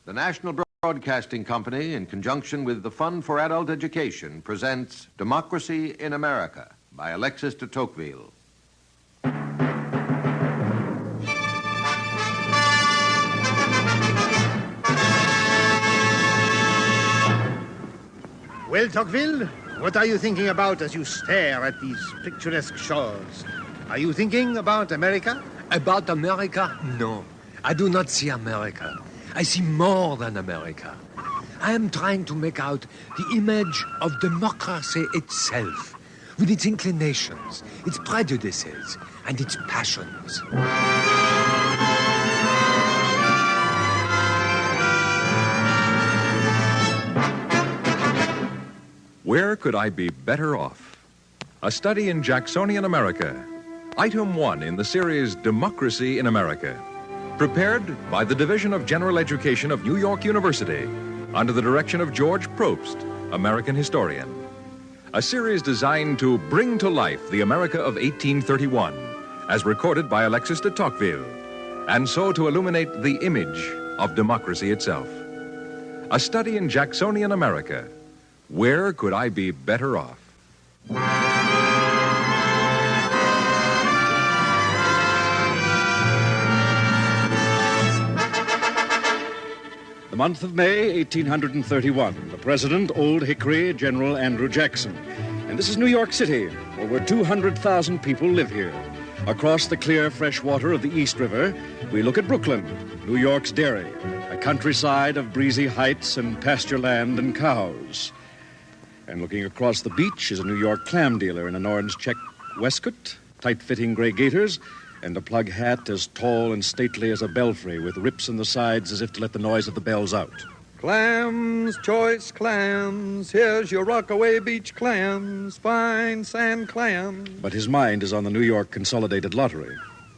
The National Broadcasting Company, in conjunction with the Fund for Adult Education, presents Democracy in America by Alexis de Tocqueville. Well, Tocqueville, what are you thinking about as you stare at these picturesque shores? Are you thinking about America? About America? No. I do not see America. I see more than America. I am trying to make out the image of democracy itself, with its inclinations, its prejudices, and its passions. Where could I be better off? A study in Jacksonian America. Item 1 in the series Democracy in America. Prepared by the Division of General Education of New York University, under the direction of George Probst, American historian. A series designed to bring to life the America of 1831, as recorded by Alexis de Tocqueville, and so to illuminate the image of democracy itself. A study in Jacksonian America. Where could I be better off? The month of May, 1831. The President, Old Hickory, General Andrew Jackson. And this is New York City. Over 200,000 people live here. Across the clear, fresh water of the East River, we look at Brooklyn, New York's dairy, a countryside of breezy heights and pasture land and cows. And looking across the beach is a New York clam dealer in an orange check waistcoat, tight-fitting gray gaiters, and a plug hat as tall and stately as a belfry with rips in the sides as if to let the noise of the bells out. Clams, choice clams, here's your Rockaway Beach clams, fine sand clams. But his mind is on the New York Consolidated Lottery.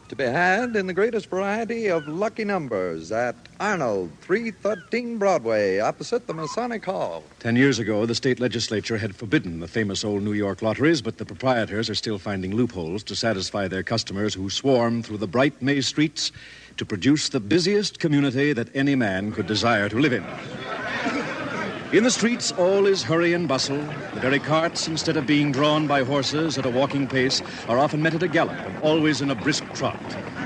To be had in the greatest variety of lucky numbers at Arnold, 313 Broadway, opposite the Masonic Hall. 10 years ago, the state legislature had forbidden the famous old New York lotteries, but the proprietors are still finding loopholes to satisfy their customers who swarm through the bright May streets to produce the busiest community that any man could desire to live in. In the streets, all is hurry and bustle. The very carts, instead of being drawn by horses at a walking pace, are often met at a gallop and always in a brisk trot.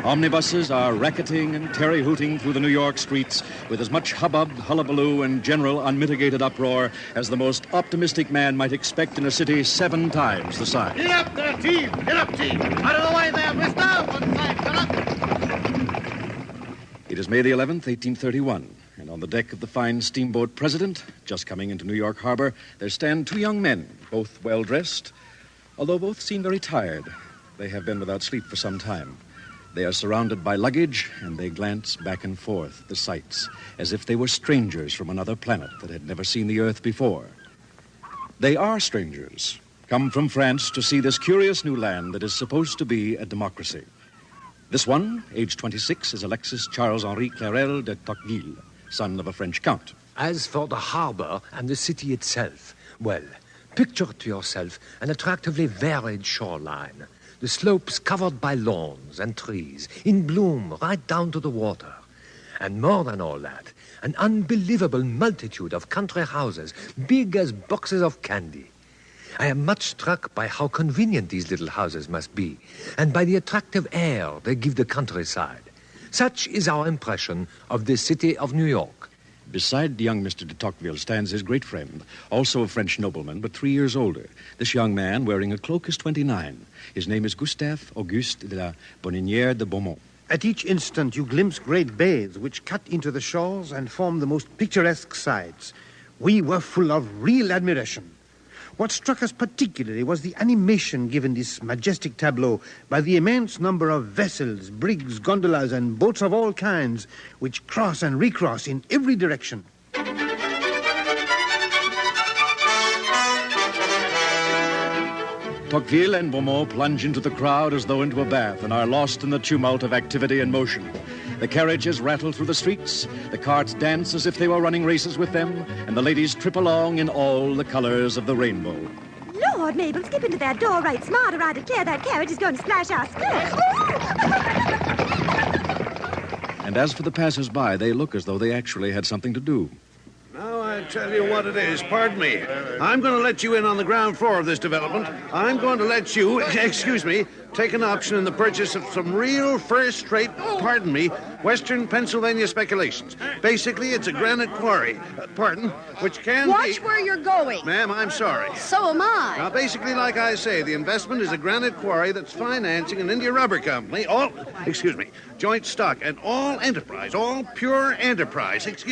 Omnibuses are racketing and terry-hooting through the New York streets with as much hubbub, hullabaloo, and general unmitigated uproar as the most optimistic man might expect in a city 7 times the size. Get up there, team! Get up, team! Out of the way there, mister! One side, get up! It is May the 11th, 1831. And on the deck of the fine steamboat President, just coming into New York Harbor, there stand 2 young men, both well-dressed, although both seem very tired. They have been without sleep for some time. They are surrounded by luggage, and they glance back and forth at the sights, as if they were strangers from another planet that had never seen the earth before. They are strangers, come from France to see this curious new land that is supposed to be a democracy. This one, age 26, is Alexis Charles-Henri Clérel de Tocqueville, son of a French count. As for the harbor and the city itself, well, picture to yourself an attractively varied shoreline, the slopes covered by lawns and trees, in bloom right down to the water. And more than all that, an unbelievable multitude of country houses, big as boxes of candy. I am much struck by how convenient these little houses must be, and by the attractive air they give the countryside. Such is our impression of the city of New York. Beside young Mr. de Tocqueville stands his great friend, also a French nobleman, but 3 years older. This young man, wearing a cloak, is 29. His name is Gustave Auguste de la Boninière de Beaumont. At each instant, you glimpse great bays which cut into the shores and form the most picturesque sides. We were full of real admiration. What struck us particularly was the animation given this majestic tableau by the immense number of vessels, brigs, gondolas, and boats of all kinds, which cross and recross in every direction. Tocqueville and Beaumont plunge into the crowd as though into a bath and are lost in the tumult of activity and motion. The carriages rattle through the streets, the carts dance as if they were running races with them, and the ladies trip along in all the colors of the rainbow. Lord, Mabel, skip into that door right smart, or I declare that carriage is going to splash our skirts. And as for the passers-by, they look as though they actually had something to do. Now I tell you what it is. Pardon me. I'm going to let you in on the ground floor of this development. I'm going to let you, excuse me, take an option in the purchase of some real first-rate, Western Pennsylvania speculations. Basically, it's a granite quarry, which can Watch where you're going. Ma'am, I'm sorry. So am I. Now, basically, like I say, the investment is a granite quarry that's financing an India Rubber Company, joint stock, and all enterprise, all pure enterprise, if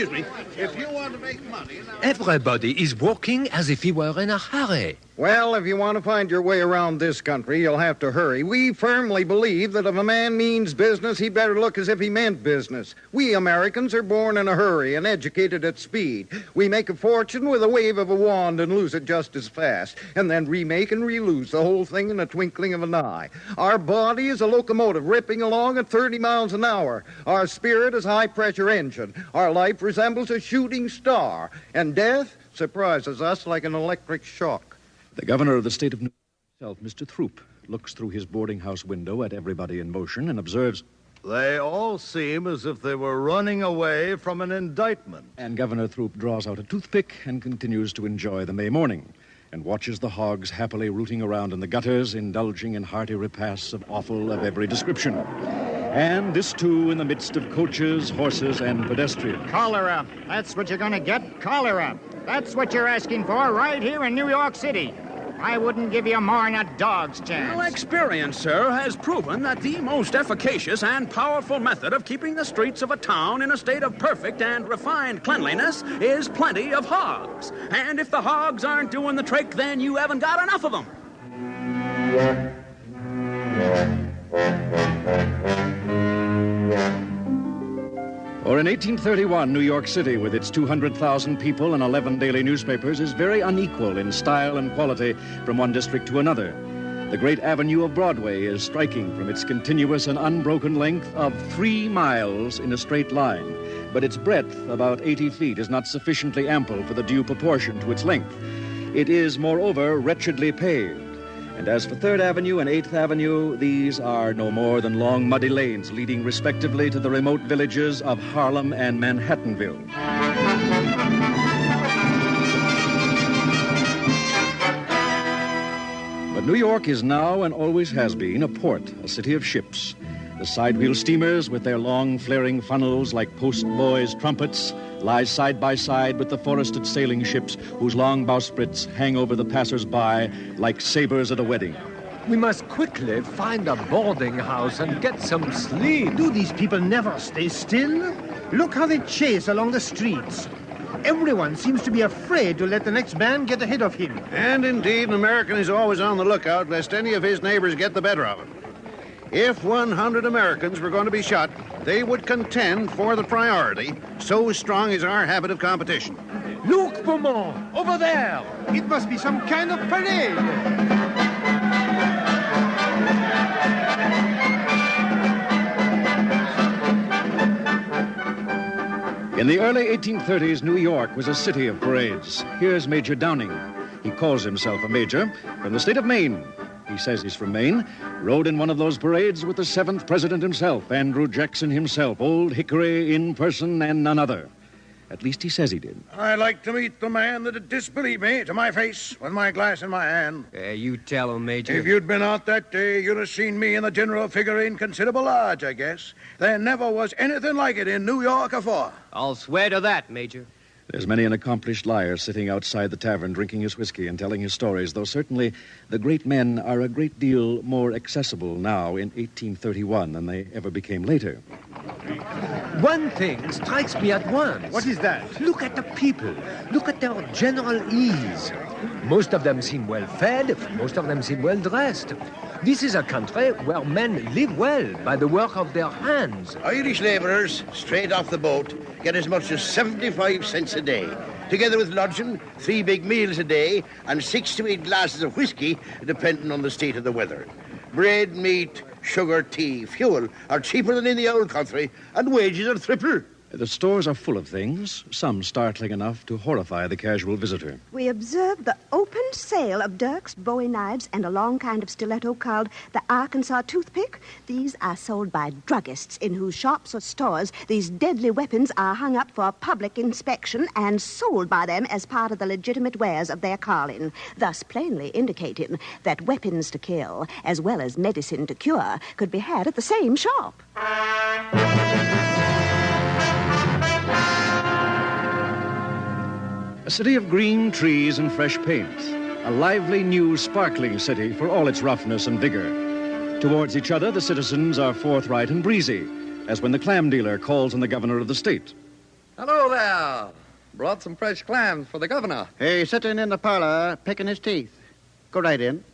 you want to make money... Everybody is walking as if he were in a hurry. Well, if you want to find your way around this country, you'll have to hurry. We firmly believe that if a man means business, he better look as if he meant business. We Americans are born in a hurry and educated at speed. We make a fortune with a wave of a wand and lose it just as fast, and then remake and relose the whole thing in a twinkling of an eye. Our body is a locomotive ripping along at 30 miles an hour. Our spirit is a high-pressure engine. Our life resembles a shooting star, and death surprises us like an electric shock. The governor of the state of New York himself, Mr. Throop, looks through his boarding house window at everybody in motion and observes, "They all seem as if they were running away from an indictment." And Governor Throop draws out a toothpick and continues to enjoy the May morning and watches the hogs happily rooting around in the gutters, indulging in hearty repasts of offal of every description. And this, too, in the midst of coaches, horses, and pedestrians. Cholera. That's what you're going to get. Cholera. That's what you're asking for right here in New York City. I wouldn't give you more than a dog's chance. Well, experience, sir, has proven that the most efficacious and powerful method of keeping the streets of a town in a state of perfect and refined cleanliness is plenty of hogs. And if the hogs aren't doing the trick, then you haven't got enough of them. Or in 1831, New York City, with its 200,000 people and 11 daily newspapers, is very unequal in style and quality from one district to another. The great avenue of Broadway is striking from its continuous and unbroken length of 3 miles in a straight line. But its breadth, about 80 feet, is not sufficiently ample for the due proportion to its length. It is, moreover, wretchedly paved. And as for 3rd Avenue and 8th Avenue, these are no more than long, muddy lanes leading respectively to the remote villages of Harlem and Manhattanville. But New York is now and always has been a port, a city of ships. The sidewheel steamers, with their long, flaring funnels like postboys' trumpets, lie side by side with the forested sailing ships whose long bowsprits hang over the passers-by like sabers at a wedding. We must quickly find a boarding house and get some sleep. Do these people never stay still? Look how they chase along the streets. Everyone seems to be afraid to let the next man get ahead of him. And indeed, an American is always on the lookout lest any of his neighbors get the better of him. If 100 Americans were going to be shot, they would contend for the priority. So strong is our habit of competition. Look, Beaumont, over there. It must be some kind of parade. In the early 1830s, New York was a city of parades. Here's Major Downing. He calls himself a major from the state of Maine. He says he's from Maine, rode in one of those parades with the 7th president himself, Andrew Jackson himself, Old Hickory in person and none other. At least he says he did. I'd like to meet the man that'd disbelieve me to my face with my glass in my hand. You tell him, Major. If you'd been out that day, you'd have seen me and the general figuring considerable large, I guess. There never was anything like it in New York afore. I'll swear to that, Major. There's many an accomplished liar sitting outside the tavern drinking his whiskey and telling his stories, though certainly the great men are a great deal more accessible now in 1831 than they ever became later. One thing strikes me at once. What is that? Look at the people. Look at their general ease. Most of them seem well fed. Most of them seem well dressed. This is a country where men live well by the work of their hands. Irish labourers, straight off the boat, get as much as 75 cents a day. Together with lodging, 3 big meals a day, and 6 to 8 glasses of whiskey, depending on the state of the weather. Bread, meat, sugar, tea, fuel are cheaper than in the old country, and wages are triple. The stores are full of things, some startling enough to horrify the casual visitor. We observed the open sale of dirks, bowie knives, and a long kind of stiletto called the Arkansas toothpick. These are sold by druggists in whose shops or stores these deadly weapons are hung up for public inspection and sold by them as part of the legitimate wares of their calling, thus plainly indicating that weapons to kill, as well as medicine to cure, could be had at the same shop. A city of green trees and fresh paint. A lively, new, sparkling city for all its roughness and vigor. Towards each other, the citizens are forthright and breezy, as when the clam dealer calls on the governor of the state. Hello there. Brought some fresh clams for the governor. He's sitting in the parlor, picking his teeth. Go right in.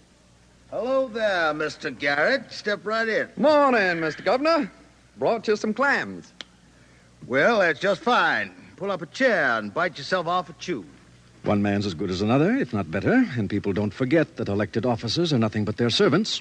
Hello there, Mr. Garrett. Step right in. Morning, Mr. Governor. Brought you some clams. Well, that's just fine. Pull up a chair and bite yourself off a chew. One man's as good as another, if not better, and people don't forget that elected officers are nothing but their servants.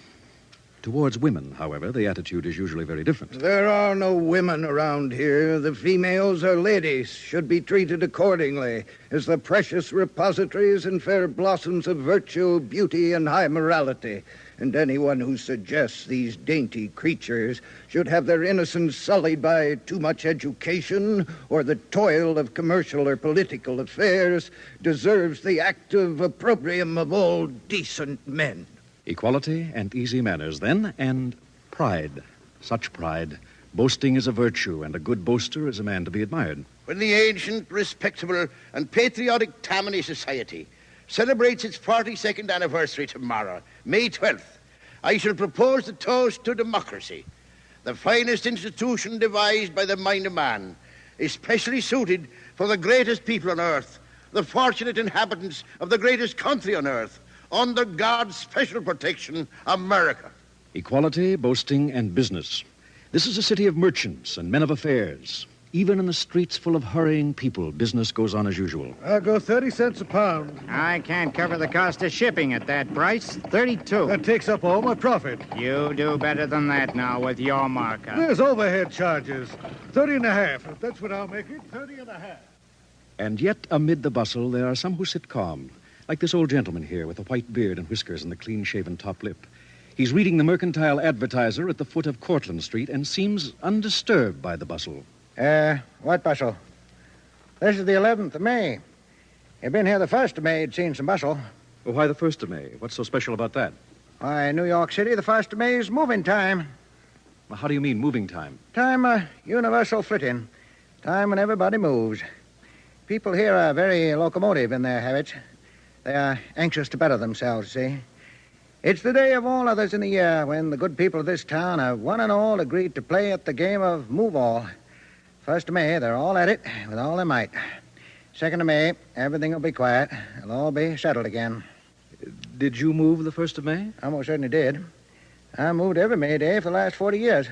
Towards women, however, the attitude is usually very different. There are no women around here. The females are ladies, should be treated accordingly as the precious repositories and fair blossoms of virtue, beauty, and high morality. And anyone who suggests these dainty creatures should have their innocence sullied by too much education or the toil of commercial or political affairs deserves the active opprobrium of all decent men. Equality and easy manners, then, and pride. Such pride. Boasting is a virtue, and a good boaster is a man to be admired. When the ancient, respectable, and patriotic Tammany Society celebrates its 42nd anniversary tomorrow, May 12th, I shall propose the toast to democracy, the finest institution devised by the mind of man, especially suited for the greatest people on earth, the fortunate inhabitants of the greatest country on earth, under God's special protection, America. Equality, boasting, and business. This is a city of merchants and men of affairs. Even in the streets full of hurrying people, business goes on as usual. I'll go 30 cents a pound. I can't cover the cost of shipping at that price. 32. That takes up all my profit. You do better than that now with your markup. There's overhead charges. 30 and a half. That's what I'll make it. 30 and a half. And yet, amid the bustle, there are some who sit calm, like this old gentleman here with a white beard and whiskers and the clean-shaven top lip. He's reading the Mercantile Advertiser at the foot of Cortlandt Street and seems undisturbed by the bustle. What bustle? This is the 11th of May. You've been here the 1st of May, you'd seen some bustle. Well, why the 1st of May? What's so special about that? Why, New York City, the 1st of May is moving time. Well, how do you mean, moving time? Time universal flitting. Time when everybody moves. People here are very locomotive in their habits. They are anxious to better themselves, see? It's the day of all others in the year when the good people of this town have one and all agreed to play at the game of move-all. 1st of May, they're all at it with all their might. 2nd of May, everything will be quiet. It'll all be settled again. Did you move the 1st of May? I most certainly did. I moved every May Day for the last 40 years.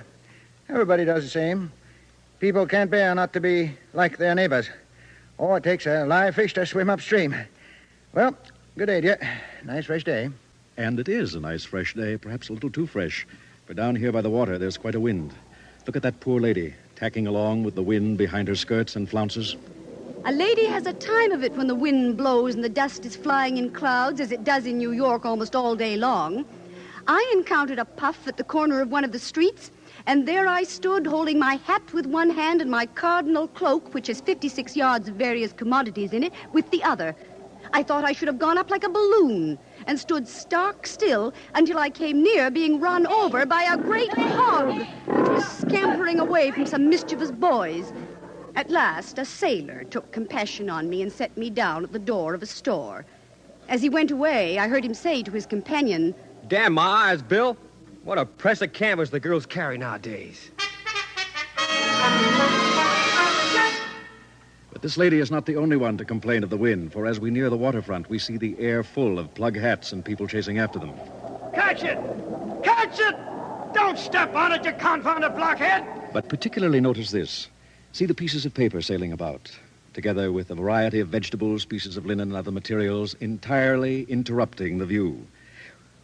Everybody does the same. People can't bear not to be like their neighbors. Or it takes a live fish to swim upstream. Well, good day to you. Nice fresh day. And it is a nice fresh day, perhaps a little too fresh. For down here by the water, there's quite a wind. Look at that poor lady, tacking along with the wind behind her skirts and flounces. A lady has a time of it when the wind blows and the dust is flying in clouds, as it does in New York almost all day long. I encountered a puff at the corner of one of the streets, and there I stood holding my hat with one hand and my cardinal cloak, which has 56 yards of various commodities in it, with the other. I thought I should have gone up like a balloon and stood stark still until I came near being run over by a great hog which was scampering away from some mischievous boys. At last, a sailor took compassion on me and set me down at the door of a store. As he went away, I heard him say to his companion, "Damn my eyes, Bill. What a press of canvas the girls carry nowadays." But this lady is not the only one to complain of the wind, for as we near the waterfront, we see the air full of plug hats and people chasing after them. Catch it! Catch it! Don't step on it, you confounded blockhead! But particularly notice this. See the pieces of paper sailing about, together with a variety of vegetables, pieces of linen, and other materials, entirely interrupting the view.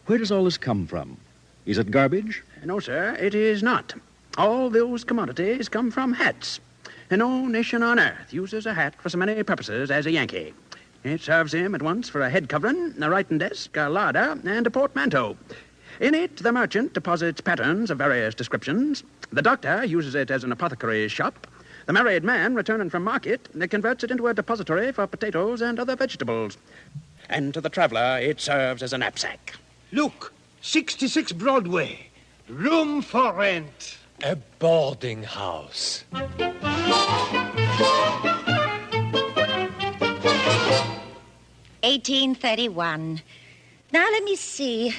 Where does all this come from? Is it garbage? No, sir, it is not. All those commodities come from hats. No nation on earth uses a hat for so many purposes as a Yankee. It serves him at once for a head covering, a writing desk, a larder, and a portmanteau. In it, the merchant deposits patterns of various descriptions. The doctor uses it as an apothecary's shop. The married man, returning from market, converts it into a depository for potatoes and other vegetables. And to the traveler, it serves as a knapsack. Look, 66 Broadway. Room for rent. A boarding house. 1831. Now, let me see.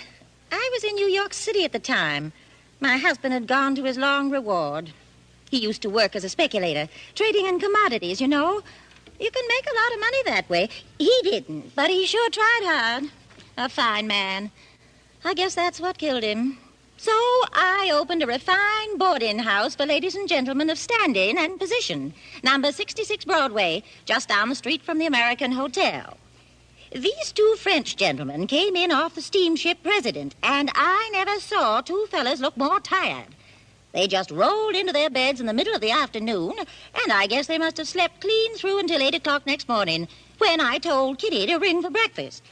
I was in New York City at the time. My husband had gone to his long reward. He used to work as a speculator, trading in commodities, you know. You can make a lot of money that way. He didn't, but he sure tried hard. A fine man. I guess that's what killed him. So I opened a refined boarding house for ladies and gentlemen of standing and position, number 66 Broadway, just down the street from the American Hotel. These two French gentlemen came in off the steamship President, and I never saw two fellas look more tired. They just rolled into their beds in the middle of the afternoon, and I guess they must have slept clean through until 8 o'clock next morning, when I told Kitty to ring for breakfast.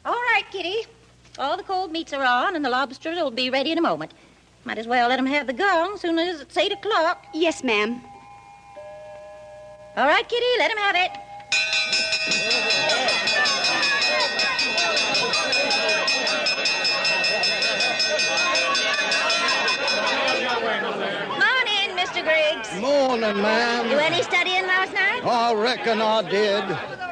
All right, Kitty. All the cold meats are on, and the lobsters will be ready in a moment. Might as well let them have the gong soon as it's 8 o'clock. Yes, ma'am. All right, Kitty, let him have it. Morning, Mr. Griggs. Morning, ma'am. Do any studying last night? I reckon I did.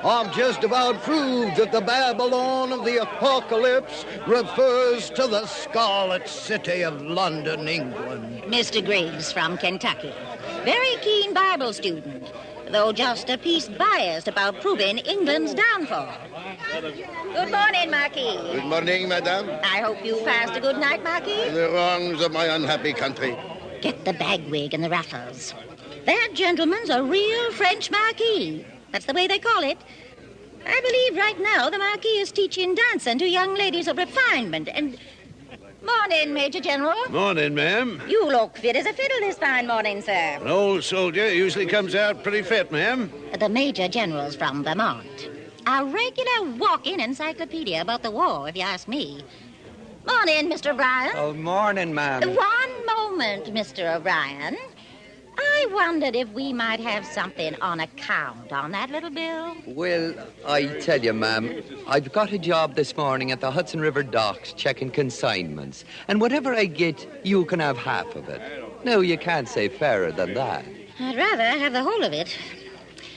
I've just about proved that the Babylon of the Apocalypse refers to the Scarlet City of London, England. Mr. Griggs from Kentucky. Very keen Bible student, though just a piece biased about proving England's downfall. Good morning, Marquis. Good morning, madame. I hope you passed a good night, Marquis. The wrongs of my unhappy country. Get the bagwig and the ruffles. That gentleman's a real French Marquis. That's the way they call it. I believe right now the Marquis is teaching dancing to young ladies of refinement and... Morning, Major General. Morning, ma'am. You look fit as a fiddle this fine morning, sir. An old soldier usually comes out pretty fit, ma'am. The Major General's from Vermont. A regular walking encyclopedia about the war, if you ask me. Morning, Mr. O'Brien. Oh, morning, ma'am. One moment, Mr. O'Brien. I wondered if we might have something on account on that little bill. Well, I tell you, ma'am, I've got a job this morning at the Hudson River docks checking consignments. And whatever I get, you can have half of it. No, you can't say fairer than that. I'd rather have the whole of it.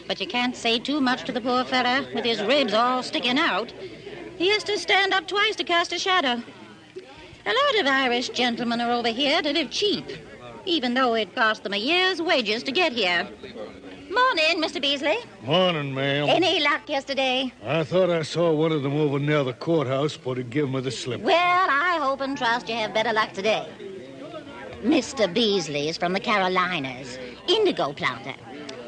But you can't say too much to the poor fella with his ribs all sticking out. He has to stand up twice to cast a shadow. A lot of Irish gentlemen are over here to live cheap, even though it cost them a year's wages to get here. Morning, Mr. Beasley. Morning, ma'am. Any luck yesterday? I thought I saw one of them over near the courthouse, but he'd give me the slip. Well, I hope and trust you have better luck today. Mr. Beasley is from the Carolinas, indigo planter.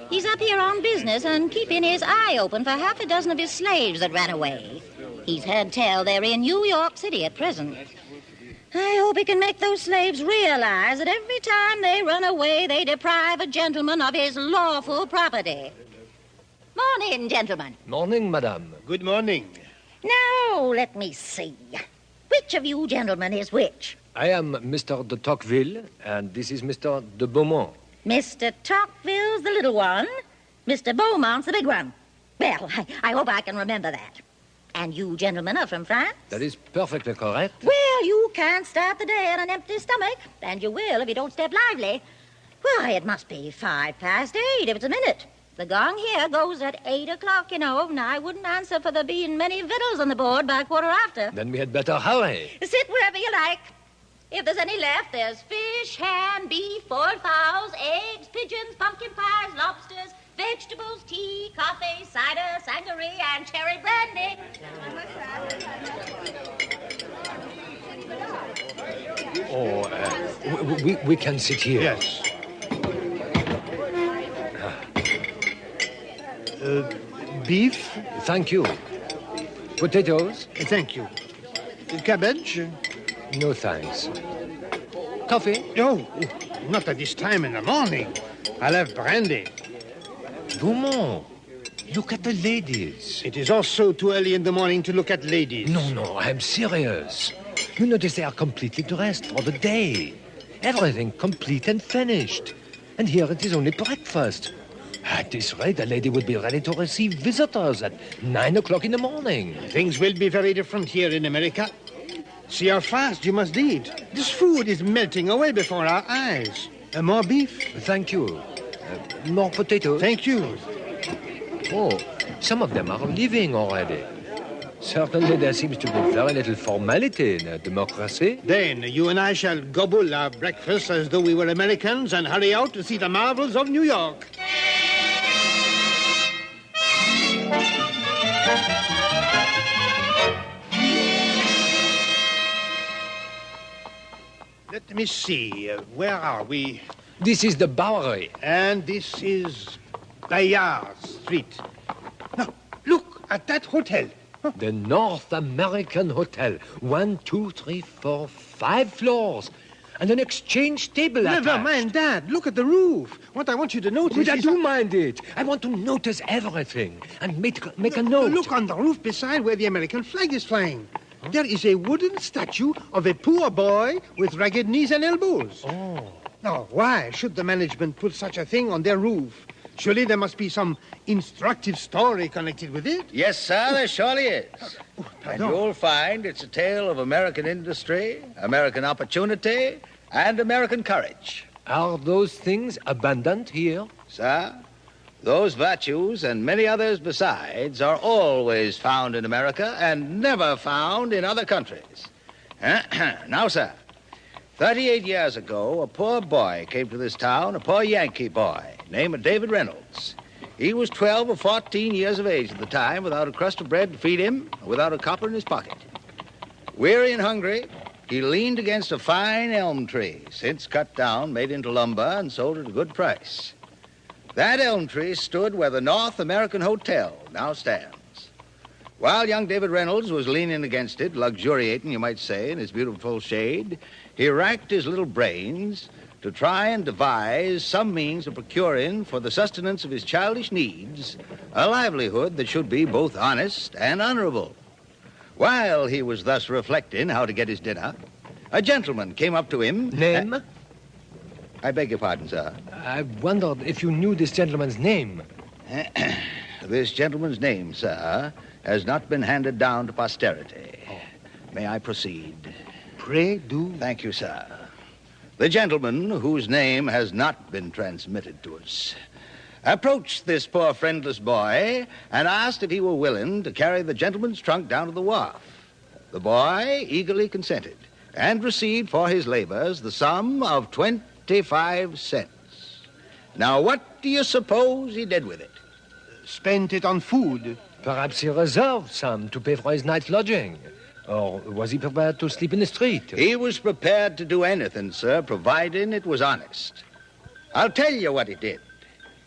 He's up here on business and keeping his eye open for half a dozen of his slaves that ran away. He's heard tell they're in New York City at present. I hope he can make those slaves realize that every time they run away, they deprive a gentleman of his lawful property. Morning, gentlemen. Morning, madame. Good morning. Now, let me see. Which of you gentlemen is which? I am Mr. de Tocqueville, and this is Mr. de Beaumont. Mr. Tocqueville's the little one. Mr. Beaumont's the big one. Well, I hope I can remember that. And you gentlemen are from France? That is perfectly correct. Well, you can't start the day on an empty stomach, and you will if you don't step lively. Why, it must be 8:05 if it's a minute. The gong here goes at 8 o'clock, you know, and I wouldn't answer for there being many victuals on the board by 1:15. Then we had better hurry. Sit wherever you like. If there's any left, there's fish, ham, beef, boiled fowls, eggs, pigeons, pumpkin pies, lobsters, vegetables, tea, coffee, cider, sangria, and cherry brandy. Oh, we can sit here. Yes. Beef? Thank you. Potatoes? Thank you. Cabbage? No, thanks. Coffee? No, not at this time in the morning. I'll have brandy. Beaumont, look at the ladies. It is also too early in the morning to look at ladies. No, I'm serious. You notice they are completely dressed for the day. Everything complete and finished. And here it is only breakfast. At this rate, a lady would be ready to receive visitors at 9 o'clock in the morning. Things will be very different here in America. See how fast you must eat. This food is melting away before our eyes. More beef? Thank you. More potatoes? Thank you. Oh, some of them are leaving already. Certainly there seems to be very little formality in a democracy. Then you and I shall gobble our breakfast as though we were Americans and hurry out to see the marvels of New York. Let me see. Where are we? This is the Bowery. And this is Bayard Street. Now, look at that hotel. The North American Hotel. 1, 2, 3, 4, 5 floors. And an exchange table attached. Never mind that. Look at the roof. What I want you to notice But I do mind it. I want to notice everything and make a note. Look on the roof beside where the American flag is flying. There is a wooden statue of a poor boy with ragged knees and elbows. Oh. Now, why should the management put such a thing on their roof? Surely there must be some instructive story connected with it. Yes, sir, there surely is. And you'll find it's a tale of American industry, American opportunity, and American courage. Are those things abundant here? Sir, those virtues and many others besides are always found in America and never found in other countries. Now, sir, 38 years ago, a poor boy came to this town, a poor Yankee boy, named David Reynolds. He was 12 or 14 years of age at the time, without a crust of bread to feed him, without a copper in his pocket. Weary and hungry, he leaned against a fine elm tree, since cut down, made into lumber, and sold at a good price. That elm tree stood where the North American Hotel now stands. While young David Reynolds was leaning against it, luxuriating, you might say, in his beautiful shade, he racked his little brains to try and devise some means of procuring for the sustenance of his childish needs a livelihood that should be both honest and honorable. While he was thus reflecting how to get his dinner, a gentleman came up to him. Name? I beg your pardon, sir. I wondered if you knew this gentleman's name. This gentleman's name, sir, has not been handed down to posterity. May I proceed? Pray do. Thank you, sir. The gentleman, whose name has not been transmitted to us, approached this poor friendless boy and asked if he were willing to carry the gentleman's trunk down to the wharf. The boy eagerly consented and received for his labors the sum of 25 cents. Now, what do you suppose he did with it? Spent it on food. Perhaps he reserved some to pay for his night's lodging. Or was he prepared to sleep in the street? He was prepared to do anything, sir, providing it was honest. I'll tell you what he did.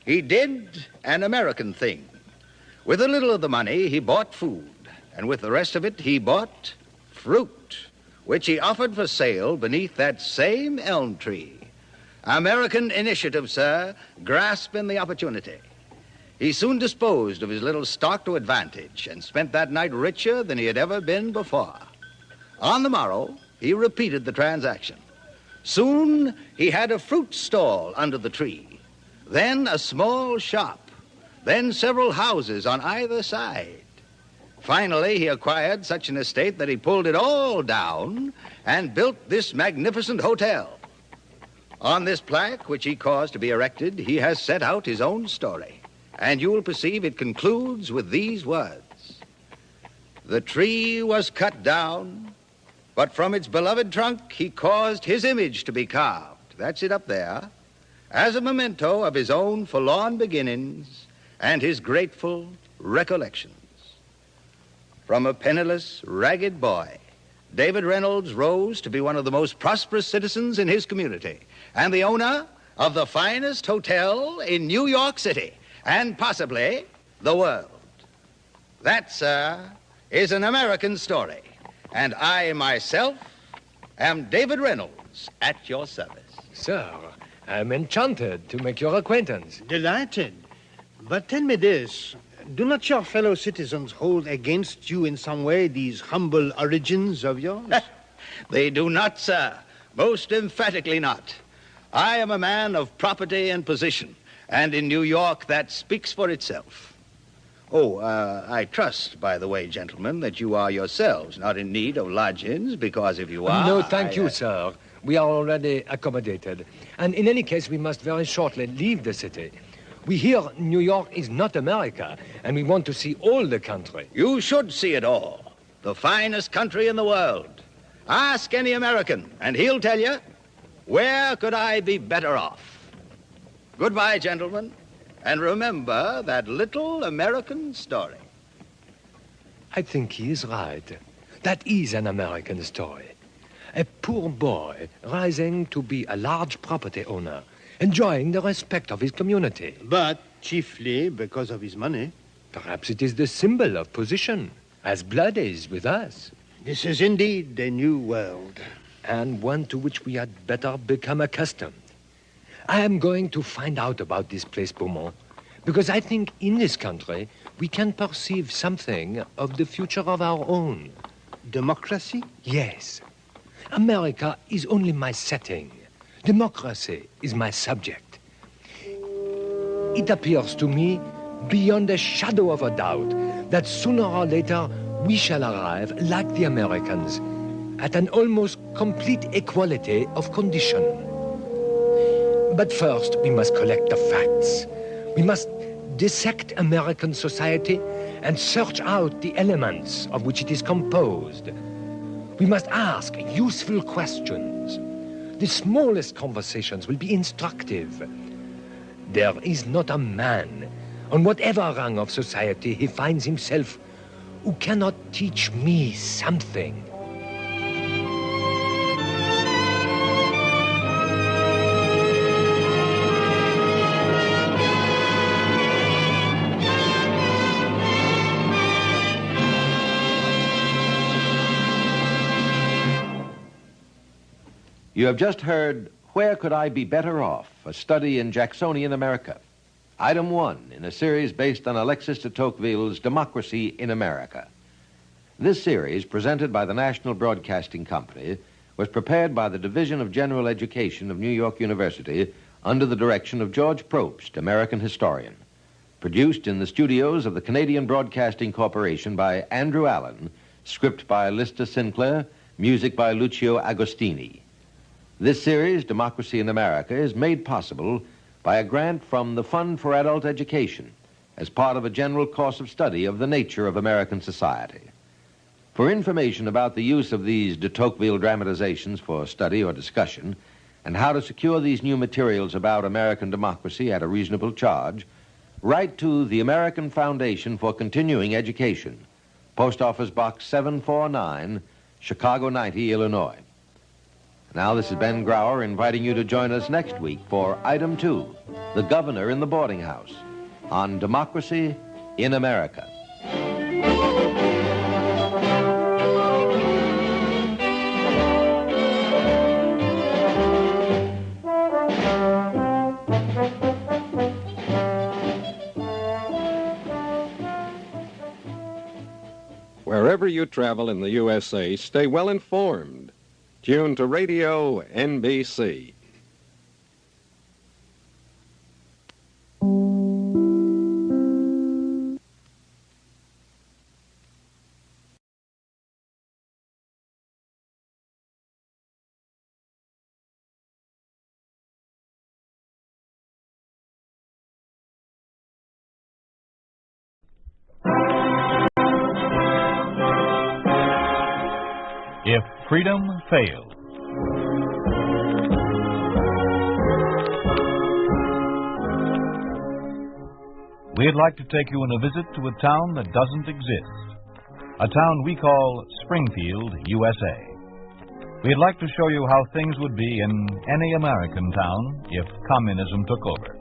He did an American thing. With a little of the money, he bought food. And with the rest of it, he bought fruit, which he offered for sale beneath that same elm tree. American initiative, sir, grasping the opportunity. He soon disposed of his little stock to advantage and spent that night richer than he had ever been before. On the morrow, he repeated the transaction. Soon, he had a fruit stall under the tree, then a small shop, then several houses on either side. Finally, he acquired such an estate that he pulled it all down and built this magnificent hotel. On this plaque, which he caused to be erected, he has set out his own story. And you will perceive it concludes with these words. The tree was cut down, but from its beloved trunk he caused his image to be carved. That's it up there. As a memento of his own forlorn beginnings and his grateful recollections. From a penniless, ragged boy, David Reynolds rose to be one of the most prosperous citizens in his community and the owner of the finest hotel in New York City. And possibly the world. That, sir, is an American story. And I myself am David Reynolds at your service. Sir, I'm enchanted to make your acquaintance. Delighted. But tell me this. Do not your fellow citizens hold against you in some way these humble origins of yours? They do not, sir. Most emphatically not. I am a man of property and position, and in New York that speaks for itself. Oh, I trust, by the way, gentlemen, that you are yourselves not in need of lodgings, because if you are... No, thank you, sir. We are already accommodated. And in any case, we must very shortly leave the city. We hear New York is not America, and we want to see all the country. You should see it all. The finest country in the world. Ask any American, and he'll tell you, where could I be better off? Goodbye, gentlemen. And remember that little American story. I think he is right. That is an American story. A poor boy rising to be a large property owner, enjoying the respect of his community. But chiefly because of his money. Perhaps it is the symbol of position, as blood is with us. This is indeed a new world. And one to which we had better become accustomed. I am going to find out about this place, Beaumont, because I think in this country we can perceive something of the future of our own. Democracy? Yes. America is only my setting. Democracy is my subject. It appears to me, beyond a shadow of a doubt, that sooner or later we shall arrive, like the Americans, at an almost complete equality of condition. But first, we must collect the facts. We must dissect American society and search out the elements of which it is composed. We must ask useful questions. The smallest conversations will be instructive. There is not a man, on whatever rung of society he finds himself, who cannot teach me something. You have just heard Where Could I Be Better Off? A study in Jacksonian America. Item 1 in a series based on Alexis de Tocqueville's Democracy in America. This series, presented by the National Broadcasting Company, was prepared by the Division of General Education of New York University under the direction of George Probst, American historian. Produced in the studios of the Canadian Broadcasting Corporation by Andrew Allen, script by Lister Sinclair, music by Lucio Agostini. This series, Democracy in America, is made possible by a grant from the Fund for Adult Education as part of a general course of study of the nature of American society. For information about the use of these de Tocqueville dramatizations for study or discussion and how to secure these new materials about American democracy at a reasonable charge, write to the American Foundation for Continuing Education, Post Office Box 749, Chicago 90, Illinois. Now, this is Ben Grauer inviting you to join us next week for Item 2, The Governor in the Boarding House, on Democracy in America. Wherever you travel in the USA, stay well informed. Tune to Radio NBC. If freedom fails. We'd like to take you on a visit to a town that doesn't exist. A town we call Springfield, USA. We'd like to show you how things would be in any American town if communism took over.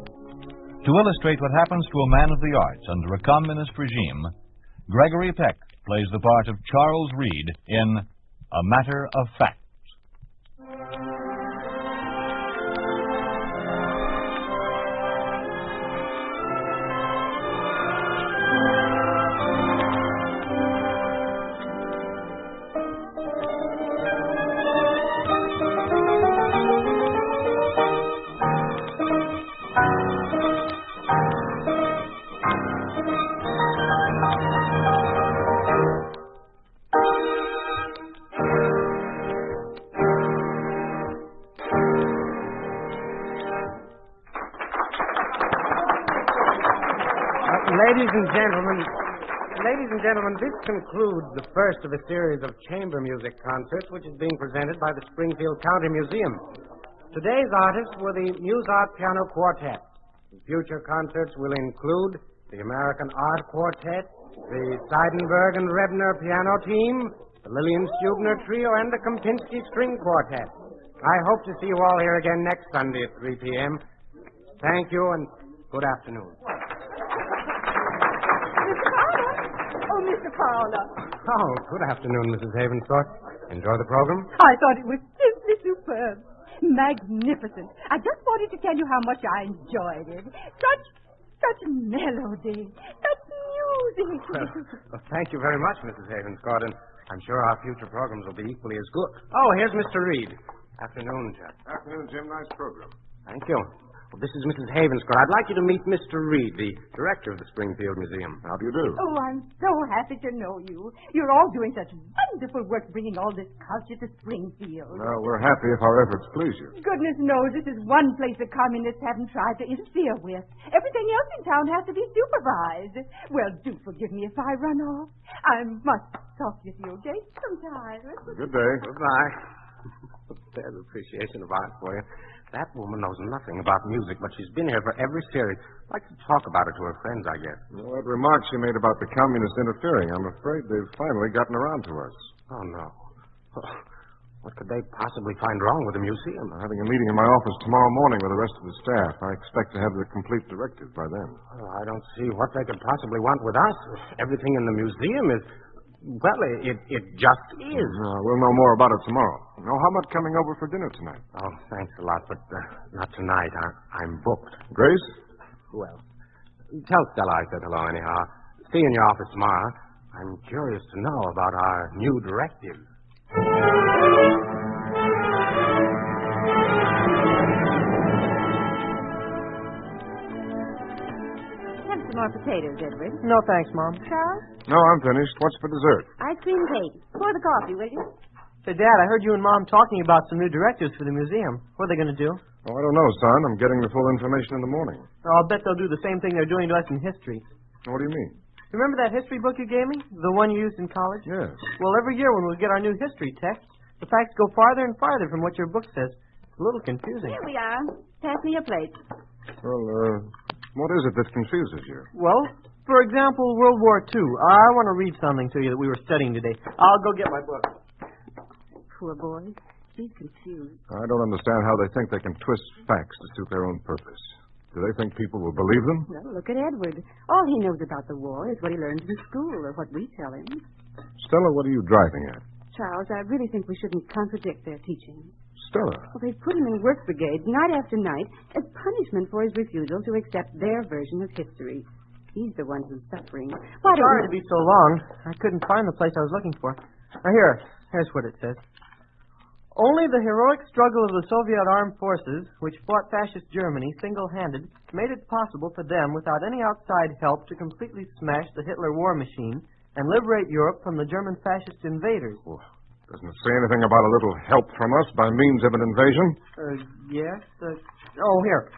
To illustrate what happens to a man of the arts under a communist regime, Gregory Peck plays the part of Charles Reed in A Matter of Fact. Ladies and gentlemen, this concludes the first of a series of chamber music concerts which is being presented by the Springfield County Museum. Today's artists were the Muse Art Piano Quartet. Future concerts will include the American Art Quartet, the Seidenberg and Rebner Piano Team, the Lillian Stubner Trio, and the Kempinski String Quartet. I hope to see you all here again next Sunday at 3 p.m. Thank you, and good afternoon. Mr. Fowler. Oh, good afternoon, Mrs. Havensthorpe. Enjoy the program? I thought it was simply superb. Magnificent. I just wanted to tell you how much I enjoyed it. Such melody. Such music. Well, thank you very much, Mrs. Havensthorpe, and I'm sure our future programs will be equally as good. Oh, here's Mr. Reed. Afternoon, Jeff. Afternoon, Jim. Nice program. Thank you. Well, this is Mrs. Havenscott. I'd like you to meet Mr. Reed, the director of the Springfield Museum. How do you do? Oh, I'm so happy to know you. You're all doing such wonderful work bringing all this culture to Springfield. Well, we're happy if our efforts please you. Goodness knows this is one place the communists haven't tried to interfere with. Everything else in town has to be supervised. Well, do forgive me if I run off. I must talk with you again sometime. Good day. Goodbye. There's appreciation of art for you. That woman knows nothing about music, but she's been here for every series. Like to talk about it to her friends, I guess. Well, that remark she made about the communists interfering, I'm afraid they've finally gotten around to us. Oh, no. What could they possibly find wrong with the museum? I'm having a meeting in my office tomorrow morning with the rest of the staff. I expect to have the complete directive by then. Oh, I don't see what they could possibly want with us. Everything in the museum is... Well, it just is. We'll know more about it tomorrow. Now, how about coming over for dinner tonight? Oh, thanks a lot, but not tonight. I'm booked. Grace? Well, tell Stella I said hello anyhow. See you in your office tomorrow. I'm curious to know about our new directive. More potatoes, Edward. No, thanks, Mom. Charles? No, I'm finished. What's for dessert? Ice cream cake. Pour the coffee, will you? Say, Dad, I heard you and Mom talking about some new directives for the museum. What are they going to do? Oh, I don't know, son. I'm getting the full information in the morning. Oh, I'll bet they'll do the same thing they're doing to us in history. What do you mean? Remember that history book you gave me? The one you used in college? Yes. Well, every year when we get our new history text, the facts go farther and farther from what your book says. It's a little confusing. Here we are. Pass me your plate. Well, what is it that confuses you? Well, for example, World War II. I want to read something to you that we were studying today. I'll go get my book. Poor boy. He's confused. I don't understand how they think they can twist facts to suit their own purpose. Do they think people will believe them? Well, look at Edward. All he knows about the war is what he learns in school or what we tell him. Stella, what are you driving at? Charles, I really think we shouldn't contradict their teaching. Stella. Well, they've put him in work brigades night after night as punishment for his refusal to accept their version of history. He's the one who's suffering. Sorry to be so long. I couldn't find the place I was looking for. Now, here's what it says. Only the heroic struggle of the Soviet armed forces, which fought fascist Germany single-handed, made it possible for them, without any outside help, to completely smash the Hitler war machine and liberate Europe from the German fascist invaders. Oh, doesn't it say anything about a little help from us by means of an invasion? Yes. Here.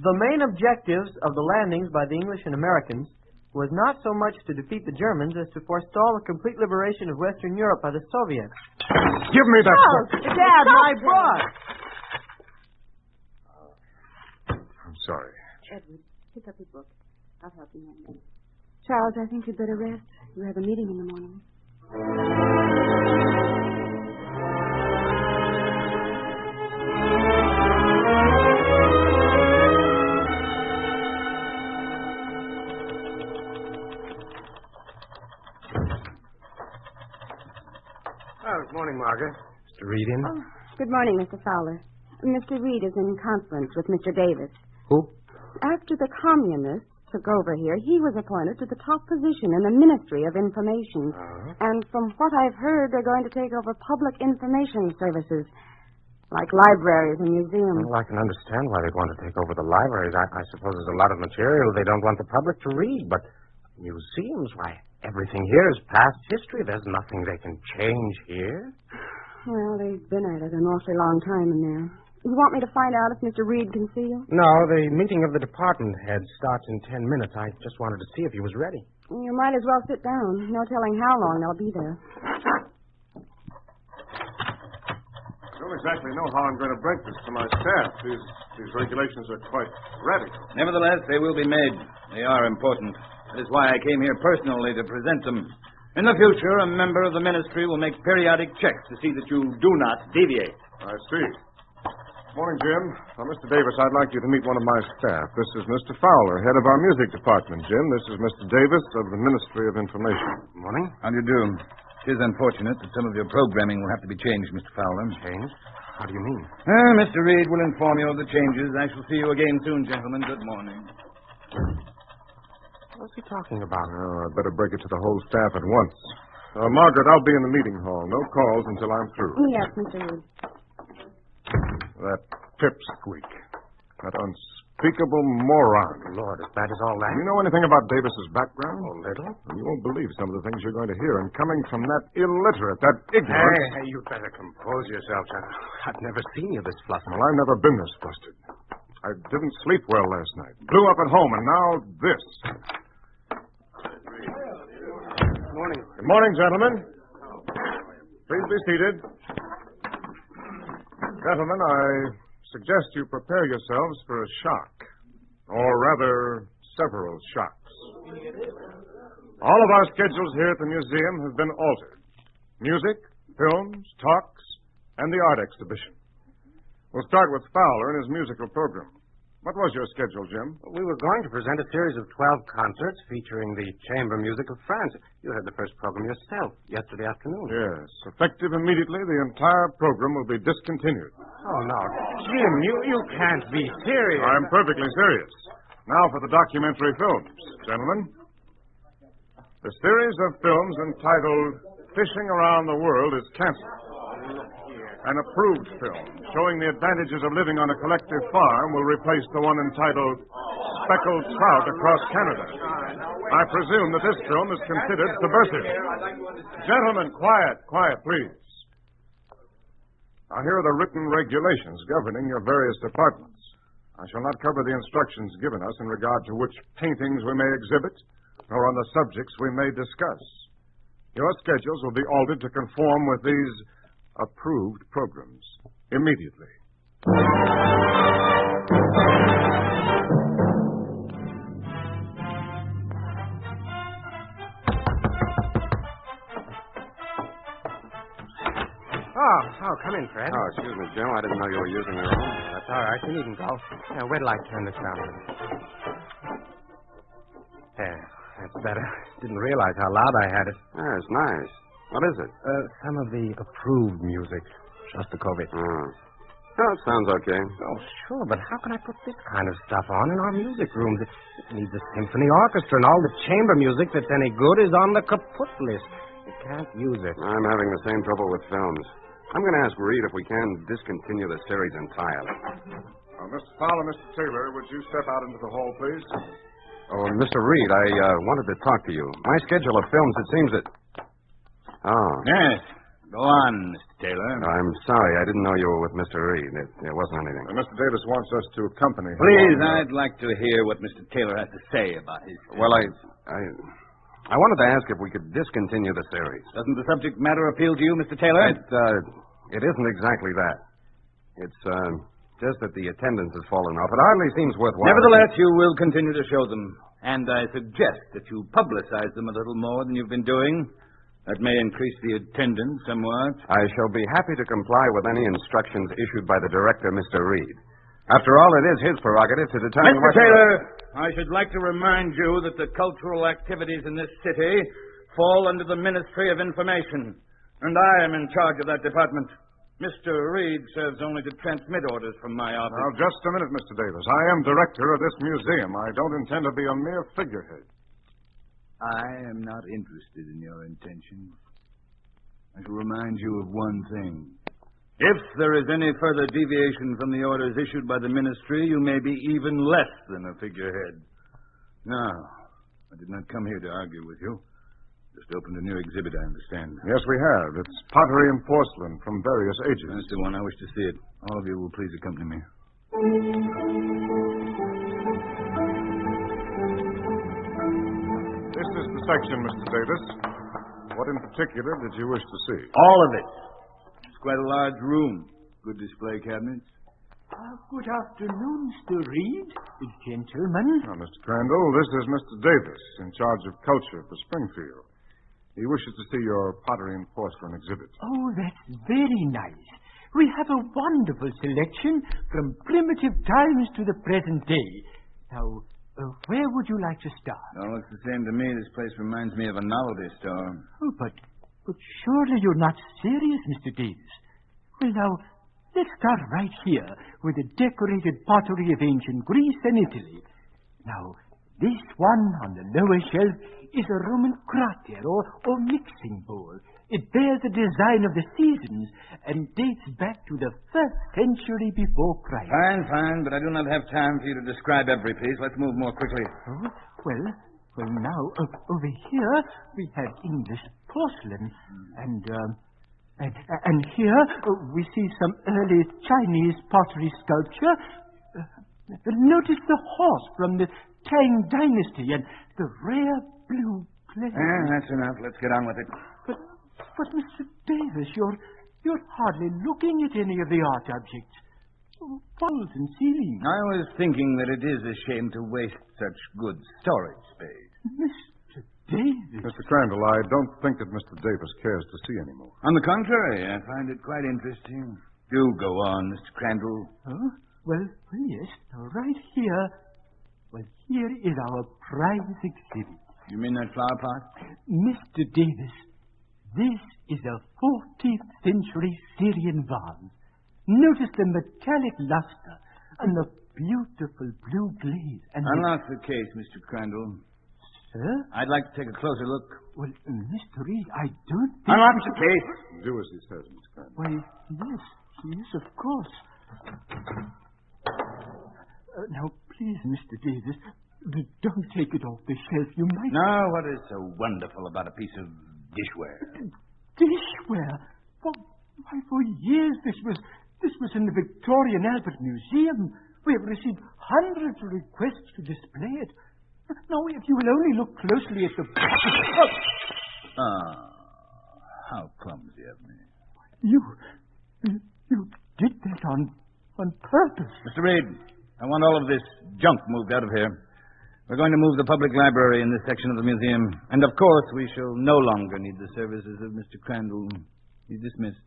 The main objectives of the landings by the English and Americans was not so much to defeat the Germans as to forestall the complete liberation of Western Europe by the Soviets. Give me that book. Dad, my book! I'm sorry. Edward, pick up your book. I'll help you in. Charles, I think you'd better rest. You have a meeting in the morning. Good morning, Margaret. Mr. Reed in? Oh, good morning, Mr. Fowler. Mr. Reed is in conference with Mr. Davis. Who? After the communists took over here, he was appointed to the top position in the Ministry of Information. And from what I've heard, they're going to take over public information services, like libraries and museums. Well, I can understand why they'd want to take over the libraries. I suppose there's a lot of material they don't want the public to read, but museums, why, everything here is past history. There's nothing they can change here. Well, they've been at it an awfully long time in there. You want me to find out if Mr. Reed can see you? No, the meeting of the department heads starts in 10 minutes. I just wanted to see if he was ready. You might as well sit down. No telling how long they'll be there. I don't exactly know how I'm going to break this to my staff. These regulations are quite radical. Nevertheless, they will be made. They are important. That is why I came here personally to present them. In the future, a member of the ministry will make periodic checks to see that you do not deviate. I see. Morning, Jim. Mr. Davis, I'd like you to meet one of my staff. This is Mr. Fowler, head of our music department. Jim, this is Mr. Davis of the Ministry of Information. Morning. How do you do? It is unfortunate that some of your programming will have to be changed, Mr. Fowler. Changed? How do you mean? Mr. Reed will inform you of the changes. I shall see you again soon, gentlemen. Good morning. What's he talking about? Oh, I'd better break it to the whole staff at once. Margaret, I'll be in the meeting hall. No calls until I'm through. Yes, Mr. Reed. That pipsqueak. That unspeakable moron. Lord, if that is all that. Do you know anything about Davis's background? A little. You won't believe some of the things you're going to hear. And coming from that illiterate, that ignorant... Hey, you'd better compose yourself, son. I've never seen you this flustered. Well, I've never been this flustered. I didn't sleep well last night. Blew up at home, and now this. Good morning. Good morning, gentlemen. Please be seated. Gentlemen, I suggest you prepare yourselves for a shock. Or rather, several shocks. All of our schedules here at the museum have been altered. Music, films, talks, and the art exhibition. We'll start with Fowler and his musical program. What was your schedule, Jim? We were going to present a series of 12 concerts featuring the chamber music of France. You had the first program yourself yesterday afternoon. Yes. Effective immediately, the entire program will be discontinued. Oh, no. Jim, you can't be serious. I'm perfectly serious. Now for the documentary films, gentlemen. The series of films entitled Fishing Around the World is canceled. An approved film showing the advantages of living on a collective farm will replace the one entitled Speckled Trout Across Canada. I presume that this film is considered subversive. Gentlemen, quiet, please. Now, here are the written regulations governing your various departments. I shall not cover the instructions given us in regard to which paintings we may exhibit, nor on the subjects we may discuss. Your schedules will be altered to conform with these approved programs immediately. Oh, come in, Fred. Oh, excuse me, Jim. I didn't know you were using your own. That's all right. You needn't go. Wait till I turn this down a minute. There, that's better. Didn't realize how loud I had it. Yeah, it's nice. What is it? Some of the approved music. Shostakovich. Oh, it sounds okay. Oh, sure, but how can I put this kind of stuff on in our music rooms? It needs a symphony orchestra, and all the chamber music that's any good is on the kaput list. You can't use it. I'm having the same trouble with films. I'm going to ask Reed if we can discontinue the series entirely. Mr. Fowler, Mr. Taylor, would you step out into the hall, please? Oh, Mr. Reed, I wanted to talk to you. My schedule of films, it seems that... Oh. Yes. Go on, Mr. Taylor. I'm sorry. I didn't know you were with Mr. Reed. It wasn't anything. Mr. Davis wants us to accompany him. Please, I'd like to hear what Mr. Taylor has to say about his... Well, I wanted to ask if we could discontinue the series. Doesn't the subject matter appeal to you, Mr. Taylor? It isn't exactly that. It's just that the attendance has fallen off. It hardly seems worthwhile. Nevertheless, you will continue to show them. And I suggest that you publicize them a little more than you've been doing. That may increase the attendance somewhat. I shall be happy to comply with any instructions issued by the director, Mr. Reed. After all, it is his prerogative to determine Mr. Taylor, I should like to remind you that the cultural activities in this city fall under the Ministry of Information, and I am in charge of that department. Mr. Reed serves only to transmit orders from my office. Now, just a minute, Mr. Davis. I am director of this museum. I don't intend to be a mere figurehead. I am not interested in your intentions. I shall remind you of one thing. If there is any further deviation from the orders issued by the ministry, you may be even less than a figurehead. Now, I did not come here to argue with you. Just opened a new exhibit, I understand. Yes, we have. It's pottery and porcelain from various ages. That's the one. I wish to see it. All of you will please accompany me. This is the section, Mr. Davis. What in particular did you wish to see? All of it. It's quite a large room. Good display cabinets. Good afternoon, Mr. Reed, gentlemen. Now, Mr. Crandall, this is Mr. Davis, in charge of culture for Springfield. He wishes to see your pottery and porcelain exhibit. Oh, that's very nice. We have a wonderful selection from primitive times to the present day. Now, where would you like to start? Oh, looks the same to me. This place reminds me of a novelty store. Oh, but surely you're not serious, Mr. Davis. Well, now, let's start right here with the decorated pottery of ancient Greece and Italy. Now, this one on the lower shelf is a Roman crater or mixing bowl. It bears the design of the seasons and dates back to the 1st century before Christ. Fine, but I do not have time for you to describe every piece. Let's move more quickly. Oh, well, now, over here we have English porcelain and here we see some early Chinese pottery sculpture. Notice the horse from the Tang Dynasty and the rare blue clay. That's enough. Let's get on with it. But Mr. Davis, you're hardly looking at any of the art objects. Walls and ceilings. I was thinking that it is a shame to waste such good storage space. Mr. Davis. Mr. Crandall, I don't think that Mr. Davis cares to see any more. On the contrary, I find it quite interesting. Do go on, Mr. Crandall. Oh, well, yes. Now, right here. Well, here is our prize exhibit. You mean that flower pot? Mr. Davis, this is a 14th century Syrian vase. Notice the metallic luster and the beautiful blue glaze. And unlock the case, Mr. Crandall. Sir? I'd like to take a closer look. Well, Mr. Reed, I don't think... Unlock the case. Do as he says, Mr. Crandall. Why, yes, of course. Now, please, Mr. Davis, don't take it off the shelf. You might... Now, what is so wonderful about a piece of dishware? Dishware? Why, for years this was in the Victorian Albert Museum. We have received hundreds of requests to display it. Now, if you will only look closely at the... How clumsy of me. You did that on purpose. Mr. Reed, I want all of this junk moved out of here. We're going to move the public library in this section of the museum. And, of course, we shall no longer need the services of Mr. Crandall. He's dismissed.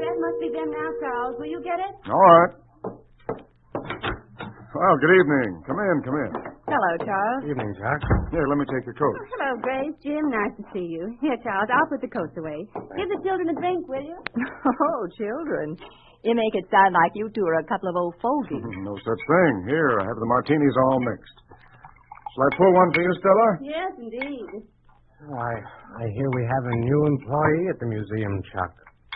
That must be them now, Charles. Will you get it? All right. Well, good evening. Come in. Hello, Charles. Evening, Jack. Here, let me take your coat. Hello, Grace. Jim, nice to see you. Here, Charles, I'll put the coats away. Give the children a drink, will you? Oh, children. You make it sound like you two are a couple of old fogies. No such thing. Here, I have the martinis all mixed. Shall I pour one for you, Stella? Yes, indeed. I hear we have a new employee at the museum, Chuck.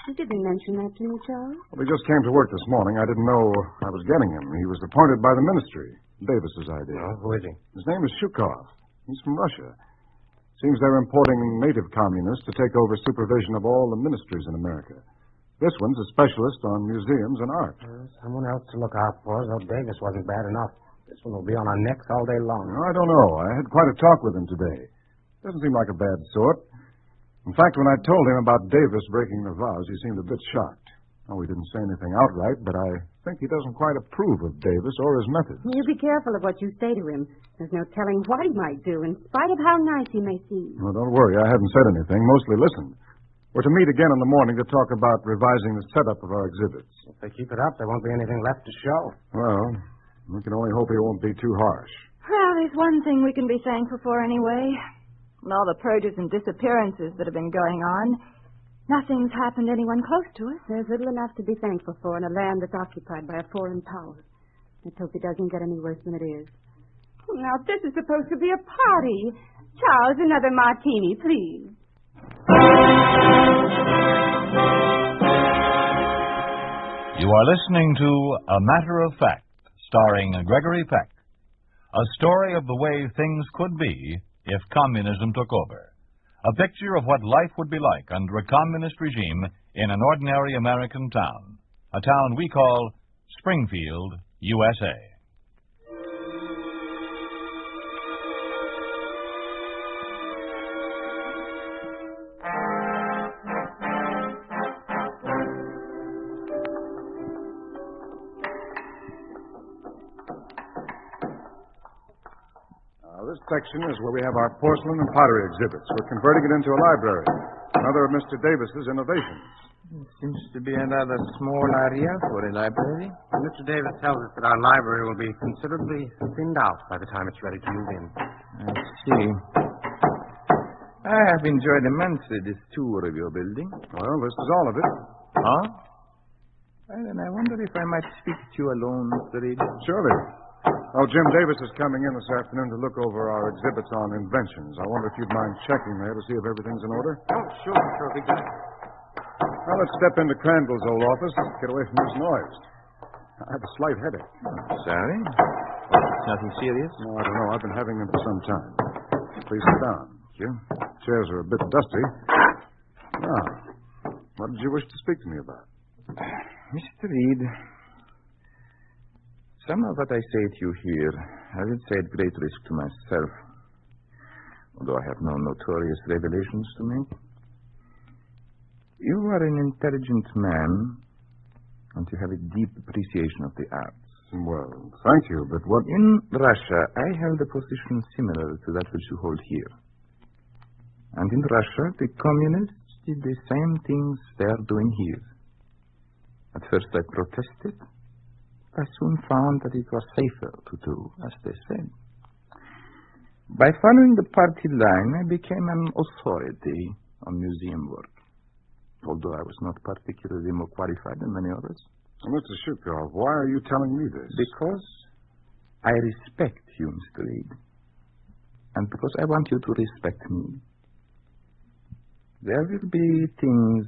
You didn't mention that to me, Charles. Well, he just came to work this morning. I didn't know I was getting him. He was appointed by the ministry. Davis's idea. Oh, who is he? His name is Shukov. He's from Russia. Seems they're importing native communists to take over supervision of all the ministries in America. This one's a specialist on museums and art. Someone else to look out for, though Davis wasn't bad enough. This one will be on our necks all day long. No, I don't know. I had quite a talk with him today. Doesn't seem like a bad sort. In fact, when I told him about Davis breaking the vows, he seemed a bit shocked. Oh, he didn't say anything outright, but I think he doesn't quite approve of Davis or his methods. You be careful of what you say to him. There's no telling what he might do, in spite of how nice he may seem. Well, don't worry. I haven't said anything, mostly listened. We're to meet again in the morning to talk about revising the setup of our exhibits. If they keep it up, there won't be anything left to show. Well, we can only hope he won't be too harsh. Well, there's one thing we can be thankful for anyway. And all the purges and disappearances that have been going on, nothing's happened to anyone close to us. There's little enough to be thankful for in a land that's occupied by a foreign power. Let's hope it doesn't get any worse than it is. Now, this is supposed to be a party. Charles, another martini, please. You are listening to A Matter of Fact, starring Gregory Peck, a story of the way things could be if communism took over. A picture of what life would be like under a communist regime in an ordinary American town, a town we call Springfield, USA. This section is where we have our porcelain and pottery exhibits. We're converting it into a library. Another of Mr. Davis's innovations. It seems to be another small area for a library. Mr. Davis tells us that our library will be considerably thinned out by the time it's ready to move in. I see. I have enjoyed immensely this tour of your building. Well, this is all of it. Huh? Well, then I wonder if I might speak to you alone, Mr. Reed. Surely. Oh, Jim Davis is coming in this afternoon to look over our exhibits on inventions. I wonder if you'd mind checking there to see if everything's in order. Oh, sure, be good. Now, let's step into Crandall's old office and get away from this noise. I have a slight headache. Sorry? It's nothing serious? No, I don't know. I've been having them for some time. Please sit down. Thank you. Chairs are a bit dusty. Now, what did you wish to speak to me about? Mr. Reed, some of what I say to you here, I will say at great risk to myself, although I have no notorious revelations to make. You are an intelligent man, and you have a deep appreciation of the arts. Well, thank you, but what... In Russia, I held a position similar to that which you hold here. And in Russia, the communists did the same things they are doing here. At first I protested. I soon found that it was safer to do as they said. By following the party line, I became an authority on museum work, although I was not particularly more qualified than many others. Mr. Shukov, why are you telling me this? Because I respect you, Mr. Reed, and because I want you to respect me. There will be things,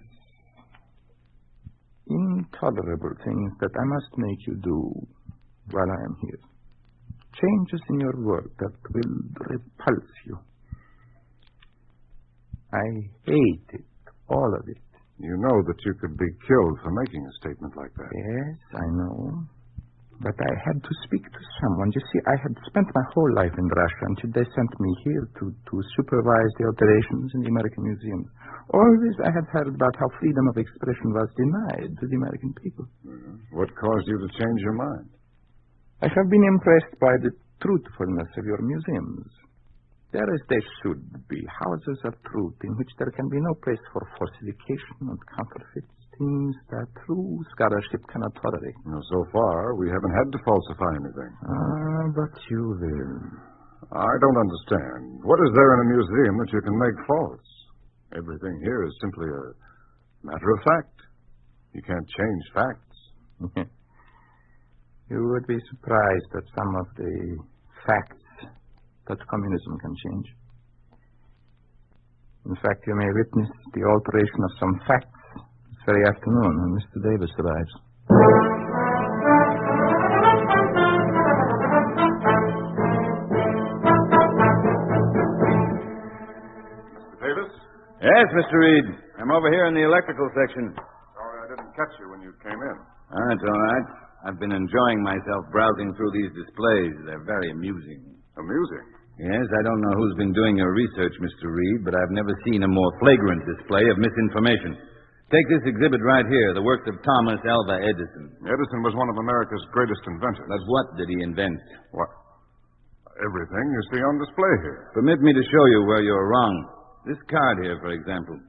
intolerable things, that I must make you do while I am here. Changes in your work that will repulse you. I hate it, all of it. You know that you could be killed for making a statement like that. Yes, I know. But I had to speak to someone. You see, I had spent my whole life in Russia until they sent me here to supervise the alterations in the American museums. Always I had heard about how freedom of expression was denied to the American people. What caused you to change your mind? I have been impressed by the truthfulness of your museums. There as they should be, houses of truth in which there can be no place for falsification and counterfeits, things that true scholarship cannot tolerate. So far, we haven't had to falsify anything. But you will. I don't understand. What is there in a museum that you can make false? Everything here is simply a matter of fact. You can't change facts. You would be surprised at some of the facts that communism can change. In fact, you may witness the alteration of some facts this very afternoon when Mr. Davis arrives. Mr. Davis? Yes, Mr. Reed. I'm over here in the electrical section. Sorry I didn't catch you when you came in. That's all right. I've been enjoying myself browsing through these displays. They're very amusing. Amusing? Yes, I don't know who's been doing your research, Mr. Reed, but I've never seen a more flagrant display of misinformation. Take this exhibit right here, the works of Thomas Alva Edison. Edison was one of America's greatest inventors. But what did he invent? What? Everything you see on display here. Permit me to show you where you're wrong. This card here, for example.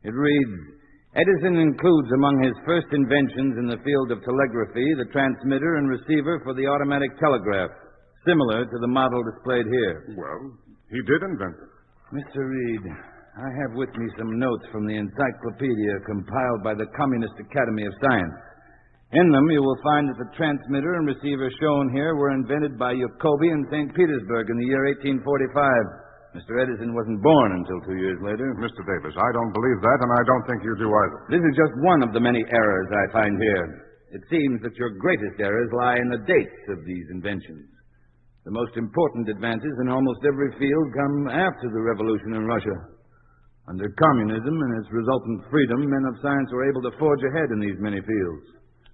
It reads, Edison includes among his first inventions in the field of telegraphy the transmitter and receiver for the automatic telegraph, similar to the model displayed here. Well, he did invent it. Mr. Reed, I have with me some notes from the encyclopedia compiled by the Communist Academy of Science. In them, you will find that the transmitter and receiver shown here were invented by Jacobi in St. Petersburg in the year 1845. Mr. Edison wasn't born until 2 years later. Mr. Davis, I don't believe that, and I don't think you do either. This is just one of the many errors I find here. It seems that your greatest errors lie in the dates of these inventions. The most important advances in almost every field come after the revolution in Russia. Under communism and its resultant freedom, men of science were able to forge ahead in these many fields.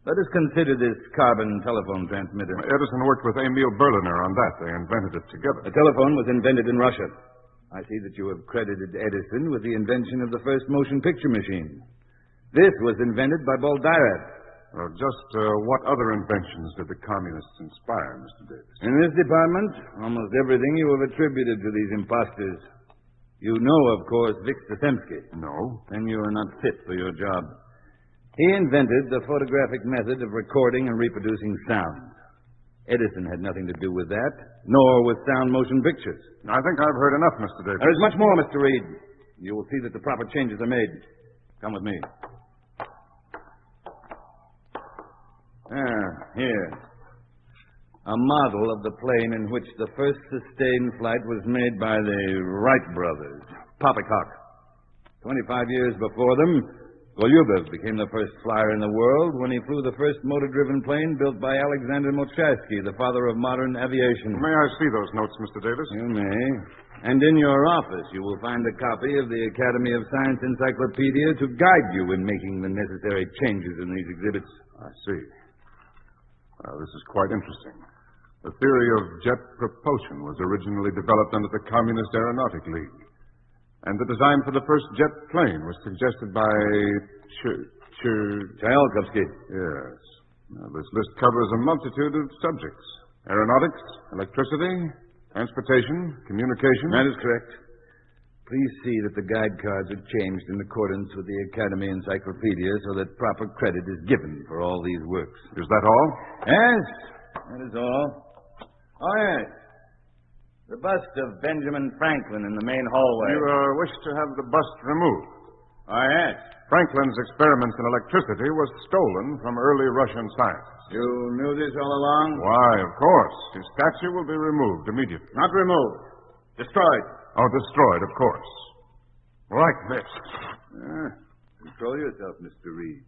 Let us consider this carbon telephone transmitter. Edison worked with Emil Berliner on that. They invented it together. The telephone was invented in Russia. I see that you have credited Edison with the invention of the first motion picture machine. This was invented by Boldyrev. What other inventions did the communists inspire, Mr. Davis? In this department, almost everything you have attributed to these imposters. You know, of course, Viktor. No. Then you are not fit for your job. He invented the photographic method of recording and reproducing sound. Edison had nothing to do with that, nor with sound motion pictures. I think I've heard enough, Mr. Davis. There is much more, Mr. Reed. You will see that the proper changes are made. Come with me. Here. A model of the plane in which the first sustained flight was made by the Wright brothers, Poppycock. 25 years before them, Golyubov became the first flyer in the world when he flew the first motor-driven plane built by Alexander Mocharsky, the father of modern aviation. May I see those notes, Mr. Davis? You may. And in your office, you will find a copy of the Academy of Science Encyclopedia to guide you in making the necessary changes in these exhibits. I see. This is quite interesting. The theory of jet propulsion was originally developed under the Communist Aeronautic League. And the design for the first jet plane was suggested by Tsiolkovsky. Yes. Now, this list covers a multitude of subjects. Aeronautics, electricity, transportation, communication. That is correct. Please see that the guide cards are changed in accordance with the Academy Encyclopedia so that proper credit is given for all these works. Is that all? Yes, that is all. Oh, yes. The bust of Benjamin Franklin in the main hallway. You wish to have the bust removed? Oh, yes. Franklin's experiments in electricity were stolen from early Russian scientists. You knew this all along? Why, of course. His statue will be removed immediately. Not removed. Destroyed. Oh, destroyed, of course. Like this. Control yourself, Mr. Reed.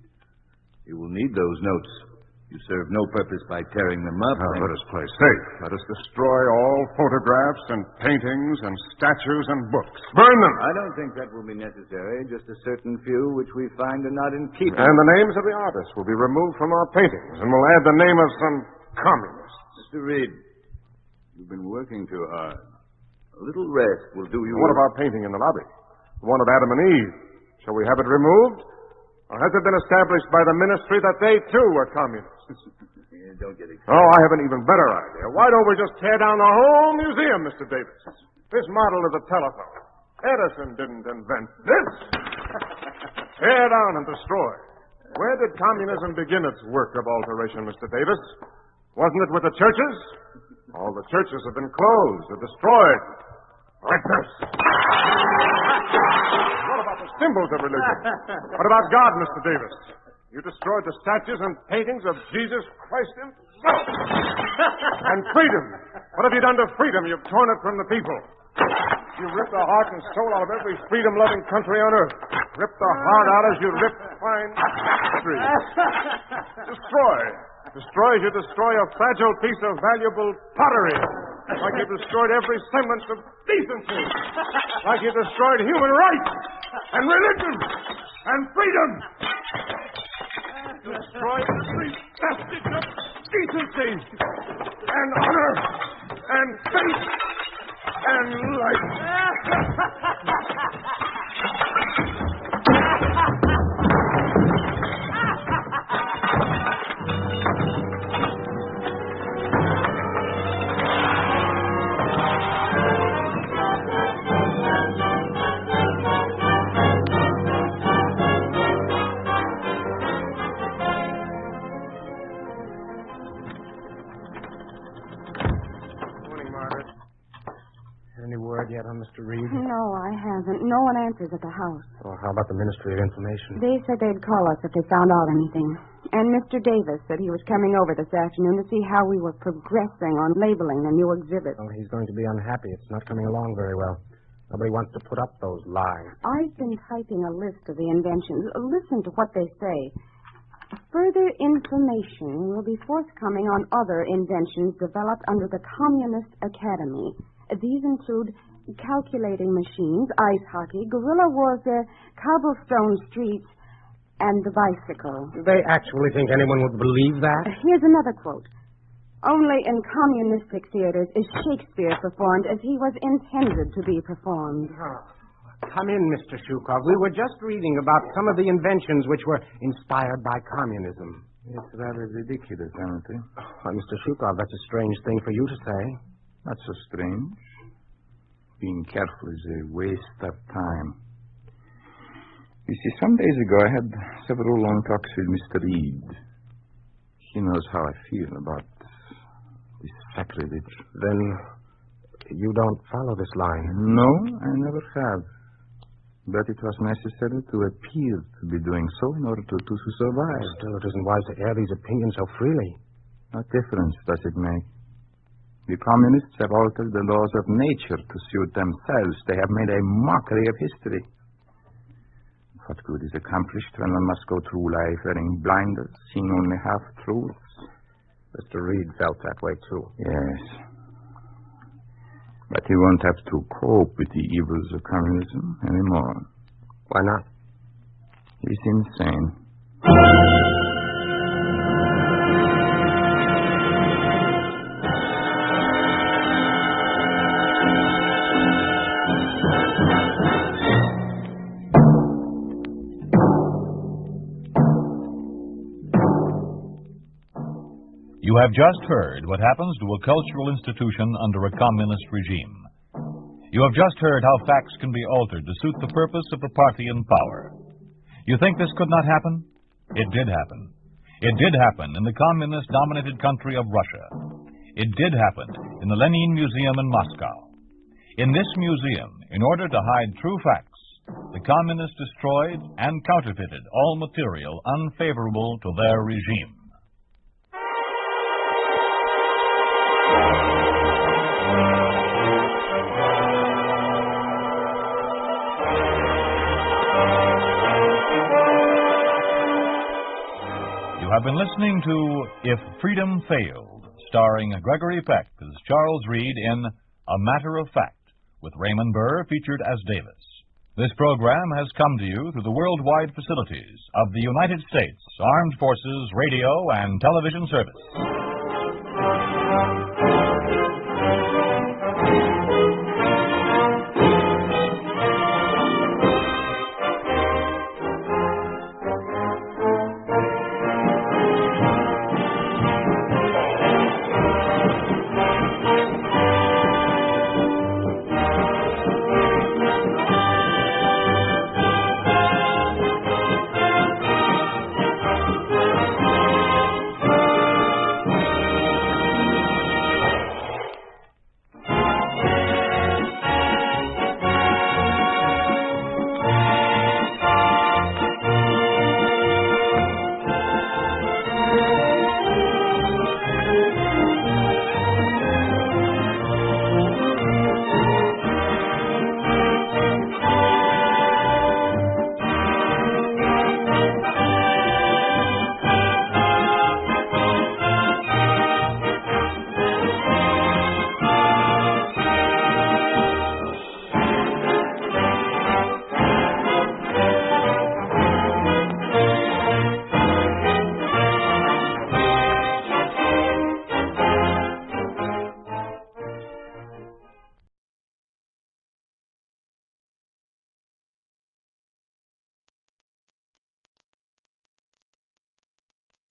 You will need those notes. You serve no purpose by tearing them up. Let us play safe. Let us destroy all photographs and paintings and statues and books. Burn them! I don't think that will be necessary. Just a certain few which we find are not in keeping. And the names of the artists will be removed from our paintings, and we'll add the name of some communists. Mr. Reed, you've been working too hard. A little rest will do you. What about painting in the lobby? The one of Adam and Eve. Shall we have it removed? Or has it been established by the ministry that they, too, were communists? Don't get excited. Oh, I have an even better idea. Why don't we just tear down the whole museum, Mr. Davis? This model of the telephone. Edison didn't invent this. Tear down and destroy. Where did communism begin its work of alteration, Mr. Davis? Wasn't it with the churches? All the churches have been closed or destroyed. Like this. What about the symbols of religion? What about God, Mr. Davis? You destroyed the statues and paintings of Jesus Christ himself. And freedom. What have you done to freedom? You've torn it from the people. You've ripped the heart and soul out of every freedom-loving country on earth. Ripped the heart out as you ripped fine history. Destroy. Destroy as you destroy a fragile piece of valuable pottery. Like you destroyed every semblance of decency. Like you destroyed human rights and religion and freedom. Destroy every vestige of decency and honor and faith and life. Yet on Mr. Reed? No, I haven't. No one answers at the house. Well, how about the Ministry of Information? They said they'd call us if they found out anything. And Mr. Davis said he was coming over this afternoon to see how we were progressing on labeling the new exhibit. Well, he's going to be unhappy. It's not coming along very well. Nobody wants to put up those lies. I've been typing a list of the inventions. Listen to what they say. Further information will be forthcoming on other inventions developed under the Communist Academy. These include calculating machines, ice hockey, guerrilla warfare, cobblestone streets, and the bicycle. Do they actually think anyone would believe that? Here's another quote. Only in communistic theaters is Shakespeare performed as he was intended to be performed. Come in, Mr. Shukov. We were just reading about some of the inventions which were inspired by communism. It's rather ridiculous, isn't it? Well, Mr. Shukov, that's a strange thing for you to say. Not so strange. Being careful is a waste of time. You see, some days ago I had several long talks with Mr. Reed. He knows how I feel about this sacrilege. Then you don't follow this line? No, I never have. But it was necessary to appear to be doing so in order to survive. Still, it isn't wise to air these opinions so freely. What difference does it make? The communists have altered the laws of nature to suit themselves. They have made a mockery of history. What good is accomplished when one must go through life wearing blinders, seeing only half-truths? Mr. Reed felt that way, too. Yes. But he won't have to cope with the evils of communism anymore. Why not? He's insane. You have just heard what happens to a cultural institution under a communist regime. You have just heard how facts can be altered to suit the purpose of the party in power. You think this could not happen? It did happen. It did happen in the communist-dominated country of Russia. It did happen in the Lenin Museum in Moscow. In this museum, in order to hide true facts, the communists destroyed and counterfeited all material unfavorable to their regime. You have been listening to If Freedom Failed, starring Gregory Peck as Charles Reed in A Matter of Fact, with Raymond Burr featured as Davis. This program has come to you through the worldwide facilities of the United States Armed Forces Radio and Television Service.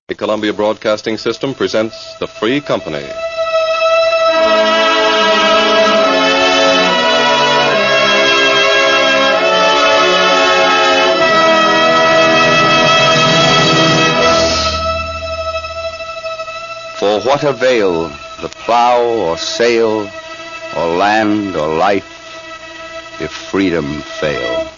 The Columbia Broadcasting System presents The Free Company. For what avail the plow or sail or land or life if freedom fail?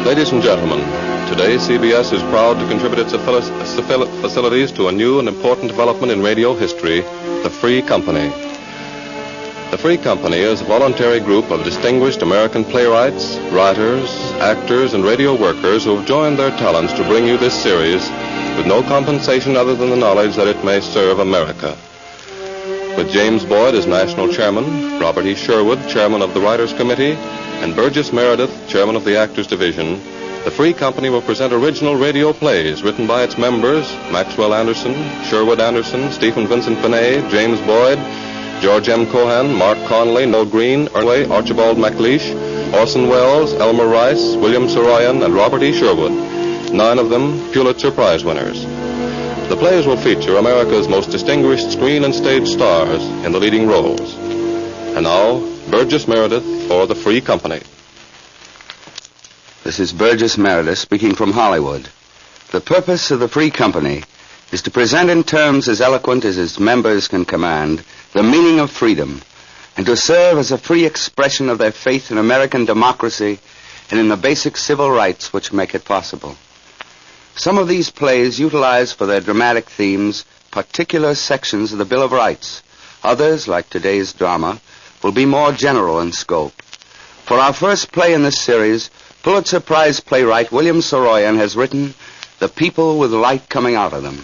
Ladies and gentlemen, today CBS is proud to contribute its facilities to a new and important development in radio history, the Free Company. The Free Company is a voluntary group of distinguished American playwrights, writers, actors, and radio workers who have joined their talents to bring you this series with no compensation other than the knowledge that it may serve America. With James Boyd as national chairman, Robert E. Sherwood, chairman of the Writers' Committee, and Burgess Meredith, chairman of the Actors Division, the Free Company will present original radio plays written by its members, Maxwell Anderson, Sherwood Anderson, Stephen Vincent Benet, James Boyd, George M. Cohan, Mark Conley, Noel Green, Archibald MacLeish, Orson Welles, Elmer Rice, William Saroyan, and Robert E. Sherwood, 9 of them Pulitzer Prize winners. The plays will feature America's most distinguished screen and stage stars in the leading roles. And now, Burgess Meredith for the Free Company. This is Burgess Meredith speaking from Hollywood. The purpose of the Free Company is to present in terms as eloquent as its members can command the meaning of freedom, and to serve as a free expression of their faith in American democracy and in the basic civil rights which make it possible. Some of these plays utilize for their dramatic themes particular sections of the Bill of Rights. Others, like today's drama, will be more general in scope. For our first play in this series, Pulitzer Prize playwright William Saroyan has written The People with Light Coming Out of Them.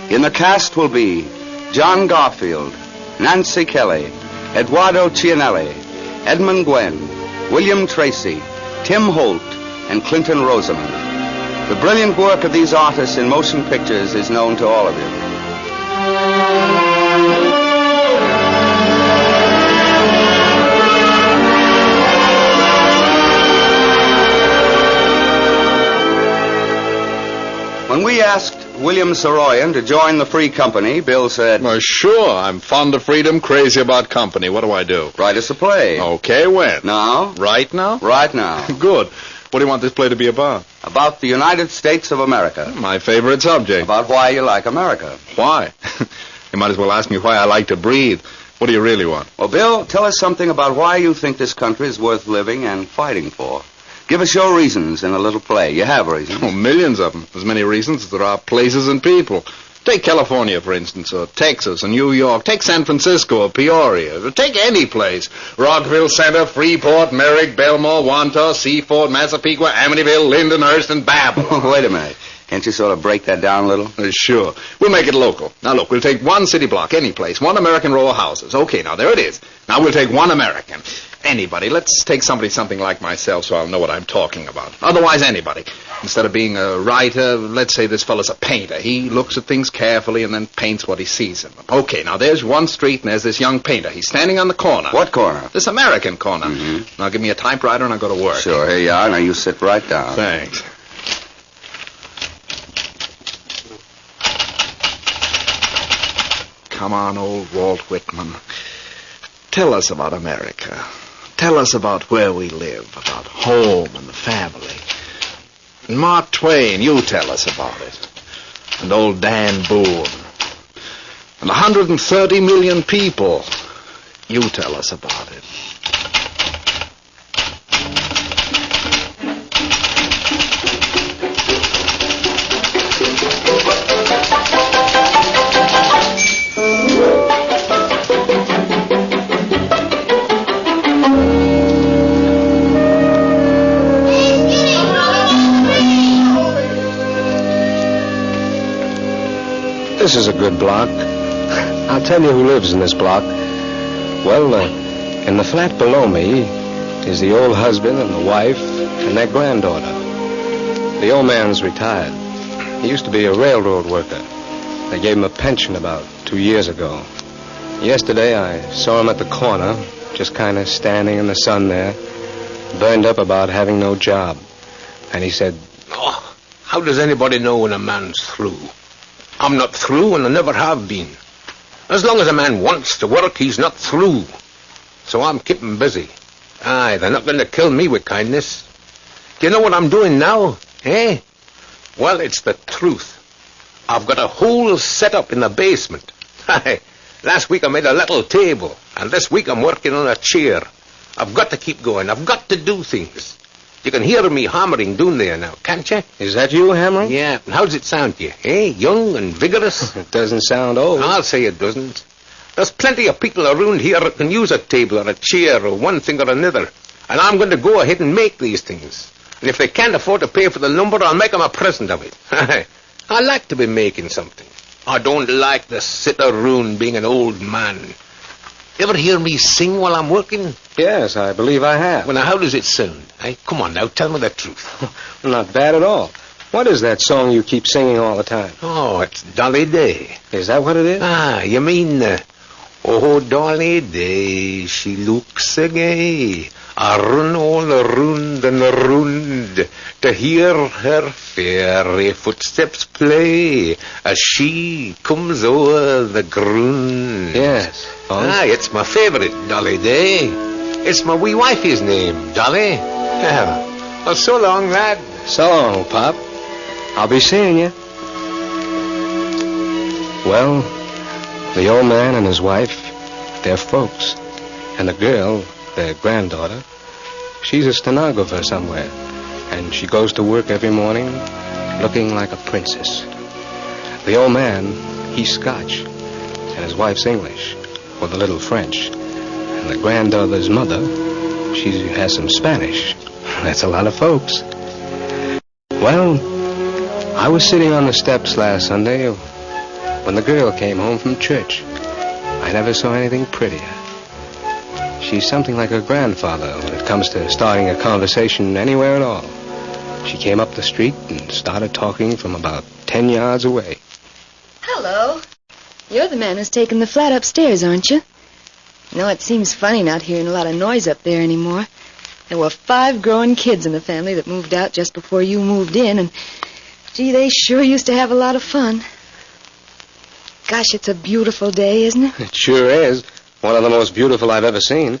In the cast will be John Garfield, Nancy Kelly, Eduardo Cianelli, Edmund Gwenn, William Tracy, Tim Holt, and Clinton Rosamond. The brilliant work of these artists in motion pictures is known to all of you. When we asked William Saroyan to join the Free Company, Bill said, Well, sure. I'm fond of freedom, crazy about company. What do I do? Write us a play. Okay, when? Now? Right now? Right now. Good. What do you want this play to be about? About the United States of America. My favorite subject. About why you like America. Why? You might as well ask me why I like to breathe. What do you really want? Well, Bill, tell us something about why you think this country is worth living and fighting for. Give us your reasons in a little play. You have reasons. Oh, millions of them. As many reasons as there are places and people. Take California, for instance, or Texas, or New York. Take San Francisco, or Peoria. Or take any place. Rockville Center, Freeport, Merrick, Belmore, Wantagh, Seaford, Massapequa, Amityville, Lindenhurst, and Babel. Wait a minute. Can't you sort of break that down a little? Sure. We'll make it local. Now, look, we'll take one city block, any place, one American row of houses. Okay, now, there it is. Now, we'll take one American. Anybody. Let's take something like myself so I'll know what I'm talking about. Otherwise, anybody. Instead of being a writer, let's say this fellow's a painter. He looks at things carefully and then paints what he sees in them. Okay, now, there's one street and there's this young painter. He's standing on the corner. What corner? This American corner. Mm-hmm. Now, give me a typewriter and I'll go to work. Sure, here you are. Now, you sit right down. Thanks. Come on, old Walt Whitman. Tell us about America. Tell us about where we live, about home and the family. And Mark Twain, you tell us about it. And old Dan Boone. And 130 million people. You tell us about it. This is a good block. I'll tell you who lives in this block. Well, in the flat below me is the old husband and the wife and their granddaughter. The old man's retired. He used to be a railroad worker. They gave him a pension about 2 years ago. Yesterday, I saw him at the corner, just kind of standing in the sun there, burned up about having no job. And he said, "Oh, how does anybody know when a man's through? I'm not through and I never have been. As long as a man wants to work, he's not through. So I'm keeping busy. Aye, they're not going to kill me with kindness. Do you know what I'm doing now, eh? Well, it's the truth. I've got a whole setup in the basement. Aye, last week I made a little table, and this week I'm working on a chair. I've got to keep going. I've got to do things. You can hear me hammering down there now, can't you? Is that you hammering? Yeah. And how's it sound to you? Young and vigorous? It doesn't sound old. I'll say it doesn't. There's plenty of people around here that can use a table or a chair or one thing or another. And I'm going to go ahead and make these things. And if they can't afford to pay for the lumber, I'll make them a present of it. I like to be making something. I don't like to sit around being an old man. Ever hear me sing while I'm working? Yes, I believe I have. Well, now, how does it sound? Come on, now, tell me the truth. Not bad at all. What is that song you keep singing all the time? Oh, it's Dolly Day. Is that what it is? Ah, you mean, oh, Dolly Day, she looks so gay. I run all around and around to hear her fairy footsteps play as she comes over the ground. Yes. It's my favorite, Dolly Day. It's my wee wifey's name, Dolly. Well, so long, lad. So long, Pop. I'll be seeing you. Well, the old man and his wife, they're folks. And the girl, their granddaughter, she's a stenographer somewhere. And she goes to work every morning looking like a princess. The old man, he's Scotch. And his wife's English, with a little French. And the granddaughter's mother, she has some Spanish. That's a lot of folks. Well, I was sitting on the steps last Sunday when the girl came home from church. I never saw anything prettier. She's something like her grandfather when it comes to starting a conversation anywhere at all. She came up the street and started talking from about 10 yards away. Hello. You're the man who's taken the flat upstairs, aren't you? You know, it seems funny not hearing a lot of noise up there anymore. There were 5 growing kids in the family that moved out just before you moved in, and, gee, they sure used to have a lot of fun. Gosh, it's a beautiful day, isn't it? It sure is. One of the most beautiful I've ever seen.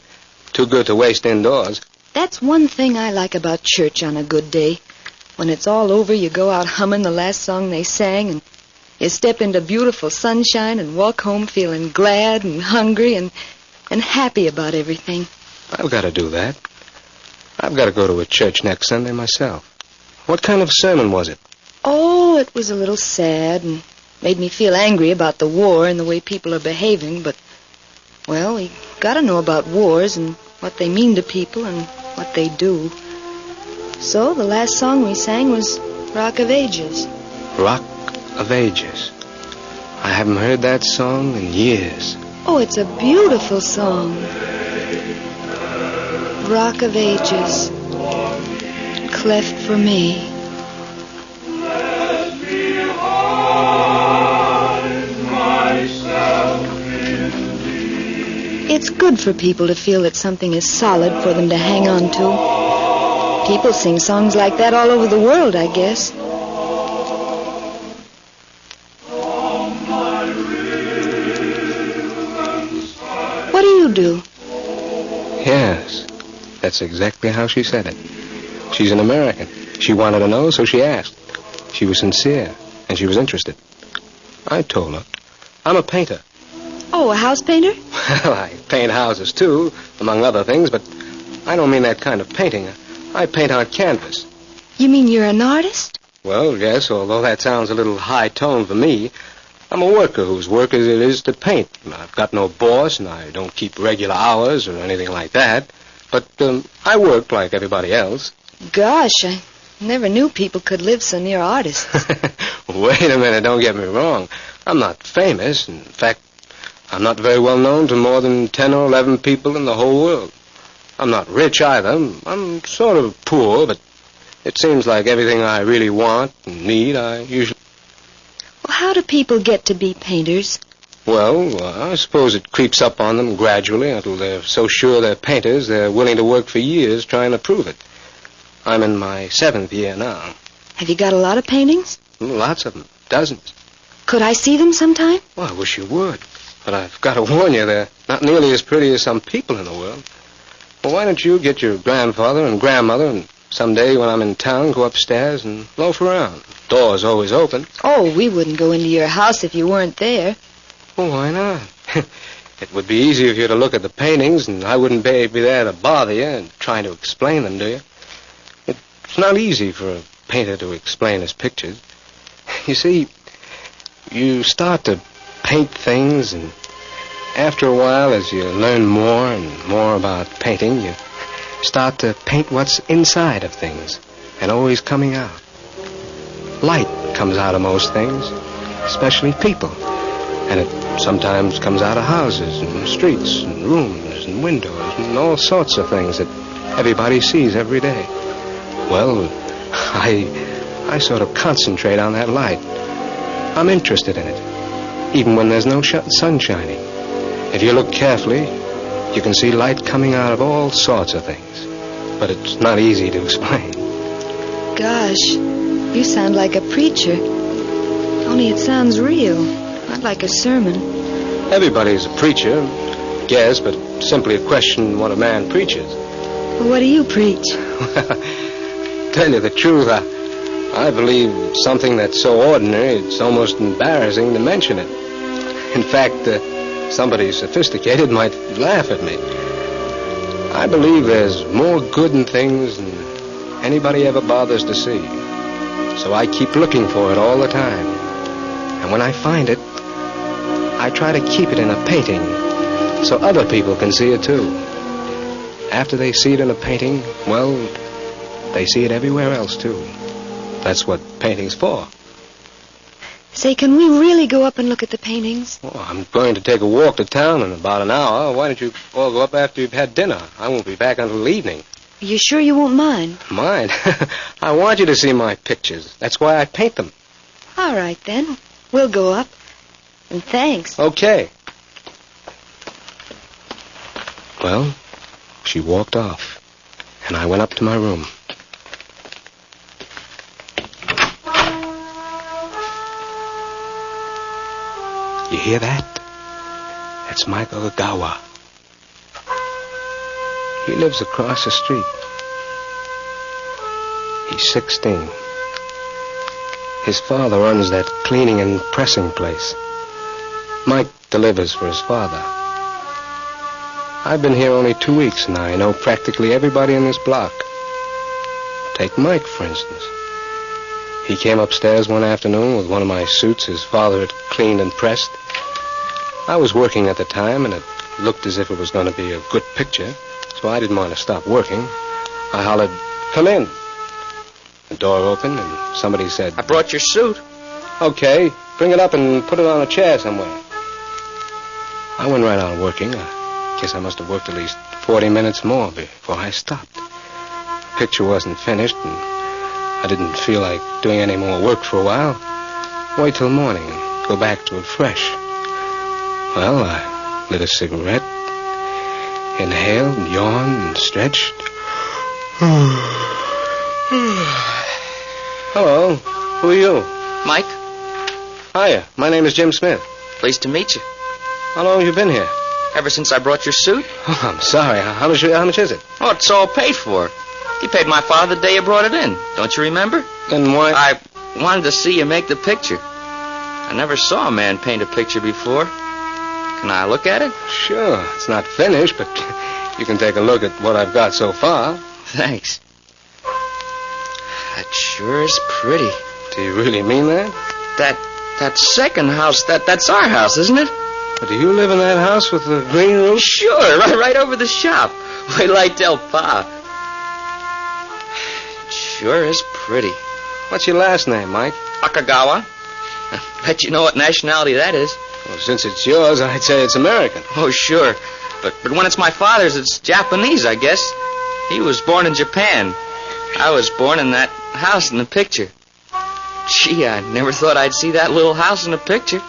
Too good to waste indoors. That's one thing I like about church on a good day. When it's all over, you go out humming the last song they sang, and you step into beautiful sunshine and walk home feeling glad and hungry and happy about everything. I've got to do that. I've got to go to a church next Sunday myself. What kind of sermon was it? Oh, it was a little sad and made me feel angry about the war and the way people are behaving, but, well, we got to know about wars and what they mean to people and what they do. So the last song we sang was Rock of Ages. Rock of Ages. I haven't heard that song in years. Oh, it's a beautiful song. Rock of Ages, cleft for me. It's good for people to feel that something is solid for them to hang on to. People sing songs like that all over the world, I guess. What do you do? Yes, that's exactly how she said it. She's an American. She wanted to know, so she asked. She was sincere, and she was interested. I told her. I'm a painter. Oh, a house painter? Well, I paint houses, too, among other things, but I don't mean that kind of painting. I paint on canvas. You mean you're an artist? Well, yes, although that sounds a little high-toned for me. I'm a worker whose work it is to paint. I've got no boss, and I don't keep regular hours or anything like that. But I work like everybody else. Gosh, I never knew people could live so near artists. Wait a minute, don't get me wrong. I'm not famous. In fact, I'm not very well known to more than 10 or 11 people in the whole world. I'm not rich either. I'm sort of poor, but it seems like everything I really want and need, I usually... Well, how do people get to be painters? Well, I suppose it creeps up on them gradually until they're so sure they're painters they're willing to work for years trying to prove it. I'm in my 7th year now. Have you got a lot of paintings? Lots of them. Dozens. Could I see them sometime? Well, I wish you would. But I've got to warn you, they're not nearly as pretty as some people in the world. Well, why don't you get your grandfather and grandmother and someday when I'm in town go upstairs and loaf around? Door's always open. Oh, we wouldn't go into your house if you weren't there. Well, why not? It would be easier for you to look at the paintings, and I wouldn't be there to bother you and trying to explain them to you. It It's not easy for a painter to explain his pictures. You see, you start to paint things, and after a while, as you learn more and more about painting, you start to paint what's inside of things and always coming out. Light comes out of most things, especially people. And it sometimes comes out of houses and streets and rooms and windows and all sorts of things that everybody sees every day. Well, I sort of concentrate on that light. I'm interested in it, even when there's no sun shining. If you look carefully, you can see light coming out of all sorts of things. But it's not easy to explain. Gosh, you sound like a preacher. Only it sounds real, not like a sermon. Everybody's a preacher, yes, but simply a question what a man preaches. Well, what do you preach? Tell you the truth, I believe something that's so ordinary it's almost embarrassing to mention it. In fact, somebody sophisticated might laugh at me. I believe there's more good in things than anybody ever bothers to see. So I keep looking for it all the time. And when I find it, I try to keep it in a painting so other people can see it too. After they see it in a painting, well, they see it everywhere else too. That's what painting's for. Say, can we really go up and look at the paintings? Oh, I'm going to take a walk to town in about an hour. Why don't you all go up after you've had dinner? I won't be back until evening. Are you sure you won't mind? Mind? I want you to see my pictures. That's why I paint them. All right, then. We'll go up. And thanks. Okay. Well, she walked off, and I went up to my room. You hear that? That's Mike Ogagawa. He lives across the street. He's 16. His father runs that cleaning and pressing place. Mike delivers for his father. I've been here only 2 weeks, and I know practically everybody in this block. Take Mike, for instance. He came upstairs one afternoon with one of my suits his father had cleaned and pressed. I was working at the time, and it looked as if it was going to be a good picture, so I didn't want to stop working. I hollered, "Come in." The door opened, and somebody said, "I brought your suit." "Okay, bring it up and put it on a chair somewhere." I went right on working. I guess I must have worked at least 40 minutes more before I stopped. The picture wasn't finished, and I didn't feel like doing any more work for a while. Wait till morning and go back to it fresh. Well, I lit a cigarette, inhaled, and yawned, and stretched. Hello, who are you? Mike. Hiya, my name is Jim Smith. Pleased to meet you. How long have you been here? Ever since I brought your suit. Oh, I'm sorry. How much is it? Oh, it's all paid for. You paid my father the day you brought it in. Don't you remember? Then why... I wanted to see you make the picture. I never saw a man paint a picture before. Can I look at it? Sure. It's not finished, but you can take a look at what I've got so far. Thanks. That sure is pretty. Do you really mean that? That second house, that's our house, isn't it? But do you live in that house with the green roof? Sure, right over the shop. Wait till I tell Pa. It sure is pretty. What's your last name, Mike? Akagawa. Bet you know what nationality that is. Well, since it's yours, I'd say it's American. Oh, sure. But when it's my father's, it's Japanese, I guess. He was born in Japan. I was born in that house in the picture. Gee, I never thought I'd see that little house in the picture.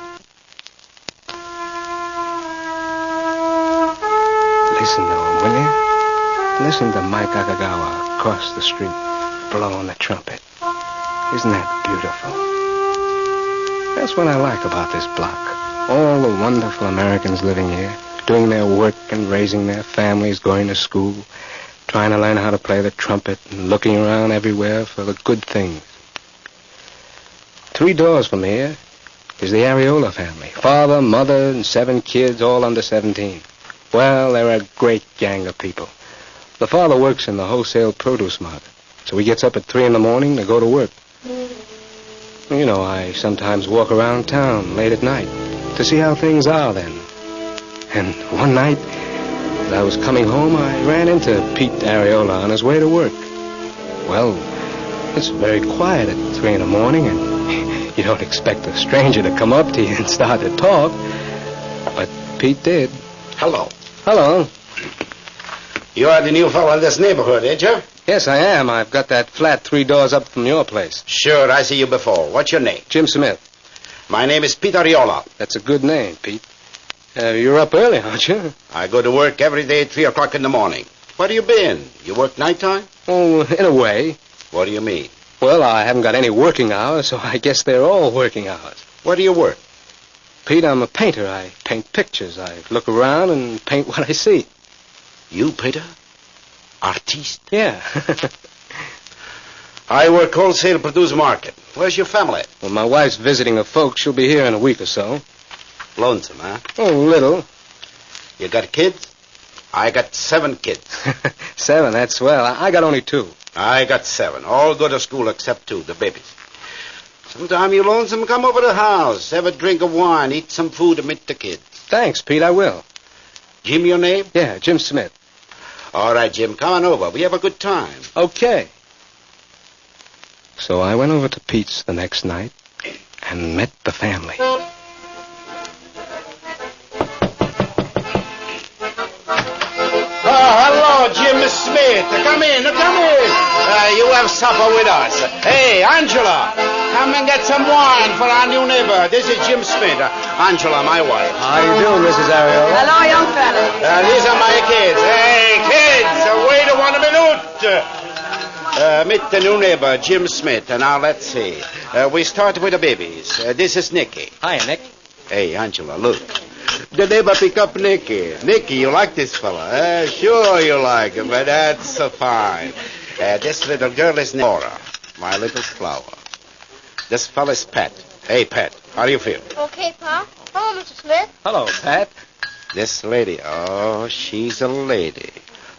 Listen, though, will you? Listen to Mike Akagawa across the street blowing the trumpet. Isn't that beautiful? That's what I like about this block. All the wonderful Americans living here, doing their work and raising their families, going to school, trying to learn how to play the trumpet and looking around everywhere for the good things. 3 doors from here is the Areola family. Father, mother, and 7 kids, all under 17. Well, they're a great gang of people. The father works in the wholesale produce market. So he gets up at 3 in the morning to go to work. You know, I sometimes walk around town late at night to see how things are then. And one night, as I was coming home, I ran into Pete Areola on his way to work. Well, it's very quiet at 3 in the morning, and you don't expect a stranger to come up to you and start to talk. But Pete did. Hello. Hello. You are the new fellow in this neighborhood, ain't you? Yes, I am. I've got that flat 3 doors up from your place. Sure, I see you before. What's your name? Jim Smith. My name is Pete Areola. That's a good name, Pete. You're up early, aren't you? I go to work every day at 3 o'clock in the morning. Where have you been? You work nighttime? Oh, in a way. What do you mean? Well, I haven't got any working hours, so I guess they're all working hours. Where do you work? Pete, I'm a painter. I paint pictures. I look around and paint what I see. You, Peter? Artiste? Yeah. I work wholesale produce market. Where's your family? Well, my wife's visiting her folks. She'll be here in a week or so. Lonesome, huh? Oh, little. You got kids? I got 7 kids. 7, that's swell. I got only 2. I got 7. All go to school except 2, the babies. Sometime you lonesome, come over to the house. Have a drink of wine, eat some food, and meet the kids. Thanks, Pete, I will. Jim, your name? Yeah, Jim Smith. All right, Jim, come on over. We have a good time. Okay. So I went over to Pete's the next night and met the family. Hello, Jim Smith. Come in. You have supper with us. Hey, Angela, come and get some wine for our new neighbor. This is Jim Smith. Angela, my wife. How you doing, Mrs. Areola? Hello, young fella. These are my kids. Hey, kids, wait a 1 minute. Meet the new neighbor, Jim Smith. And now let's see. We start with the babies. This is Nicky. Hi, Nick. Hey, Angela, look. The neighbor pick up Nicky. Nicky, you like this fella? Sure you like him, but that's so fine. This little girl is Nora, my little flower. This fella's Pat. Hey, Pat, how do you feel? Okay, Pa. Hello, Mr. Smith. Hello, Pat. This lady, oh, she's a lady.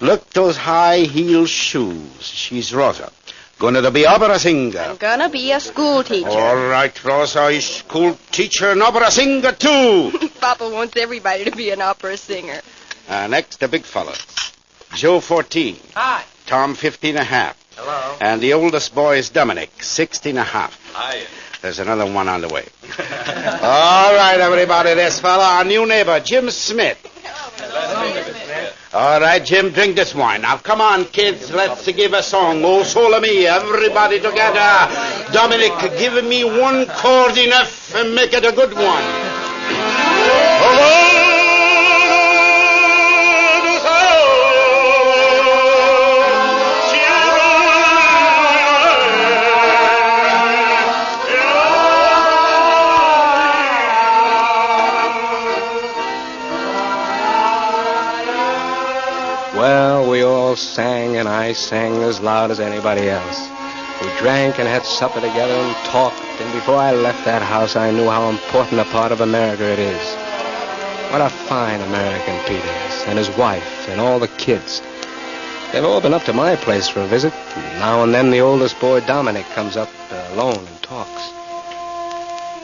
Look, those high-heel shoes. She's Rosa. Gonna be opera singer. I'm gonna be a school teacher. All right, Rosa, is school teacher and opera singer, too. Papa wants everybody to be an opera singer. Next, the big fella. Joe, 14. Hi. Tom, 15 and a half. Hello. And the oldest boy is Dominic, 16 and a half. Hi. There's another one on the way. All right, everybody, this fella, our new neighbor, Jim Smith. All right, Jim, drink this wine. Now, come on, kids, let's give a song. Oh, solo me, everybody together. Dominic, give me 1 chord enough and make it a good one. Well, we all sang, and I sang as loud as anybody else. We drank and had supper together and talked, and before I left that house, I knew how important a part of America it is. What a fine American Pete is, and his wife, and all the kids. They've all been up to my place for a visit. Now and then the oldest boy, Dominic, comes up alone and talks.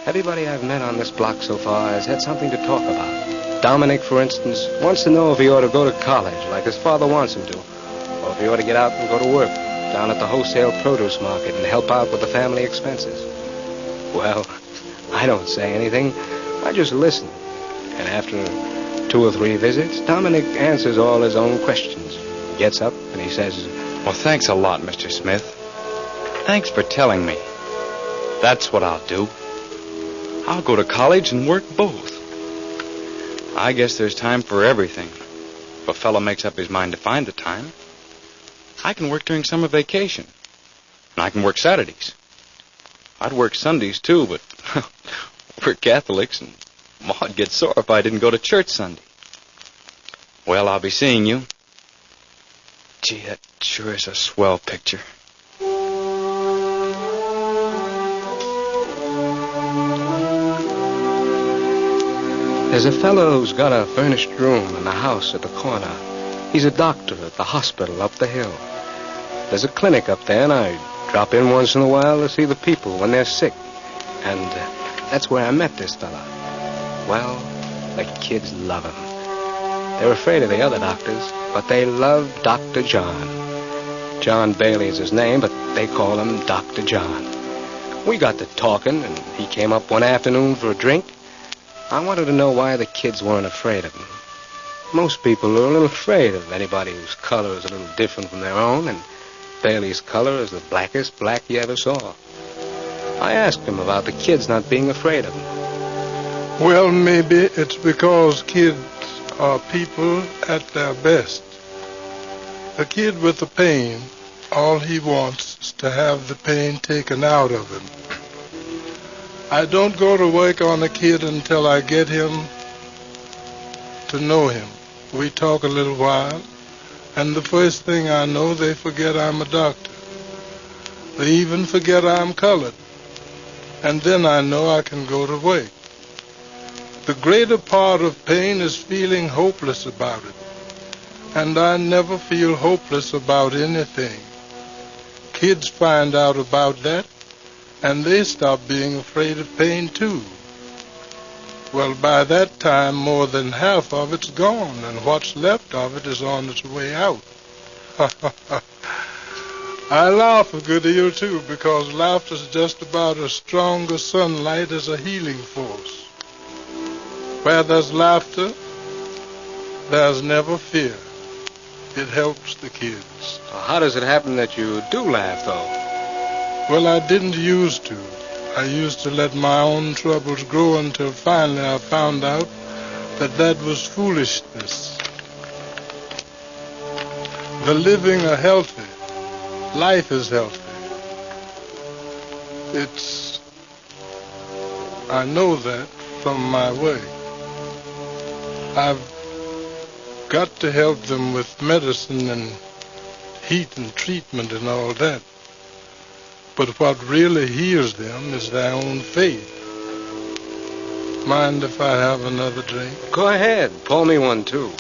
Everybody I've met on this block so far has had something to talk about. Dominic, for instance, wants to know if he ought to go to college, like his father wants him to, or if he ought to get out and go to work down at the wholesale produce market and help out with the family expenses. Well, I don't say anything. I just listen. And after 2 or 3 visits, Dominic answers all his own questions. He gets up and he says, Well, thanks a lot, Mr. Smith. Thanks for telling me. That's what I'll do. I'll go to college and work both. I guess there's time for everything. If a fellow makes up his mind to find the time. I can work during summer vacation. And I can work Saturdays. I'd work Sundays, too, but we're Catholics, and Ma'd get sore if I didn't go to church Sunday. Well, I'll be seeing you. Gee, that sure is a swell picture. There's a fellow who's got a furnished room in the house at the corner. He's a doctor at the hospital up the hill. There's a clinic up there, and I drop in once in a while to see the people when they're sick. And that's where I met this fella. Well, the kids love him. They're afraid of the other doctors, but they love Dr. John. John Bailey is his name, but they call him Dr. John. We got to talking, and he came up one afternoon for a drink. I wanted to know why the kids weren't afraid of him. Most people are a little afraid of anybody whose color is a little different from their own, and Bailey's color is the blackest black you ever saw. I asked him about the kids not being afraid of him. Well, maybe it's because kids are people at their best. A kid with a pain, all he wants is to have the pain taken out of him. I don't go to work on a kid until I get him to know him. We talk a little while, and the first thing I know, they forget I'm a doctor. They even forget I'm colored. And then I know I can go to work. The greater part of pain is feeling hopeless about it. And I never feel hopeless about anything. Kids find out about that, and they stop being afraid of pain too. Well, by that time, more than half of it's gone, and what's left of it is on its way out. I laugh a good deal, too, because laughter's just about as strong as sunlight as a healing force. Where there's laughter, there's never fear. It helps the kids. Well, how does it happen that you do laugh, though? Well, I didn't used to. I used to let my own troubles grow until finally I found out that was foolishness. The living are healthy. Life is healthy. I know that from my work. I've got to help them with medicine and heat and treatment and all that. But what really heals them is their own faith. Mind if I have another drink? Go ahead. Pour me one, too.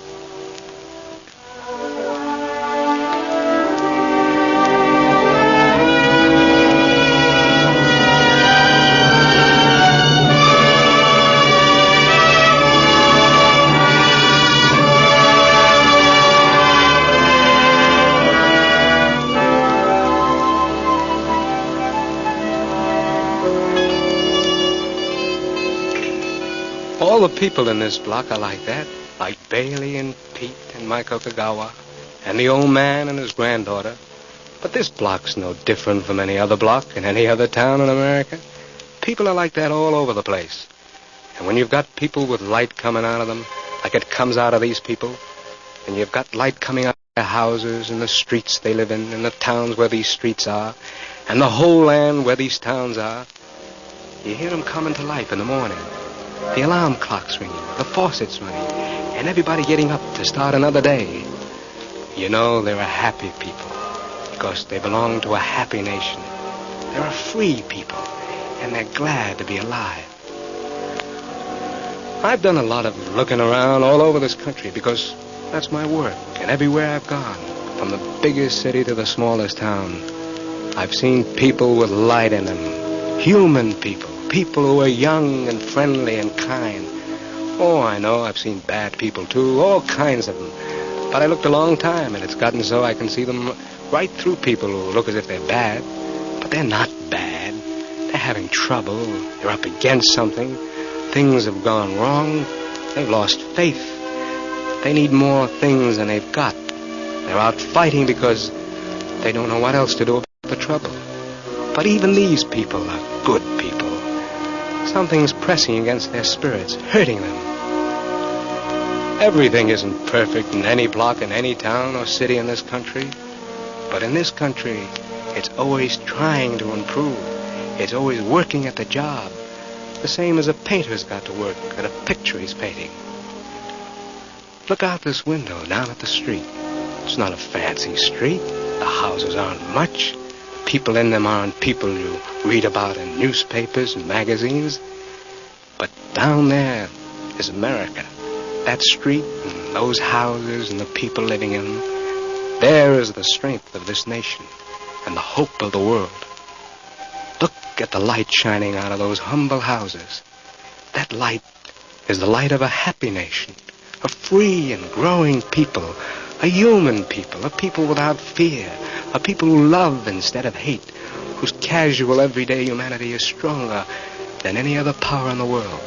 All the people in this block are like that, like Bailey and Pete and Mike Okagawa, and the old man and his granddaughter. But this block's no different from any other block in any other town in America. People are like that all over the place. And when you've got people with light coming out of them, like it comes out of these people, and you've got light coming out of their houses and the streets they live in, and the towns where these streets are, and the whole land where these towns are, you hear them coming to life in the morning. The alarm clock's ringing, the faucet's running, and everybody getting up to start another day. You know they're a happy people because they belong to a happy nation. They're a free people, and they're glad to be alive. I've done a lot of looking around all over this country because that's my work, and everywhere I've gone, from the biggest city to the smallest town, I've seen people with light in them, human people. People who are young and friendly and kind. Oh, I know, I've seen bad people, too, all kinds of them. But I looked a long time, and it's gotten so I can see them right through people who look as if they're bad. But they're not bad. They're having trouble. They're up against something. Things have gone wrong. They've lost faith. They need more things than they've got. They're out fighting because they don't know what else to do about the trouble. But even these people are good people. Something's pressing against their spirits, hurting them. Everything isn't perfect in any block in any town or city in this country. But in this country, it's always trying to improve. It's always working at the job. The same as a painter's got to work at a picture he's painting. Look out this window down at the street. It's not a fancy street. The houses aren't much. People in them aren't people you read about in newspapers and magazines. But down there is America. That street and those houses and the people living in them, There is the strength of this nation and the hope of the world. Look at the light shining out of those humble houses. That light is the light of a happy nation, a free and growing people, a human people, a people without fear, a people who love instead of hate, whose casual everyday humanity is stronger than any other power in the world.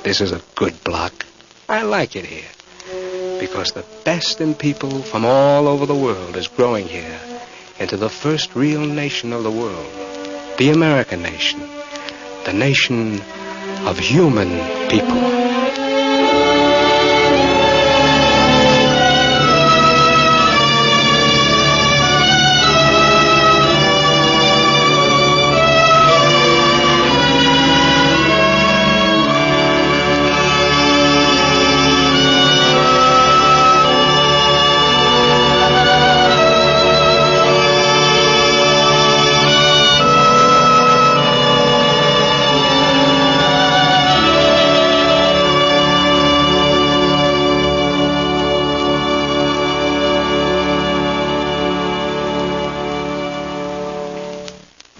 This is a good block. I like it here because the best in people from all over the world is growing here into the first real nation of the world, the American nation, the nation of human people.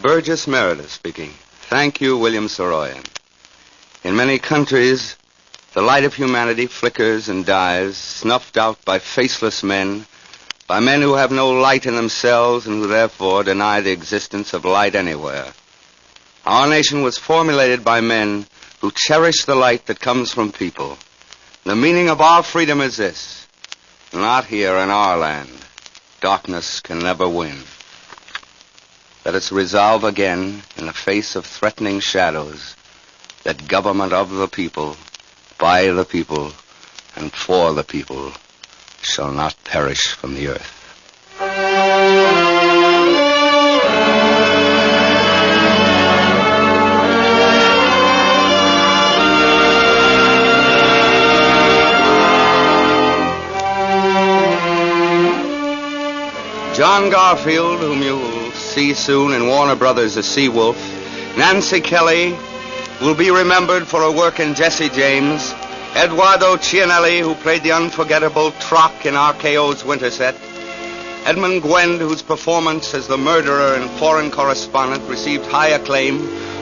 Burgess Meredith speaking. Thank you, William Saroyan. In many countries, the light of humanity flickers and dies, snuffed out by faceless men, by men who have no light in themselves and who therefore deny the existence of light anywhere. Our nation was formulated by men who cherish the light that comes from people. The meaning of our freedom is this: not here in our land. Darkness can never win. Let us resolve again, in the face of threatening shadows, that government of the people, by the people, and for the people shall not perish from the earth. John Garfield, whom you will see soon in Warner Brothers' The Sea Wolf, Nancy Kelly will be remembered for her work in Jesse James, Eduardo Cianelli, who played the unforgettable Trock in RKO's Winterset, Edmund Gwend, whose performance as the murderer and foreign correspondent received high acclaim,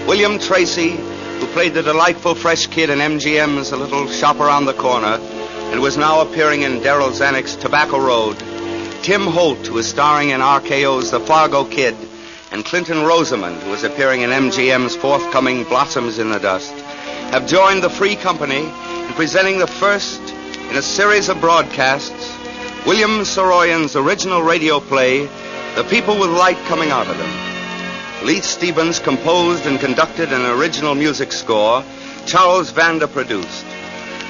William Tracy, who played the delightful fresh kid in MGM's A Little Shop Around the Corner, and was now appearing in Darryl Zanuck's Tobacco Road, Tim Holt, who is starring in RKO's The Fargo Kid, and Clinton Rosamond, who is appearing in MGM's forthcoming Blossoms in the Dust, have joined the Free Company in presenting the first in a series of broadcasts, William Saroyan's original radio play, The People with Light Coming Out of Them. Lee Stevens composed and conducted an original music score, Charles Vanda produced.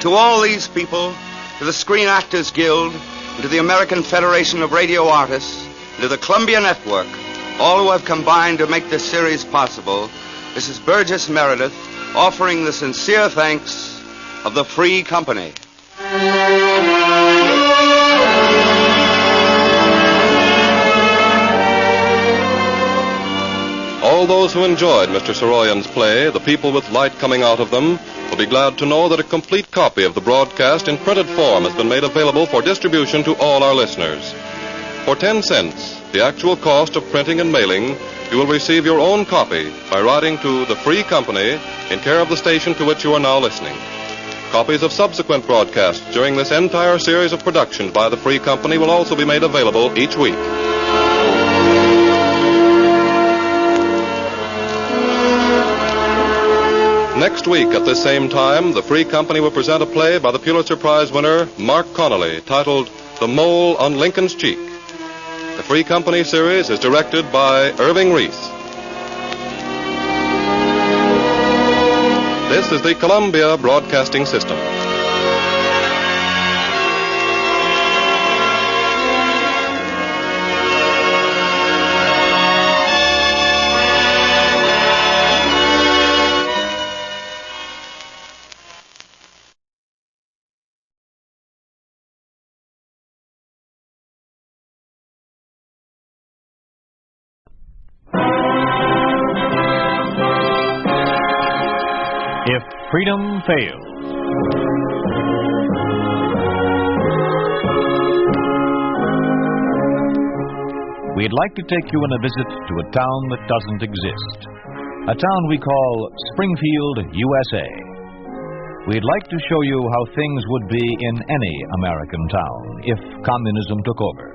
To all these people, to the Screen Actors Guild, and to the American Federation of Radio Artists, and to the Columbia Network, all who have combined to make this series possible, this is Burgess Meredith offering the sincere thanks of the Free Company. All those who enjoyed Mr. Saroyan's play, The People with Light Coming Out of Them, will be glad to know that a complete copy of the broadcast in printed form has been made available for distribution to all our listeners. For 10 cents, the actual cost of printing and mailing, you will receive your own copy by writing to the Free Company in care of the station to which you are now listening. Copies of subsequent broadcasts during this entire series of productions by the Free Company will also be made available each week. Next week at this same time, the Free Company will present a play by the Pulitzer Prize winner Mark Connolly titled The Mole on Lincoln's Cheek. The Free Company series is directed by Irving Reese. This is the Columbia Broadcasting System. If freedom fails. we'd like to take you on a visit to a town that doesn't exist. A town we call Springfield, USA. We'd like to show you how things would be in any American town if communism took over.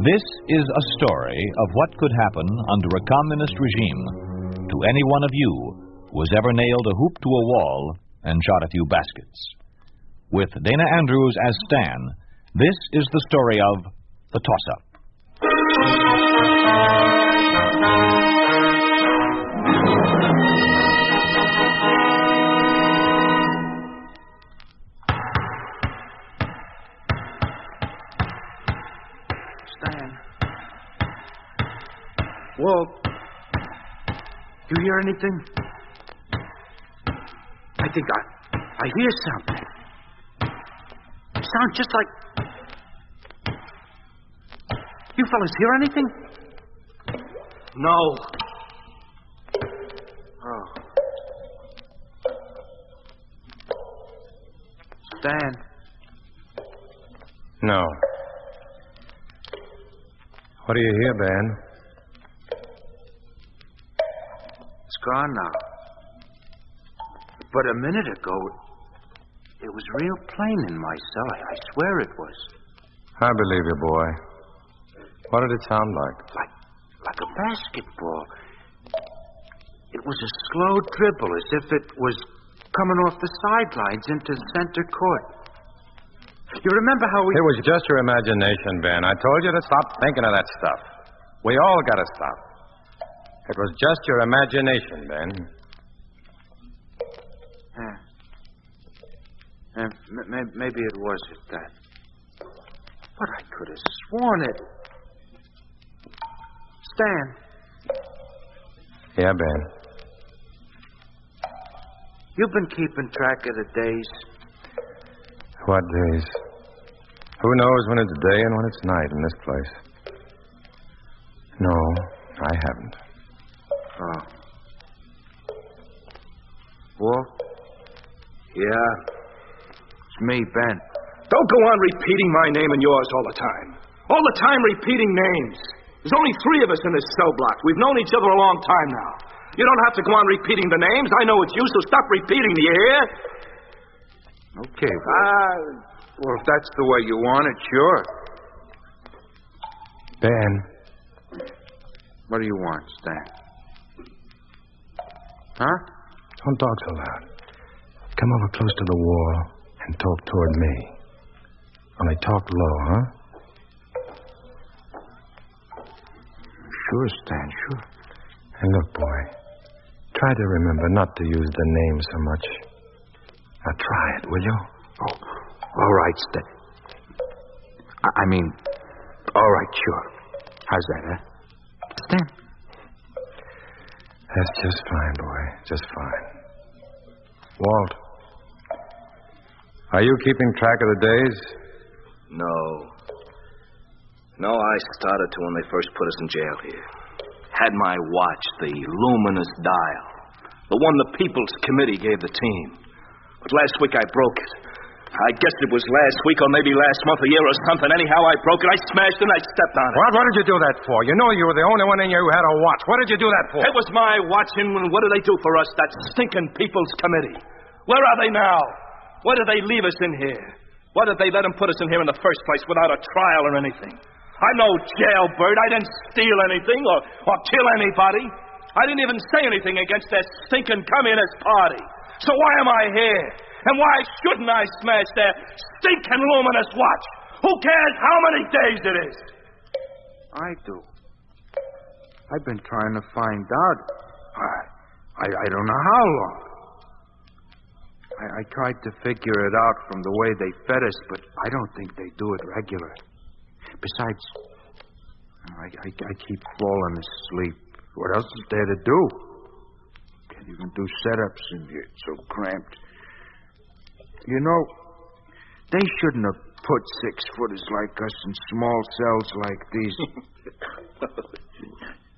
This is a story of what could happen under a communist regime to any one of you who has ever nailed a hoop to a wall and shot a few baskets. With Dana Andrews as Stan, this is the story of The Toss-Up. Stan. Walt. You hear anything? I think I hear something. It sounds just like... You fellas hear anything? No. Oh. Stan. No. What do you hear, Ben? It's gone now. But a minute ago, it was real plain in my cell. I swear it was. I believe you, boy. What did it sound like? Like a basketball. It was a slow dribble, as if it was coming off the sidelines into center court. You remember how we... It was just your imagination, Ben. I told you to stop thinking of that stuff. We all got to stop. It was just your imagination, Ben. Maybe it was at that. But I could have sworn it. Stan. Yeah, Ben. You've been keeping track of the days. What days? Who knows when it's day and when it's night in this place? No, I haven't. Oh. Walt? Yeah. It's me, Ben. Don't go on repeating my name and yours all the time. All the time repeating names. There's only 3 of us in this cell block. We've known each other a long time now. You don't have to go on repeating the names. I know it's you, so stop repeating, do you hear? Okay, well, if that's the way you want it, sure. Ben. What do you want, Stan? Huh? Don't talk so loud. Come over close to the wall and talk toward me. Only talk low, huh? Sure, Stan, sure. And look, boy, try to remember not to use the name so much. Now try it, will you? Oh, all right, Stan. I mean, all right, sure. How's that, huh? Stan? That's just fine, boy. Just fine. Walt, are you keeping track of the days? No, I started to when they first put us in jail here. Had my watch, the luminous dial. The one the People's Committee gave the team. But last week I broke it. I guess it was last week or maybe last month, a year or something. Anyhow, I broke it. I smashed it and I stepped on it. What did you do that for? You know you were the only one in here who had a watch. What did you do that for? It was my watching. What did they do for us, that stinking People's Committee? Where are they now? Why did they leave us in here? Why did they let them put us in here in the first place without a trial or anything? I'm no jailbird. I didn't steal anything or kill anybody. I didn't even say anything against their stinking Communist Party. So why am I here? And why shouldn't I smash their stinking luminous watch? Who cares how many days it is? I do. I've been trying to find out. I don't know how long. I tried to figure it out from the way they fed us, but I don't think they do it regular. Besides, I keep falling asleep. What else is there to do? Can't even do setups in here. It's so cramped. You know, they shouldn't have put 6-footers like us in small cells like these.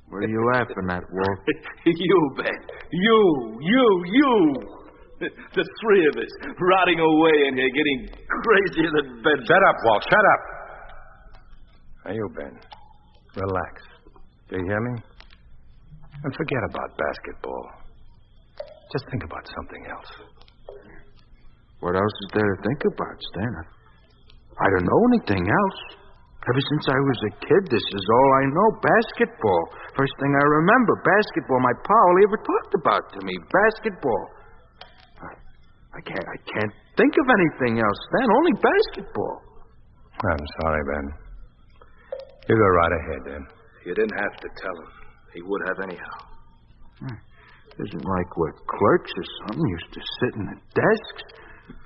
What are you laughing at, Walt? You, Ben. You. The 3 of us rotting away in here, getting crazier than Ben. Shut up, Walt. Shut up. Now, you, Ben. Relax. Do you hear me? And forget about basketball. Just think about something else. What else is there to think about, Stan? I don't know anything else. Ever since I was a kid, this is all I know. Basketball. First thing I remember, basketball. My pa only ever talked about to me. Basketball. I can't think of anything else, Stan. Only basketball. I'm sorry, Ben. You go right ahead, then. You didn't have to tell him. He would have anyhow. Isn't like we're clerks or something. Used to sit in the desks.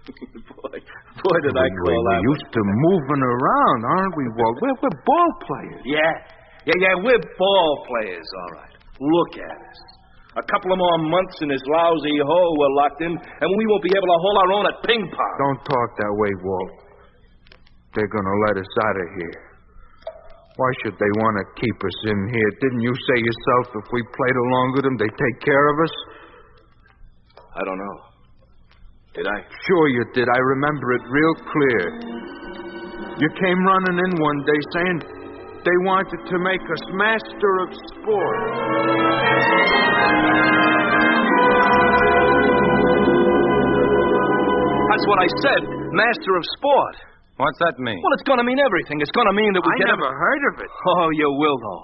Boy, did I call that. We're used to moving around, aren't we, Walt? We're ball players. Yeah, we're ball players, all right. Look at us. A couple of more months in this lousy hole we're locked in, and we won't be able to hold our own at ping pong. Don't talk that way, Walt. They're going to let us out of here. Why should they want to keep us in here? Didn't you say yourself if we played along with them, they'd take care of us? I don't know. Did I? Sure you did. I remember it real clear. You came running in one day saying they wanted to make us master of sport. That's what I said. Master of sport. What's that mean? Well, it's going to mean everything. It's going to mean that we I never heard of it. Oh, you will, though.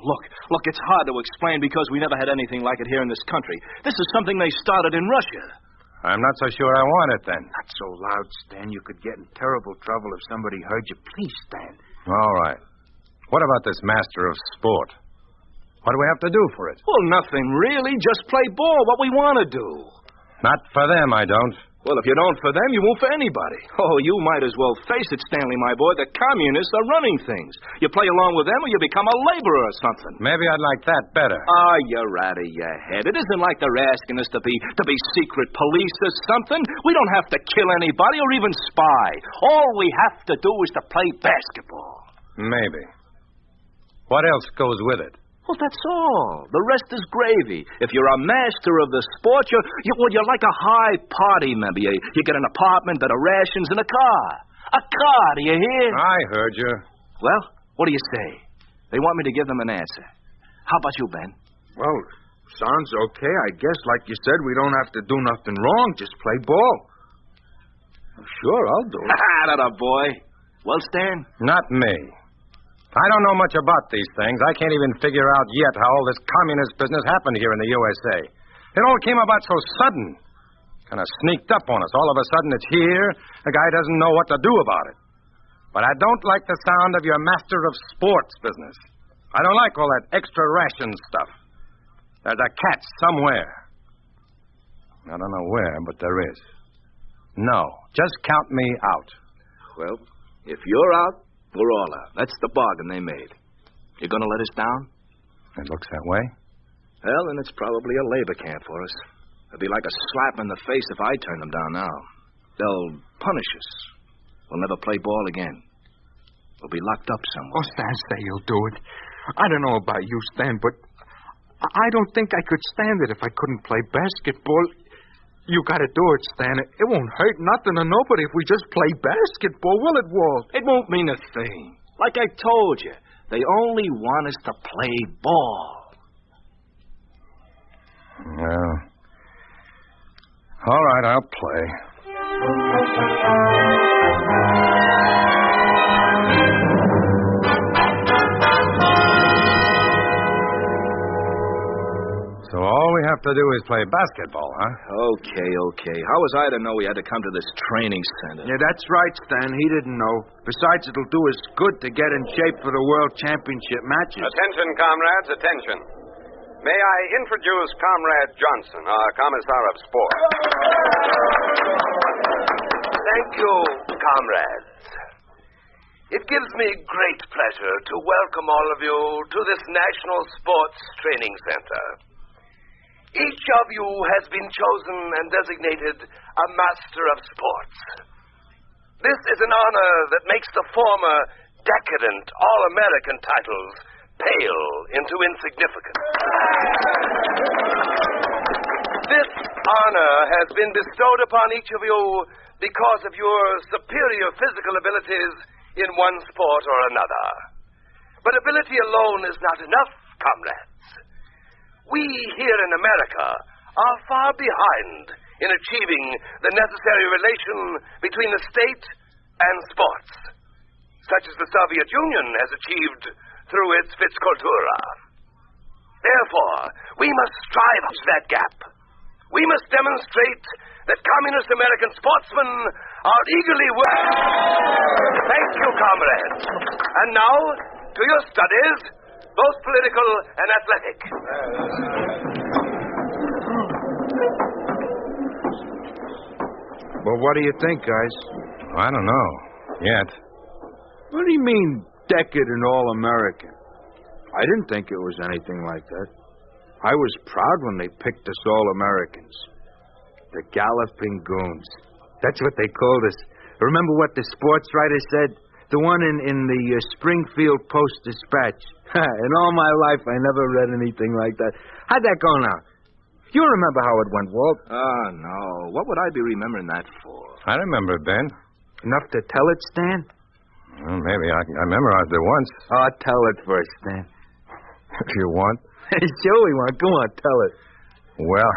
Look, it's hard to explain because we never had anything like it here in this country. This is something they started in Russia. I'm not so sure I want it, then. Not so loud, Stan. You could get in terrible trouble if somebody heard you. Please, Stan. All right. What about this master of sport? What do we have to do for it? Well, nothing, really. Just play ball, what we want to do. Not for them, I don't. Well, if you don't for them, you won't for anybody. Oh, you might as well face it, Stanley, my boy. The communists are running things. You play along with them or you become a laborer or something. Maybe I'd like that better. Oh, you're out of your head. It isn't like they're asking us to be secret police or something. We don't have to kill anybody or even spy. All we have to do is to play basketball. Maybe. What else goes with it? Well, that's all. The rest is gravy. If you're a master of the sport, you're like a high party member. You get an apartment, better rations, and a car. A car, do you hear? I heard you. Well, what do you say? They want me to give them an answer. How about you, Ben? Well, sounds okay. I guess, like you said, we don't have to do nothing wrong. Just play ball. Well, sure, I'll do it. That boy. Well, Stan? Not me. I don't know much about these things. I can't even figure out yet how all this communist business happened here in the USA. It all came about so sudden. Kind of sneaked up on us. All of a sudden it's here. The guy doesn't know what to do about it. But I don't like the sound of your master of sports business. I don't like all that extra ration stuff. There's a catch somewhere. I don't know where, but there is. No, just count me out. Well, if you're out, we're all out. That's the bargain they made. You gonna let us down? It looks that way. Well, then it's probably a labor camp for us. It'd be like a slap in the face if I turn them down now. They'll punish us. We'll never play ball again. We'll be locked up somewhere. Oh, Stan, say you'll do it. I don't know about you, Stan, but I don't think I could stand it if I couldn't play basketball. You gotta do it, Stan. It won't hurt nothing to nobody if we just play basketball, will it, Walt? It won't mean a thing. Like I told you, they only want us to play ball. Well, all right, I'll play. So all we have to do is play basketball, huh? Okay. How was I to know we had to come to this training center? Yeah, that's right, Stan. He didn't know. Besides, it'll do us good to get in shape for the World Championship matches. Attention, comrades, attention. May I introduce Comrade Johnson, our Commissar of Sport. Thank you, comrades. It gives me great pleasure to welcome all of you to this National Sports Training Center. Each of you has been chosen and designated a Master of Sports. This is an honor that makes the former decadent All-American titles pale into insignificance. This honor has been bestowed upon each of you because of your superior physical abilities in one sport or another. But ability alone is not enough, comrades. We here in America are far behind in achieving the necessary relation between the state and sports, such as the Soviet Union has achieved through its Fitzkultura. Therefore, we must strive to that gap. We must demonstrate that communist American sportsmen are eagerly Thank you, comrades. And now, to your studies, both political and athletic. Well, what do you think, guys? I don't know. Yet. What do you mean, decadent all-American? I didn't think it was anything like that. I was proud when they picked us all-Americans. The Galloping Goons. That's what they called us. Remember what the sports writer said? The one in the Springfield Post-Dispatch. In all my life, I never read anything like that. How'd that go now? You remember how it went, Walt? Oh, no. What would I be remembering that for? I remember it, Ben. Enough to tell it, Stan? Well, maybe. I memorized it once. Oh, tell it first, Stan. If you want. Sure we want. Go on, tell it. Well,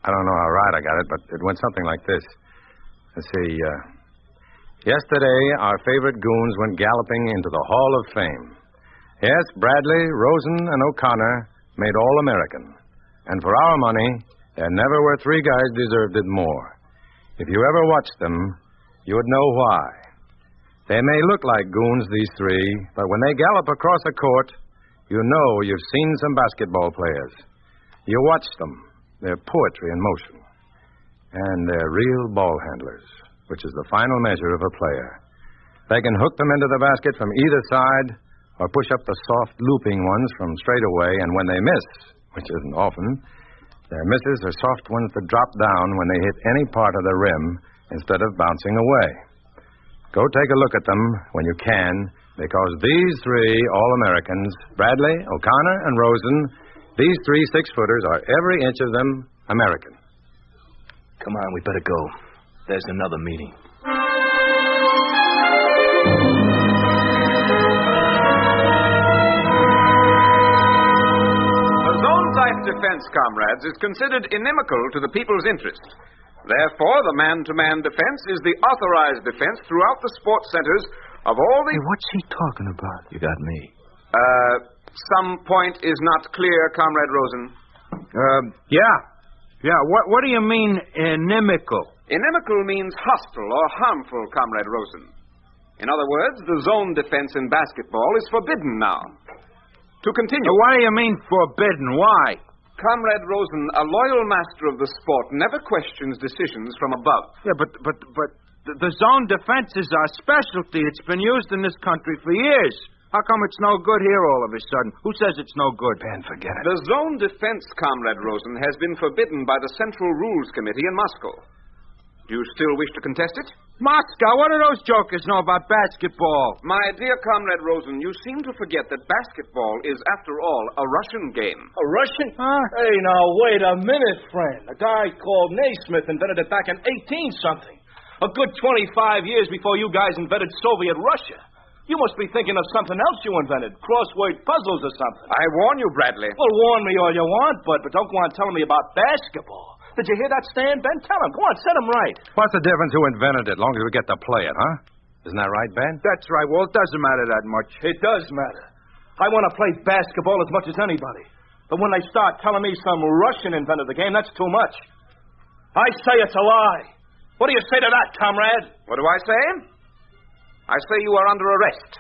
I don't know how right I got it, but it went something like this. Let's see. Yesterday, our favorite goons went galloping into the Hall of Fame. Yes, Bradley, Rosen, and O'Connor made All-American. And for our money, there never were three guys deserved it more. If you ever watched them, you would know why. They may look like goons, these three, but when they gallop across a court, you know you've seen some basketball players. You watch them. They're poetry in motion. And they're real ball handlers, which is the final measure of a player. They can hook them into the basket from either side or push up the soft, looping ones from straight away, and when they miss, which isn't often, their misses are soft ones that drop down when they hit any part of the rim instead of bouncing away. Go take a look at them when you can, because these three All-Americans, Bradley, O'Connor, and Rosen, these three six-footers are every inch of them American. Come on, we better go. There's another meeting. The zone-type defense, comrades, is considered inimical to the people's interest. Therefore, the man-to-man defense is the authorized defense throughout the sports centers of all the... Hey, what's he talking about? You got me. Some point is not clear, Comrade Rosen. Yeah. What do you mean, inimical? Inimical means hostile or harmful, Comrade Rosen. In other words, the zone defense in basketball is forbidden now. To continue... What do you mean, forbidden? Why? Comrade Rosen, a loyal master of the sport never questions decisions from above. Yeah, but the zone defense is our specialty. It's been used in this country for years. How come it's no good here all of a sudden? Who says it's no good? Ben, forget it. The zone defense, Comrade Rosen, has been forbidden by the Central Rules Committee in Moscow. Do you still wish to contest it? Moscow? What do those jokers know about basketball? My dear Comrade Rosen, you seem to forget that basketball is, after all, a Russian game. A Russian? Huh? Hey, now, wait a minute, friend. A guy called Naismith invented it back in 18-something. A good 25 years before you guys invented Soviet Russia. You must be thinking of something else you invented. Crossword puzzles or something. I warn you, Bradley. Well, warn me all you want, but don't go on telling me about basketball. Did you hear that, Stan? Ben, tell him. Go on, set him right. What's the difference who invented it, as long as we get to play it, huh? Isn't that right, Ben? That's right, Walt. Doesn't matter that much. It does matter. I want to play basketball as much as anybody. But when they start telling me some Russian invented the game, that's too much. I say it's a lie. What do you say to that, comrade? What do I say? I say you are under arrest.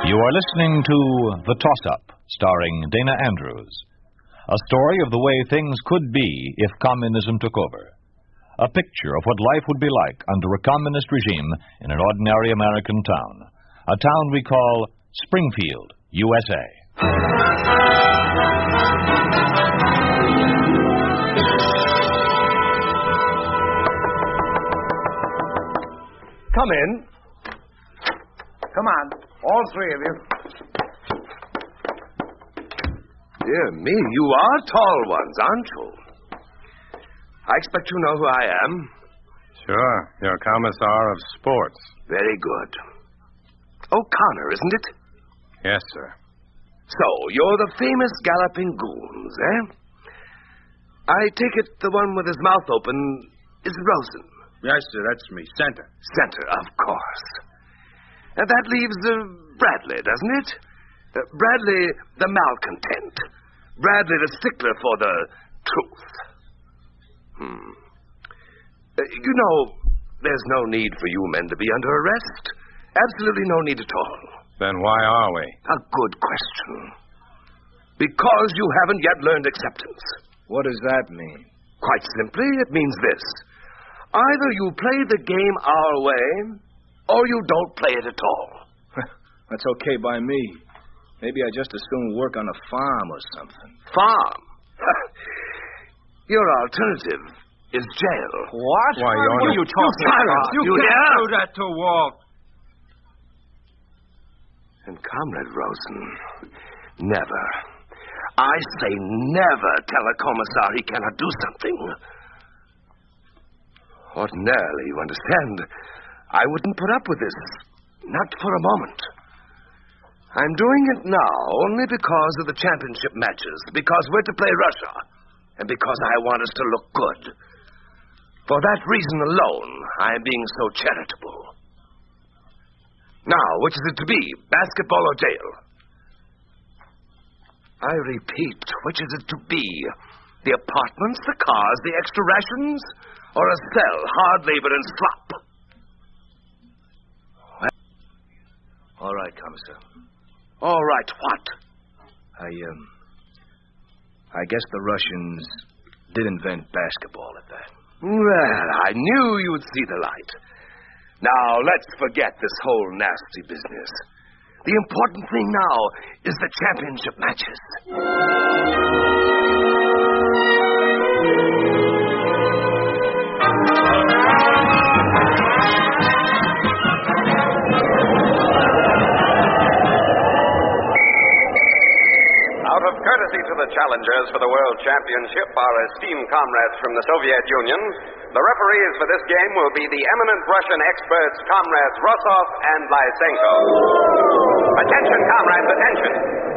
You are listening to The Toss-Up, starring Dana Andrews. A story of the way things could be if communism took over. A picture of what life would be like under a communist regime in an ordinary American town. A town we call Springfield, USA. Come in. Come on, all three of you. Dear me, you are tall ones, aren't you? I expect you know who I am. Sure. You're commissar of sports. Very good. O'Connor, isn't it? Yes, sir. So, you're the famous galloping goons, eh? I take it the one with his mouth open is Rosen. Yes, sir, that's me. Center. Center, of course. And that leaves Bradley, doesn't it? Bradley, the malcontent. Bradley, the stickler for the truth. You know, there's no need for you men to be under arrest. Absolutely no need at all. Then why are we? A good question. Because you haven't yet learned acceptance. What does that mean? Quite simply, it means this. Either you play the game our way, or you don't play it at all. That's okay by me. Maybe I just as soon work on a farm or something. Farm? Your alternative is jail. What? Why, what are you talking about? You can't hear? do that to Walt. And Comrade Rosen, never. I say never tell a commissar he cannot do something. Ordinarily, you understand, I wouldn't put up with this. Not for a moment. I'm doing it now only because of the championship matches, because we're to play Russia, and because I want us to look good. For that reason alone, I am being so charitable. Now, which is it to be, basketball or jail? I repeat, which is it to be? The apartments, the cars, the extra rations, or a cell, hard labor and slop? Well, All right, Commissar. all right, what? I guess the Russians did invent basketball at that. Well, I knew you would see the light. Now, let's forget this whole nasty business. The important thing now is the championship matches. Out of courtesy to the challengers for the World Championship, our esteemed comrades from the Soviet Union, the referees for this game will be the eminent Russian experts, Comrades Rosov and Lysenko. Attention, comrades, attention.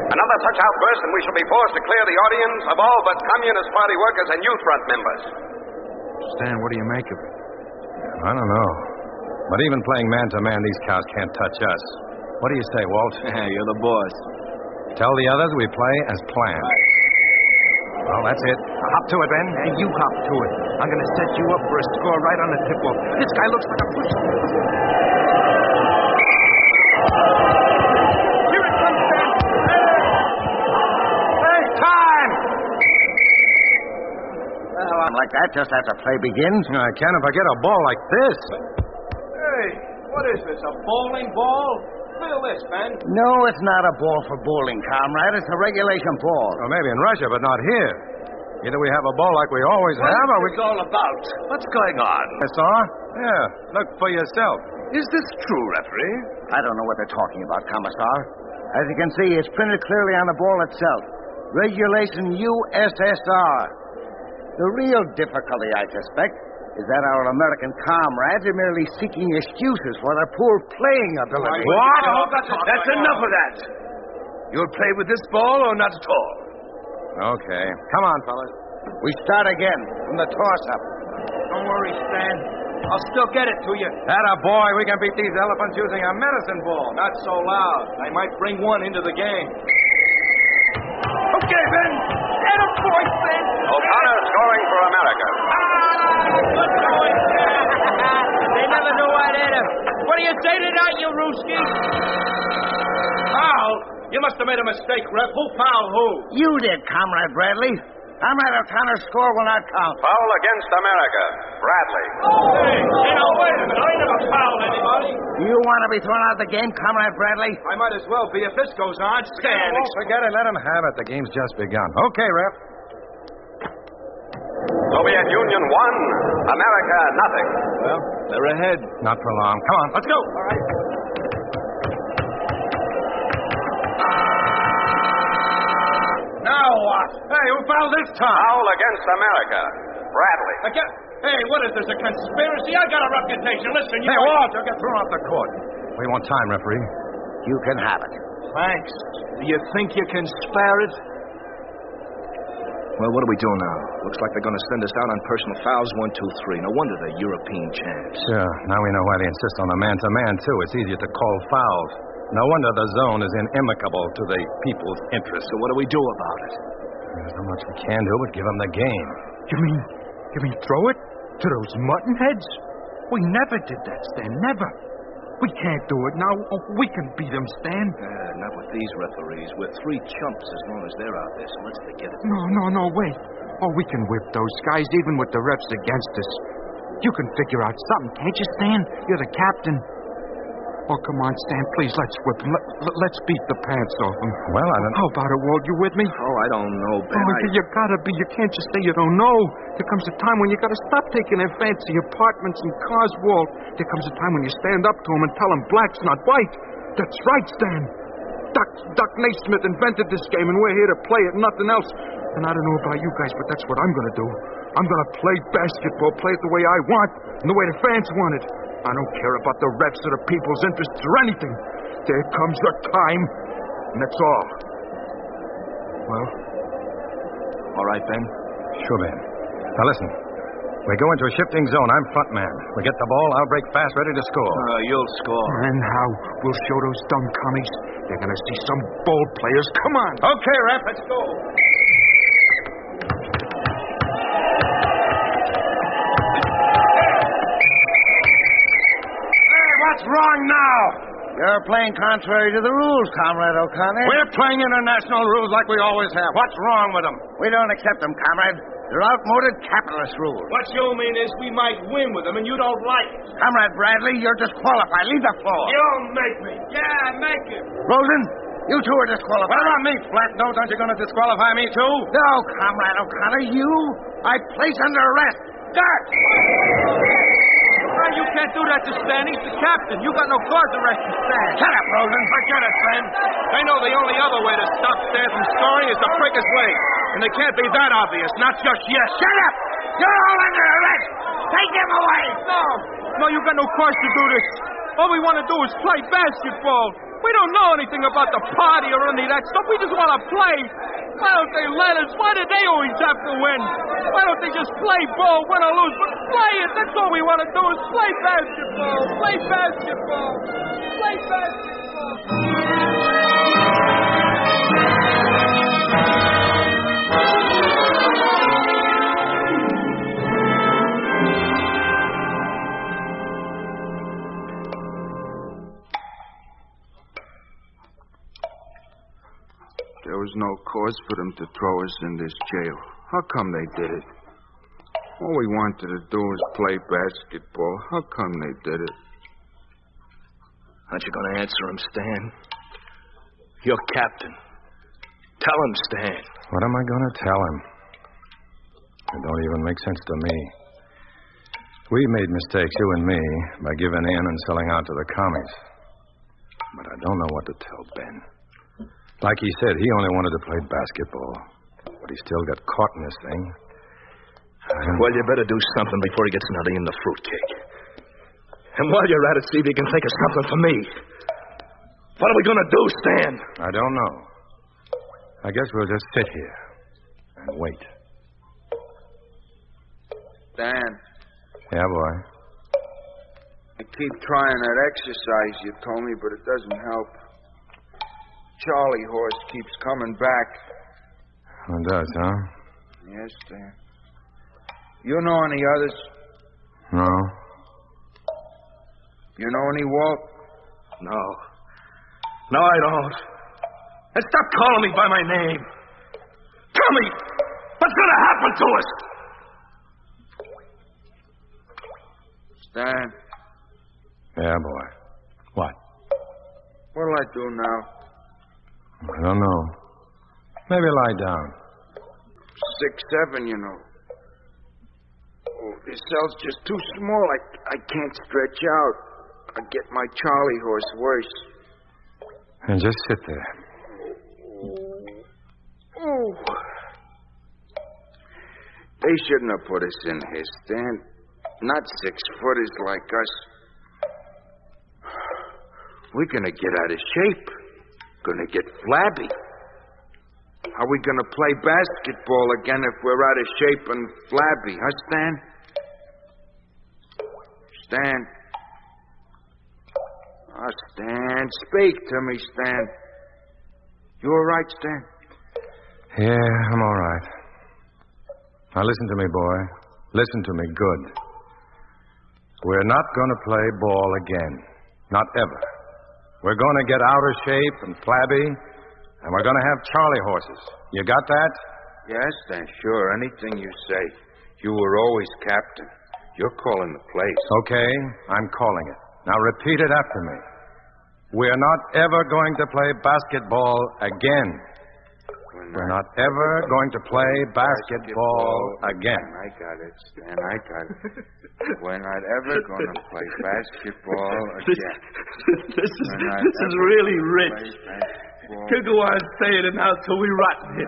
Another such outburst and we shall be forced to clear the audience of all but Communist Party workers and Youth Front members. Stan, what do you make of it? I don't know. But even playing man-to-man, these cows can't touch us. What do you say, Walt? You're the boss. Tell the others we play as planned. Well, that's it. Hop to it, Ben. And you hop to it. I'm going to set you up for a score right on the tip-off. This guy looks like a push. Here it comes, Ben. Hey, time! Well, I'm like that just after play begins. I can if I get a ball like this. Hey, what is this, a bowling ball? Feel this, Ben. No, it's not a ball for bowling, comrade. It's a regulation ball. Well, maybe in Russia, but not here. Either we have a ball like we always have, or we... What's all about? What's going on? I saw? Yeah, look for yourself. Is this true, referee? I don't know what they're talking about, Commissar. As you can see, it's printed clearly on the ball itself. Regulation USSR. The real difficulty, I suspect, is that our American comrades are merely seeking excuses for their poor playing ability. What? That's enough of that. You'll play with this ball or not at all? Okay. Come on, fellas. We start again from the toss-up. Don't worry, Stan. I'll still get it to you. Atta boy, we can beat these elephants using a medicine ball. Not so loud. I might bring one into the game. Okay, Ben. Get a point, Ben. O'Connor scoring for America. They never knew I'd hit him. What do you say to that, you Ruski? Foul? You must have made a mistake, Ref. Who fouled who? You did, Comrade Bradley. Comrade O'Connor's score will not count. Foul against America. Bradley. Hey, now, wait a minute. I never fouled anybody. You want to be thrown out of the game, Comrade Bradley? I might as well be if this goes on. Stan. Forget it. Let him have it. The game's just begun. Okay, Ref. Soviet Union 1, America nothing. Well, they're ahead. Not for long. Come on, let's go. All right. Now what? Hey, who fouled this time? Foul against America. Bradley. Again. Hey, what is this, a conspiracy? I got a reputation. Listen, you... Hey, Walt, you'll get thrown off the court. We want time, referee. You can have it. Thanks. Do you think you can spare it? Well, what do we do now? Looks like they're going to send us out on personal fouls 1, 2, 3. No wonder they're European champs. Sure. Now we know why they insist on the man-to-man, too. It's easier to call fouls. No wonder the zone is inimical to the people's interest. So what do we do about it? There's not much we can do but give them the game. You mean throw it to those mutton heads? We never did that, Stan. Never. We can't do it now. Oh, we can beat them, Stan. Not with these referees. We're 3 chumps as long as they're out there, so let's forget it. No, wait. Oh, we can whip those guys even with the refs against us. You can figure out something, can't you, Stan? You're the captain. Oh, come on, Stan, please, let's whip them. Let's beat the pants off them. Well, I don't... How about it, Walt? You with me? Oh, I don't know, Ben. You gotta be. You can't just say you don't know. There comes a time when you gotta stop taking their fancy apartments and cars, Walt. There comes a time when you stand up to them and tell them black's not white. That's right, Stan. Doc Naismith invented this game, and we're here to play it, nothing else. And I don't know about you guys, but that's what I'm gonna do. I'm gonna play basketball, play it the way I want, and the way the fans want it. I don't care about the refs or the people's interests or anything. There comes the time, and that's all. Well, all right, Ben? Sure, Ben. Now, listen. We go into a shifting zone. I'm front man. We get the ball, I'll break fast, ready to score. You'll score. And how? We'll show those dumb commies. They're going to see some bold players. Come on. Okay, ref, let's go. What's wrong now? You're playing contrary to the rules, Comrade O'Connor. We're playing international rules like we always have. What's wrong with them? We don't accept them, Comrade. They're outmoded capitalist rules. What you mean is we might win with them, and you don't like it. Comrade Bradley, you're disqualified. Leave the floor. You'll make me. Yeah, make it. Rosen, you two are disqualified. What about me, flat nose? Aren't you going to disqualify me, too? No, Comrade O'Connor. You, I place under arrest. Guard! You can't do that to Stan. He's the captain. You got no cause to arrest Stan. Shut up, Rosen. Forget it, Stan. They know the only other way to stop Stan from scoring is to break his leg. And it can't be that obvious. Not just yet. Shut up! You're all under arrest. Take him away. No, you got no cause to do this. All we want to do is play basketball. We don't know anything about the party or any of that stuff. We just want to play. Why don't they let us? Why do they always have to win? Why don't they just play ball, win or lose? But play it. That's all we want to do is play basketball. Play basketball. Play basketball. There was no cause for them to throw us in this jail. How come they did it? All we wanted to do was play basketball. How come they did it? Aren't you going to answer him, Stan? You're captain. Tell him, Stan. What am I going to tell him? It don't even make sense to me. We made mistakes, you and me, by giving in and selling out to the commies. But I don't know what to tell Ben. Like he said, he only wanted to play basketball. But he still got caught in this thing. Well, you better do something before he gets another in the fruitcake. And while you're at it, see if you can think of something for me. What are we going to do, Stan? I don't know. I guess we'll just sit here and wait. Dan, Yeah, boy. I keep trying that exercise you told me, but it doesn't help. Charlie horse keeps coming back. It does, huh? Yes, Dan. You know any others? No. You know any, Walt? No. No, I don't. And stop calling me by my name. Tell me, what's going to happen to us? Stan, Yeah, boy. What? what'll I do now? I don't know. Maybe lie down. 6'7", you know. Oh, this cell's just too small. I can't stretch out. I get my Charlie horse worse. And just sit there. Oh. They shouldn't have put us in here, Stan. Not six-footers like us. We're gonna get out of shape. Gonna get flabby. How are we gonna play basketball again if we're out of shape and flabby, huh, Stan? Stan. Oh, Stan, speak to me, Stan. You all right, Stan? Yeah, I'm all right. Now listen to me, boy. Listen to me good. We're not going to play ball again. Not ever. We're going to get out of shape and flabby, and we're going to have Charlie horses. You got that? Yes, Stan, sure. Anything you say. You were always captain. You're calling the plays. Okay, I'm calling it. Now repeat it after me. We're not ever going to play basketball again. We're not ever going to play basketball again. I got it, Stan. I got it. We're not ever going to play basketball again. This is really rich. Could go on saying it now till we rot it.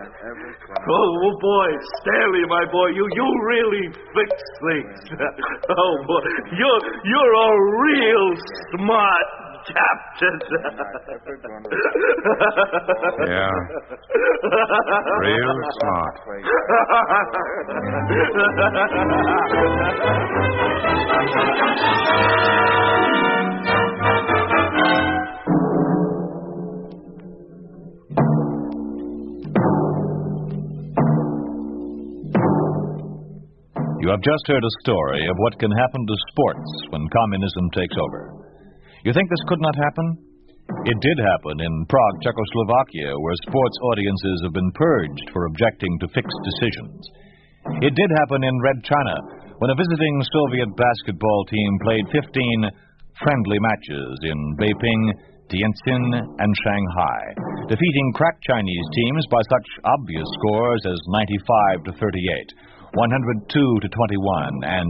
Oh, boy, Stanley, my boy, you really fix things. Oh, boy, you're a real smart captain. Yeah. Real smart. You have just heard a story of what can happen to sports when communism takes over. You think this could not happen? It did happen in Prague, Czechoslovakia, where sports audiences have been purged for objecting to fixed decisions. It did happen in Red China, when a visiting Soviet basketball team played 15 friendly matches in Beiping, Tianjin, and Shanghai, defeating crack Chinese teams by such obvious scores as 95-38. 102-21 and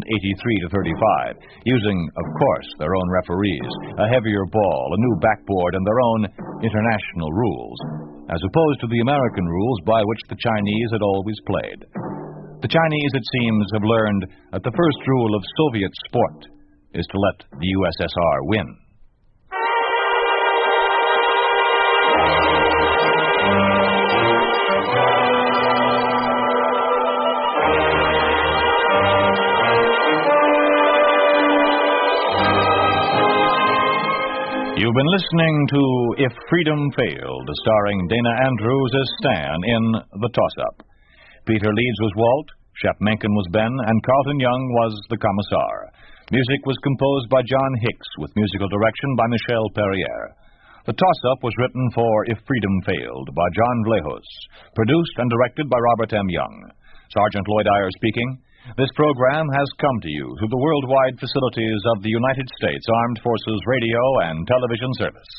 83-35, using, of course, their own referees, a heavier ball, a new backboard, and their own international rules, as opposed to the American rules by which the Chinese had always played. The Chinese, it seems, have learned that the first rule of Soviet sport is to let the USSR win. You've been listening to If Freedom Failed, starring Dana Andrews as Stan in The Toss-Up. Peter Leeds was Walt, Shep Mencken was Ben, and Carlton Young was the Commissar. Music was composed by John Hicks, with musical direction by Michel Perrier. The Toss-Up was written for If Freedom Failed by John Vlahos, produced and directed by Robert M. Young. Sergeant Lloyd Eyre speaking. This program has come to you through the worldwide facilities of the United States Armed Forces Radio and Television Service.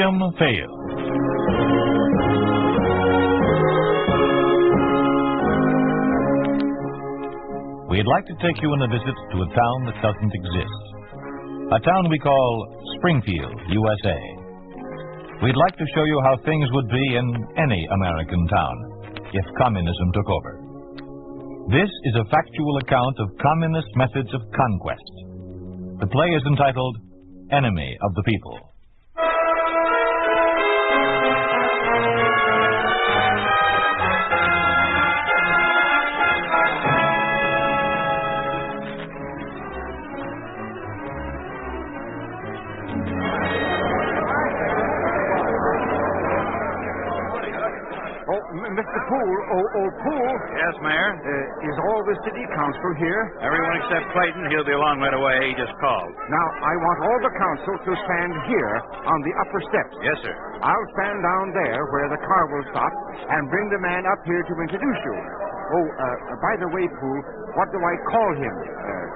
freedom failed. We'd like to take you on a visit to a town that doesn't exist. A town we call Springfield, USA. We'd like to show you how things would be in any American town if communism took over. This is a factual account of communist methods of conquest. The play is entitled Enemy of the People. Mr. Poole, Poole. Yes, Mayor? Is all the city council here? Everyone except Clayton. He'll be along right away. He just called. Now, I want all the council to stand here on the upper steps. Yes, sir. I'll stand down there where the car will stop and bring the man up here to introduce you. By the way, Poole, what do I call him?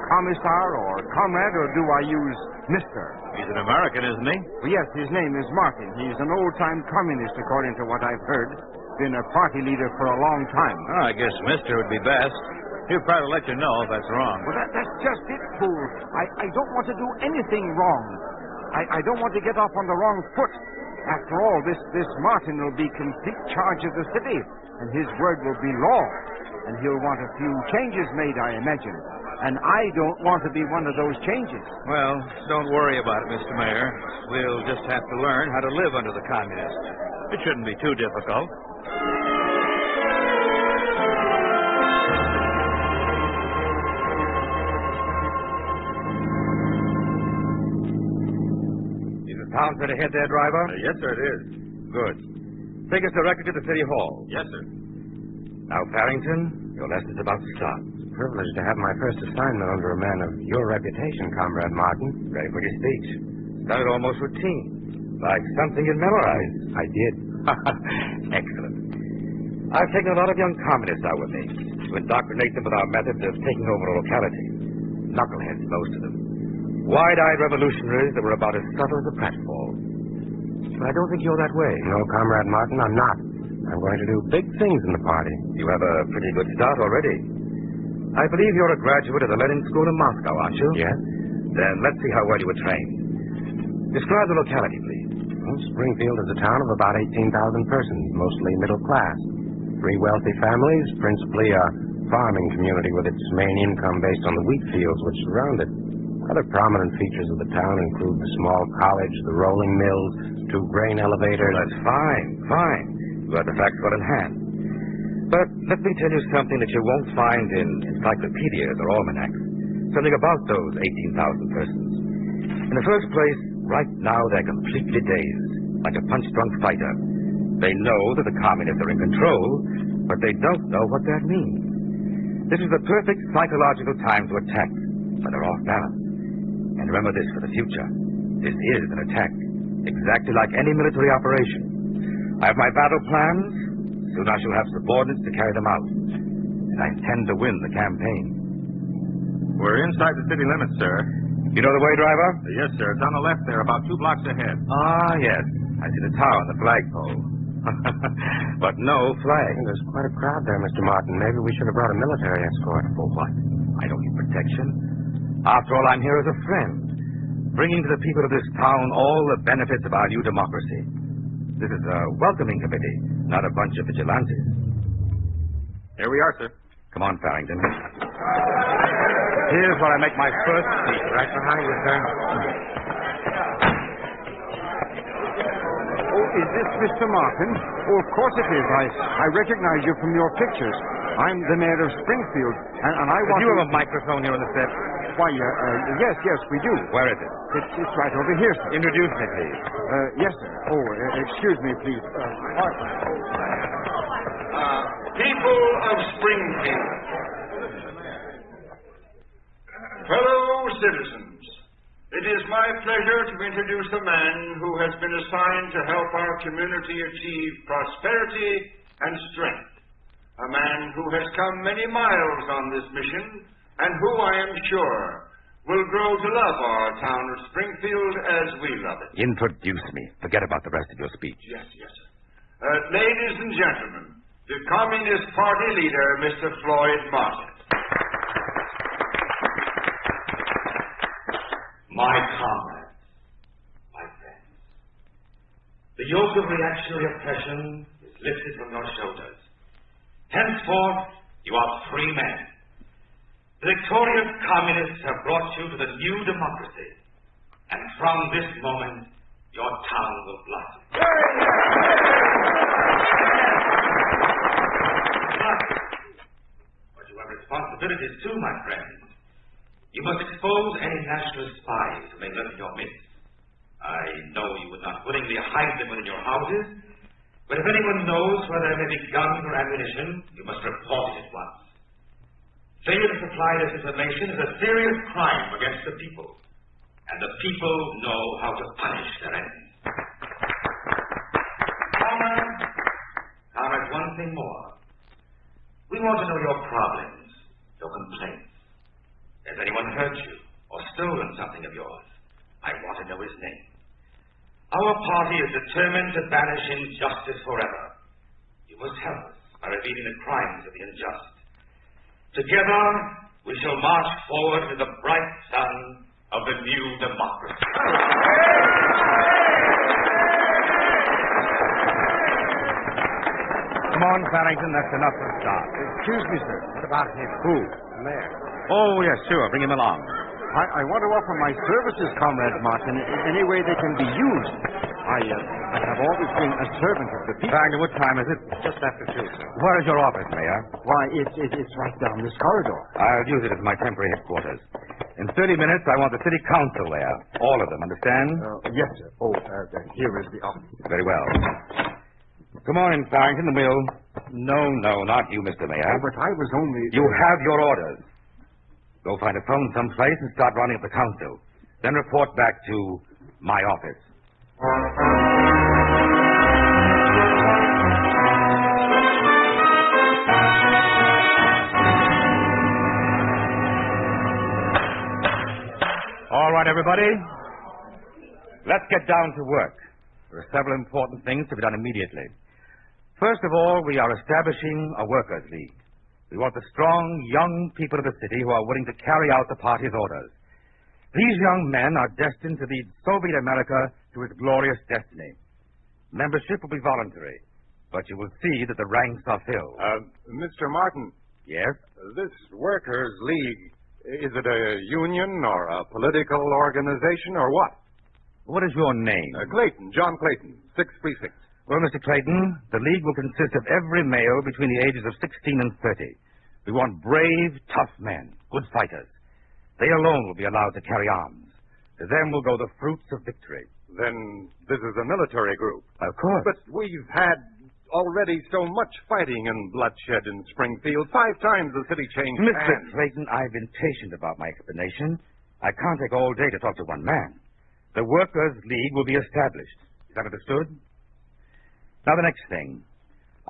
Commissar or comrade, or do I use Mr.? He's an American, isn't he? Well, yes, his name is Martin. He's an old-time communist, according to what I've heard. Been a party leader for a long time. Oh, I guess Mr. would be best. He'll probably let you know if that's wrong. Well, that's just it, Poole. I don't want to do anything wrong. I don't want to get off on the wrong foot. After all, this Martin will be complete charge of the city, and his word will be law. And he'll want a few changes made, I imagine. And I don't want to be one of those changes. Well, don't worry about it, Mr. Mayor. We'll just have to learn how to live under the communists. It shouldn't be too difficult. Is the town straight ahead there, driver? Yes, sir, it is. Good. Take us directly to the city hall. Yes, sir. Now, Farrington, your lesson's about to start. It's a privilege to have my first assignment under a man of your reputation, Comrade Martin. Ready for your speech. Sounded almost routine, like something you'd memorized. I did. Excellent. I've taken a lot of young communists out with me to indoctrinate them with our methods of taking over a locality. Knuckleheads, most of them. Wide-eyed revolutionaries that were about as subtle as a pratfall. But I don't think you're that way. No, Comrade Martin, I'm not. I'm going to do big things in the party. You have a pretty good start already. I believe you're a graduate of the Lenin School in Moscow, aren't you? Yes. Then let's see how well you were trained. Describe the locality, please. Well, Springfield is a town of about 18,000 persons, mostly middle class. 3 wealthy families, principally a farming community with its main income based on the wheat fields which surround it. Other prominent features of the town include the small college, the rolling mills, 2 grain elevators. Well, that's fine. You have the facts well in hand. But let me tell you something that you won't find in encyclopedias or almanacs. Something about those 18,000 persons. In the first place, right now they're completely dazed, like a punch-drunk fighter. They know that the communists are in control, but they don't know what that means. This is the perfect psychological time to attack, but they're off balance. And remember this for the future. This is an attack, exactly like any military operation. I have my battle plans. Soon I shall have subordinates to carry them out. And I intend to win the campaign. We're inside the city limits, sir. You know the way, driver? Yes, sir. It's on the left there, about 2 blocks ahead. Ah, yes. I see the tower and the flagpole. But no flag. There's quite a crowd there, Mr. Martin. Maybe we should have brought a military escort. For what? I don't need protection. After all, I'm here as a friend, bringing to the people of this town all the benefits of our new democracy. This is a welcoming committee, not a bunch of vigilantes. Here we are, sir. Come on, Farrington. Here's where I make my first speech. Right behind you, sir. Oh, is this Mr. Martin? Oh, of course it is. I recognize you from your pictures. I'm the mayor of Springfield, and I want Do you have a microphone here on the steps? Why, yes, we do. Where is it? It's right over here, sir. Introduce me, please. Yes, sir. Oh, excuse me, please. People of Springfield. Fellow citizens, it is my pleasure to introduce a man who has been assigned to help our community achieve prosperity and strength. A man who has come many miles on this mission and who, I am sure, will grow to love our town of Springfield as we love it. Introduce me. Forget about the rest of your speech. Yes, sir. Ladies and gentlemen, the Communist Party leader, Mr. Floyd Martin. My comrades, my friends, the yoke of reactionary oppression is lifted from your shoulders. Henceforth, you are free men. The victorious communists have brought you to the new democracy, and from this moment, your town will blossom. But you have responsibilities too, my friends. You must expose any nationalist spies who may lurk in your midst. I know you would not willingly hide them within your houses, but if anyone knows where there may be guns or ammunition, you must report it at once. Failure to supply this information is a serious crime against the people, and the people know how to punish their enemies. Comrades, one thing more. We want to know your problems, your complaints. Has anyone hurt you or stolen something of yours? I want to know his name. Our party is determined to banish injustice forever. You must help us by revealing the crimes of the unjust. Together, we shall march forward to the bright sun of the new democracy. Come on, Farrington, that's enough for a start. Excuse me, sir. What about him? Who? The mayor. Oh, yes, sure. Bring him along. I want to offer my services, Comrade Martin, in any way they can be used. I have always been a servant of the people. Farrington, what time is it? Just after 2, sir. Where is your office, Mayor? Why, it's right down this corridor. I'll use it as my temporary headquarters. In 30 minutes, I want the city council there. All of them, understand? Yes, sir. Oh, here is the office. Very well. Come on in, Farrington, and we'll... No, not you, Mr. Mayor. But I was only... You have your orders. Go find a phone someplace and start rounding up the council. Then report back to my office. All right, everybody. Let's get down to work. There are several important things to be done immediately. First of all, we are establishing a workers' league. We want the strong, young people of the city who are willing to carry out the party's orders. These young men are destined to lead Soviet America to its glorious destiny. Membership will be voluntary, but you will see that the ranks are filled. Mr. Martin. Yes? This Workers' League, is it a union or a political organization or what? What is your name? Clayton, John Clayton, 6th Precinct. Well, Mr. Clayton, the League will consist of every male between the ages of 16 and 30. We want brave, tough men, good fighters. They alone will be allowed to carry arms. To them will go the fruits of victory. Then this is a military group. Of course. But we've had already so much fighting and bloodshed in Springfield. 5 times the city changed Mr. hands. Clayton, I've been patient about my explanation. I can't take all day to talk to one man. The Workers' League will be established. Is that understood? Now, the next thing.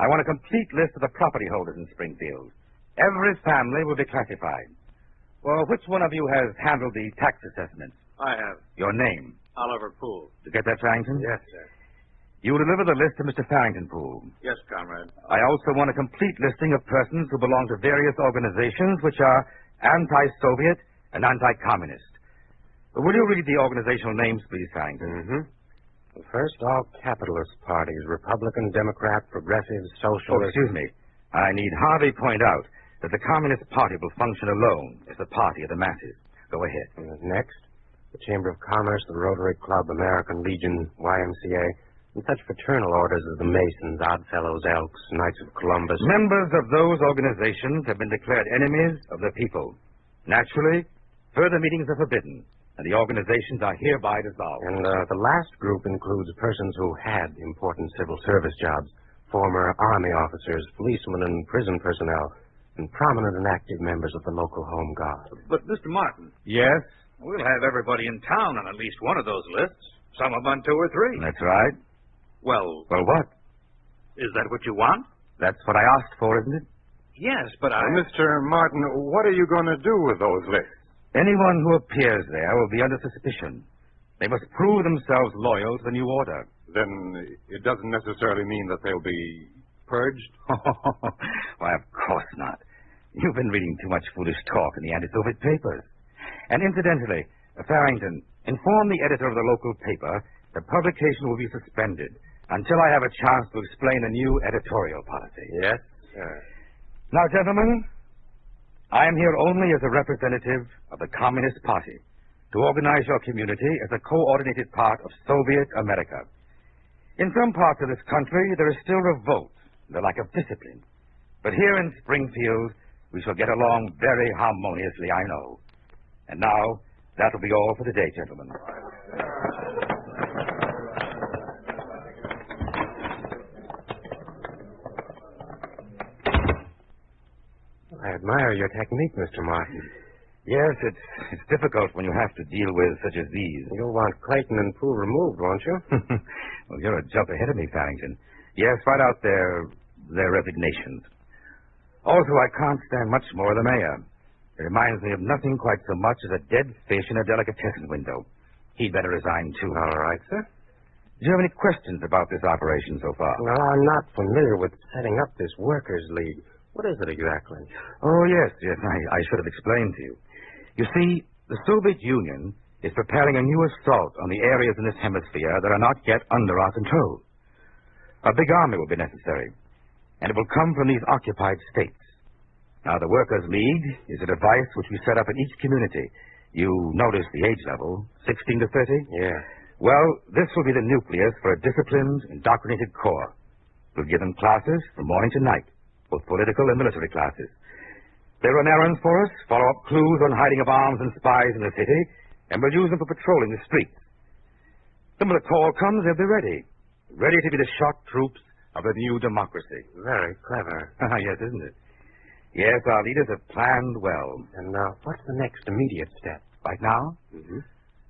I want a complete list of the property holders in Springfield. Every family will be classified. Well, which one of you has handled the tax assessments? I have. Your name? Oliver Poole. You get that, Farrington? Yes, sir. You will deliver the list to Mr. Farrington Poole. Yes, comrade. I also want a complete listing of persons who belong to various organizations which are anti-Soviet and anti-communist. Will you read the organizational names, please, Farrington? Mm-hmm. First, all capitalist parties, Republican, Democrat, Progressive, Oh, Socialist... excuse me. I need hardly point out that the Communist Party will function alone as the party of the masses. Go ahead. Next, the Chamber of Commerce, the Rotary Club, American Legion, YMCA, and such fraternal orders as the Masons, Oddfellows, Elks, Knights of Columbus. Members of those organizations have been declared enemies of the people. Naturally, further meetings are forbidden, and the organizations are hereby dissolved. And the last group includes persons who had important civil service jobs, former Army officers, policemen, and prison personnel, and prominent and active members of the local Home Guard. But, Mr. Martin. Yes? We'll have everybody in town on at least one of those lists. Some of them on 2 or 3. That's right. Well, what? Is that what you want? That's what I asked for, isn't it? Yes, but Mr. Martin, what are you going to do with those lists? Anyone who appears there will be under suspicion. They must prove themselves loyal to the new order. Then it doesn't necessarily mean that they'll be purged? Why, of course not. You've been reading too much foolish talk in the anti-Soviet papers. And incidentally, Farrington, inform the editor of the local paper that publication will be suspended until I have a chance to explain the new editorial policy. Yes, sir. Now, gentlemen, I am here only as a representative of the Communist Party to organize your community as a coordinated part of Soviet America. In some parts of this country, there is still revolt, the lack of discipline. But here in Springfield, we shall get along very harmoniously, I know. And now, that will be all for today, gentlemen. I admire your technique, Mr. Martin. Yes, it's difficult when you have to deal with such as these. You'll want Clayton and Poole removed, won't you? Well, you're a jump ahead of me, Farrington. Yes, write out their resignations. Also, I can't stand much more of the mayor. It reminds me of nothing quite so much as a dead fish in a delicatessen window. He'd better resign, too. All right, sir. Do you have any questions about this operation so far? Well, I'm not familiar with setting up this workers' league. What is it exactly? Oh, yes, I should have explained to you. You see, the Soviet Union is preparing a new assault on the areas in this hemisphere that are not yet under our control. A big army will be necessary, and it will come from these occupied states. Now, the Workers' League is a device which we set up in each community. You notice the age level, 16 to 30? Yeah. Well, this will be the nucleus for a disciplined, indoctrinated corps. We'll give them classes from morning to night, both political and military classes. They run errands for us, follow up clues on hiding of arms and spies in the city, and we'll use them for patrolling the streets. Then when the call comes, they'll be ready to be the shock troops of the new democracy. Very clever. Yes, isn't it? Yes, our leaders have planned well. And what's the next immediate step? Right now? Mm-hmm.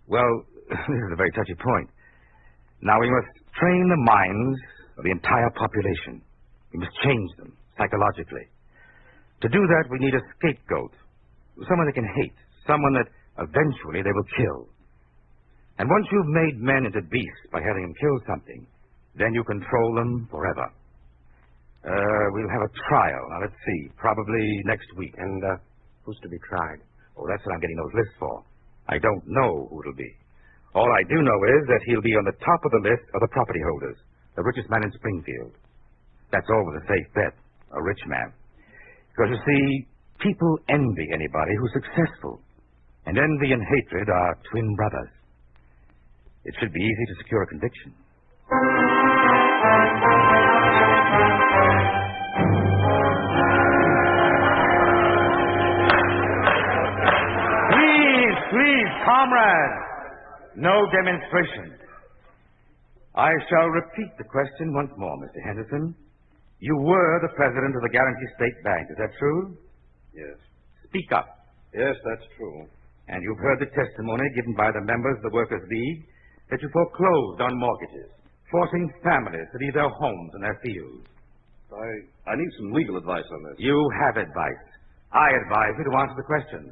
Well, this is a very touchy point. Now, we must train the minds of the entire population. We must change them psychologically. To do that, we need a scapegoat, someone they can hate, someone that eventually they will kill. And once you've made men into beasts by having them kill something, then you control them forever. We'll have a trial. Now, let's see, probably next week. And who's to be tried? Oh, that's what I'm getting those lists for. I don't know who it'll be. All I do know is that he'll be on the top of the list of the property holders, the richest man in Springfield. That's always a safe bet, a rich man. Because, you see, people envy anybody who's successful. And envy and hatred are twin brothers. It should be easy to secure a conviction. Please, comrades, no demonstration. I shall repeat the question once more, Mr. Henderson. You were the president of the Guarantee State Bank, is that true? Yes. Speak up. Yes, that's true. And you've heard the testimony given by the members of the Workers' League that you foreclosed on mortgages, forcing families to leave their homes and their fields. I need some legal advice on this. You have advice. I advise you to answer the questions.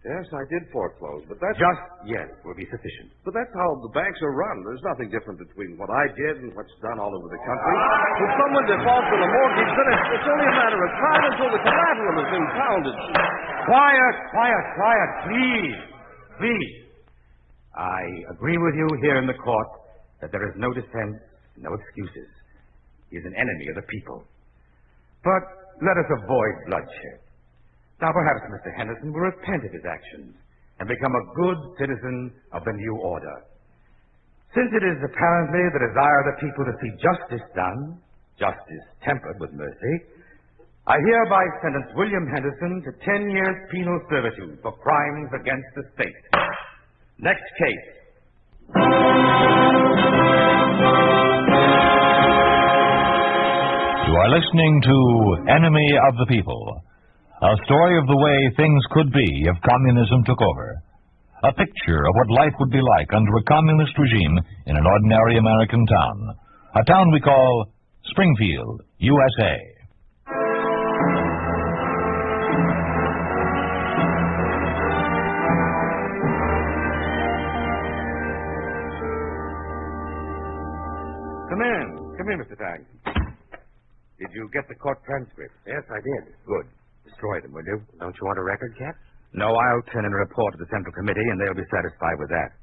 Yes, I did foreclose, but that's... Just yes will be sufficient. But that's how the banks are run. There's nothing different between what I did and what's done all over the country. If someone defaults on a mortgage, then it's only a matter of time until the collateral is impounded. Quiet, please. I agree with you here in the court that there is no defense, no excuses. He is an enemy of the people. But let us avoid bloodshed. Now, perhaps Mr. Henderson will repent of his actions and become a good citizen of the new order. Since it is apparently the desire of the people to see justice done, justice tempered with mercy, I hereby sentence William Henderson to 10 years penal servitude for crimes against the state. Next case. You are listening to Enemy of the People, a story of the way things could be if communism took over. A picture of what life would be like under a communist regime in an ordinary American town. A town we call Springfield, USA. Come here, Mr. Tang. Did you get the court transcript? Yes, I did. Good. Destroy them, will you? Don't you want a record, Cap? No, I'll turn in a report to the Central Committee, and they'll be satisfied with that.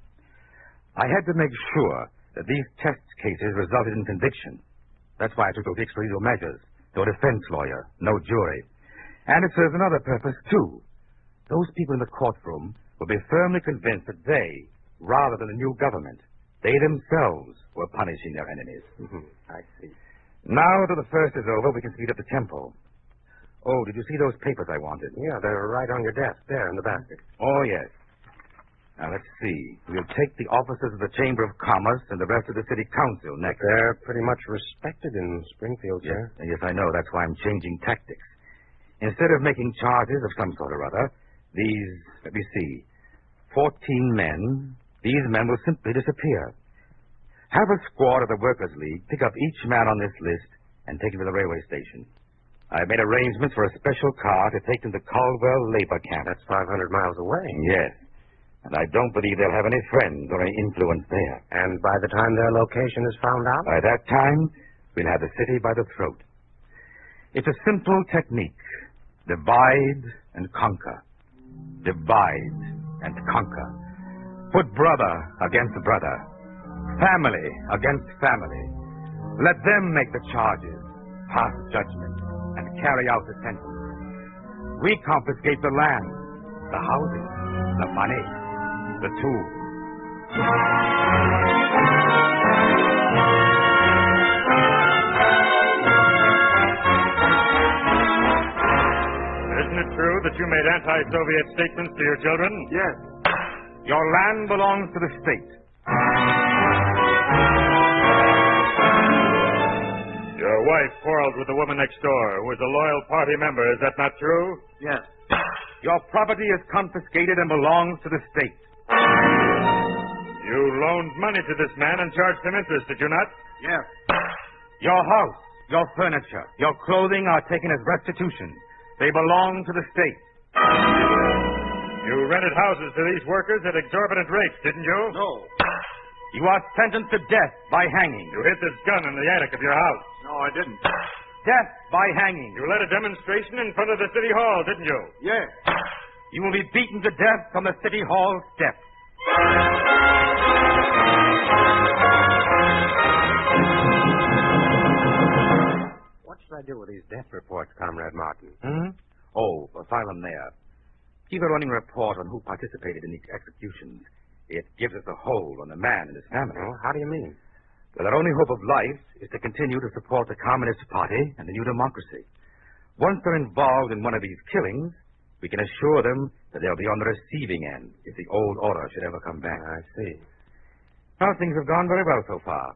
I had to make sure that these test cases resulted in conviction. That's why I took those extralegal measures. No defense lawyer, no jury. And it serves another purpose, too. Those people in the courtroom will be firmly convinced that they, rather than the new government, they themselves were punishing their enemies. I see. Now that the first is over, we can speed up the tempo. Oh, did you see those papers I wanted? Yeah, they're right on your desk, there in the basket. Oh, yes. Now, let's see. We'll take the officers of the Chamber of Commerce and the rest of the City Council next. They're pretty much respected in Springfield, sir. Yes, I know. That's why I'm changing tactics. Instead of making charges of some sort or other, these, let me see, 14 men, these men will simply disappear. Have a squad of the Workers' League pick up each man on this list and take him to the railway station. I've made arrangements for a special car to take them to Caldwell Labor Camp. That's 500 miles away. Yes. And I don't believe they'll have any friends or any influence there. And by the time their location is found out? By that time, we'll have the city by the throat. It's a simple technique. Divide and conquer. Divide and conquer. Put brother against brother. Family against family. Let them make the charges, pass judgment, and carry out the sentence. We confiscate the land, the houses, the money, the tools. Isn't it true that you made anti-Soviet statements to your children? Yes. Your land belongs to the state. Your wife quarreled with the woman next door, who was a loyal party member. Is that not true? Yes. Your property is confiscated and belongs to the state. You loaned money to this man and charged him interest, did you not? Yes. Your house, your furniture, your clothing are taken as restitution. They belong to the state. You rented houses to these workers at exorbitant rates, didn't you? No. You are sentenced to death by hanging. You hid this gun in the attic of your house. No, I didn't. Death by hanging. You led a demonstration in front of the city hall, didn't you? Yes. You will be beaten to death from the city hall steps. What should I do with these death reports, Comrade Martin? Oh, file them there. Keep a running report on who participated in these executions. It gives us a hold on the man and his family. Oh, how do you mean? Well, our only hope of life is to continue to support the Communist Party and the new democracy. Once they're involved in one of these killings, we can assure them that they'll be on the receiving end if the old order should ever come back. I see. Well, things have gone very well so far.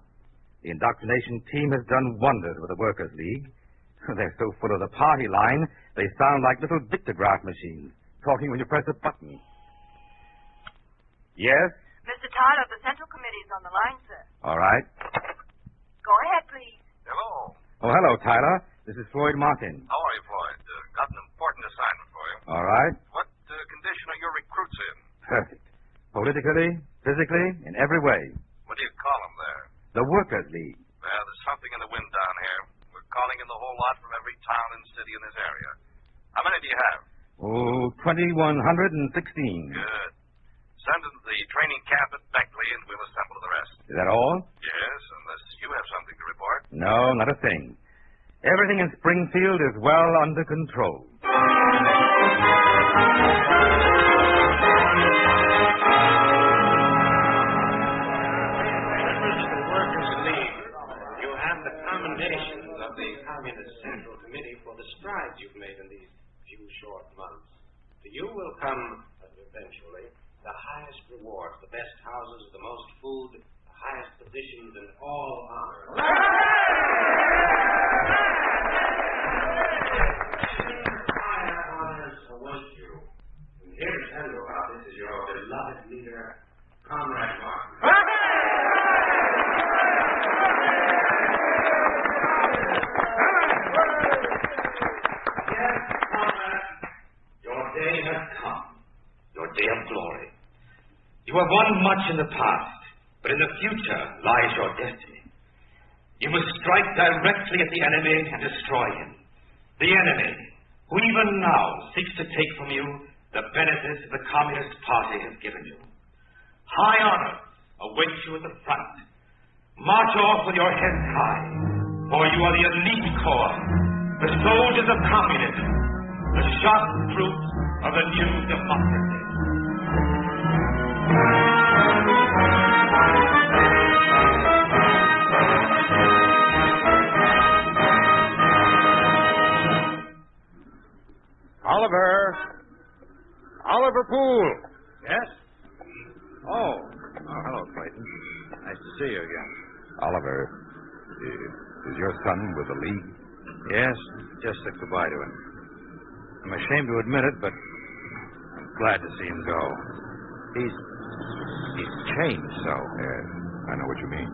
The indoctrination team has done wonders with the Workers' League. They're so full of the party line, they sound like little dictograph machines, talking when you press a button. Yes? Mr. Tyler, the Central Committee is on the line, sir. All right. Go ahead, please. Hello. Oh, hello, Tyler. This is Floyd Martin. How are you, Floyd? Got an important assignment for you. All right. What condition are your recruits in? Perfect. Politically, physically, in every way. What do you call them there? The Workers' League. Well, there's something in the wind down here. We're calling in the whole lot from every town and city in this area. How many do you have? Oh, 2,116. Good. Send them to the training camp at Beckley, and we'll assemble the rest. Is that all? Yes, unless you have something to report. No, not a thing. Everything in Springfield is well under control. Members of the Workers' League, you have the commendations of the Communist Central Committee for the strides you've made in these few short months. To you will come, eventually, the highest rewards, the best houses, the most food, the highest positions, and all honors. I have honors await you. And here to tell you about this is your beloved leader, Comrade Martin. Yes, Comrade, your day has come. Your day of glory. You have won much in the past, but in the future lies your destiny. You must strike directly at the enemy and destroy him. The enemy, who even now seeks to take from you the benefits the Communist Party has given you. High honor awaits you at the front. March off with your heads high, for you are the elite corps, the soldiers of communism, the sharp troops of the new democracy. Oliver Poole. Yes? Oh, hello, Clayton. Nice to see you again. Oliver, is your son with the League? Yes, just said goodbye to him. I'm ashamed to admit it, but I'm glad to see him go. He's changed so. Yes, I know what you mean.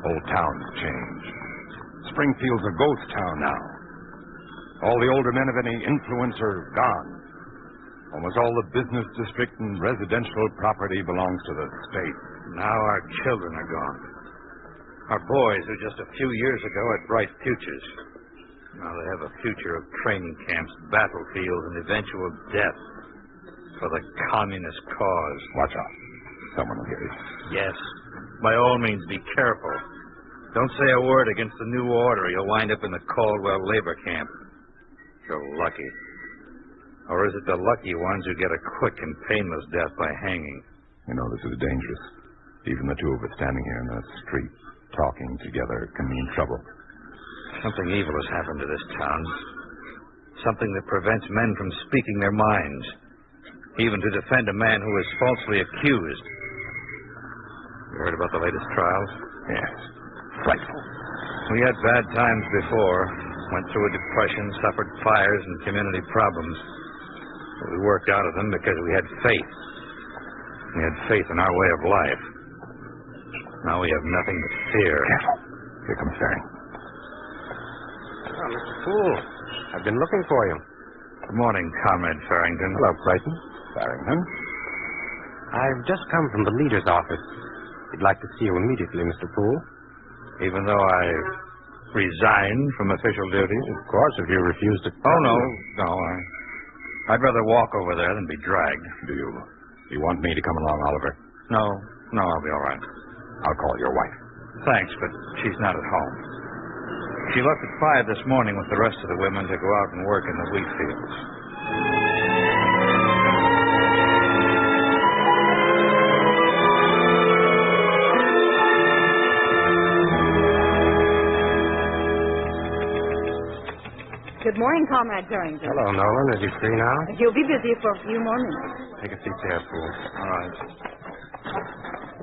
Old town's changed. Springfield's a ghost town now. All the older men of any influence are gone. Almost all the business district and residential property belongs to the state. Now our children are gone. Our boys, who just a few years ago had bright futures, now they have a future of training camps, battlefields, and eventual death for the communist cause. Watch out. Someone will hear you. Yes. By all means, be careful. Don't say a word against the new order. You'll wind up in the Caldwell labor camp. You're lucky. Or is it the lucky ones who get a quick and painless death by hanging? You know, this is dangerous. Even the two of us standing here in the street talking together can mean trouble. Something evil has happened to this town. Something that prevents men from speaking their minds, even to defend a man who is falsely accused. You heard about the latest trials? Yes. Frightful. We had bad times before. Went through a depression, suffered fires and community problems. But we worked out of them because we had faith. We had faith in our way of life. Now we have nothing but fear. Careful. Here comes Farring. Oh, Mr. Poole, I've been looking for you. Good morning, Comrade Farrington. Hello, Clayton. Farrington? I've just come from the leader's office. He'd like to see you immediately, Mr. Poole. Even though I resigned from official duties? Of course, if you refuse to... Oh, no. I'd rather walk over there than be dragged. Do you want me to come along, Oliver? No, I'll be all right. I'll call your wife. Thanks, but she's not at home. She left at 5 this morning with the rest of the women to go out and work in the wheat fields. Good morning, Comrade Farrington. Hello, Nolan. Is he free now? You'll be busy for a few more minutes. Take a seat there, Poole. All right.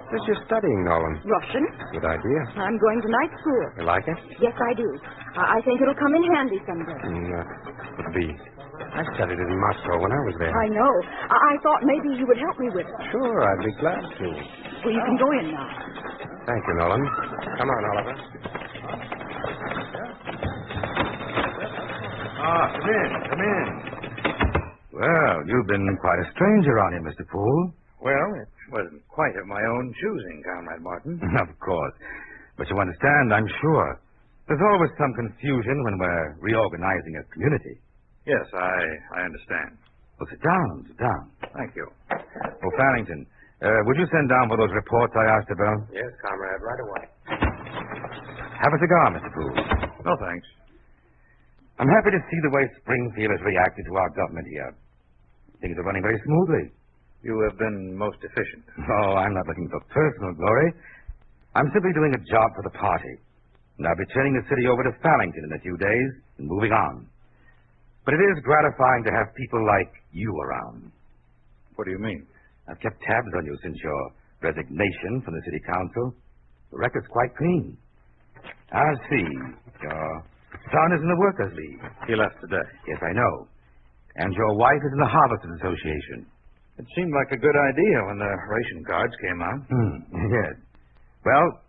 What's your studying, Nolan? Russian. Good idea. I'm going to night school. You like it? Yes, I do. I think it'll come in handy someday. Could be. I studied it in Moscow when I was there. I know. I thought maybe you would help me with it. Sure, I'd be glad to. Well, you can go in now. Thank you, Nolan. Come on, Oliver. Come in. Well, you've been quite a stranger on here, Mr. Poole. Well, it wasn't quite of my own choosing, Comrade Martin. Of course. But you understand, I'm sure. There's always some confusion when we're reorganizing a community. Yes, I understand. Well, sit down. Thank you. Oh, Farrington, would you send down for those reports I asked about? Yes, Comrade, right away. Have a cigar, Mr. Poole. No, thanks. I'm happy to see the way Springfield has reacted to our government here. Things are running very smoothly. You have been most efficient. Oh, I'm not looking for personal glory. I'm simply doing a job for the party. And I'll be turning the city over to Farrington in a few days and moving on. But it is gratifying to have people like you around. What do you mean? I've kept tabs on you since your resignation from the city council. The record's quite clean. I see. Your son is in the Workers' League. He left today. Yes, I know. And your wife is in the Harvesters Association. It seemed like a good idea when the ration cards came out. Yes. Well,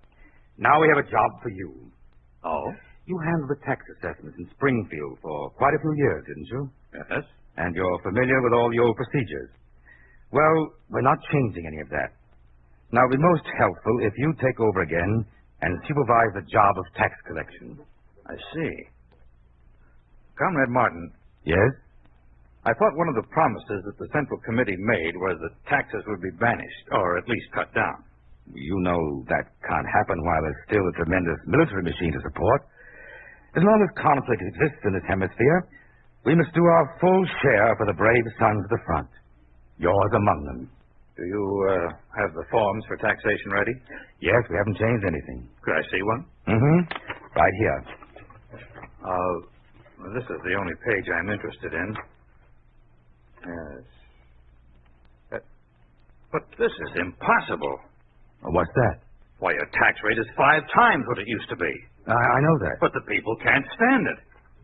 now we have a job for you. Oh? You handled the tax assessments in Springfield for quite a few years, didn't you? Yes. And you're familiar with all the old procedures. Well, we're not changing any of that. Now, it'd be most helpful if you take over again and supervise the job of tax collection. I see. Comrade Martin. Yes? I thought one of the promises that the Central Committee made was that taxes would be banished, or at least cut down. You know that can't happen while there's still a tremendous military machine to support. As long as conflict exists in this hemisphere, we must do our full share for the brave sons of the front. Yours among them. Do you have the forms for taxation ready? Yes, we haven't changed anything. Could I see one? Mm-hmm. Right here. This is the only page I'm interested in. Yes. But this is impossible. What's that? Why, your tax rate is 5 times what it used to be. I know that. But the people can't stand it.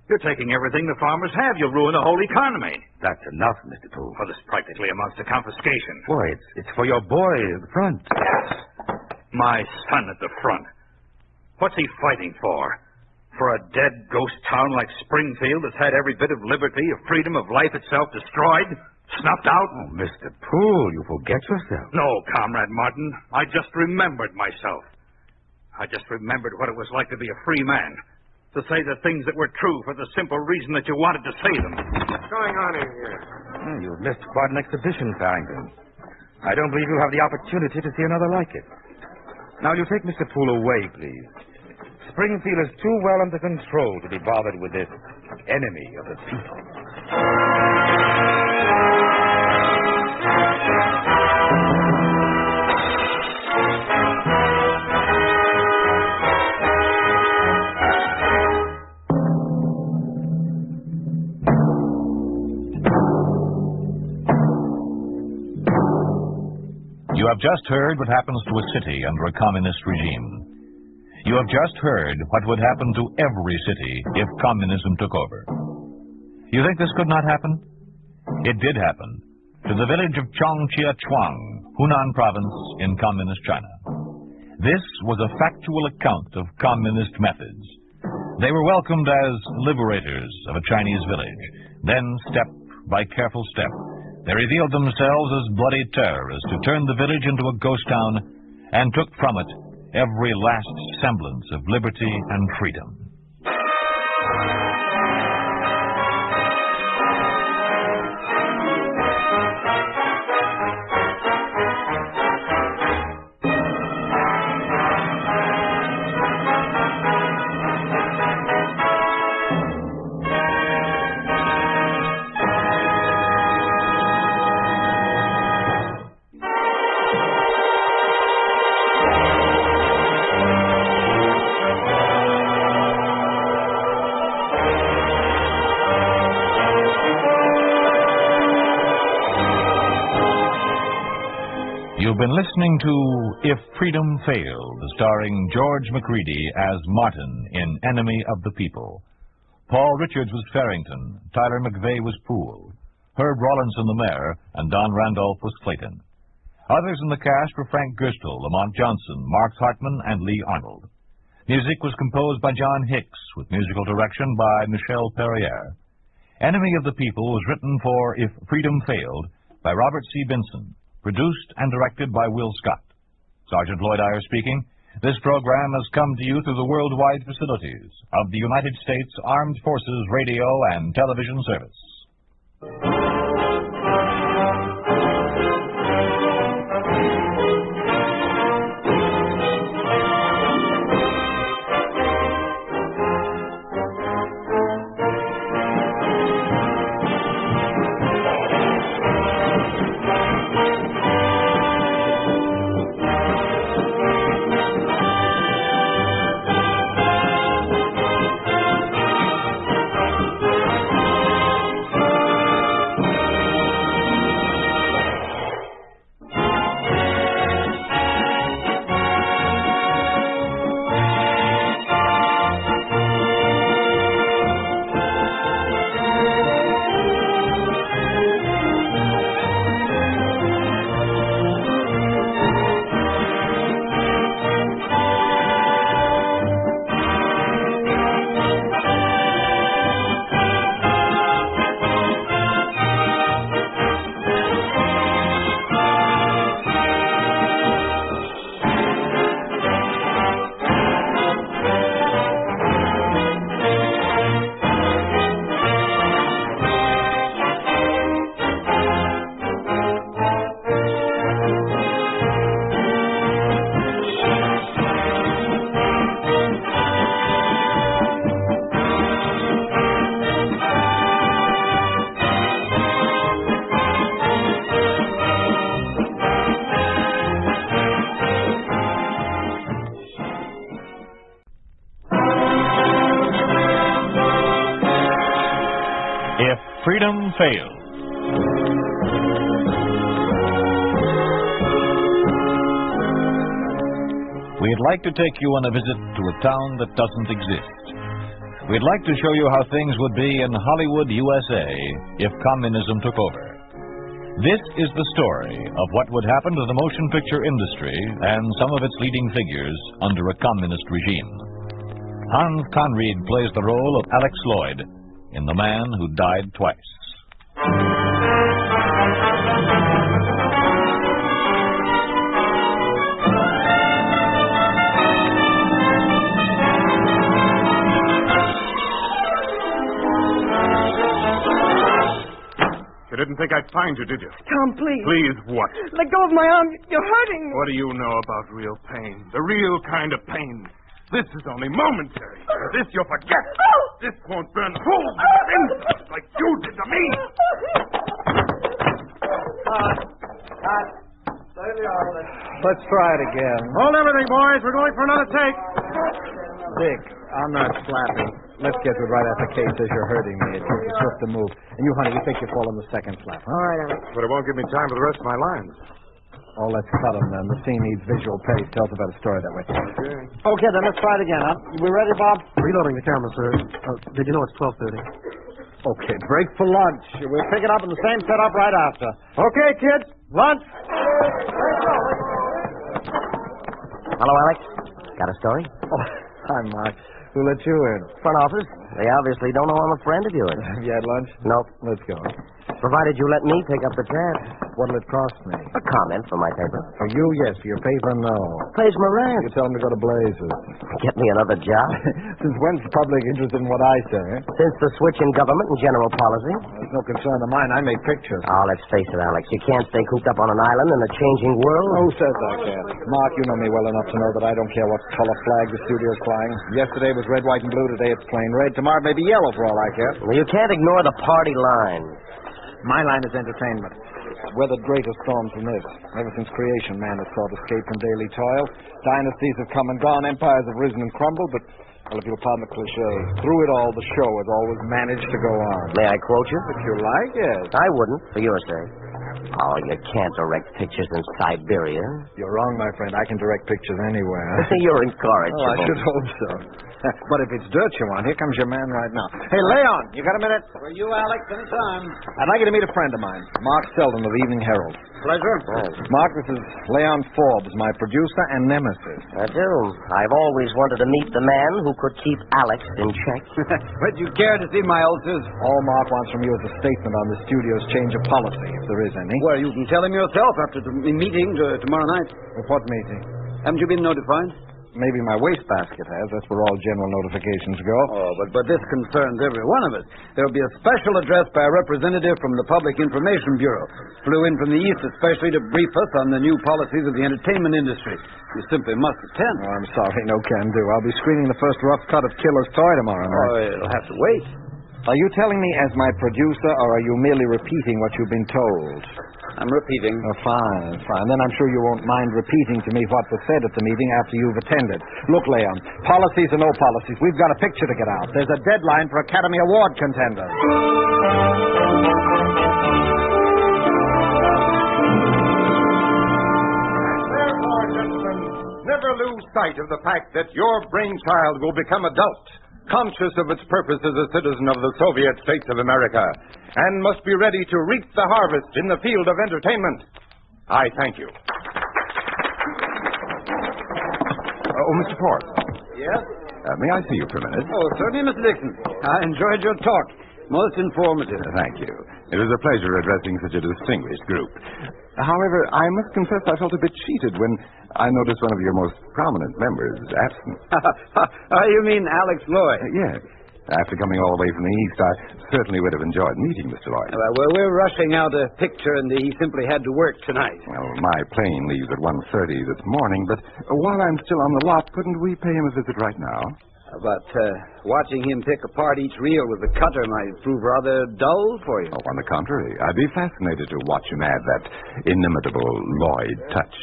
You're taking everything the farmers have. You'll ruin the whole economy. That's enough, Mr. Poole. Well, this practically amounts to confiscation. Boy, it's for your boy at the front. Yes. My son at the front. What's he fighting for? For a dead ghost town like Springfield that's had every bit of liberty, of freedom, of life itself destroyed? Snuffed out? Oh, Mr. Poole, you forget yourself. No, Comrade Martin. I just remembered myself. I just remembered what it was like to be a free man. To say the things that were true for the simple reason that you wanted to say them. What's going on in here? You've missed quite an exhibition, Farrington. I don't believe you'll have the opportunity to see another like it. Now, you take Mr. Poole away, please. Springfield is too well under control to be bothered with this enemy of the people. You have just heard what happens to a city under a communist regime. You have just heard what would happen to every city if communism took over. You think this could not happen? It did happen to the village of Chongqia-Chuang, Hunan province in communist China. This was a factual account of communist methods. They were welcomed as liberators of a Chinese village. Then, step by careful step, they revealed themselves as bloody terrorists who turned the village into a ghost town and took from it every last semblance of liberty and freedom. You've been listening to If Freedom Failed, starring George Macready as Martin in Enemy of the People. Paul Richards was Farrington, Tyler McVeigh was Poole, Herb Rawlinson the Mayor, and Don Randolph was Clayton. Others in the cast were Frank Gerstle, Lamont Johnson, Mark Hartman, and Lee Arnold. Music was composed by John Hicks, with musical direction by Michel Perrier. Enemy of the People was written for If Freedom Failed by Robert C. Benson. Produced and directed by Will Scott. Sergeant Lloyd Iyer speaking. This program has come to you through the worldwide facilities of the United States Armed Forces Radio and Television Service. freedom fails. We'd like to take you on a visit to a town that doesn't exist. We'd like to show you how things would be in Hollywood, USA, if communism took over. This is the story of what would happen to the motion picture industry and some of its leading figures under a communist regime. Hans Conried plays the role of Alex Lloyd in The Man Who Died Twice. You didn't think I'd find you, did you? Tom, please. Please what? Let go of my arm. You're hurting me. What do you know about real pain? The real kind of pain. This is only momentary. This you'll forget. This won't burn holes in your inside like you did to me. Let's try it again. Hold everything, boys. We're going for another take. Dick, I'm not slapping. Let's get to it right after Kate says you're hurting me. It takes a swift to move. And you, honey, you think you fall on the second slap. All right, Alex. But it won't give me time for the rest of my lines. Oh, let's cut them then. The scene needs visual pace. Tell us about a story that way. Okay, then let's try it again, huh? We ready, Bob? Reloading the camera, sir. Did you know it's 12:30? Okay, break for lunch. We'll pick it up in the same setup right after. Okay, kids, lunch. Hello, Alex. Got a story? Oh, hi, Mark. Who let you in? Front office. They obviously don't know I'm a friend of yours. Have you had lunch? Nope. Let's go. Provided you let me pick up the tab. What'll it cost me? A comment for my paper. For you, yes. For your paper, no. Pays my rent. You tell him to go to blazes. Get me another job. Since when's the public interested in what I say? Since the switch in government and general policy. It's no concern of mine. I make pictures. Oh, let's face it, Alex. You can't stay cooped up on an island in a changing world. Who says I can't? Mark, you know me well enough to know that I don't care what color flag the studio's flying. Yesterday was red, white, and blue. Today it's plain red. Tomorrow it may be yellow for all I care. Well, you can't ignore the party line. My line is entertainment. Weathered greater storms than this. Ever since creation, man has sought escape from daily toil. Dynasties have come and gone. Empires have risen and crumbled. But, well, if you'll pardon the cliche, through it all, the show has always managed to go on. May I quote you? If you like, yes. I wouldn't, for your sake. Oh, you can't direct pictures in Siberia. You're wrong, my friend. I can direct pictures anywhere. You're incorrigible. Oh, I should hope so. But if it's dirt you want, here comes your man right now. Hey, Leon, you got a minute? For you, Alex, anytime. I'd like you to meet a friend of mine, Mark Selden of the Evening Herald. Pleasure. Mark, this is Leon Forbes, my producer and nemesis. I do. I've always wanted to meet the man who could keep Alex in check. Would you care to see my ulcers? All Mark wants from you is a statement on the studio's change of policy, if there is any. Well, you can tell him yourself after the meeting tomorrow night. What meeting? Haven't you been notified? Maybe my wastebasket has. That's where all general notifications go. Oh, but this concerns every one of us. There will be a special address by a representative from the Public Information Bureau. Flew in from the East especially to brief us on the new policies of the entertainment industry. You simply must attend. Oh, I'm sorry. No can do. I'll be screening the first rough cut of Killer's Toy tomorrow night. Oh, it'll have to wait. Are you telling me as my producer, or are you merely repeating what you've been told? I'm repeating. Oh, fine. Then I'm sure you won't mind repeating to me what was said at the meeting after you've attended. Look, Leon, policies or no policies, we've got a picture to get out. There's a deadline for Academy Award contenders. Therefore, gentlemen, never lose sight of the fact that your brainchild will become adult, conscious of its purpose as a citizen of the Soviet States of America, and must be ready to reap the harvest in the field of entertainment. I thank you. Mr. Ford. Yes? May I see you for a minute? Oh, certainly, Mr. Dixon. I enjoyed your talk. Most informative. Thank you. It was a pleasure addressing such a distinguished group. However, I must confess I felt a bit cheated when I noticed one of your most prominent members absent. You mean Alex Lloyd? Yes. After coming all the way from the East, I certainly would have enjoyed meeting Mr. Lloyd. Well, we're rushing out a picture, and he simply had to work tonight. Well, my plane leaves at 1:30 this morning, but while I'm still on the lot, couldn't we pay him a visit right now? But watching him pick apart each reel with the cutter might prove rather dull for you. Oh, on the contrary, I'd be fascinated to watch him add that inimitable Lloyd touch.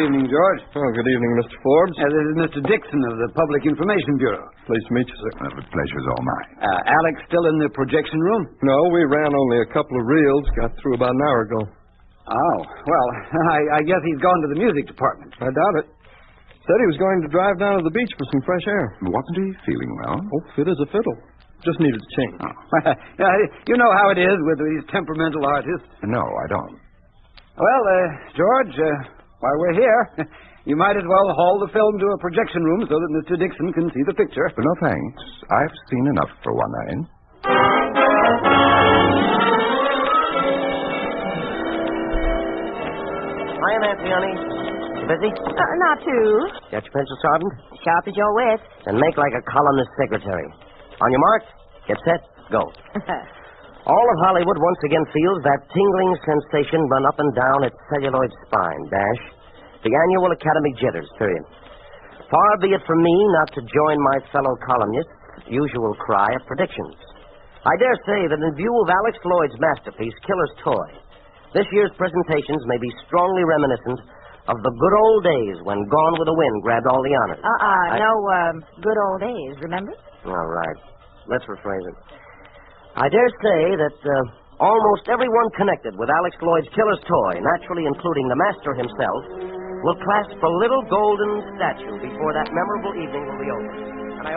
Good evening, George. Oh, good evening, Mr. Forbes. This is Mr. Dixon of the Public Information Bureau. Pleased to meet you, sir. The pleasure's all mine. Alex still in the projection room? No, we ran only a couple of reels. Got through about an hour ago. Oh, well, I guess he's gone to the music department. I doubt it. Said he was going to drive down to the beach for some fresh air. Wasn't he feeling well? Oh, fit as a fiddle. Just needed a change. Oh. You know how it is with these temperamental artists. No, I don't. Well, George, while we're here, you might as well haul the film to a projection room so that Mr. Dixon can see the picture. But no thanks. I've seen enough for one night. Hiya, Nancy, honey. You busy? Not too. Got your pencil sharpened? Sharp as your wit. Then make like a columnist secretary. On your mark, get set, go. All of Hollywood once again feels that tingling sensation run up and down its celluloid spine, dash. The annual Academy jitters, period. Far be it from me not to join my fellow columnists' usual cry of predictions. I dare say that in view of Alex Lloyd's masterpiece, Killer's Toy, this year's presentations may be strongly reminiscent of the good old days when Gone with the Wind grabbed all the honors. No, good old days, remember? All right. Let's rephrase it. I dare say that almost everyone connected with Alex Lloyd's Killer's Toy, naturally including the master himself, will clasp a little golden statue before that memorable evening will be over. And I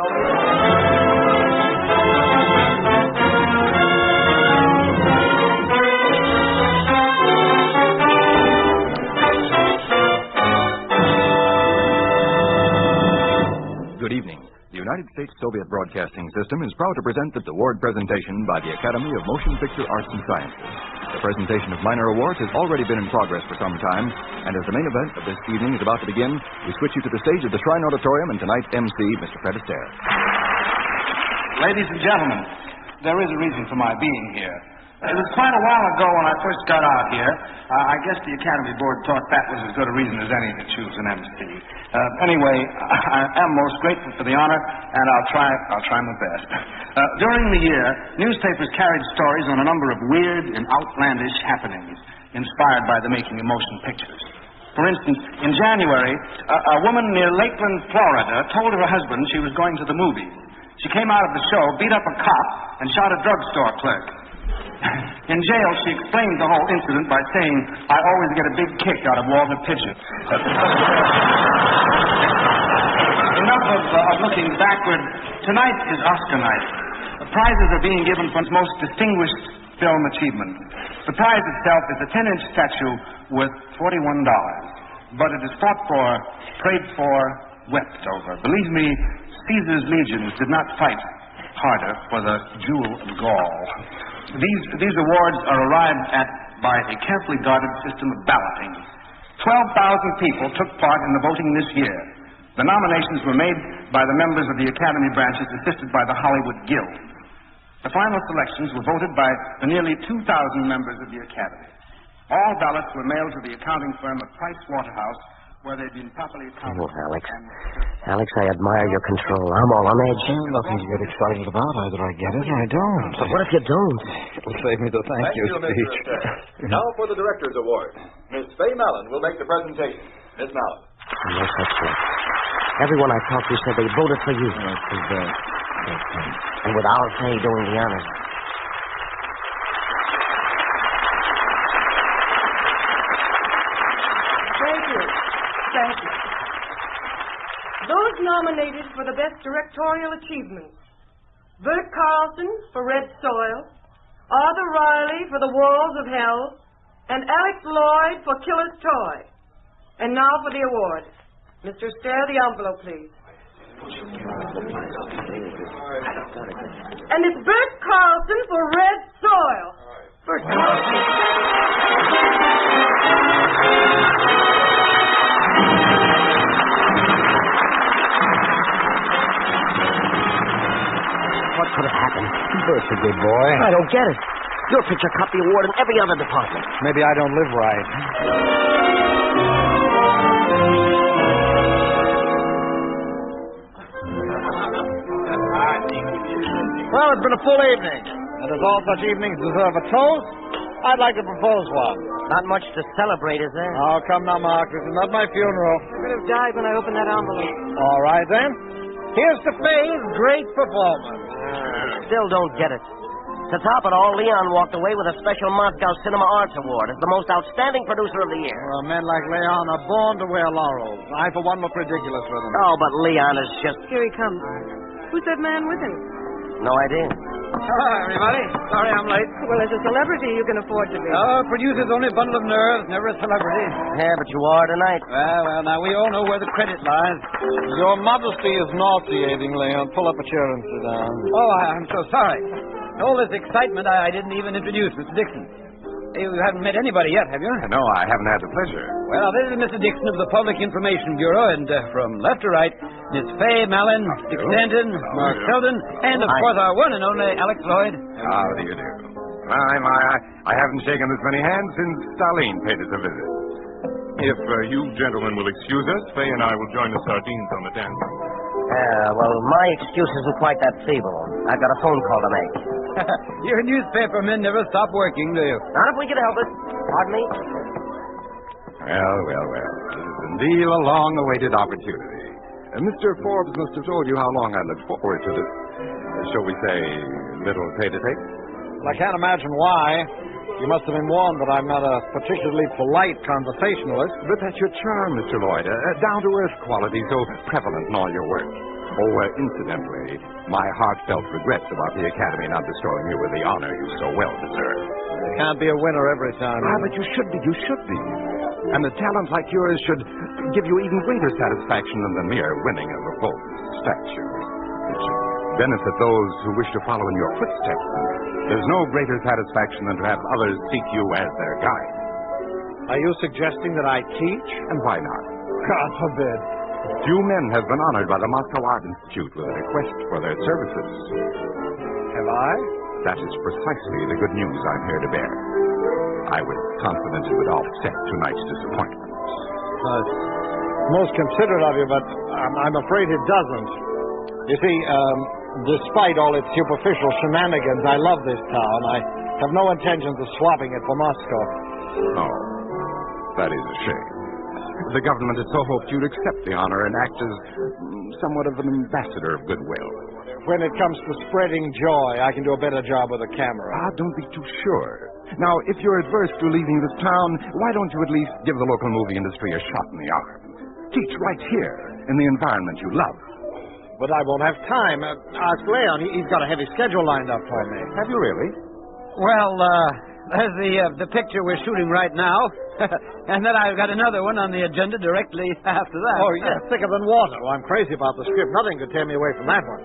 Good evening. The United States Soviet Broadcasting System is proud to present this award presentation by the Academy of Motion Picture Arts and Sciences. The presentation of minor awards has already been in progress for some time, and as the main event of this evening is about to begin, we switch you to the stage of the Shrine Auditorium and tonight's MC, Mr. Fred Astaire. Ladies and gentlemen, there is a reason for my being here. It was quite a while ago when I first got out here. I guess the Academy Board thought that was as good a reason as any to choose an MC. Anyway, I am most grateful for the honor, and I'll try my best. During the year, newspapers carried stories on a number of weird and outlandish happenings inspired by the making of motion pictures. For instance, in January, a woman near Lakeland, Florida, told her husband she was going to the movies. She came out of the show, beat up a cop, and shot a drugstore clerk. In jail, she explained the whole incident by saying, "I always get a big kick out of Walter Pigeon." Enough of looking backward. Tonight is Oscar night. The prizes are being given for its most distinguished film achievement. The prize itself is a 10-inch statue worth $41. But it is fought for, prayed for, wept over. Believe me, Caesar's legions did not fight harder for the jewel of Gaul. These awards are arrived at by a carefully guarded system of balloting. 12,000 people took part in the voting this year. The nominations were made by the members of the Academy branches assisted by the Hollywood Guild. The final selections were voted by the nearly 2,000 members of the Academy. All ballots were mailed to the accounting firm of Price Waterhouse, where they'd been properly accounted. Oh, Alex. Alex, I admire your control. I'm all on edge. Nothing to get excited about. Either I get it or I don't. But what if you don't? It'll save me the thank you speech. Now for the Director's Award. Miss Faye Mallon will make the presentation. Miss Mallon. No such thing. Everyone I talked to said they voted for you. That's too bad. And with our Faye doing the honors. Thank you. Those nominated for the Best Directorial Achievement: Bert Carlson for Red Soil, Arthur Riley for The Walls of Hell, and Alex Lloyd for Killer's Toy. And now for the award. Mr. Astaire, the envelope, please. And it's Bert Carlson for Red Soil. Bert Carlson. What could have happened? Bert's a good boy. I don't get it. Your picture caught the award in every other department. Maybe I don't live right. Well, it's been a full evening. And as all such evenings deserve a toast, I'd like to propose one. Not much to celebrate, is there? Oh, come now, Mark. This is not my funeral. I could have died when I opened that envelope. All right, then. Here's to Faye's great performance. Still don't get it. To top it all, Leon walked away with a special Moscow Cinema Arts Award as the most outstanding producer of the year. Well, men like Leon are born to wear laurels. I, for one, look ridiculous with them. Oh, but Leon is just... Here he comes. Who's that man with him? No idea. Hello, everybody. Sorry I'm late. Well, as a celebrity, you can afford to be. Oh, producer's only a bundle of nerves, never a celebrity. Yeah, but you are tonight. Well, now we all know where the credit lies. Your modesty is nauseating, Leon. Pull up a chair and sit down. Oh, I'm so sorry. All this excitement, I didn't even introduce Mr. Dixon. You haven't met anybody yet, have you? No, I haven't had the pleasure. Well, this is Mr. Dixon of the Public Information Bureau, and from left to right, Miss Fay Mallon, Dick Stanton, Mark Sheldon, and, of course, our one and only Alex Lloyd. How do you do? I haven't shaken this many hands since Starlene paid us a visit. If you gentlemen will excuse us, Fay and I will join the sardines on the dance. Well, my excuse isn't quite that feeble. I've got a phone call to make. Your newspaper men never stop working, do you? Not if we can help it. Pardon me? Well. This is indeed a long-awaited opportunity. Mr. Forbes must have told you how long I looked forward to this, shall we say, little tete-a-tete. Well, I can't imagine why. You must have been warned that I'm not a particularly polite conversationalist. But that's your charm, Mr. Lloyd. A down-to-earth quality so prevalent in all your work. Incidentally, my heartfelt regrets about the Academy not bestowing you with the honor you so well deserve. You can't be a winner every time. But you should be. And a talent like yours should give you even greater satisfaction than the mere winning of a vote statue. It should benefit those who wish to follow in your footsteps. There's no greater satisfaction than to have others seek you as their guide. Are you suggesting that I teach? And why not? God forbid. Few men have been honored by the Moscow Art Institute with a request for their services. Have I? That is precisely the good news I'm here to bear. I was confident it would offset tonight's disappointment. It's most considerate of you, but I'm afraid it doesn't. You see, despite all its superficial shenanigans, I love this town. I have no intentions of swapping it for Moscow. Oh, that is a shame. The government had so hoped you'd accept the honor and act as somewhat of an ambassador of goodwill. When it comes to spreading joy, I can do a better job with a camera. Don't be too sure. Now, if you're adverse to leaving this town, why don't you at least give the local movie industry a shot in the arm? Teach right here, in the environment you love. But I won't have time. Ask Leon. He's got a heavy schedule lined up for me. Have you really? Well, there's the picture we're shooting right now. And then I've got another one on the agenda directly after that. Oh, yeah, thicker than water. Well, I'm crazy about the script. Nothing could tear me away from that one.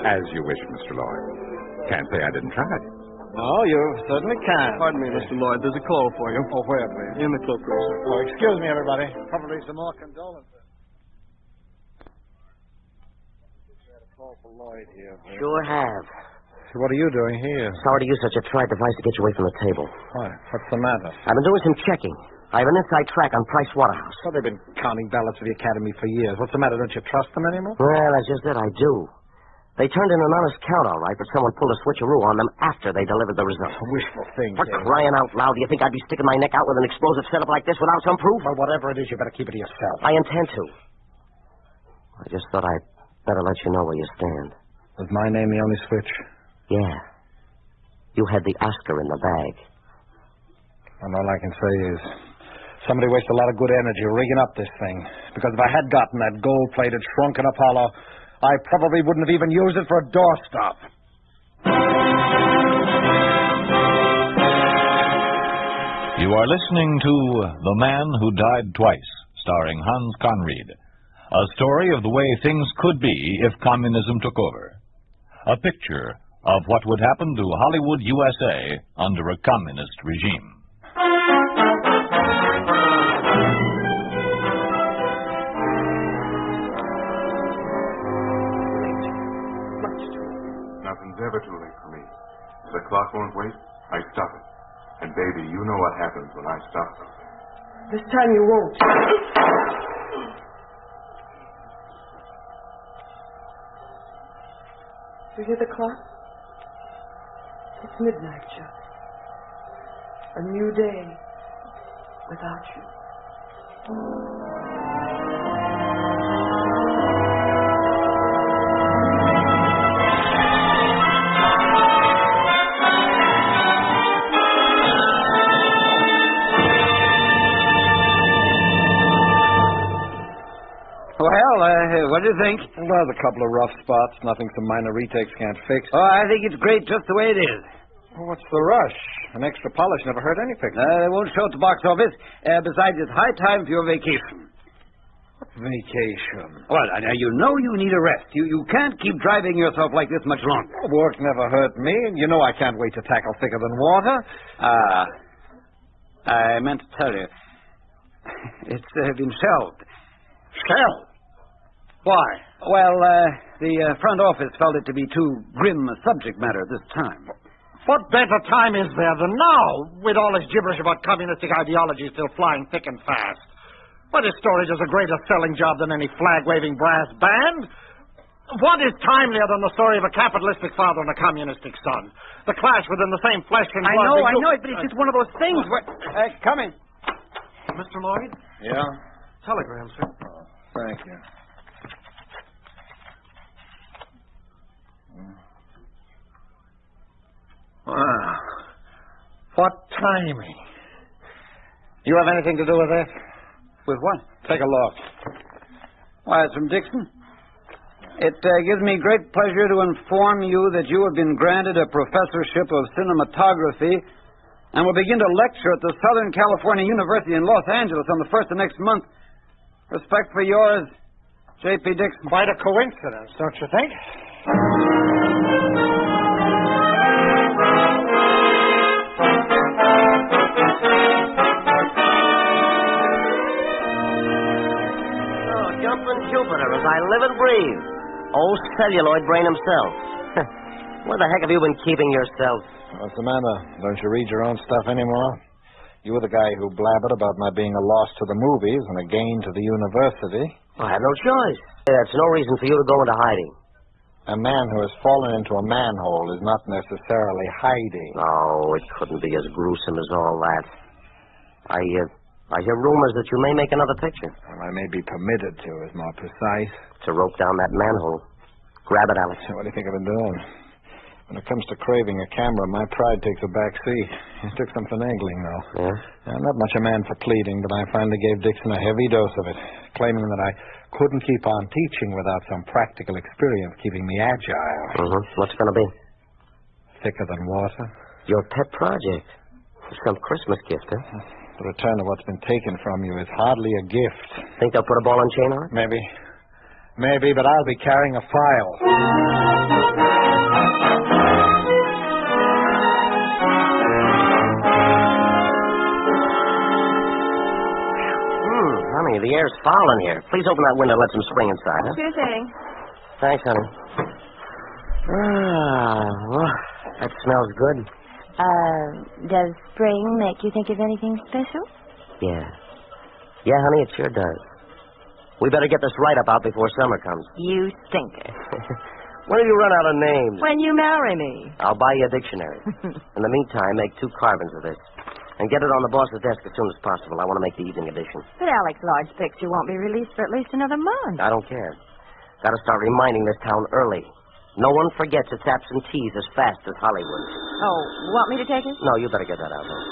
As you wish, Mr. Lloyd. Can't say I didn't try. No, you certainly can. Pardon me, Mr. Lloyd. There's a call for you. Oh, where, please? In the cloakroom, sir. Oh, excuse me, everybody. Probably some more condolences. Lloyd here. Sure have. So what are you doing here? Sorry to use such a trite device to get you away from the table. Why? What's the matter? I've been doing some checking. I have an inside track on Price Waterhouse. Well, they've been counting ballots for the Academy for years. What's the matter? Don't you trust them anymore? Well, that's just it. I do. They turned in an honest count, all right, but someone pulled a switcheroo on them after they delivered the results. Wishful thinking. For crying out loud, do you think I'd be sticking my neck out with an explosive setup like this without some proof? Well, whatever it is, you better keep it to yourself. I intend to. I just thought I'd better let you know where you stand. Was my name the only switch? Yeah. You had the Oscar in the bag. And all I can say is somebody wasted a lot of good energy rigging up this thing. Because if I had gotten that gold-plated, shrunken Apollo, I probably wouldn't have even used it for a doorstop. You are listening to The Man Who Died Twice, starring Hans Conried. A story of the way things could be if communism took over. A picture of what would happen to Hollywood, USA under a communist regime. Nothing's ever too late for me. If the clock won't wait, I stop it. And baby, you know what happens when I stop something. This time you won't. You hear the clock? It's midnight, Chuck. a new day without you. Well, what do you think? There's a couple of rough spots. Nothing some minor retakes can't fix. Oh, I think it's great just the way it is. Well, what's the rush? An extra polish never hurt any picture. They won't show at the box office. Besides, it's high time for your vacation. Vacation? Well, now, you know you need a rest. You can't keep driving yourself like this much longer. Work never hurt me. You know I can't wait to tackle thicker than water. I meant to tell you. It's been shelved. Shelved? Why? Well, the front office felt it to be too grim a subject matter at this time. What better time is there than now, with all this gibberish about communistic ideology still flying thick and fast? What this story does a greater selling job than any flag-waving brass band? What is timelier than the story of a capitalistic father and a communistic son? The clash within the same flesh and blood. I know it, but it's just one of those things where... come in. Mr. Lloyd? Yeah? Telegram, sir. Oh, thank you. Wow. What timing. You have anything to do with this? With what? Take a look. Why, it's from Dixon. It gives me great pleasure to inform you that you have been granted a professorship of cinematography and will begin to lecture at the Southern California University in Los Angeles on the 1st of next month. Respect for yours, J.P. Dixon. Quite a coincidence, don't you think? Jupiter, as I live and breathe. Old celluloid brain himself. Where the heck have you been keeping yourself? What's the matter? Don't you read your own stuff anymore? You were the guy who blabbered about my being a loss to the movies and a gain to the university. I had no choice. That's no reason for you to go into hiding. A man who has fallen into a manhole is not necessarily hiding. No, it couldn't be as gruesome as all that. I hear rumors that you may make another picture. Well, I may be permitted to, is more precise. To rope down that manhole. Grab it, Alex. What do you think I've been doing? When it comes to craving a camera, my pride takes a back seat. It took some finagling, though. Yeah? I'm not much a man for pleading, but I finally gave Dixon a heavy dose of it, claiming that I couldn't keep on teaching without some practical experience keeping me agile. What's it going to be? Thicker than water. Your pet project. Some Christmas gift, huh? The return of what's been taken from you is hardly a gift. Think they'll put a ball and chain on it? Maybe, but I'll be carrying a file. Honey, the air's foul in here. Please open that window and let some spring inside, huh? Sure thing. Thanks, honey. Well, that smells good. Does spring make you think of anything special? Yeah. Yeah, honey, it sure does. We better get this write-up out before summer comes. You stinker. When do you run out of names? When you marry me. I'll buy you a dictionary. In the meantime, make 2 carbons of this. And get it on the boss's desk as soon as possible. I want to make the evening edition. But Alex Lloyd's picture won't be released for at least another month. I don't care. Got to start reminding this town early. No one forgets its absentees as fast as Hollywood. Oh, want me to take it? No, you better get that out there.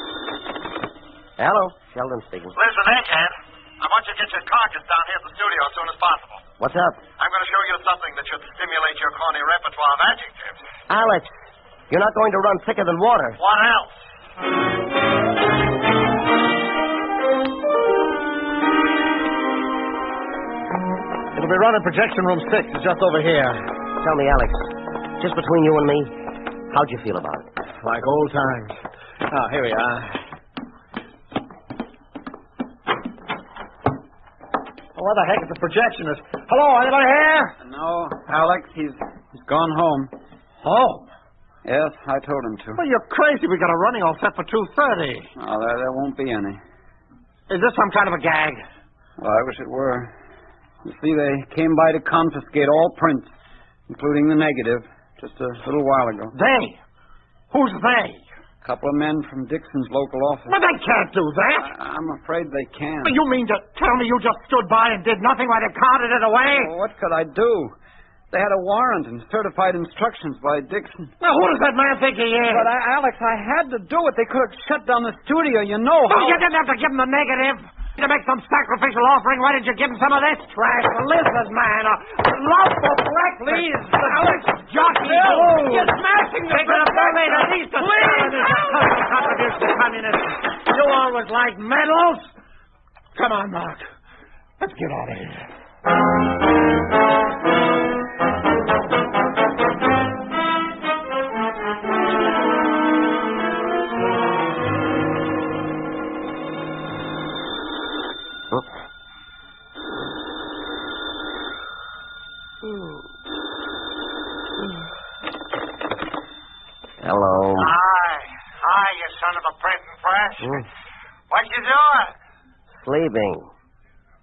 Hello, Sheldon speaking. Listen, Egghead. I want you to get your carcass down here at the studio as soon as possible. What's up? I'm going to show you something that should stimulate your corny repertoire of adjectives. Alex, you're not going to run thicker than water. What else? It'll be running projection room 6. It's just over here. Tell me, Alex, just between you and me, how'd you feel about it? Like old times. Oh, here we are. Oh, what the heck is the projectionist? Hello, anybody here? No, Alex, he's gone home. Home? Yes, I told him to. Well, you're crazy. We got a running all set for 2:30. Oh, there won't be any. Is this some kind of a gag? Well, I wish it were. You see, they came by to confiscate all prints, including the negative, just a little while ago. They? Who's they? A couple of men from Dixon's local office. But they can't do that. I'm afraid they can. You mean to tell me you just stood by and did nothing while they carted it away? Well, what could I do? They had a warrant and certified instructions by Dixon. Now, who does that man think he is? But, Alex, I had to do it. They could have shut down the studio. You know how... Oh, you didn't have to give him the negative. To make some sacrificial offering, why didn't you give him some of this trash? Listen, man, a loaf of breakfast. Please, Alex, jockey. You're smashing the bread. At least a contribution to communism. You always like medals. Come on, Mark. Let's get out of here. Hello. Hi, you son of a printing press. What you doing? Sleeping.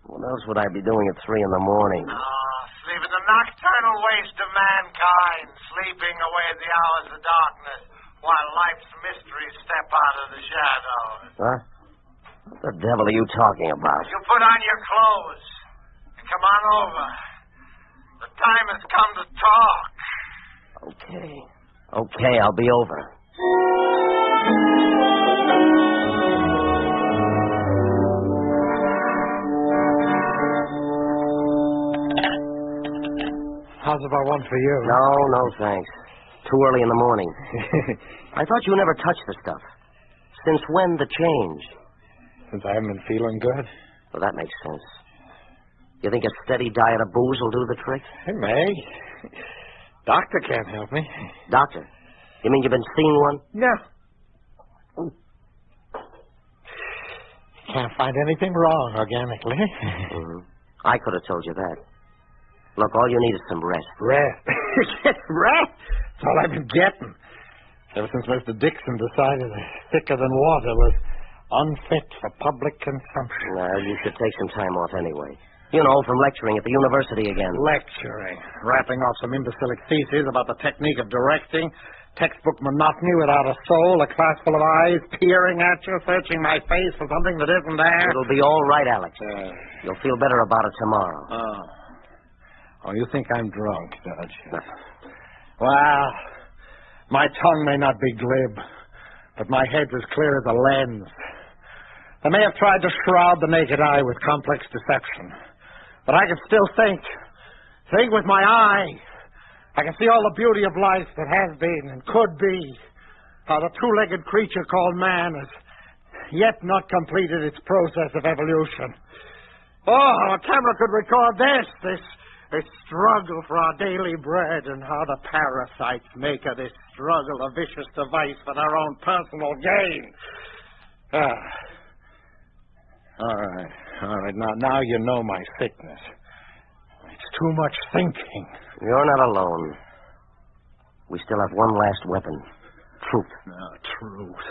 What else would I be doing at 3 in the morning? Sleeping the nocturnal waste of mankind, sleeping away the hours of darkness, while life's mysteries step out of the shadows. Huh? What the devil are you talking about? You put on your clothes and come on over. The time has come to talk. Okay, I'll be over. How's about one for you? No, thanks. Too early in the morning. I thought you never touched the stuff. Since when the change? Since I haven't been feeling good. Well, that makes sense. You think a steady diet of booze will do the trick? It may. Doctor can't help me. Doctor? You mean you've been seeing one? No. Can't find anything wrong organically. I could have told you that. Look, all you need is some rest. Rest? Rest? That's all I've been getting. Ever since Mr. Dixon decided that thicker than water was unfit for public consumption. Well, you should take some time off anyway. You know, from lecturing at the university again. Lecturing. Rapping off some imbecilic theses about the technique of directing, textbook monotony without a soul, a class full of eyes peering at you, searching my face for something that isn't there. It'll be all right, Alex. You'll feel better about it tomorrow. Oh, you think I'm drunk, don't you? Well, my tongue may not be glib, but my head's as clear as a lens. They may have tried to shroud the naked eye with complex deception, but I can still think with my eye. I can see all the beauty of life that has been and could be. How the two-legged creature called man has yet not completed its process of evolution. Oh, how a camera could record this struggle for our daily bread, and how the parasites make of this struggle a vicious device for their own personal gain. All right. Now you know my sickness. It's too much thinking. You're not alone. We still have one last weapon. Truth. Truth.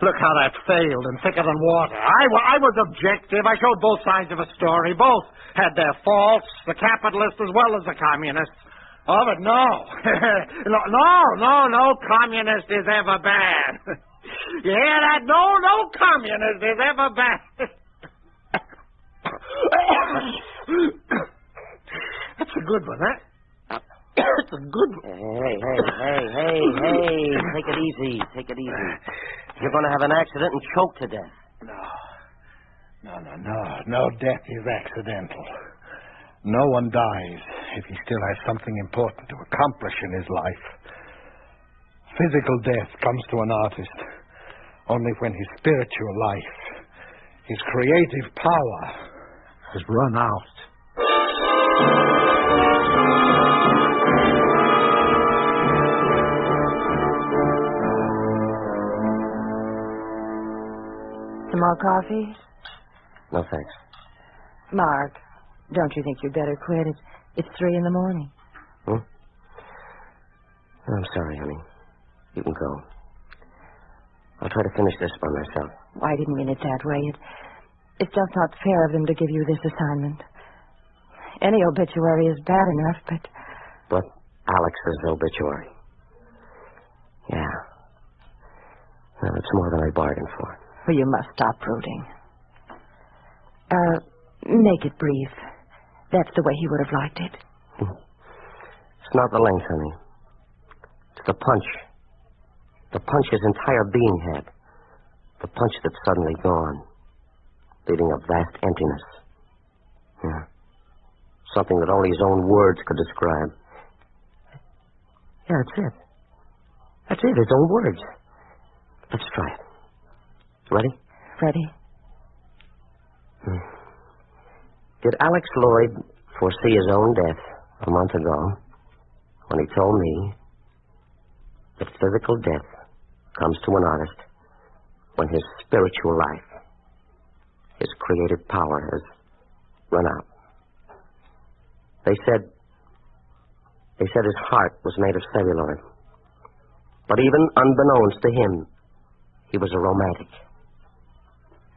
Look how that failed in thicker than water. I was objective. I showed both sides of a story. Both had their faults, the capitalists as well as the communists. Oh, but no. No communist is ever bad. You hear that? No communist is ever bad. That's a good one, huh? That's a good one. Hey. Take it easy. You're going to have an accident and choke to death. No death is accidental. No one dies if he still has something important to accomplish in his life. Physical death comes to an artist only when his spiritual life, his creative power, has run out. Some more coffee? No, thanks. Mark, don't you think you'd better quit? It's 3 in the morning. I'm sorry, honey. You can go. I'll try to finish this by myself. I didn't mean it that way. It's just not fair of them to give you this assignment. Any obituary is bad enough, But Alex's obituary. Yeah. Well, it's more than I bargained for. Well, you must stop brooding. Make it brief. That's the way he would have liked it. It's not the length, honey. It's the punch. The punch his entire being had. The punch that's suddenly gone, leaving a vast emptiness. Yeah. Something that only his own words could describe. Yeah, that's it. That's it, his own words. Let's try it. Ready? Ready. Did Alex Lloyd foresee his own death a month ago when he told me that physical death comes to an artist when his spiritual life, his creative power has run out? They said his heart was made of celluloid. But even unbeknownst to him, he was a romantic.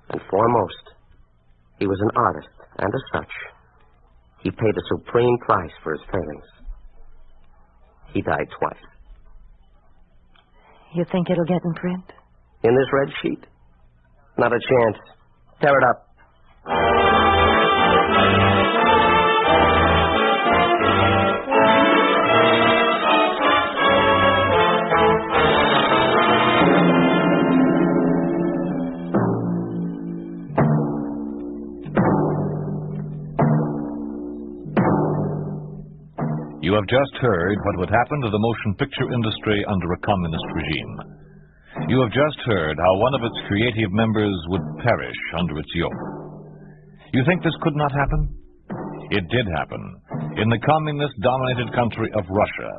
And foremost, he was an artist, and as such, he paid a supreme price for his failings. He died twice. You think it'll get in print? In this red sheet? Not a chance. Tear it up. You have just heard what would happen to the motion picture industry under a communist regime. You have just heard how one of its creative members would perish under its yoke. You think this could not happen? It did happen in the communist-dominated country of Russia.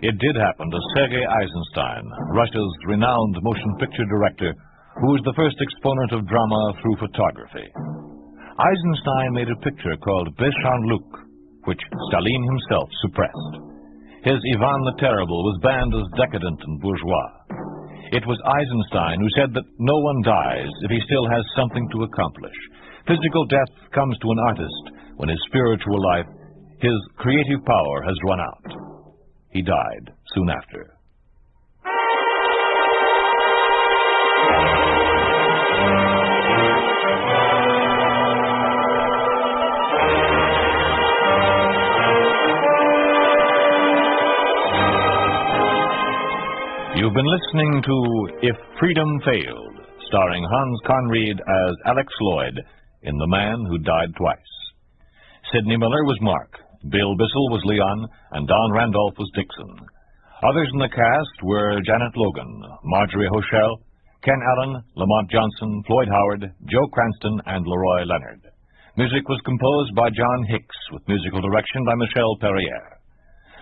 It did happen to Sergei Eisenstein, Russia's renowned motion picture director, who was the first exponent of drama through photography. Eisenstein made a picture called Béchamp-Luc, which Stalin himself suppressed. His Ivan the Terrible was banned as decadent and bourgeois. It was Eisenstein who said that no one dies if he still has something to accomplish. Physical death comes to an artist when his spiritual life, his creative power, has run out. He died soon after. You've been listening to If Freedom Failed, starring Hans Conried as Alex Lloyd in The Man Who Died Twice. Sidney Miller was Mark, Bill Bissell was Leon, and Don Randolph was Dixon. Others in the cast were Janet Logan, Marjorie Hochel, Ken Allen, Lamont Johnson, Floyd Howard, Joe Cranston, and Leroy Leonard. Music was composed by John Hicks, with musical direction by Michel Perrier.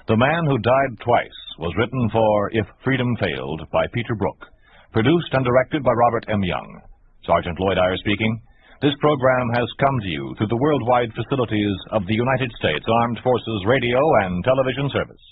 The Man Who Died Twice was written for If Freedom Failed by Peter Brook, produced and directed by Robert M. Young. Sergeant Lloyd Eyre speaking. This program has come to you through the worldwide facilities of the United States Armed Forces Radio and Television Service.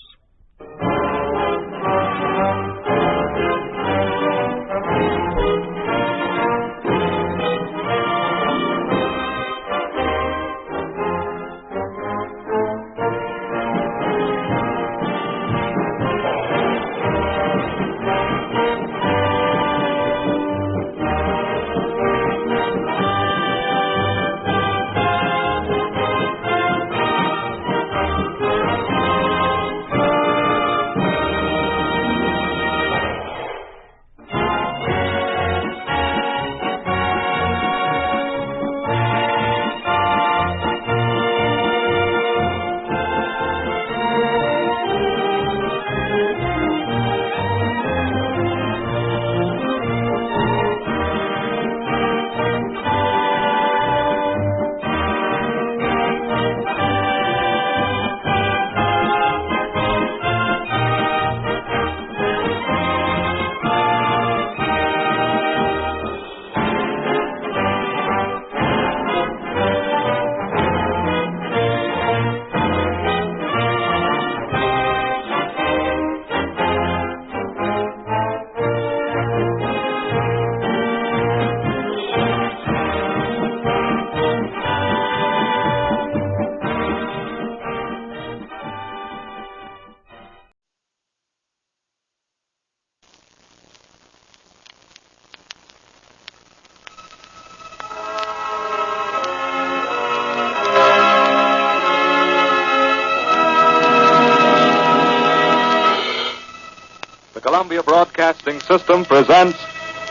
Columbia Broadcasting System presents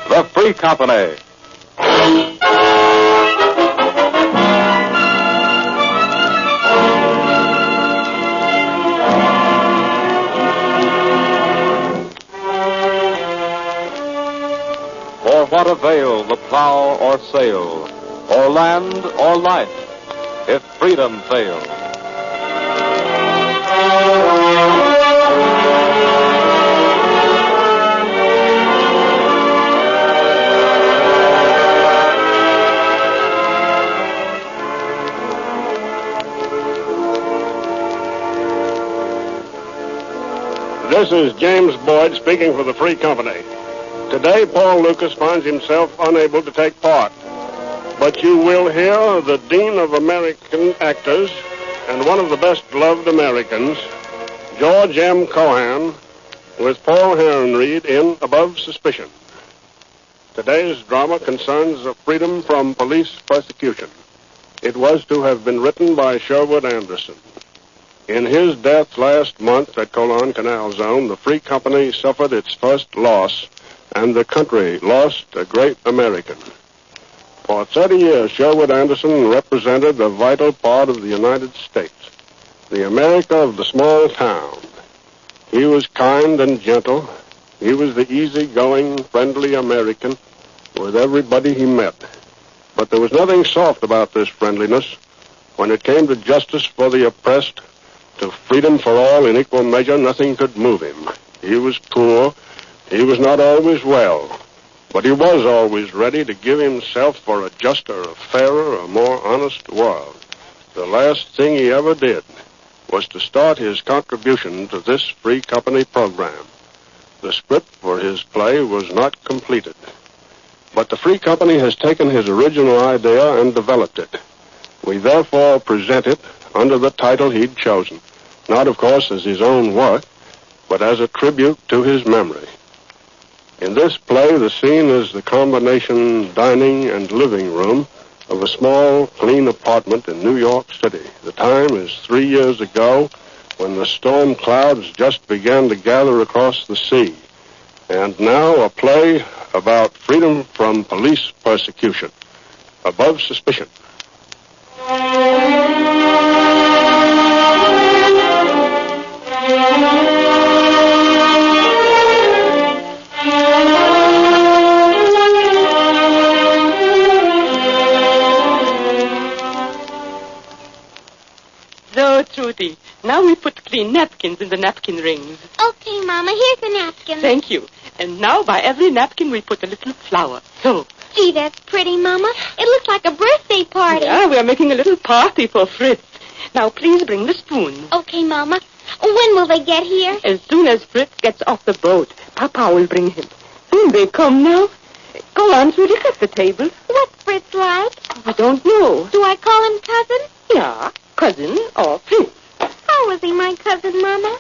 The Free Company. For what avail the plow or sail, or land or life, if freedom fails? This is James Boyd speaking for the Free Company. Today, Paul Lucas finds himself unable to take part. But you will hear the Dean of American Actors and one of the best-loved Americans, George M. Cohan, with Paul Herrenried in Above Suspicion. Today's drama concerns freedom from police persecution. It was to have been written by Sherwood Anderson. In his death last month at Colon Canal Zone, the Free Company suffered its first loss, and the country lost a great American. For 30 years, Sherwood Anderson represented a vital part of the United States, the America of the small town. He was kind and gentle. He was the easygoing, friendly American with everybody he met. But there was nothing soft about this friendliness. When it came to justice for the oppressed, to freedom for all in equal measure, nothing could move him. He was poor. He was not always well. But he was always ready to give himself for a juster, a fairer, a more honest world. The last thing he ever did was to start his contribution to this Free Company program. The script for his play was not completed. But the Free Company has taken his original idea and developed it. We therefore present it under the title he'd chosen. Not, of course, as his own work, but as a tribute to his memory. In this play, the scene is the combination dining and living room of a small, clean apartment in New York City. The time is 3 years ago, when the storm clouds just began to gather across the sea. And now a play about freedom from police persecution. Above Suspicion. So, Trudy, now we put clean napkins in the napkin rings. Okay, Mama, here's the napkin. Thank you. And now by every napkin we put a little flower. So. Gee, that's pretty, Mama. It looks like a birthday party. Yeah, we are making a little party for Fritz. Now, please bring the spoon. Okay, Mama. When will they get here? As soon as Fritz gets off the boat, Papa will bring him. Soon they come now. Go on, Trudy, set the table. What's Fritz like? I don't know. Do I call him cousin? Yeah, cousin or Fritz. How is he my cousin, Mama?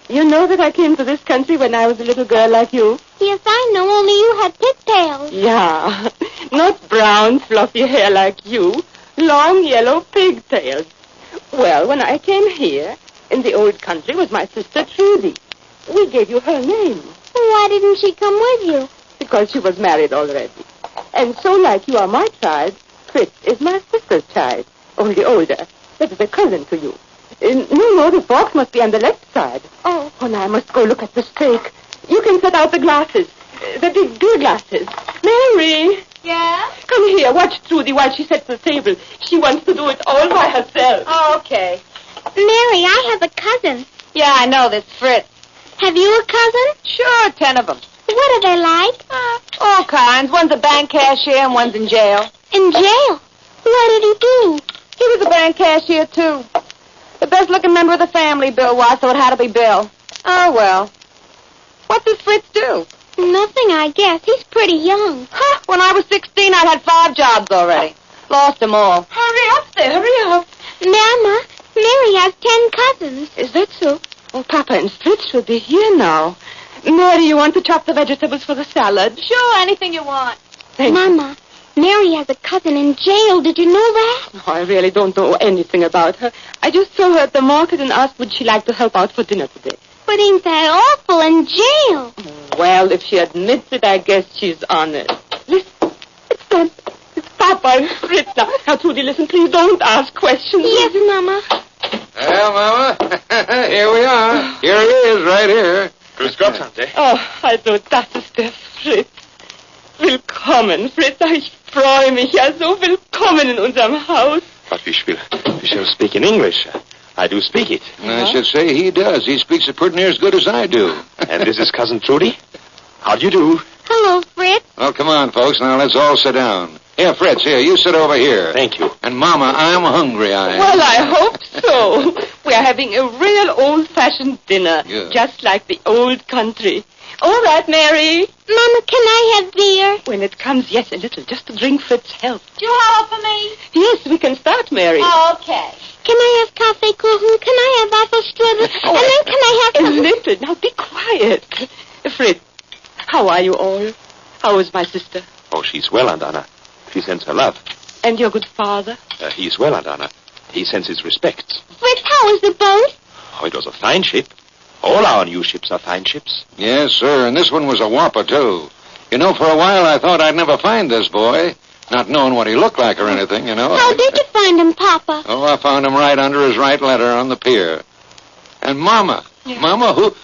You know that I came to this country when I was a little girl like you? Yes, I know, only you had pigtails. Yeah, not brown, fluffy hair like you. Long, yellow pigtails. Well, when I came here, in the old country was my sister Trudy. We gave you her name. Why didn't she come with you? Because she was married already. And so like you are my child, Fritz is my sister's child, only older. That is a cousin to you. No, the box must be on the left side. Oh. Oh, now I must go look at the steak. You can set out the glasses, the big beer glasses. Mary! Yeah? Come here, watch Trudy while she sets the table. She wants to do it all by herself. Oh, okay. Mary, I have a cousin. Yeah, I know this Fritz. Have you a cousin? Sure, 10 of them. What are they like? All kinds. One's a bank cashier and one's in jail. In jail? What did he do? He was a bank cashier, too. The best-looking member of the family, Bill was, so it had to be Bill. Oh, well. What does Fritz do? Nothing, I guess. He's pretty young. Huh, when I was 16, I'd had 5 jobs already. Lost them all. Hurry up there, hurry up. Mama, Mary has 10 cousins. Is that so? Oh, Papa and Fritz should be here now. Mary, you want to chop the vegetables for the salad? Sure, anything you want. Thank Mama, Mary has a cousin in jail. Did you know that? Oh, I really don't know anything about her. I just saw her at the market and asked would she like to help out for dinner today. But ain't that awful in jail? Well, if she admits it, I guess she's honest. Listen, it's them. It's Papa and Fritz. Now, Trudy, listen, please don't ask questions. Yes, Mama. Well, Mama, here we are. Here he is, right here. Grüß Gott, Tante. Oh, also, das ist der Fritz. Willkommen, Fritz. Ich freue mich ja so. Willkommen in unserem Haus. But we shall speak in English. I do speak it. I should say he does. He speaks it pretty near as good as I do. And this is Cousin Trudy. How do you do? Hello, Fritz. Well, come on, folks. Now, let's all sit down. Here, Fritz, here, you sit over here. Thank you. And, Mama, I'm hungry, Well, I hope so. We are having a real old-fashioned dinner, just like the old country. All right, Mary. Mama, can I have beer? When it comes, yes, a little, just to drink Fritz's health. You have for me? Yes, we can start, Mary. Okay. Can I have coffee kuchen? Can I have apple strudel? Oh, and then can I have... A little. Now, be quiet. Fritz, how are you all? How is my sister? Oh, she's well, Aunt Anna. She sends her love. And your good father? He's well, Aunt Anna. He sends his respects. Fritz, how is the boat? Oh, it was a fine ship. All our new ships are fine ships. Yes, sir, and this one was a whopper, too. You know, for a while I thought I'd never find this boy, not knowing what he looked like or anything, you know. How did you find him, Papa? Oh, I found him right under his right letter on the pier. And Mama, Mama, who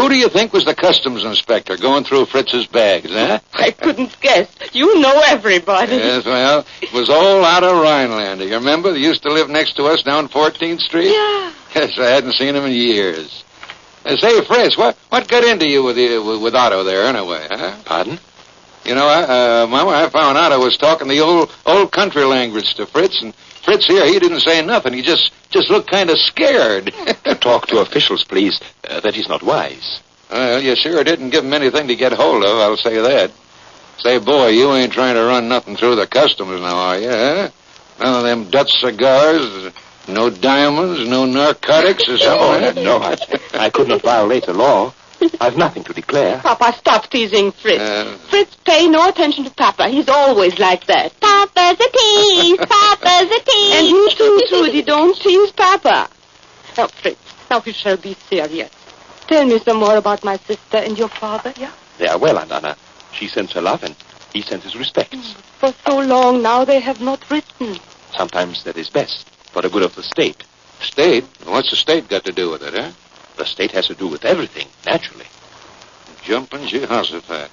do you think was the customs inspector going through Fritz's bags, eh? I couldn't guess. You know everybody. Yes, well, it was all out of Rhinelander. You remember? They used to live next to us down 14th Street? Yeah. Yes, I hadn't seen him in years. Say, Fritz, what got into you with Otto there, anyway, huh? Pardon? You know, Mama, I found out I was talking the old country language to Fritz, and Fritz here, he didn't say nothing. He just looked kind of scared. Talk to officials, please. That is not wise. Well, you sure didn't give him anything to get hold of, I'll say that. Say, boy, you ain't trying to run nothing through the customs now, are you, huh? None of them Dutch cigars, no diamonds, no narcotics or something? No, I could not violate the law. I've nothing to declare. Papa, stop teasing Fritz. Fritz, pay no attention to Papa. He's always like that. Papa's a tease. Papa's a tease. And you too, Trudy. Don't tease Papa. Now, Fritz, now we shall be serious. Tell me some more about my sister and your father, yeah? They are well, Aunt Anna. She sends her love and he sends his respects. For so long now they have not written. Sometimes that is best for the good of the state. State? What's the state got to do with it, huh? The state has to do with everything, naturally. Jumping Jehoshaphat.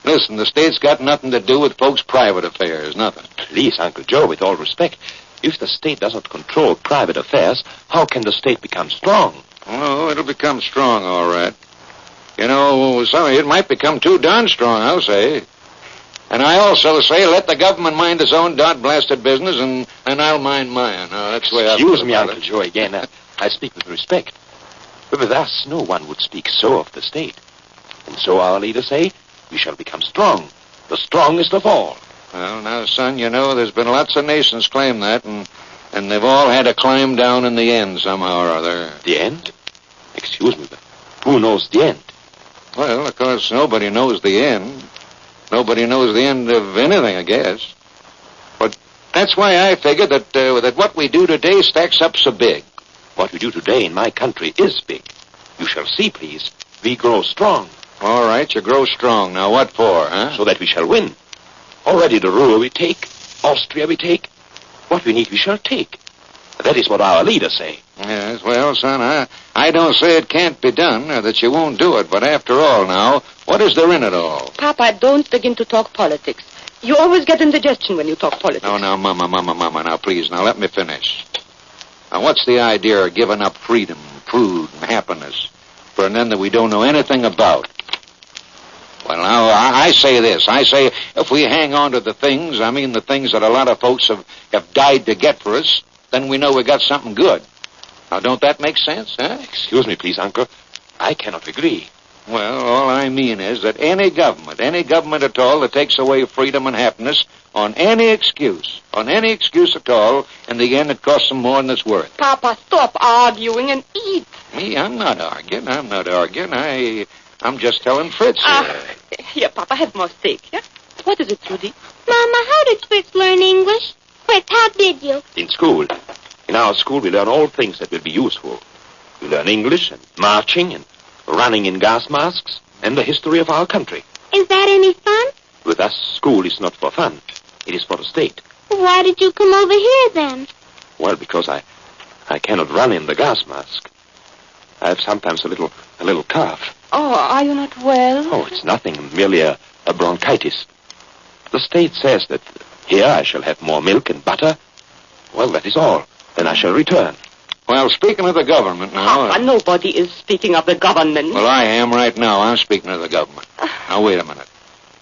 Listen, the state's got nothing to do with folks' private affairs, nothing. Please, Uncle Joe, with all respect, if the state doesn't control private affairs, how can the state become strong? Oh, it'll become strong, all right. You know, it might become too darn strong, I'll say. And I also say let the government mind its own dot-blasted business, and I'll mind mine. That's the way I feel. Excuse me, Uncle Joe, again. I speak with respect. But with us, no one would speak so of the state. And so our leaders say, we shall become strong, the strongest of all. Well, now, son, you know, there's been lots of nations claim that, and they've all had to climb down in the end somehow or other. The end? Excuse me, but who knows the end? Well, of course, nobody knows the end. Nobody knows the end of anything, I guess. But that's why I figure that what we do today stacks up so big. What we do today in my country is big. You shall see, please. We grow strong. All right, you grow strong. Now, what for, huh? So that we shall win. Already the Ruhr we take. Austria we take. What we need we shall take. That is what our leaders say. Yes, well, son, I don't say it can't be done, or that you won't do it, but after all now, what is there in it all? Papa, don't begin to talk politics. You always get indigestion when you talk politics. No, now, Mama, now, please, now, let me finish. Now, what's the idea of giving up freedom, food, and happiness for an end that we don't know anything about? Well, now, I say this. I say if we hang on to the things that a lot of folks have died to get for us, then we know we got something good. Now, don't that make sense, huh? Excuse me, please, Uncle. I cannot agree. Well, all I mean is that any government at all that takes away freedom and happiness on any excuse at all, in the end it costs them more than it's worth. Papa, stop arguing and eat. Me? I'm not arguing. I'm just telling Fritz here. Here, Papa, have more steak, yeah? What is it, Trudy? Mama, how did Fritz learn English? Fritz, how did you? In school. In our school, we learn all things that will be useful. We learn English and marching and running in gas masks, and the history of our country. Is that any fun? With us, school is not for fun. It is for the state. Why did you come over here then? Well, because I cannot run in the gas mask. I have sometimes a little cough. Oh, are you not well? Oh, it's nothing, merely a bronchitis. The state says that here I shall have more milk and butter. Well, that is all. Then I shall return. Well, speaking of the government now... Papa, nobody is speaking of the government. Well, I am right now. I'm speaking of the government. Now, wait a minute.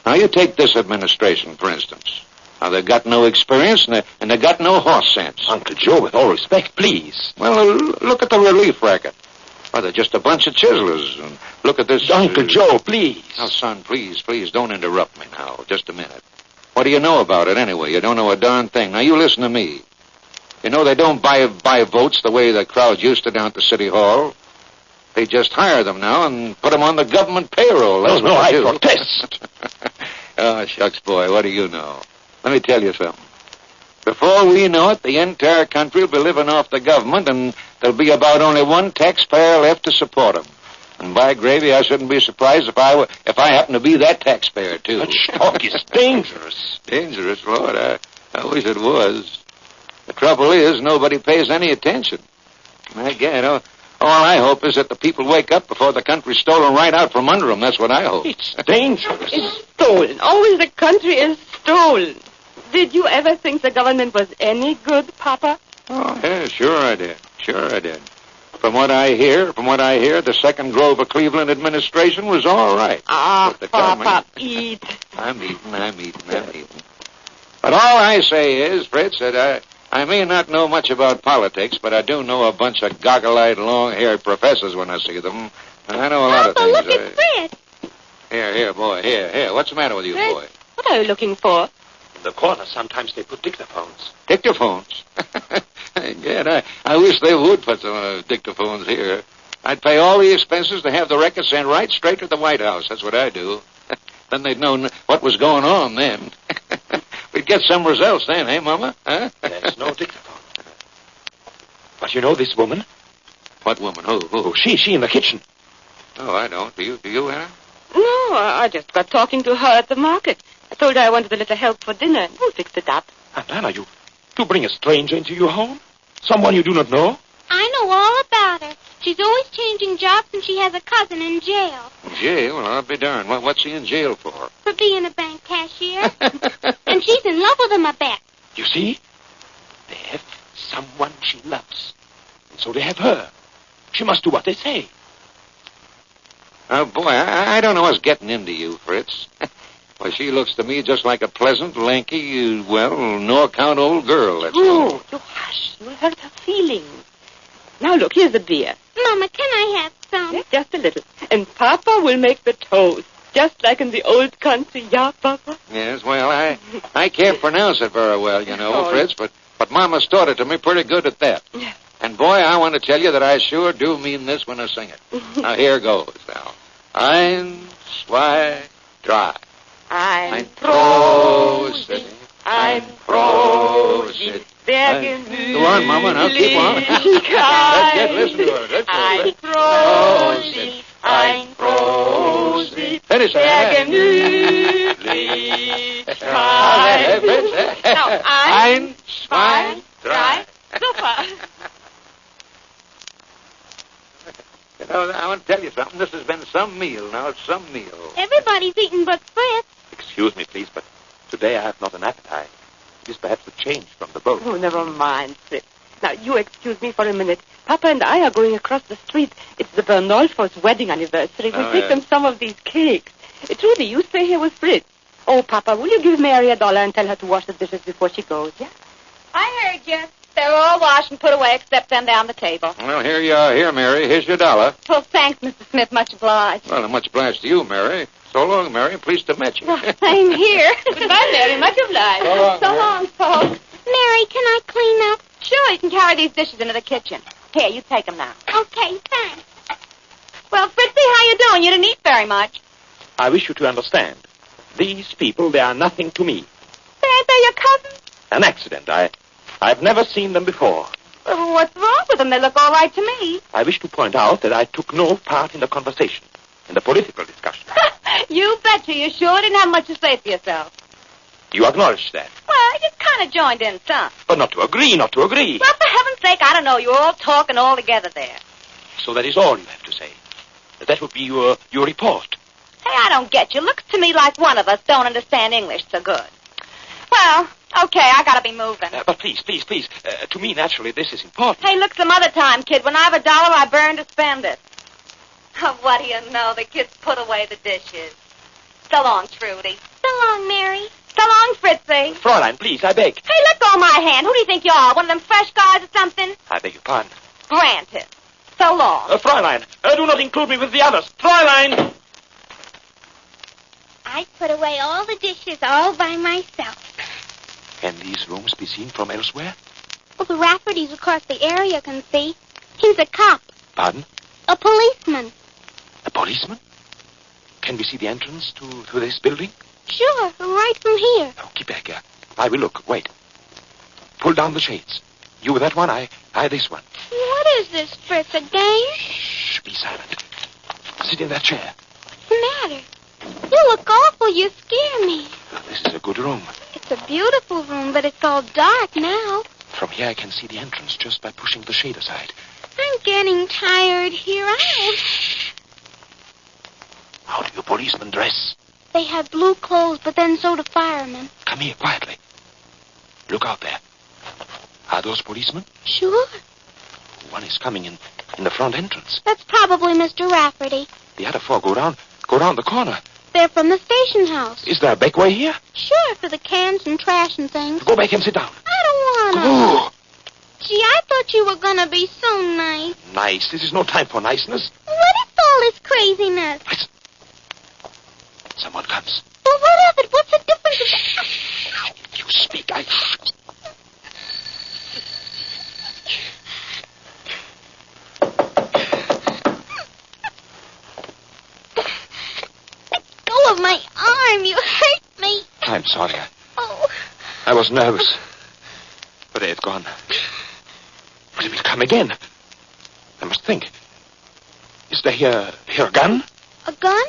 Now, you take this administration, for instance. Now, they've got no experience, and they've got no horse sense. Uncle Joe, with all respect, please. Well, look at the relief record. Well, they're just a bunch of chiselers. And look at this... Uncle Joe, please. Now, son, please, don't interrupt me now. Just a minute. What do you know about it, anyway? You don't know a darn thing. Now, you listen to me. You know, they don't buy votes the way the crowd used to down at the City Hall. They just hire them now and put them on the government payroll. That's what they do. I protest. Oh, shucks, boy, what do you know? Let me tell you something. Before we know it, the entire country will be living off the government, and there'll be about only one taxpayer left to support them. And by gravy, I shouldn't be surprised if I happen to be that taxpayer, too. That talk is dangerous. Dangerous, Lord. I wish it was. The trouble is, nobody pays any attention. Again, all I hope is that the people wake up before the country's stolen right out from under them. That's what I hope. It's dangerous. It's stolen. Always the country is stolen. Did you ever think the government was any good, Papa? Oh, yeah, sure I did. From what I hear, the Second Grover Cleveland administration was all right. Ah, Papa, eat. I'm eating. But all I say is, Fritz, that I may not know much about politics, but I do know a bunch of goggle-eyed, long-haired professors when I see them. And I know a lot of things. Look at Fritz. Here, boy, here. What's the matter with you, Fritz, boy? What are you looking for? In the corner, sometimes they put dictaphones. Dictaphones? Again, I wish they would put some dictaphones here. I'd pay all the expenses to have the record sent right straight to the White House. That's what I'd do. Then they'd know what was going on then. We'd get some results then, eh, Mama? Huh? There's no dictaphone. But you know this woman? What woman? Who? She in the kitchen. Oh, I don't. Do you, Anna? No, I just got talking to her at the market. I told her I wanted a little help for dinner. We'll fix it up. And Anna, you bring a stranger into your home? Someone you do not know? I know all about her. She's always changing jobs, and she has a cousin in jail. In jail? Well, I'll be darned. What's she in jail for? For being a bank cashier. And she's in love with him, I bet. You see? They have someone she loves. And so they have her. She must do what they say. Oh, boy, I don't know what's getting into you, Fritz. Well, she looks to me just like a pleasant, lanky, no-account old girl, that's all. You hush. You'll hurt her feelings. Now, look, here's the beer. Mama, can I have some? Yes, just a little. And Papa will make the toast, just like in the old country. Yeah, Papa? Yes, well, I can't pronounce it very well, Fritz, but Mama's taught it to me pretty good at that. Yes. And, boy, I want to tell you that I sure do mean this when I sing it. Now, here goes, now. Ein, zwei, drei. Ein Prosit, ein Prosit, sehr gemütlich. Go on, Mama, now keep on. Let's listen to her. That's ein Prosit, ein Prosit, finish sehr gemütlich. Now, ein, zwei, drei. Super. I want to tell you something. This has been some meal. Now, it's some meal. Everybody's eating but Fritz. Excuse me, please, but today I have not an appetite. It is perhaps a change from the boat. Oh, never mind, Fritz. Now, you excuse me for a minute. Papa and I are going across the street. It's the Bernolfo's wedding anniversary. We'll take them some of these cakes. Trudy, you stay here with Fritz. Oh, Papa, will you give Mary $1 and tell her to wash the dishes before she goes, yeah? I heard you. They're all washed and put away except them down the table. Well, here you are. Here, Mary. Here's your $1. Well, thanks, Mr. Smith. Much obliged. Well, much obliged to you, Mary. So long, Mary. Pleased to meet you. Same here. Goodbye, Mary. Much obliged. So long, folks. Mary, can I clean up? Sure, you can carry these dishes into the kitchen. Here, you take them now. Okay, thanks. Well, Fritzy, how you doing? You didn't eat very much. I wish you to understand. These people, they are nothing to me. They're your cousins? An accident. I've never seen them before. Well, what's wrong Well, then they look all right to me. I wish to point out that I took no part in the conversation, in the political discussion. You betcha you sure didn't have much to say for yourself. You acknowledge that? Well, you kind of joined in some. But not to agree, not to agree. Well, for heaven's sake, I don't know. You're all talking all together there. So that is all you have to say. That would be your report. Hey, I don't get you. Looks to me like one of us don't understand English so good. Well, okay, I gotta be moving. But please. To me, naturally, this is important. Hey, look, some other time, kid. When I have $1, I burn to spend it. Oh, what do you know? The kids put away the dishes. So long, Trudy. So long, Mary. So long, Fritzy. Fräulein, please, I beg. Hey, let go of my hand. Who do you think you are? One of them fresh guys or something? I beg your pardon. Granted. So long. Fräulein, do not include me with the others. Fräulein! I put away all the dishes all by myself. Can these rooms be seen from elsewhere? Well, the Raffertys across the area can see. He's a cop. Pardon? A policeman. A policeman? Can we see the entrance to this building? Sure, right from here. Oh, keep back here. I will look. Wait. Pull down the shades. You that one, I this one. What is this, Fritz, a game? Shh, be silent. Sit in that chair. What's the matter? You look awful. You scare me. Oh, this is a good room. It's a beautiful room, but it's all dark now. From here, I can see the entrance just by pushing the shade aside. I'm getting tired here. How do your policemen dress? They have blue clothes, but then so do firemen. Come here, quietly. Look out there. Are those policemen? Sure. One is coming in the front entrance. That's probably Mr. Rafferty. The other four go round the corner. They're from the station house. Is there a back way here? Sure, for the cans and trash and things. Go back and sit down. I don't wanna. Go. Gee, I thought you were gonna be so nice. Nice. This is no time for niceness. What is all this craziness? Listen. Someone comes. Well, what of it? What's the difference? If you speak, I... Let go of my arm. You hurt me. I'm sorry. Oh. I was nervous. But they've gone. But it will come again. I must think. Is there here a gun? A gun?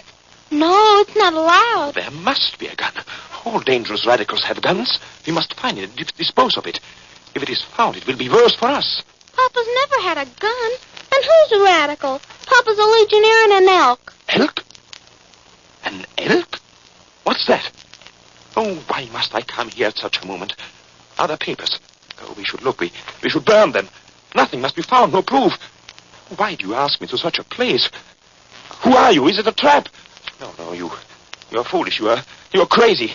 No, it's not allowed. There must be a gun. All dangerous radicals have guns. We must find it and dispose of it. If it is found, it will be worse for us. Papa's never had a gun. And who's a radical? Papa's a legionnaire and an elk. Elk? An elk? What's that? Oh, why must I come here at such a moment? Are there papers? Oh, we should look. We should burn them. Nothing must be found, no proof. Why do you ask me to such a place? Who are you? Is it a trap? No, you're foolish. You're crazy.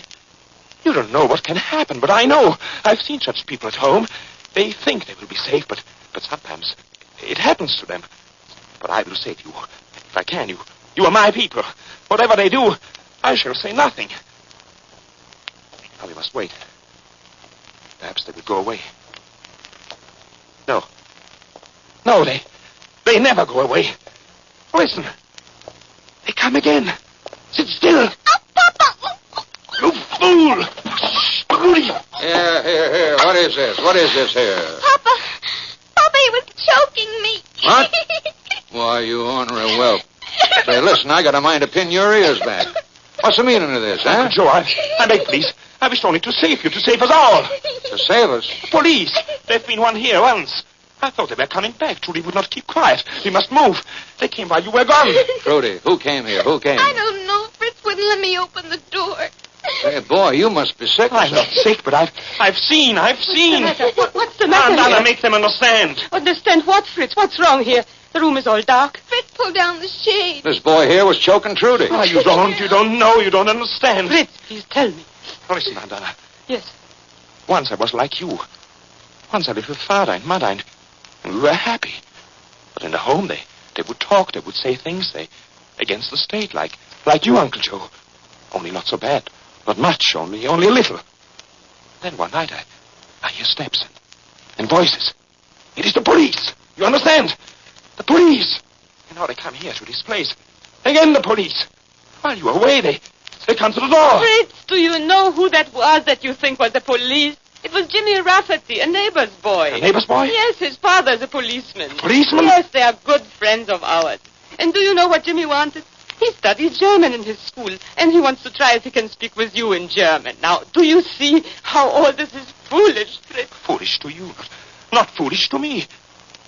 You don't know what can happen, but I know. I've seen such people at home. They think they will be safe, but sometimes it happens to them. But I will save you. If I can, you are my people. Whatever they do, I shall say nothing. Now we must wait. Perhaps they will go away. No, they never go away. Listen. They come again. Sit still. Oh, Papa! You fool! Rudy! Here. What is this here? Papa, he was choking me. What? Why, you ornery whelp. Say, listen, I got a mind to pin your ears back. What's the meaning of this, huh? Joe, I beg, please. I wished only to save you, to save us all. To save us? Police. There's been one here once. I thought they were coming back. Trudy would not keep quiet. We must move. They came while you were gone. Trudy, who came here? I don't know. Fritz wouldn't let me open the door. Hey, boy, you must be sick. I'm not sick, but I've seen. What's the matter Anna, here? make them understand. Understand what, Fritz? What's wrong here? The room is all dark. Fritz pulled down the shade. This boy here was choking Trudy. Oh, you don't know, you don't understand. Fritz, please tell me. Oh, listen, Aunt Anna. Yes. Once I was like you. Once I lived with Father and Mother, and we were happy. But in the home, they would talk, they would say things against the state, like you, Uncle Joe. Only not so bad. Not much, only a little. Then one night, I hear steps and voices. It is the police. You understand? The police. And now they come here to this place. Again, the police. While you are away, they come to the door. Fritz, do you know who that was that you think was the police? It was Jimmy Rafferty, a neighbor's boy. A neighbor's boy? Yes, his father's a policeman. Policeman? Yes, they are good friends of ours. And do you know what Jimmy wanted? He studied German in his school, and he wants to try if he can speak with you in German. Now, do you see how all this is foolish, Fritz? Foolish to you, not foolish to me.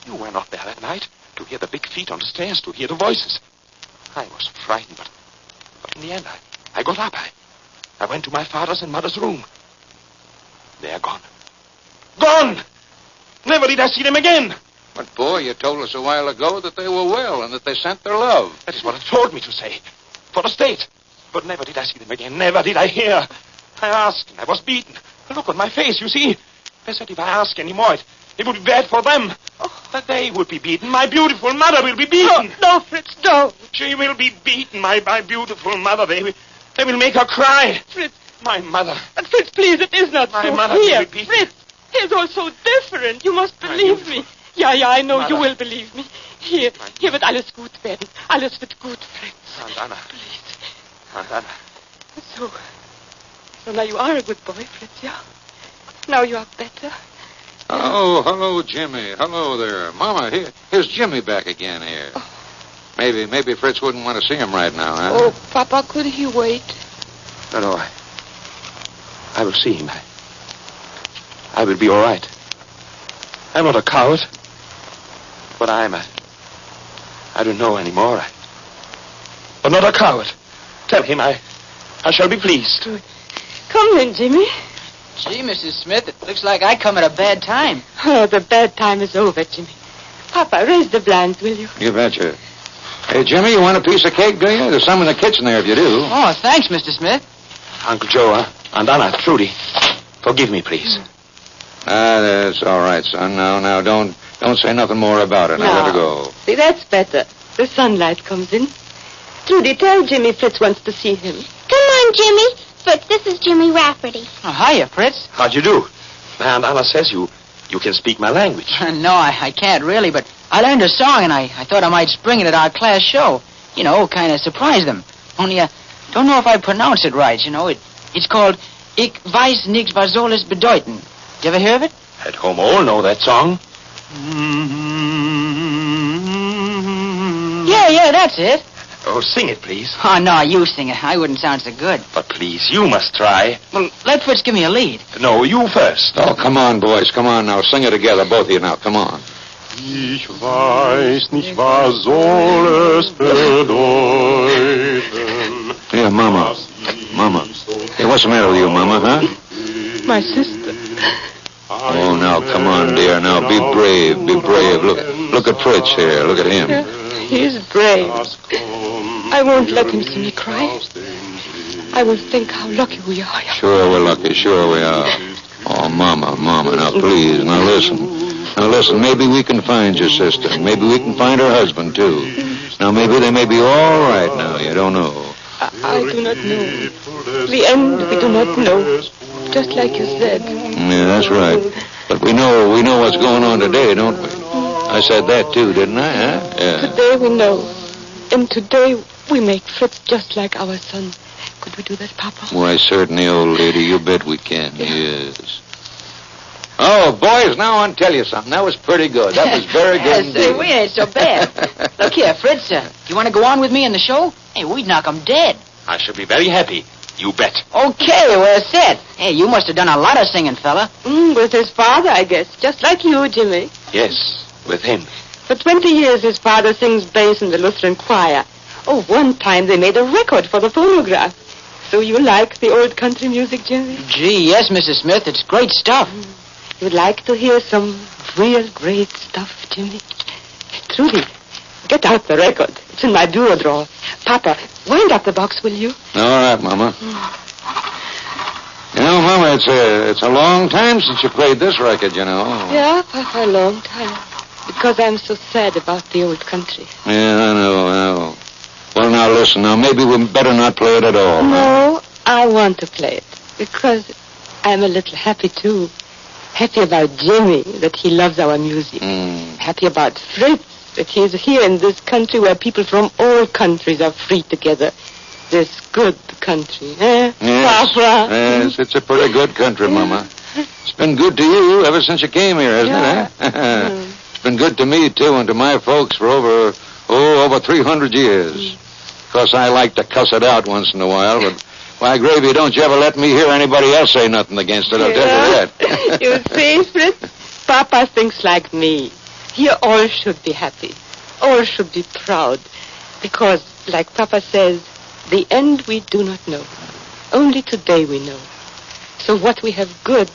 You were not there that night to hear the big feet on the stairs, to hear the voices. I was frightened, but in the end, I got up. I went to my father's and mother's room. They are gone. Gone! Never did I see them again. But, boy, you told us a while ago that they were well and that they sent their love. That is what it told me to say. For the state. But never did I see them again. Never did I hear. I asked and I was beaten. Look on my face, you see. They said if I ask any more, it would be bad for them. That they would be beaten. My beautiful mother will be beaten. No, Fritz, no. She will be beaten, my beautiful mother. They will make her cry. Fritz. My mother. But Fritz, please, it is not my so. Mother Here, will be beaten. Fritz, he's all so different. You must believe me. Ja, I know Mother. you will believe me. Hier wird alles gut werden. Alles wird gut, Fritz. And Anna. Please. And Anna. So now you are a good boy, Fritz, yeah? Now you are better. Oh, hello, Jimmy. Hello there. Mama, here's Jimmy back again here. Maybe Fritz wouldn't want to see him right now, huh? Oh, Papa, could he wait? No, I will see him. I will be all right. I'm not a coward. But I don't know anymore. But not a coward. Tell him I shall be pleased. Come then, Jimmy. Gee, Mrs. Smith, it looks like I come at a bad time. Oh, the bad time is over, Jimmy. Papa, raise the blinds, will you? You betcha. Hey, Jimmy, you want a piece of cake, do you? There's some in the kitchen there if you do. Oh, thanks, Mr. Smith. Uncle Joe, and Anna, Trudy, forgive me, please. That's all right, son. Now, don't say nothing more about it. Now, let her go. See, that's better. The sunlight comes in. Trudy, tell Jimmy Fritz wants to see him. Come on, Jimmy. Fritz, this is Jimmy Rafferty. Oh, hiya, Fritz. How'd you do? And Anna says you can speak my language. No, I can't really, but I learned a song, and I thought I might spring it at our class show. You know, kind of surprise them. Only I don't know if I pronounce it right, you know. It's called Ich weiß nicht, was soll es bedeuten. You ever hear of it? At home all know that song. Yeah, that's it. Oh, sing it, please. Oh, no, you sing it. I wouldn't sound so good. But please, you must try. Well, let Fritz give me a lead. No, you first. Oh, come on, boys. Come on now. Sing it together, both of you now. Come on. Ich weiß nicht, was soll es bedeuten. Yeah, Mama. Hey, what's the matter with you, Mama, huh? My sister. Oh, now, come on, dear. Now, be brave. Look at Fritz here. Look at him. He is brave. I won't let him see me cry. I will think how lucky we are. Sure we're lucky. Sure we are. Oh, Mama. Now, please. Now, listen. Maybe we can find your sister. Maybe we can find her husband, too. Now, maybe they may be all right now. You don't know. I do not know. The end we do not know. Just like you said. Yeah, that's right. But we know what's going on today, don't we? I said that, too, didn't I, huh? Yeah. Today we know. And today we make Fritz just like our son. Could we do that, Papa? Why, certainly, old lady. You bet we can. Yes. Oh, boys, now I'll tell you something. That was pretty good. That was very good indeed. We ain't so bad. Look here, Fritz, do you want to go on with me in the show? Hey, we'd knock 'em dead. I shall be very happy. You bet. Okay, we're set. Hey, you must have done a lot of singing, fella. With his father, I guess. Just like you, Jimmy. Yes, with him. For 20 years, his father sings bass in the Lutheran choir. Oh, one time they made a record for the phonograph. So you like the old country music, Jimmy? Gee, yes, Mrs. Smith. It's great stuff. You'd like to hear some real great stuff, Jimmy? Trudy, get out the record. It's in my bureau drawer. Papa, wind up the box, will you? All right, Mama. You know, Mama, it's a long time since you played this record, you know. Yeah, Papa, a long time. Because I'm so sad about the old country. Yeah, I know. Well, now, listen. Now, maybe we better not play it at all. No, I want to play it. Because I'm a little happy, too. Happy about Jimmy, that he loves our music. Happy about Fritz, that he is here in this country where people from all countries are free together. This good country, eh? Yes, Papa? yes, it's a pretty good country, Mama. It's been good to you ever since you came here, isn't it, eh? It's been good to me, too, and to my folks for over 300 years. Of course, I like to cuss it out once in a while, but why, Gravy, don't you ever let me hear anybody else say nothing against it, I'll tell you that. You see, Fritz, Papa thinks like me. Here all should be happy. All should be proud. Because, like Papa says, the end we do not know. Only today we know. So what we have good,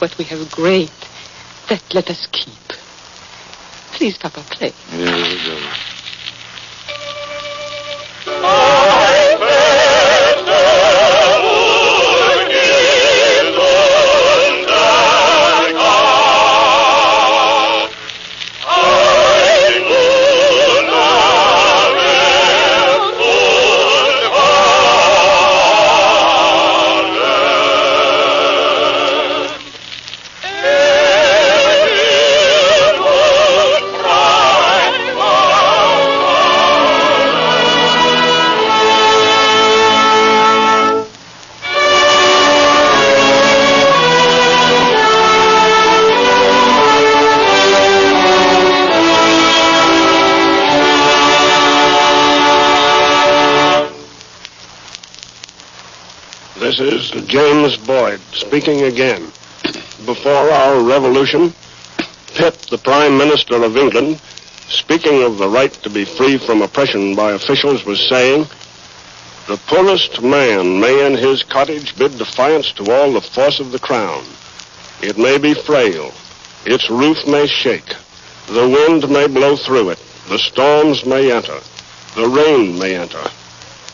what we have great, that let us keep. Please, Papa, play. Here we go. This is James Boyd speaking again. Before our revolution, Pitt, the Prime Minister of England, speaking of the right to be free from oppression by officials, was saying, "The poorest man may in his cottage bid defiance to all the force of the crown. It may be frail, its roof may shake, the wind may blow through it, the storms may enter, the rain may enter,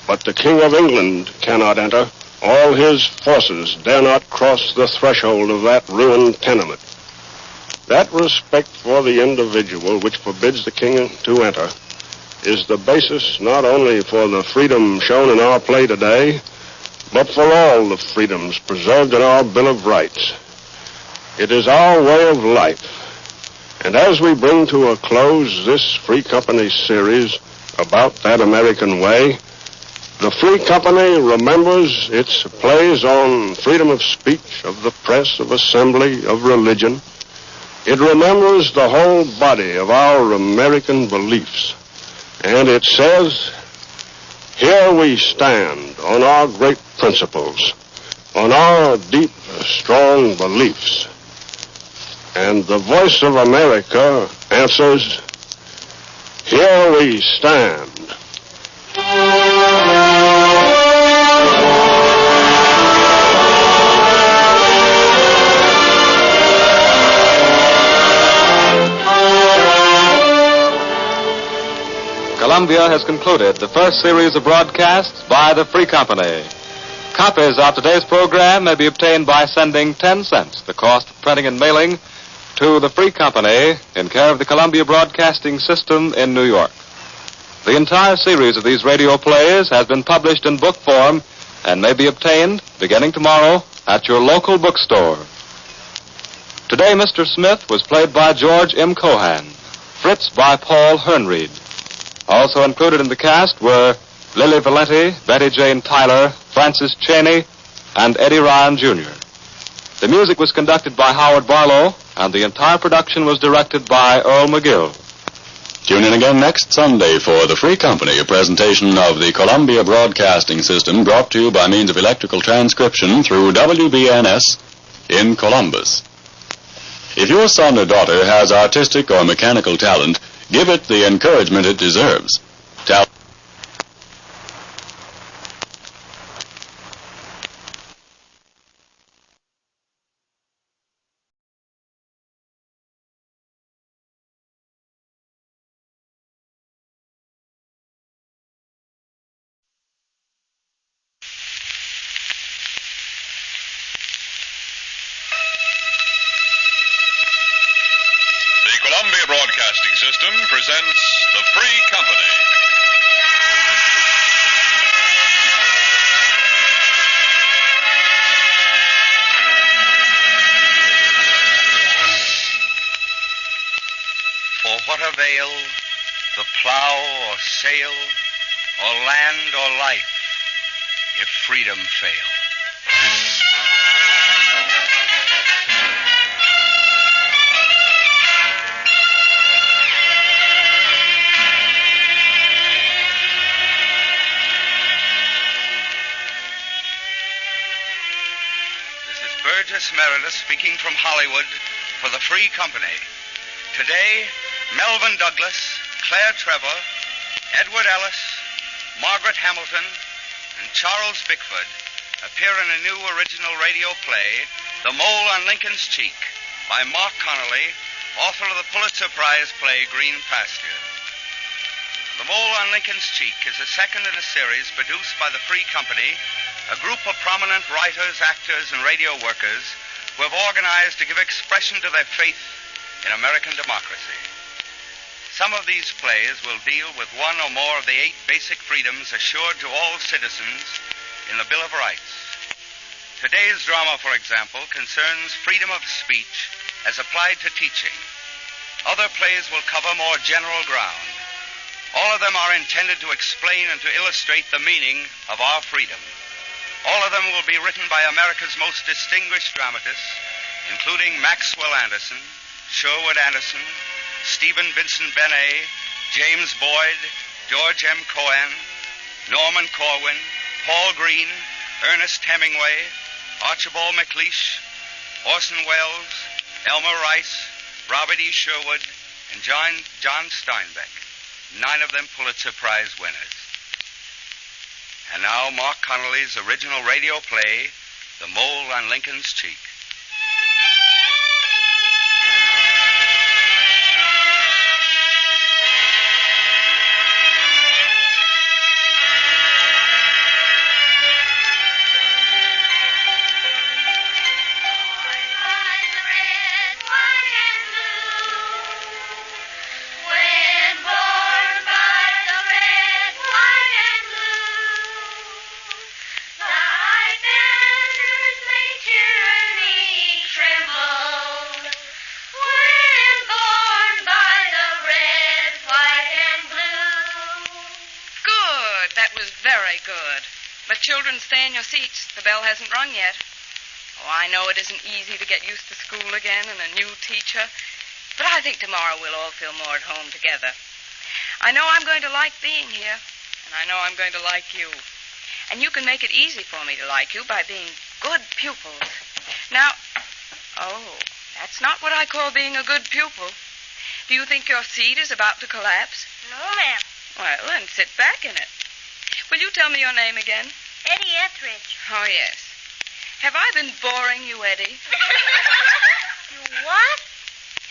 but the King of England cannot enter. All his forces dare not cross the threshold of that ruined tenement." That respect for the individual which forbids the king to enter is the basis not only for the freedom shown in our play today, but for all the freedoms preserved in our Bill of Rights. It is our way of life. And as we bring to a close this Free Company series about that American way, the Free Company remembers its plays on freedom of speech, of the press, of assembly, of religion. It remembers the whole body of our American beliefs. And it says, here we stand on our great principles, on our deep, strong beliefs. And the voice of America answers, here we stand. Columbia has concluded the first series of broadcasts by the Free Company. Copies of today's program may be obtained by sending 10 cents, the cost of printing and mailing, to the Free Company in care of the Columbia Broadcasting System in New York. The entire series of these radio plays has been published in book form and may be obtained beginning tomorrow at your local bookstore. Today, Mr. Smith was played by George M. Cohan, Fritz by Paul Hernreid. Also included in the cast were Lily Valenti, Betty Jane Tyler, Francis Cheney, and Eddie Ryan, Jr. The music was conducted by Howard Barlow, and the entire production was directed by Earl McGill. Tune in again next Sunday for The Free Company, a presentation of the Columbia Broadcasting System brought to you by means of electrical transcription through WBNS in Columbus. If your son or daughter has artistic or mechanical talent, give it the encouragement it deserves. The Columbia Broadcasting System presents The Free Company. For what avail the plow or sail, or land or life, if freedom fail? Douglas Meredith speaking from Hollywood for the Free Company. Today, Melvin Douglas, Claire Trevor, Edward Ellis, Margaret Hamilton, and Charles Bickford appear in a new original radio play, The Mole on Lincoln's Cheek, by Mark Connolly, author of the Pulitzer Prize play Green Pasture. The Mole on Lincoln's Cheek is the second in a series produced by the Free Company, a group of prominent writers, actors, and radio workers who have organized to give expression to their faith in American democracy. Some of these plays will deal with one or more of the 8 basic freedoms assured to all citizens in the Bill of Rights. Today's drama, for example, concerns freedom of speech as applied to teaching. Other plays will cover more general ground. All of them are intended to explain and to illustrate the meaning of our freedom. All of them will be written by America's most distinguished dramatists, including Maxwell Anderson, Sherwood Anderson, Stephen Vincent Benet, James Boyd, George M. Cohan, Norman Corwin, Paul Green, Ernest Hemingway, Archibald MacLeish, Orson Welles, Elmer Rice, Robert E. Sherwood, and John Steinbeck, 9 of them Pulitzer Prize winners. And now, Mark Connolly's original radio play, The Mole on Lincoln's Cheek. Children, stay in your seats. The bell hasn't rung yet. Oh, I know it isn't easy to get used to school again and a new teacher, but I think tomorrow we'll all feel more at home together. I know I'm going to like being here, and I know I'm going to like you. And you can make it easy for me to like you by being good pupils. Now, that's not what I call being a good pupil. Do you think your seat is about to collapse? No, ma'am. Well, then sit back in it. Will you tell me your name again? Eddie Etheridge. Oh, yes. Have I been boring you, Eddie? You what?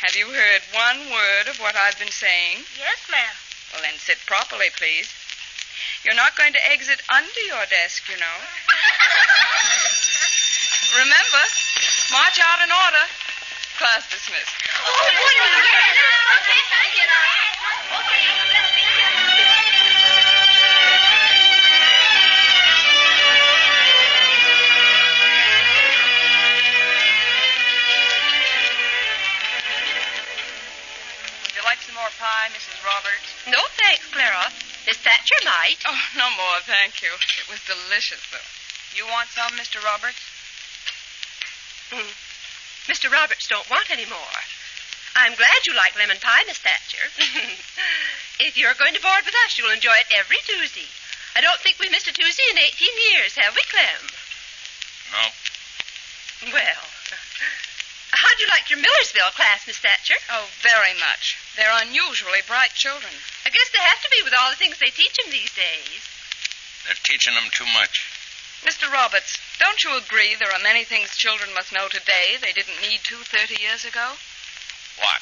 Have you heard one word of what I've been saying? Yes, ma'am. Well, then sit properly, please. You're not going to exit under your desk, you know. Remember, march out in order. Class dismissed. More pie, Mrs. Roberts? No, thanks, Clara. Miss Thatcher might. Oh, no more, thank you. It was delicious, though. You want some, Mr. Roberts? Mr. Roberts don't want any more. I'm glad you like lemon pie, Miss Thatcher. If you're going to board with us, you'll enjoy it every Tuesday. I don't think we missed a Tuesday in 18 years, have we, Clem? No. Well, how'd you like your Millersville class, Miss Thatcher? Oh, very much. They're unusually bright children. I guess they have to be with all the things they teach them these days. They're teaching them too much. Mr. Roberts, don't you agree there are many things children must know today they didn't need to 30 years ago? What?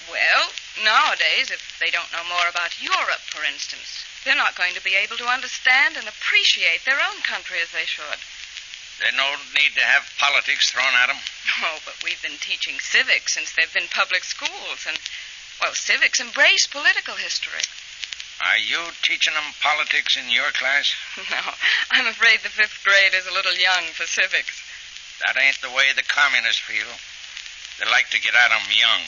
Well, nowadays, if they don't know more about Europe, for instance, they're not going to be able to understand and appreciate their own country as they should. They don't need to have politics thrown at them. Oh, but we've been teaching civics since they've been public schools, and, well, civics embrace political history. Are you teaching them politics in your class? No, I'm afraid the 5th grade is a little young for civics. That ain't the way the communists feel. They like to get at 'em young.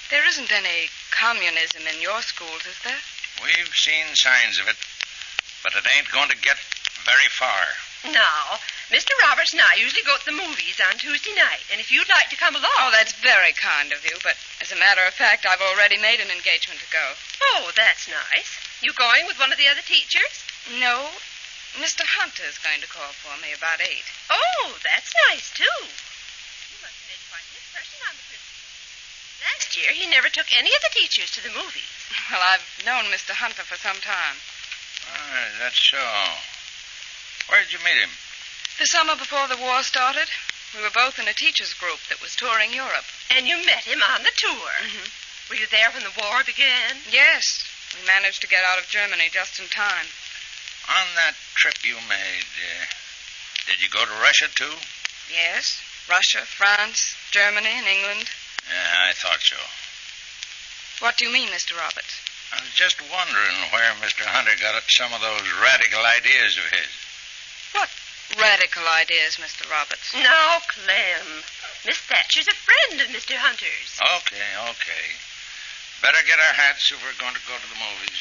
There isn't any communism in your schools, is there? We've seen signs of it, but it ain't going to get very far. Now, Mr. Roberts and I usually go to the movies on Tuesday night, and if you'd like to come along... Oh, that's very kind of you, but as a matter of fact, I've already made an engagement to go. Oh, that's nice. You going with one of the other teachers? No, Mr. Hunter's going to call for me about 8. Oh, that's nice, too. year, he never took any of the teachers to the movies. Well, I've known Mr. Hunter for some time. That's so. Where did you meet him? The summer before the war started, we were both in a teachers' group that was touring Europe. And you met him on the tour. Mm-hmm. Were you there when the war began? Yes. We managed to get out of Germany just in time. On that trip you made, did you go to Russia, too? Yes. Russia, France, Germany, and England. Yeah, I thought so. What do you mean, Mr. Roberts? I was just wondering where Mr. Hunter got some of those radical ideas of his. What radical ideas, Mr. Roberts? Now, Clem, Miss Thatcher's a friend of Mr. Hunter's. Okay. Better get our hats if we're going to go to the movies.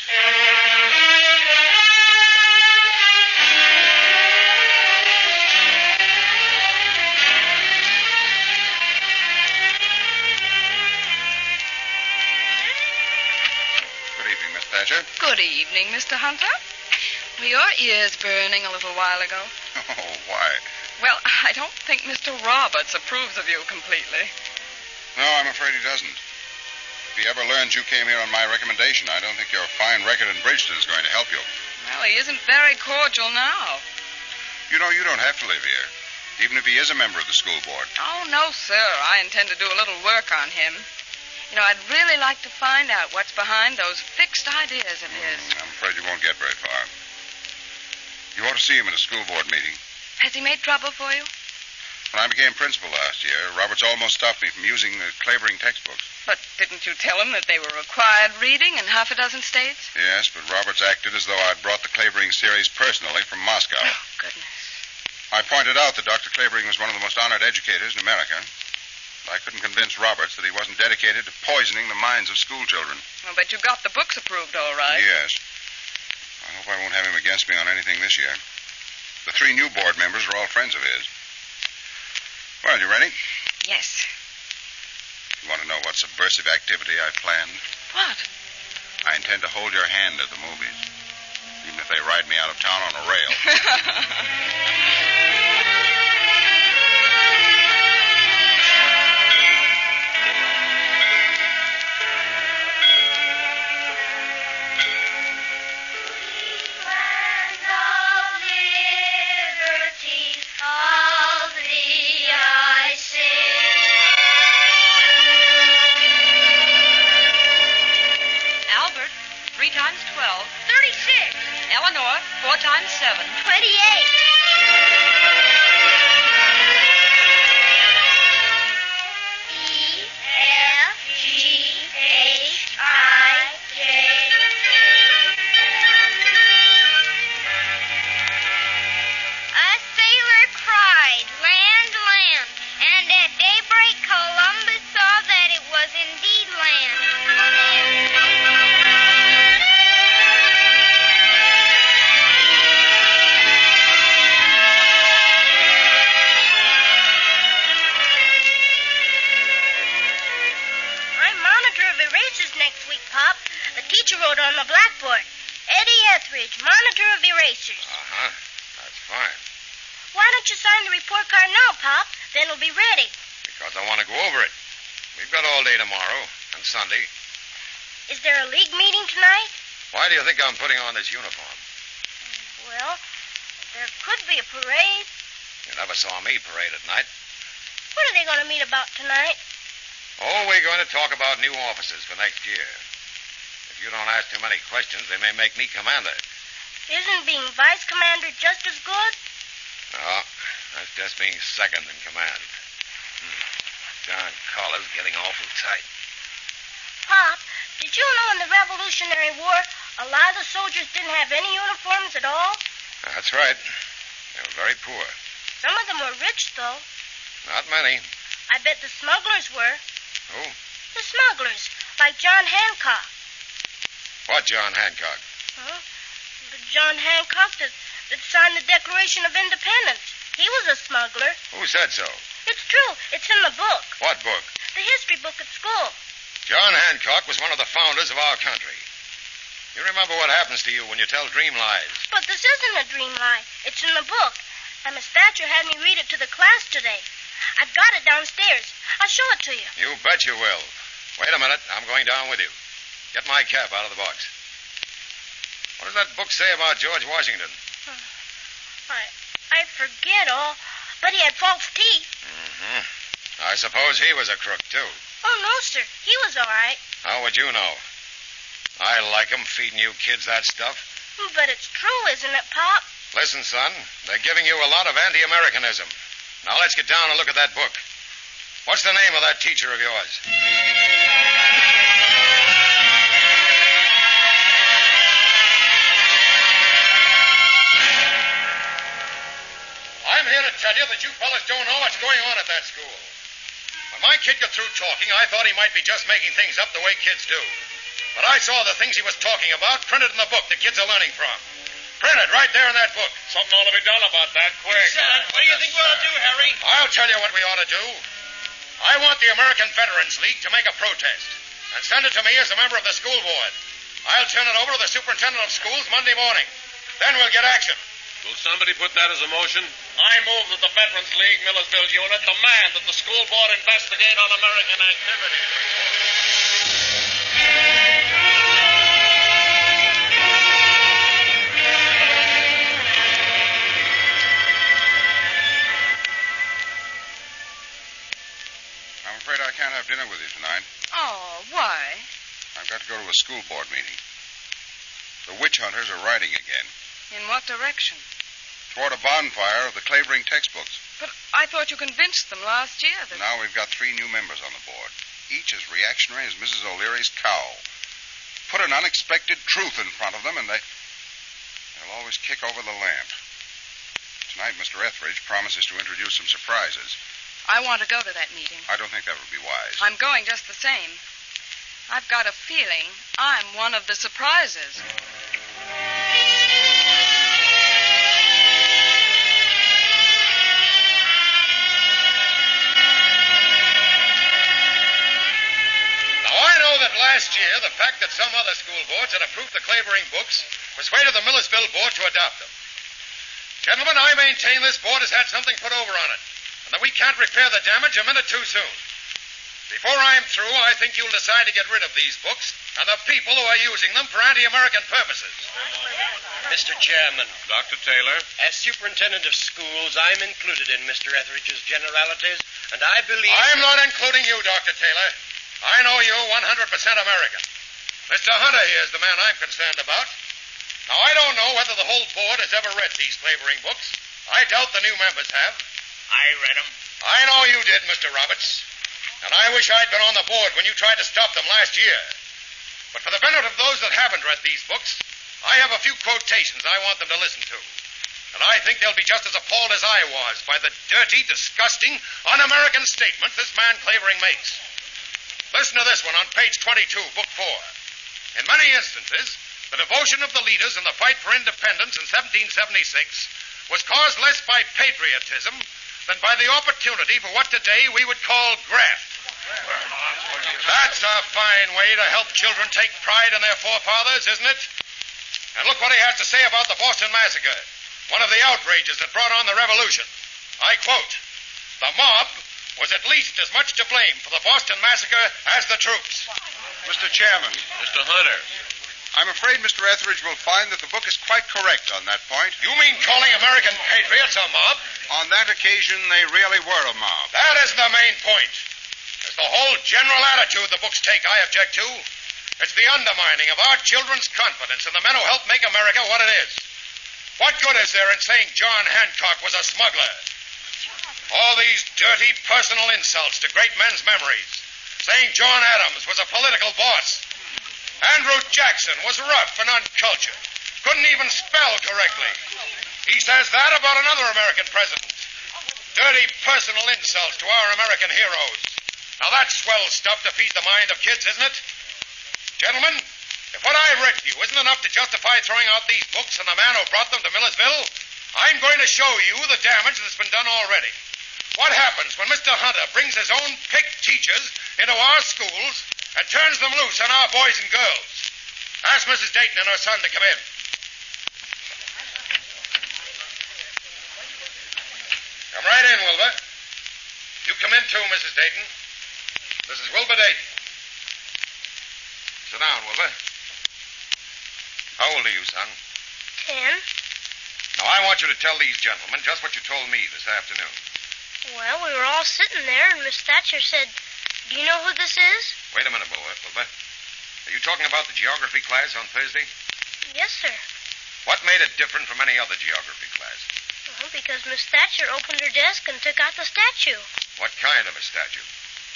Good evening, Miss Thatcher. Good evening, Mr. Hunter. Were your ears burning a little while ago? Oh, why? Well, I don't think Mr. Roberts approves of you completely. No, I'm afraid he doesn't. If he ever learns you came here on my recommendation, I don't think your fine record in Bridgeton is going to help you. Well, he isn't very cordial now. You know, you don't have to live here, even if he is a member of the school board. Oh, no, sir. I intend to do a little work on him. You know, I'd really like to find out what's behind those fixed ideas of his. I'm afraid you won't get very far. You ought to see him at a school board meeting. Has he made trouble for you? When I became principal last year, Roberts almost stopped me from using the Clavering textbooks. But didn't you tell him that they were required reading in half a dozen states? Yes, but Roberts acted as though I'd brought the Clavering series personally from Moscow. Oh, goodness. I pointed out that Dr. Clavering was one of the most honored educators in America. But I couldn't convince Roberts that he wasn't dedicated to poisoning the minds of school children. Well, but you got the books approved, all right. Yes. I hope I won't have him against me on anything this year. The 3 new board members are all friends of his. Well, you ready? Yes. You want to know what subversive activity I've planned? What? I intend to hold your hand at the movies, even if they ride me out of town on a rail. Albert, 3 times 12. 36. Eleanor, 4 times 7. 28. A sailor cried, "Land, land," and at daybreak Columbus saw that it was indeed land. I'm monitor of erasers next week, Pop. The teacher wrote on the blackboard, "Eddie Etheridge, monitor of erasers." Uh-huh. That's fine. Why don't you sign the report card now, Pop? Then it'll be ready. Because I want to go over it. We've got all day tomorrow and Sunday. Is there a league meeting tonight? Why do you think I'm putting on this uniform? Well, there could be a parade. You never saw me parade at night. What are they going to meet about tonight? Oh, we're going to talk about new officers for next year. If you don't ask too many questions, they may make me commander. Isn't being vice commander just as good? No, that's just being second in command. Darn collar's getting awful tight. Pop, did you know in the Revolutionary War, a lot of the soldiers didn't have any uniforms at all? That's right. They were very poor. Some of them were rich, though. Not many. I bet the smugglers were. Who? The smugglers, like John Hancock. What John Hancock? Huh? The John Hancock that signed the Declaration of Independence. He was a smuggler. Who said so? It's true. It's in the book. What book? The history book at school. John Hancock was one of the founders of our country. You remember what happens to you when you tell dream lies. But this isn't a dream lie. It's in the book. And Miss Thatcher had me read it to the class today. I've got it downstairs. I'll show it to you. You bet you will. Wait a minute. I'm going down with you. Get my cap out of the box. What does that book say about George Washington? I forget all, but he had false teeth. Mm-hmm. I suppose he was a crook, too. Oh, no, sir. He was all right. How would you know? I like 'em feeding you kids that stuff. But it's true, isn't it, Pop? Listen, son, they're giving you a lot of anti-Americanism. Now let's get down and look at that book. What's the name of that teacher of yours? I'm here to tell you that you fellas don't know what's going on at that school. When my kid got through talking, I thought he might be just making things up the way kids do. But I saw the things he was talking about printed in the book the kids are learning from. Printed right there in that book. Something ought to be done about that quick. What do you think we ought to do, Harry? I'll tell you what we ought to do. I want the American Veterans League to make a protest and send it to me as a member of the school board. I'll turn it over to the superintendent of schools Monday morning. Then we'll get action. Will somebody put that as a motion? I move that the Veterans League Millersville unit demand that the school board investigate on American activity. I'm afraid I can't have dinner with you tonight. Oh, why? I've got to go to a school board meeting. The witch hunters are riding again. In what direction? Toward a bonfire of the Clavering textbooks. But I thought you convinced them last year that... Now we've got 3 new members on the board. Each as reactionary as Mrs. O'Leary's cow. Put an unexpected truth in front of them, and they'll always kick over the lamp. Tonight, Mr. Etheridge promises to introduce some surprises. I want to go to that meeting. I don't think that would be wise. I'm going just the same. I've got a feeling I'm one of the surprises. Last year, the fact that some other school boards had approved the Clavering books persuaded the Millersville board to adopt them. Gentlemen, I maintain this board has had something put over on it, and that we can't repair the damage a minute too soon. Before I'm through, I think you'll decide to get rid of these books and the people who are using them for anti-American purposes. Mr. Chairman. Dr. Taylor. As superintendent of schools, I'm included in Mr. Etheridge's generalities, and I believe... I'm not including you, Dr. Taylor. I know you 100% American. Mr. Hunter here is the man I'm concerned about. Now, I don't know whether the whole board has ever read these Clavering books. I doubt the new members have. I read them. I know you did, Mr. Roberts. And I wish I'd been on the board when you tried to stop them last year. But for the benefit of those that haven't read these books, I have a few quotations I want them to listen to. And I think they'll be just as appalled as I was by the dirty, disgusting, un-American statements this man Clavering makes. Listen to this one on page 22, book 4. In many instances, the devotion of the leaders in the fight for independence in 1776 was caused less by patriotism than by the opportunity for what today we would call graft. That's a fine way to help children take pride in their forefathers, isn't it? And look what he has to say about the Boston Massacre, one of the outrages that brought on the revolution. I quote, "The mob was at least as much to blame for the Boston Massacre as the troops." Mr. Chairman. Mr. Hunter. I'm afraid Mr. Etheridge will find that the book is quite correct on that point. You mean calling American patriots a mob? On that occasion, they really were a mob. That isn't the main point. It's the whole general attitude the books take I object to. It's the undermining of our children's confidence in the men who help make America what it is. What good is there in saying John Hancock was a smuggler? All these dirty personal insults to great men's memories. Saying John Adams was a political boss. Andrew Jackson was rough and uncultured. Couldn't even spell correctly. He says that about another American president. Dirty personal insults to our American heroes. Now that's swell stuff to feed the mind of kids, isn't it? Gentlemen, if what I read to you isn't enough to justify throwing out these books and the man who brought them to Millersville, I'm going to show you the damage that's been done already. What happens when Mr. Hunter brings his own picked teachers into our schools and turns them loose on our boys and girls? Ask Mrs. Dayton and her son to come in. Come right in, Wilbur. You come in too, Mrs. Dayton. This is Wilbur Dayton. down, Wilbur. How old are you, son? 10. Now, I want you to tell these gentlemen just what you told me this afternoon. Well, we were all sitting there, and Miss Thatcher said, "Do you know who this is?" Wait a minute, Wilbur. Are you talking about the geography class on Thursday? Yes, sir. What made it different from any other geography class? Well, because Miss Thatcher opened her desk and took out the statue. What kind of a statue?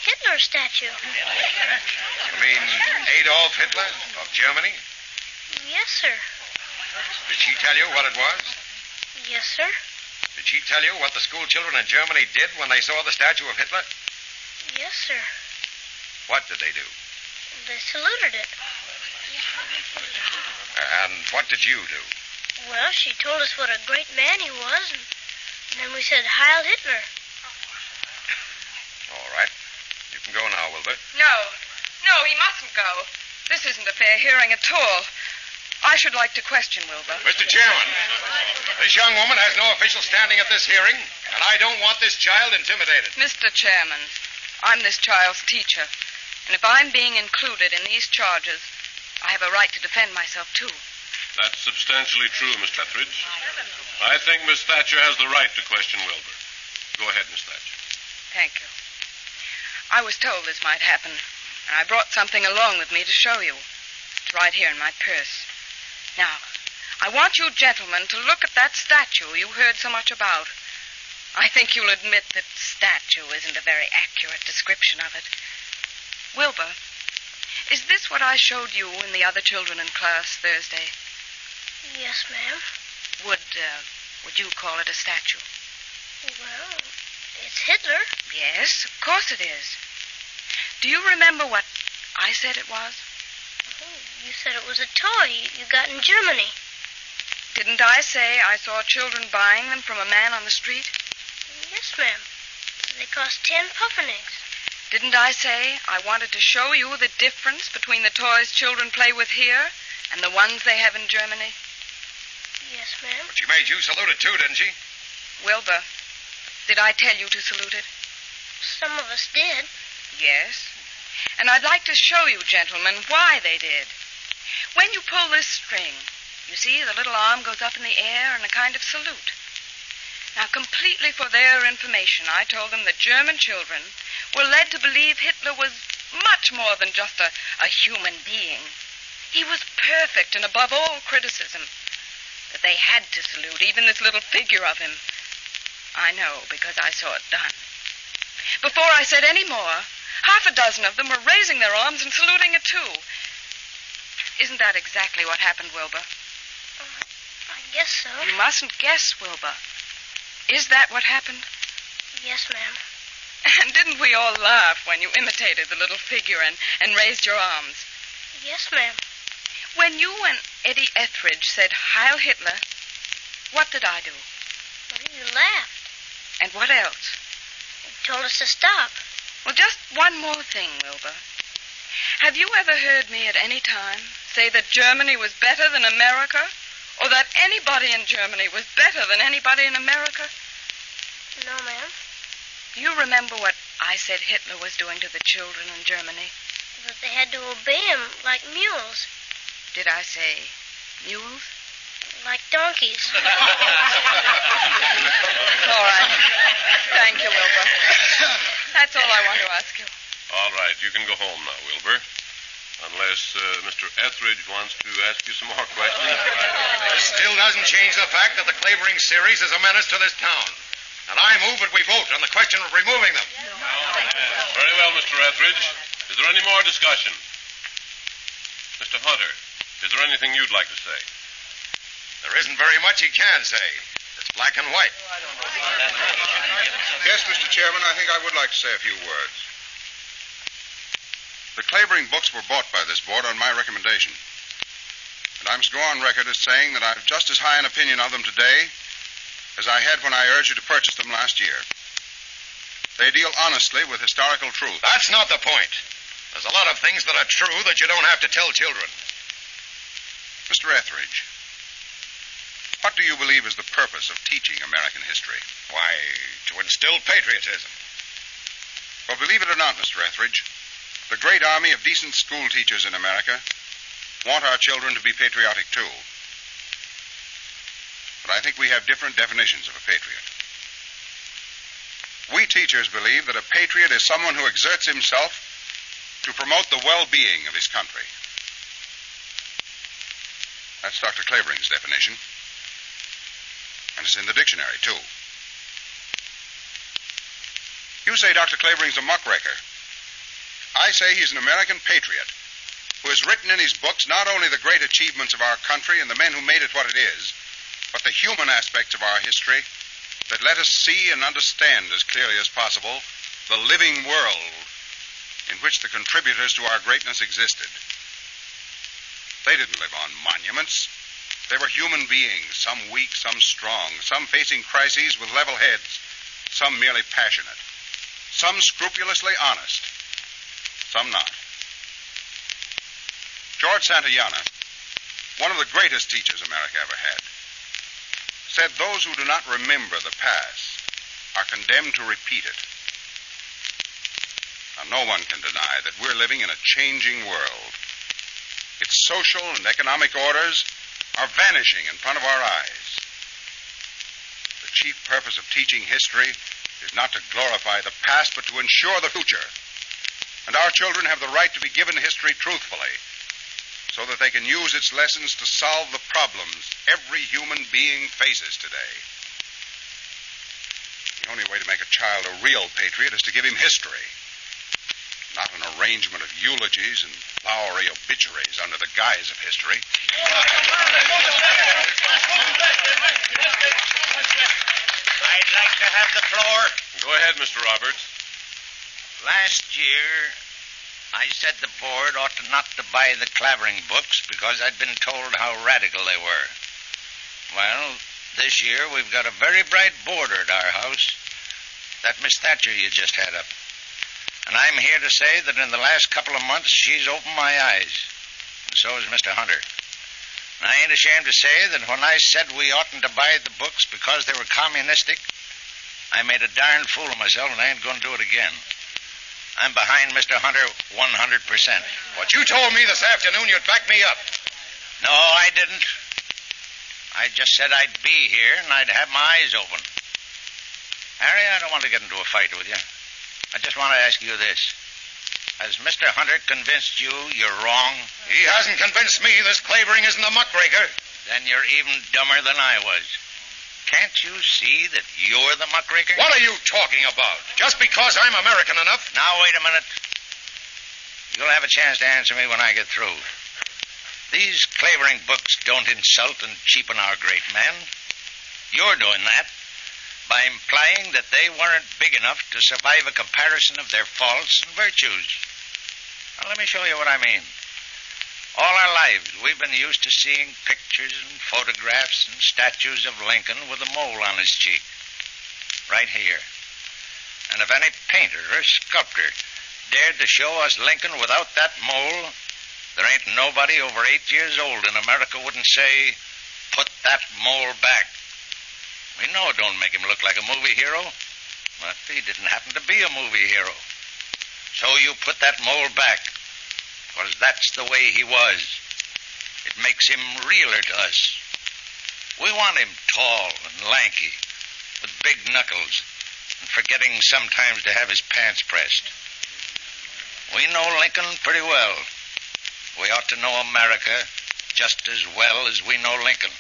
Hitler's statue. You mean Adolf Hitler of Germany? Yes, sir. Did she tell you what it was? Yes, sir. Did she tell you what the school children in Germany did when they saw the statue of Hitler? Yes, sir. What did they do? They saluted it. And what did you do? Well, she told us what a great man he was, and then we said, "Heil Hitler." All right. You can go now, Wilbur. No, he mustn't go. This isn't a fair hearing at all. I should like to question Wilbur. Mr. Chairman, this young woman has no official standing at this hearing, and I don't want this child intimidated. Mr. Chairman, I'm this child's teacher, and if I'm being included in these charges, I have a right to defend myself, too. That's substantially true, Miss Etheridge. I think Miss Thatcher has the right to question Wilbur. Go ahead, Miss Thatcher. Thank you. I was told this might happen, and I brought something along with me to show you. It's right here in my purse. Now, I want you gentlemen to look at that statue you heard so much about. I think you'll admit that statue isn't a very accurate description of it. Wilbur, is this what I showed you and the other children in class Thursday? Yes, ma'am. Would you call it a statue? Well, it's Hitler. Yes, of course it is. Do you remember what I said it was? You said it was a toy you got in Germany. Didn't I say I saw children buying them from a man on the street? Yes, ma'am. They cost 10 pfennigs. Didn't I say I wanted to show you the difference between the toys children play with here and the ones they have in Germany? Yes, ma'am. But she made you salute it, too, didn't she? Wilbur, did I tell you to salute it? Some of us did. Yes. And I'd like to show you, gentlemen, why they did. When you pull this string, you see the little arm goes up in the air in a kind of salute. Now, completely for their information, I told them that German children were led to believe Hitler was much more than just a human being. He was perfect and above all criticism. That they had to salute even this little figure of him. I know, because I saw it done. Before I said any more, half a dozen of them were raising their arms and saluting it, too. Isn't that exactly what happened, Wilbur? I guess so. You mustn't guess, Wilbur. Is that what happened? Yes, ma'am. And didn't we all laugh when you imitated the little figure and raised your arms? Yes, ma'am. When you and Eddie Etheridge said, "Heil Hitler," what did I do? Well, you laughed. And what else? You told us to stop. Well, just one more thing, Wilbur. Have you ever heard me at any time say that Germany was better than America? Or that anybody in Germany was better than anybody in America? No, ma'am. Do you remember what I said Hitler was doing to the children in Germany? That they had to obey him like mules. Did I say mules? Like donkeys. All right. Thank you, Wilbur. That's all I want to ask you. All right, you can go home now, Wilbur. Unless Mr. Etheridge wants to ask you some more questions. This still doesn't change the fact that the Clavering series is a menace to this town. And I move that we vote on the question of removing them. Very well, Mr. Etheridge. Is there any more discussion? Mr. Hunter, is there anything you'd like to say? There isn't very much he can say. It's black and white. Yes, Mr. Chairman, I think I would like to say a few words. The Clavering books were bought by this board on my recommendation. And I must go on record as saying that I've just as high an opinion of them today as I had when I urged you to purchase them last year. They deal honestly with historical truth. That's not the point. There's a lot of things that are true that you don't have to tell children. Mr. Etheridge, what do you believe is the purpose of teaching American history? Why, to instill patriotism. Well, believe it or not, Mr. Etheridge, the great army of decent school teachers in America want our children to be patriotic too. But I think we have different definitions of a patriot. We teachers believe that a patriot is someone who exerts himself to promote the well-being of his country. That's Dr. Clavering's definition. And it's in the dictionary, too. You say Dr. Clavering's a muckraker. I say he's an American patriot who has written in his books not only the great achievements of our country and the men who made it what it is, but the human aspects of our history that let us see and understand as clearly as possible the living world in which the contributors to our greatness existed. They didn't live on monuments. They were human beings, some weak, some strong, some facing crises with level heads, some merely passionate, some scrupulously honest, some not. George Santayana, one of the greatest teachers America ever had, said those who do not remember the past are condemned to repeat it. Now, no one can deny that we're living in a changing world. Its social and economic orders are vanishing in front of our eyes. The chief purpose of teaching history is not to glorify the past, but to ensure the future. And our children have the right to be given history truthfully, so that they can use its lessons to solve the problems every human being faces today. The only way to make a child a real patriot is to give him history, not an arrangement of eulogies and flowery obituaries under the guise of history. I'd like to have the floor. Go ahead, Mr. Roberts. Last year, I said the board ought not to buy the Clavering books because I'd been told how radical they were. Well, this year we've got a very bright boarder at our house, that Miss Thatcher you just had up. And I'm here to say that in the last couple of months she's opened my eyes, and so has Mr. Hunter. And I ain't ashamed to say that when I said we oughtn't to buy the books because they were communistic, I made a darn fool of myself, and I ain't going to do it again. I'm behind Mr. Hunter 100%. But you told me this afternoon you'd back me up. No, I didn't. I just said I'd be here and I'd have my eyes open. Harry, I don't want to get into a fight with you. I just want to ask you this. Has Mr. Hunter convinced you you're wrong? He hasn't convinced me this Clavering isn't a muckraker. Then you're even dumber than I was. Can't you see that you're the muckraker? What are you talking about? Just because I'm American enough? Now, wait a minute. You'll have a chance to answer me when I get through. These Clavering books don't insult and cheapen our great men. You're doing that by implying that they weren't big enough to survive a comparison of their faults and virtues. Now, let me show you what I mean. All our lives, we've been used to seeing pictures and photographs and statues of Lincoln with a mole on his cheek. Right here. And if any painter or sculptor dared to show us Lincoln without that mole, there ain't nobody over 8 years old in America wouldn't say, put that mole back. We know it don't make him look like a movie hero, but he didn't happen to be a movie hero. So you put that mole back, because that's the way he was. It makes him realer to us. We want him tall and lanky, with big knuckles, and forgetting sometimes to have his pants pressed. We know Lincoln pretty well. We ought to know America just as well as we know Lincoln.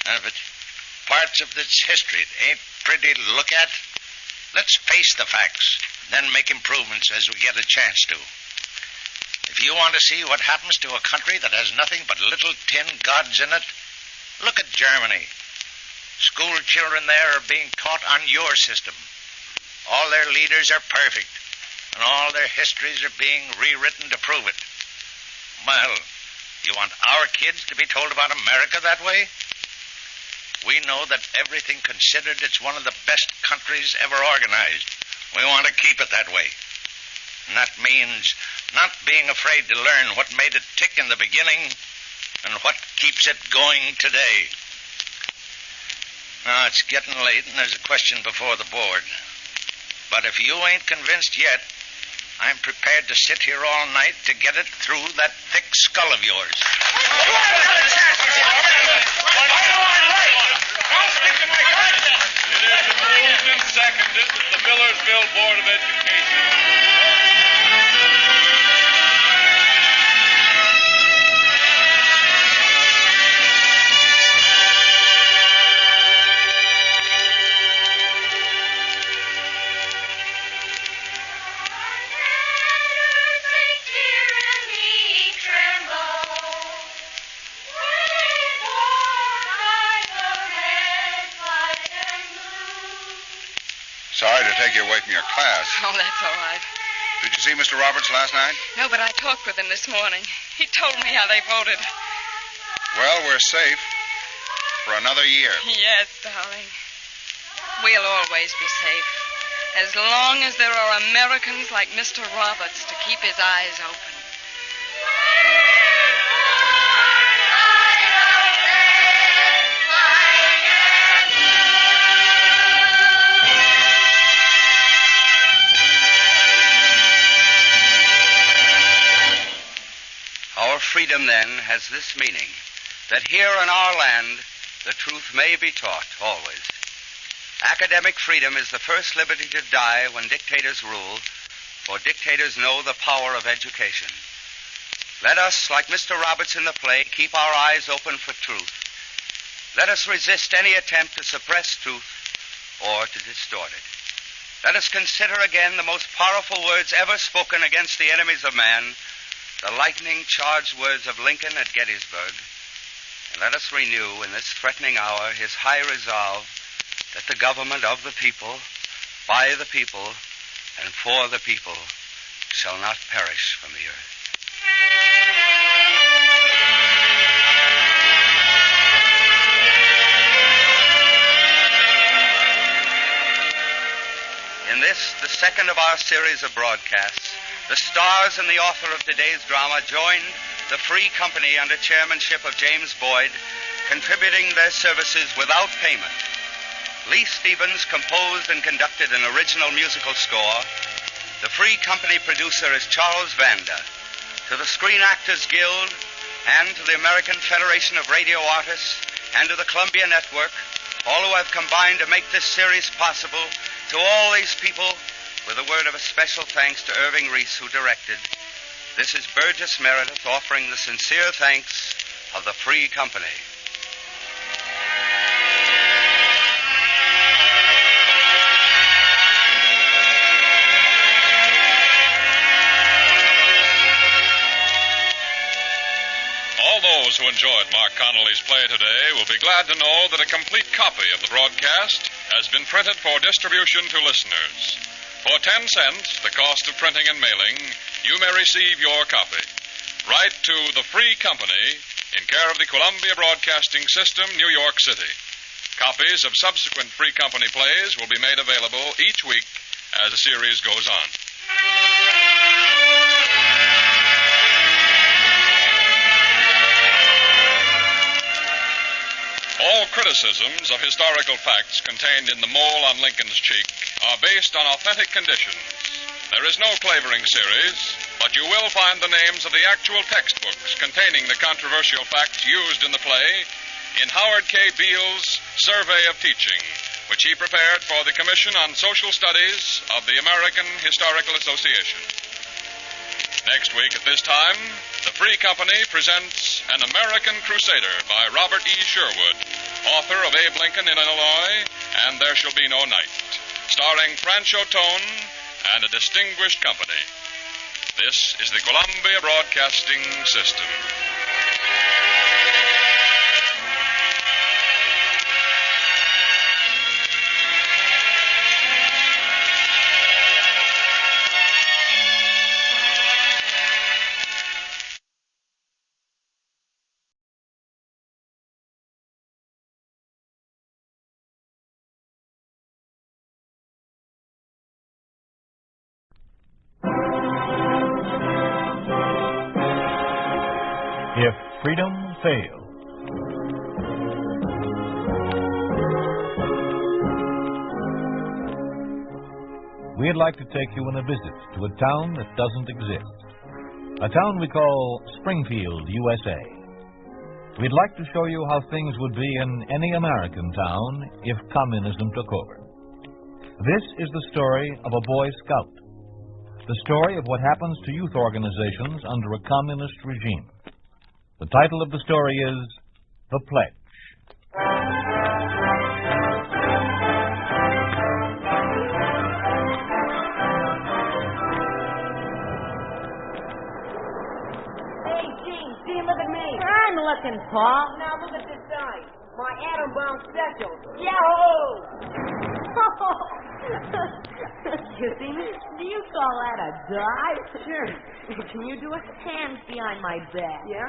And if it's parts of this history ain't pretty to look at, let's face the facts, then make improvements as we get a chance to. If you want to see what happens to a country that has nothing but little tin gods in it, look at Germany. School children there are being taught on your system. All their leaders are perfect, and all their histories are being rewritten to prove it. Well, you want our kids to be told about America that way? We know that everything considered, it's one of the best countries ever organized. We want to keep it that way. And that means not being afraid to learn what made it tick in the beginning and what keeps it going today. Now, it's getting late and there's a question before the board. But if you ain't convinced yet, I'm prepared to sit here all night to get it through that thick skull of yours. It is moved and seconded that the Millersville Board of Education... Sorry to take you away from your class. Oh, that's all right. Did you see Mr. Roberts last night? No, but I talked with him this morning. He told me how they voted. Well, we're safe for another year. Yes, darling. We'll always be safe. As long as there are Americans like Mr. Roberts to keep his eyes open. Our freedom, then, has this meaning, that here in our land, the truth may be taught always. Academic freedom is the first liberty to die when dictators rule, for dictators know the power of education. Let us, like Mr. Roberts in the play, keep our eyes open for truth. Let us resist any attempt to suppress truth or to distort it. Let us consider again the most powerful words ever spoken against the enemies of man, the lightning-charged words of Lincoln at Gettysburg. And let us renew in this threatening hour his high resolve that the government of the people, by the people, and for the people shall not perish from the earth. In this, the second of our series of broadcasts, the stars and the author of today's drama joined the Free Company under chairmanship of James Boyd, contributing their services without payment. Lee Stevens composed and conducted an original musical score. The Free Company producer is Charles Vanda. To the Screen Actors Guild and to the American Federation of Radio Artists and to the Columbia Network, all who have combined to make this series possible, to all these people, with a word of a special thanks to Irving Reese, who directed. This is Burgess Meredith offering the sincere thanks of the Free Company. All those who enjoyed Mark Connolly's play today will be glad to know that a complete copy of the broadcast has been printed for distribution to listeners. For 10 cents, the cost of printing and mailing, you may receive your copy. Write to the Free Company in care of the Columbia Broadcasting System, New York City. Copies of subsequent Free Company plays will be made available each week as the series goes on. All criticisms of historical facts contained in The Mole on Lincoln's Cheek are based on authentic conditions. There is no Clavering series, but you will find the names of the actual textbooks containing the controversial facts used in the play in Howard K. Beale's Survey of Teaching, which he prepared for the Commission on Social Studies of the American Historical Association. Next week at this time, the Free Company presents An American Crusader by Robert E. Sherwood, author of Abe Lincoln in Illinois and There Shall Be No Night, starring Francho Tone and a distinguished company. This is the Columbia Broadcasting System. If freedom fails. we'd like to take you on a visit to a town that doesn't exist. A town we call Springfield, USA. We'd like to show you how things would be in any American town if communism took over. This is the story of a Boy Scout. The story of what happens to youth organizations under a communist regime. The title of the story is The Pledge. Look at me. I'm looking, Paul. Now look at this side. My atom bomb special. Yahoo! You see me? Do you call that a dive? Sure. Can you do it? Hands behind my back. Yeah?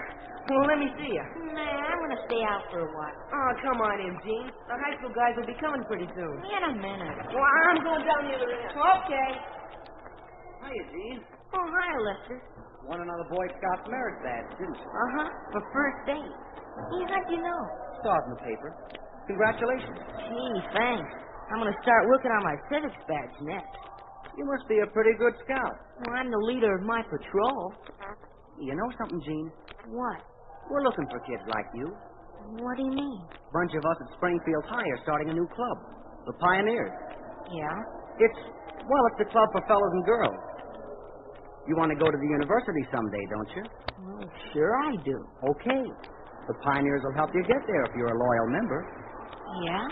Well, let me see you. Nah, I'm going to stay out for a while. Oh, come on in, Gene. The high school guys will be coming pretty soon. In a minute. Well, I'm going down the other end. Okay. Hiya, Gene. Oh, hi, Lester. Won another Boy Scout merit badge, didn't you? Uh-huh. For first date. Hey, how'd you know? Saw it in the paper. Congratulations. Gee, thanks. I'm going to start working on my civics badge next. You must be a pretty good scout. Well, I'm the leader of my patrol. You know something, Gene? What? We're looking for kids like you. What do you mean? A bunch of us at Springfield High are starting a new club. The Pioneers. Yeah? It's the club for fellows and girls. You want to go to the university someday, don't you? Well, sure I do. Okay. The Pioneers will help you get there if you're a loyal member. Yeah?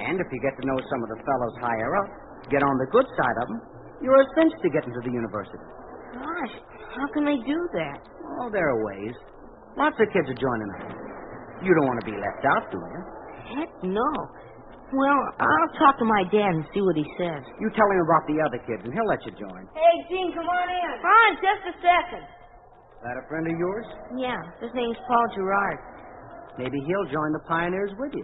And if you get to know some of the fellows higher up, get on the good side of them, you're a cinch to get into the university. Gosh, how can they do that? Oh, there are ways. Lots of kids are joining us. You don't want to be left out, do you? Heck no. Well, I'll talk to my dad and see what he says. You tell him about the other kids, and he'll let you join. Hey, Gene, come on in. On, just a second. That a friend of yours? Yeah, his name's Paul Gerard. Maybe he'll join the Pioneers with you.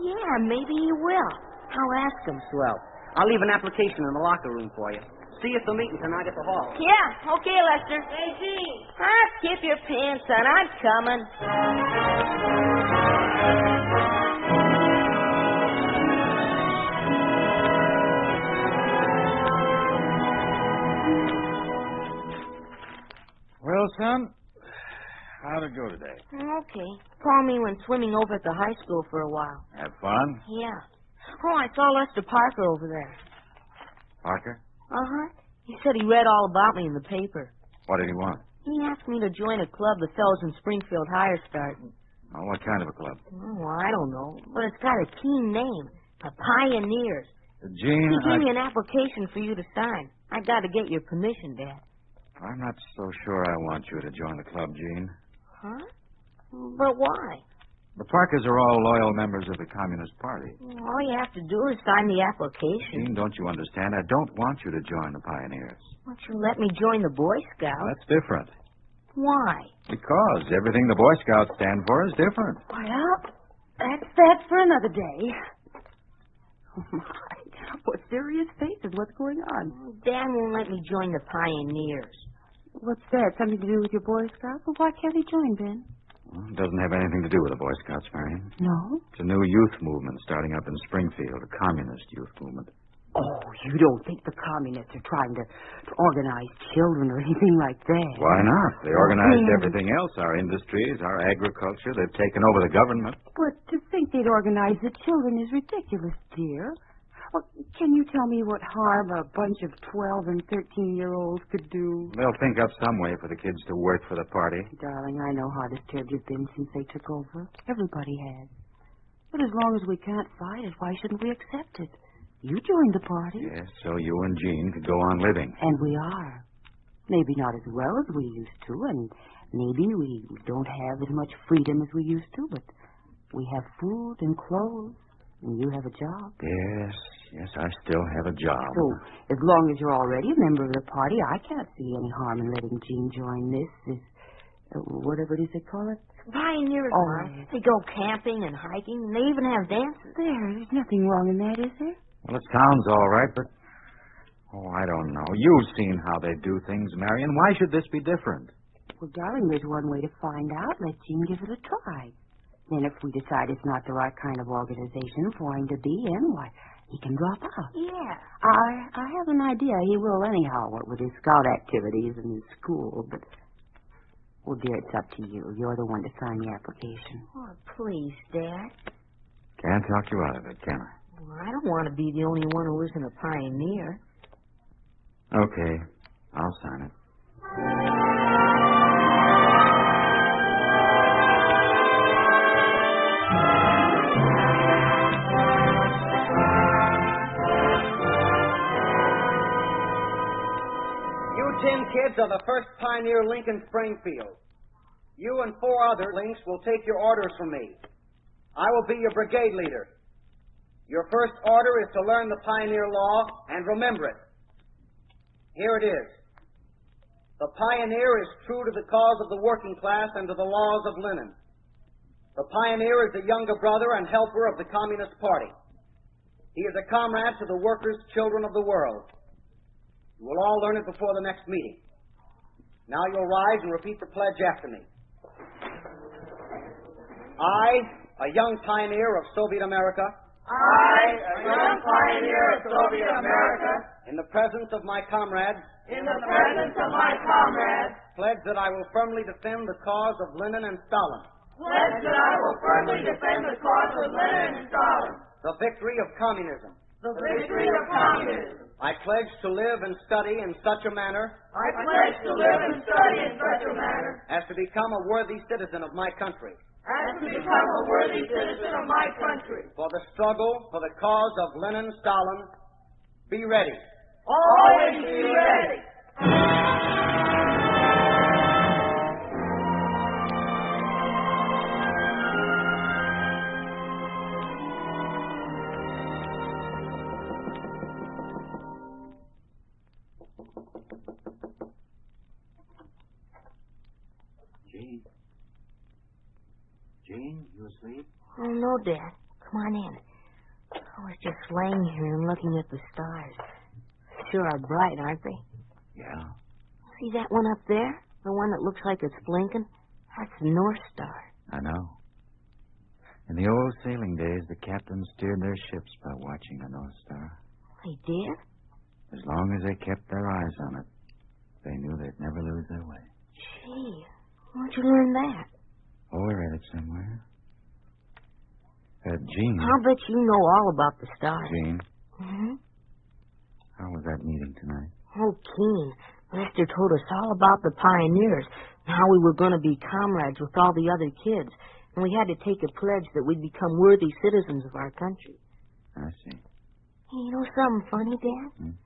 Yeah, maybe he will. I'll ask him. Swell. I'll leave an application in the locker room for you. See you at the meeting tonight at the hall. Yeah, okay, Lester. Hey, Gene. Keep your pants on. I'm coming. Well, son, how'd it go today? Okay. Paul and me went swimming over at the high school for a while. Have fun? Yeah. Oh, I saw Lester Parker over there. Parker? Uh-huh. He said he read all about me in the paper. What did he want? He asked me to join a club the fellows in Springfield High are starting. Oh, what kind of a club? Oh, I don't know. But it's got a keen name. The Pioneers. Gene, He gave me an application for you to sign. I got to get your permission, Dad. I'm not so sure I want you to join the club, Gene. Huh? But why? The Parkers are all loyal members of the Communist Party. All you have to do is sign the application. Gene, don't you understand? I don't want you to join the Pioneers. Why don't you let me join the Boy Scouts? That's different. Why? Because everything the Boy Scouts stand for is different. Well, that's that for another day. Oh, my. What serious faces. What's going on? Dan won't let me join the Pioneers. What's that? Something to do with your Boy Scouts? Well, why can't he join, Ben? Well, it doesn't have anything to do with the Boy Scouts, Marion. No? It's a new youth movement starting up in Springfield, a communist youth movement. Oh, you don't think the communists are trying to organize children or anything like that? Why not? They organized everything else, our industries, our agriculture. They've taken over the government. But to think they'd organize the children is ridiculous, dear. Well, can you tell me what harm a bunch of 12 and 13-year-olds could do? They'll think up some way for the kids to work for the party. Darling, I know how disturbed you've been since they took over. Everybody has. But as long as we can't fight it, why shouldn't we accept it? You joined the party. Yes, so you and Jean could go on living. And we are. Maybe not as well as we used to, and maybe we don't have as much freedom as we used to, but we have food and clothes, and you have a job. Yes, I still have a job. So, as long as you're already a member of the party, I can't see any harm in letting Jean join this whatever it is they call it. Pioneers, Oh, Mom. They go camping and hiking, and they even have dances. There's nothing wrong in that, is there? Well, it sounds all right, but... Oh, I don't know. You've seen how they do things, Marion. Why should this be different? Well, darling, there's one way to find out. Let Jean give it a try. Then if we decide it's not the right kind of organization for him to be in, why, he can drop out. Yeah. I have an idea he will anyhow, what with his scout activities and his school, but... Well, dear, it's up to you. You're the one to sign the application. Oh, please, Dad. Can't talk you out of it, can I? Well, I don't want to be the only one who isn't a pioneer. Okay, I'll sign it. You 10 kids are the first pioneer link in Springfield. You and 4 other links will take your orders from me. I will be your brigade leader. Your first order is to learn the pioneer law and remember it. Here it is. The pioneer is true to the cause of the working class and to the laws of Lenin. The pioneer is the younger brother and helper of the Communist Party. He is a comrade to the workers, children of the world. You will all learn it before the next meeting. Now you'll rise and repeat the pledge after me. I, a young pioneer of Soviet America. I, a young pioneer of Soviet America. In the presence of my comrades. In the presence of my comrades. Pledge that I will firmly defend the cause of Lenin and Stalin. Pledge that I will firmly defend the cause of Lenin and Stalin. The victory of communism. The victory of communism. I pledge to live and study in such a manner. I pledge to live and study in such a manner. As to become a worthy citizen of my country. As to become a worthy citizen of my country. For the struggle for the cause of Lenin, Stalin, be ready. Always be ready. Jane, you asleep? Oh, no, Dad. Come on in. I was just laying here and looking at the stars. Sure are bright, aren't they? Yeah. See that one up there? The one that looks like it's blinking? That's the North Star. I know. In the old sailing days, the captains steered their ships by watching the North Star. They did? As long as they kept their eyes on it, they knew they'd never lose their way. Gee, where'd you learn that? Oh, I read it somewhere. Jean. I'll bet you know all about the stars. Jean, Mm-hmm. how was that meeting tonight? Oh, keen. Lester told us all about the pioneers and how we were going to be comrades with all the other kids. And we had to take a pledge that we'd become worthy citizens of our country. I see. Hey, you know something funny, Dad? Hmm?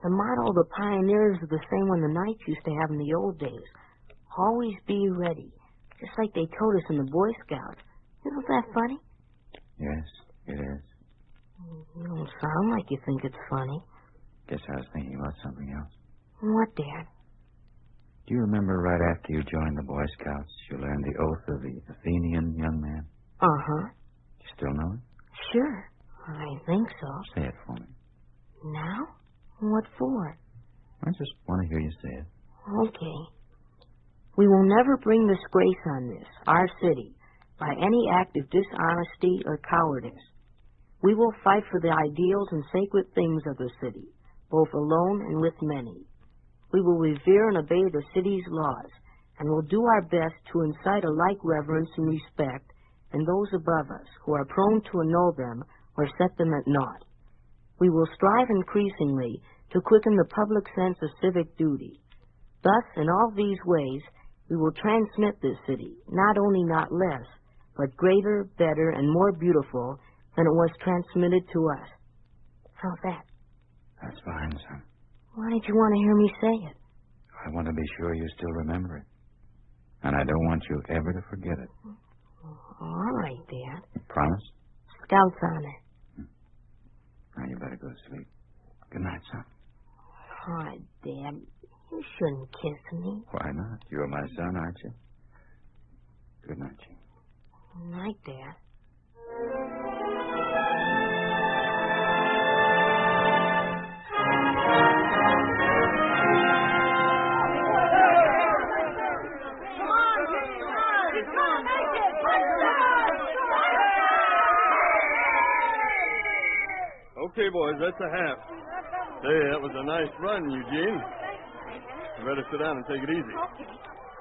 The motto of the pioneers is the same one the Knights used to have in the old days. Always be ready. Just like they told us in the Boy Scouts. Isn't that funny? Yes, it is. You don't sound like you think it's funny. Guess I was thinking about something else. What, Dad? Do you remember right after you joined the Boy Scouts, you learned the oath of the Athenian young man? Uh-huh. You still know it? Sure. I think so. Say it for me. Now? What for? I just want to hear you say it. Okay. We will never bring disgrace on this, our city, by any act of dishonesty or cowardice. We will fight for the ideals and sacred things of the city, both alone and with many. We will revere and obey the city's laws, and will do our best to incite a like reverence and respect in those above us who are prone to annul them or set them at naught. We will strive increasingly to quicken the public sense of civic duty. Thus, in all these ways, we will transmit this city, not only not less, but greater, better, and more beautiful than it was transmitted to us. How's that? That's fine, son. Why did you want to hear me say it? I want to be sure you still remember it. And I don't want you ever to forget it. All right, Dad. Promise? Scout's honor. Now you better go to sleep. Good night, son. All right, Dad. You shouldn't kiss me. Why not? You're my son, aren't you? Good night, Jean. Good night, Dad. Okay, boys, that's a half. Say, that was a nice run, Eugene. You better sit down and take it easy. Okay.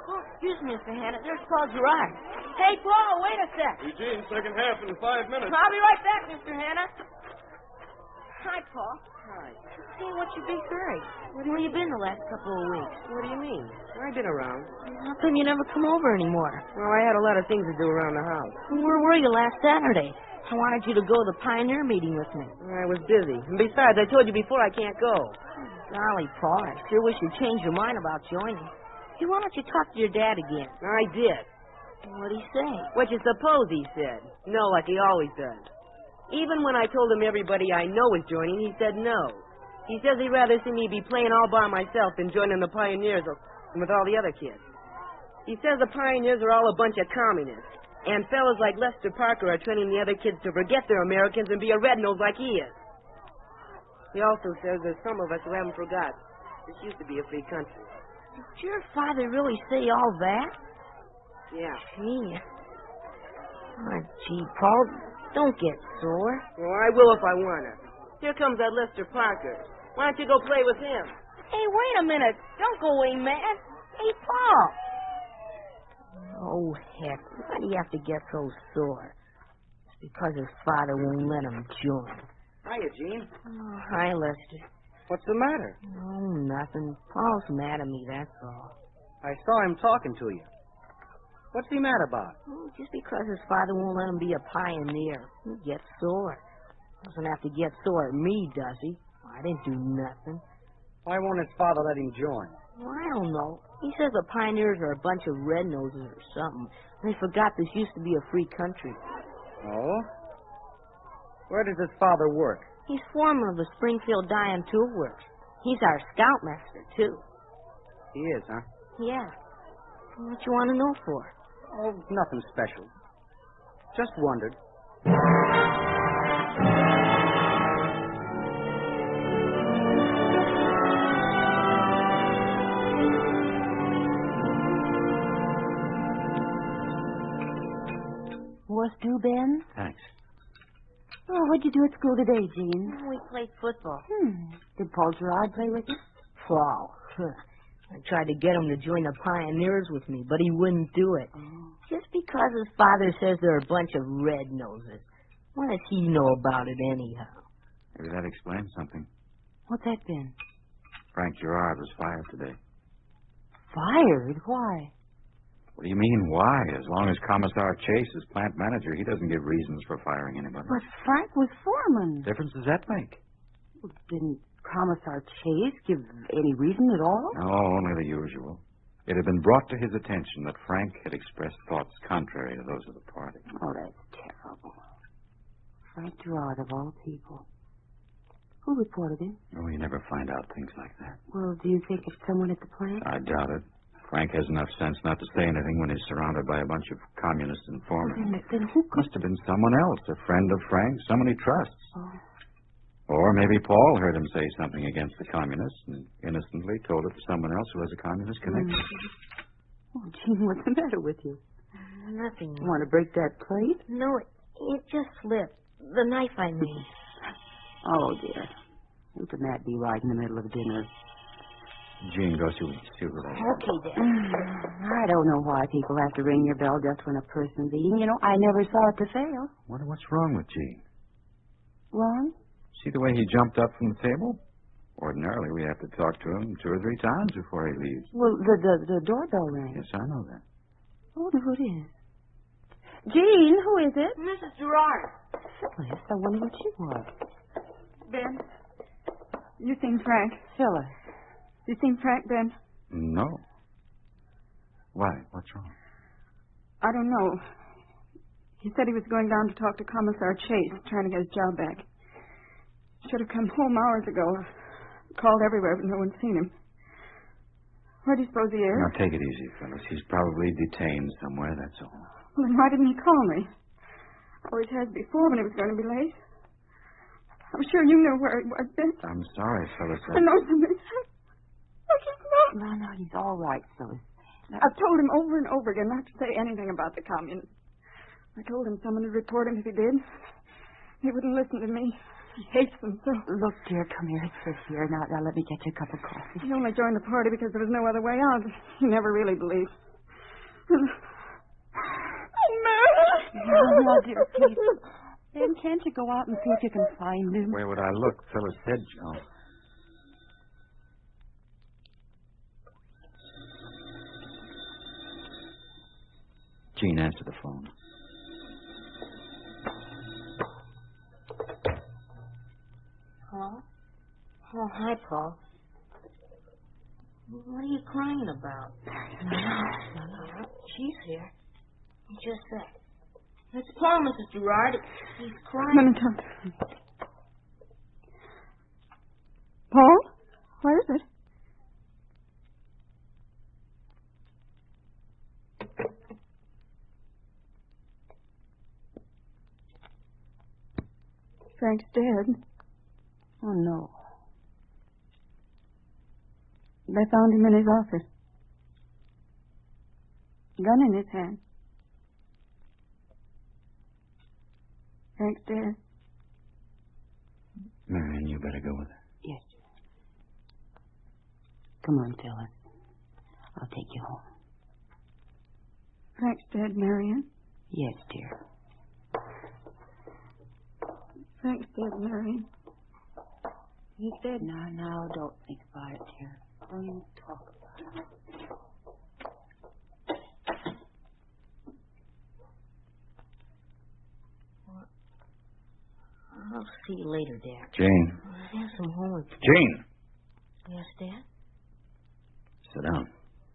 Oh, excuse me, Mr. Hannah. There's Paul Gerard. Hey, Paul, wait a sec. Eugene, second half in 5 minutes. I'll be right back, Mr. Hannah. Hi, Paul. Hi. Hey, what's your big hurry? Where you been the last couple of weeks? What do you mean? I've been around. How come you never come over anymore? Well, I had a lot of things to do around the house. Where were you last Saturday? I wanted you to go to the Pioneer meeting with me. I was busy. And besides, I told you before I can't go. Golly, Paul, I sure wish you'd changed your mind about joining. Hey, why don't you talk to your dad again? I did. What'd he say? What you suppose he said? No, like he always does. Even when I told him everybody I know is joining, he said no. He says he'd rather see me be playing all by myself than joining the Pioneers with all the other kids. He says the Pioneers are all a bunch of communists, and fellas like Lester Parker are training the other kids to forget they're Americans and be a red-nose like he is. He also says there's some of us who haven't forgot. This used to be a free country. Did your father really say all that? Yeah. Gee. Oh, gee, Paul, don't get sore. Well, I will if I want to. Here comes that Lester Parker. Why don't you go play with him? Hey, wait a minute. Don't go away, man. Hey, Paul. Oh, heck. Why do you have to get so sore? It's because his father won't let him join. Hiya, Gene. Oh, hi, Lester. What's the matter? Oh, nothing. Paul's mad at me, that's all. I saw him talking to you. What's he mad about? Oh, just because his father won't let him be a pioneer. He gets sore. Doesn't have to get sore at me, does he? I didn't do nothing. Why won't his father let him join? Well, I don't know. He says the pioneers are a bunch of red-noses or something. They forgot this used to be a free country. Oh? Where does his father work? He's foreman of the Springfield Dye and Tool Works. He's our scoutmaster, too. He is, huh? Yeah. What you want to know for? Oh, nothing special. Just wondered. What's due, Ben? Thanks. Oh, what'd you do at school today, Jean? We played football. Did Paul Gerard play with you? Paul. I tried to get him to join the Pioneers with me, but he wouldn't do it. Just because his father says they're a bunch of red-noses. What does he know about it anyhow? Maybe that explains something. What's that, Ben? Frank Gerard was fired today. Fired? Why? What do you mean, why? As long as Commissar Chase is plant manager, he doesn't give reasons for firing anybody. But Frank was foreman. What difference does that make? Well, didn't Commissar Chase give any reason at all? No, only the usual. It had been brought to his attention that Frank had expressed thoughts contrary to those of the party. Oh, that's terrible. Frank Gerard, of all people. Who reported him? Oh, you never find out things like that. Well, do you think it's someone at the plant? I doubt it. Frank has enough sense not to say anything when he's surrounded by a bunch of communist informants. Then who could... Must have been someone else, a friend of Frank's, someone he trusts. Oh. Or maybe Paul heard him say something against the communists and innocently told it to someone else who has a communist connection. Oh, Jean, what's the matter with you? Nothing. You want to break that plate? No, it just slipped. The knife, I mean. Oh, dear. Who can that be right in the middle of dinner? Gene, go see what that is. Okay, then. I don't know why people have to ring your bell just when a person's eating. You know, I never saw it to fail. What's wrong with Gene? Wrong? See the way he jumped up from the table? Ordinarily, we have to talk to him 2 or 3 times before he leaves. Well, the doorbell rang. Yes, I know that. I wonder who it is. Jean, who is it? Mrs. Gerard. Phyllis, I wonder what she was. Ben, you seen Frank? Phyllis. You seen Frank, Ben? No. Why? What's wrong? I don't know. He said he was going down to talk to Commissar Chase, trying to get his job back. Should have come home hours ago. Called everywhere, but no one's seen him. Where do you suppose he is? Now, take it easy, Phyllis. He's probably detained somewhere, that's all. Well, then why didn't he call me? Always has before when he was going to be late. I'm sure you know where he was, Ben. I'm sorry, Phyllis. I know something. I just know. No, he's all right, Phyllis. I've told him over and over again not to say anything about the communists. I told him someone would report him if he did. He wouldn't listen to me. He hates them so. Look, dear, come here. Sit here. Now, let me get you a cup of coffee. He only joined the party because there was no other way out. He never really believed. No, dear, please. Then can't you go out and see if you can find him? Where would I look? Phyllis said, Joe. Jean, answer the phone. Hello? Oh, hi, Paul. What are you crying about? No. She's here. Just a sec. It's Paul, Mrs. Gerard. He's crying. Let me talk to him. Paul? What is it? Frank's dead. Oh, no. They found him in his office. Gun in his hand. Frank's dead. Marion, you better go with her. Yes. Come on, Phyllis. I'll take you home. Frank's dead, Marion. Yes, dear. Frank's dead, Marion. He's dead. No, don't think about it, dear. Don't even talk about it. I'll see you later, Dad. Jane. I have some homework. Jane! Yes, Dad? Sit down.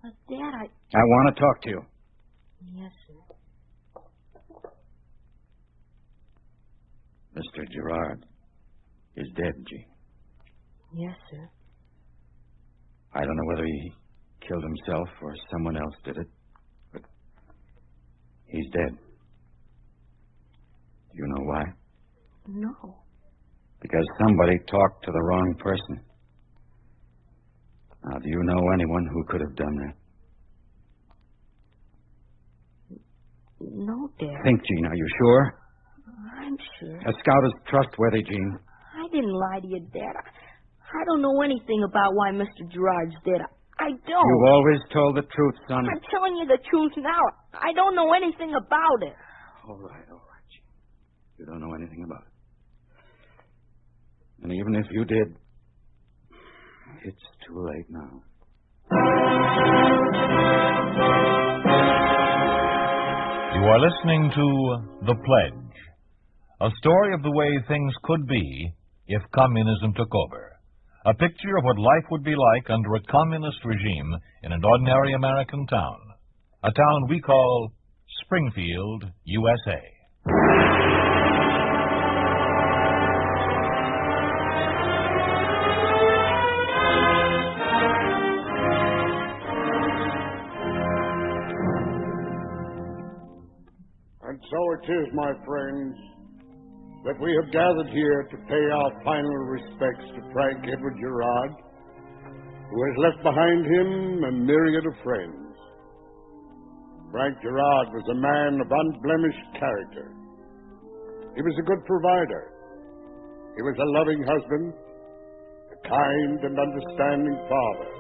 But, Dad, I want to talk to you. Yes, sir. Mr. Gerard is dead, Jean. Yes, sir. I don't know whether he killed himself or someone else did it, but he's dead. Do you know why? No. Because somebody talked to the wrong person. Now, do you know anyone who could have done that? No, Dad. Think, Jean. Are you sure? I'm sure. A scout is trustworthy, Jean. I didn't lie to you, Dad. I don't know anything about why Mr. Gerard's dead. I don't. You've always told the truth, son. I'm telling you the truth now. I don't know anything about it. All right, Jean. You don't know anything about it. And even if you did, it's too late now. You are listening to The Pledge, a story of the way things could be if communism took over. A picture of what life would be like under a communist regime in an ordinary American town. A town we call Springfield, USA. And so it is, my friends, that we have gathered here to pay our final respects to Frank Edward Gerard, who has left behind him a myriad of friends. Frank Gerard was a man of unblemished character. He was a good provider. He was a loving husband, a kind and understanding father.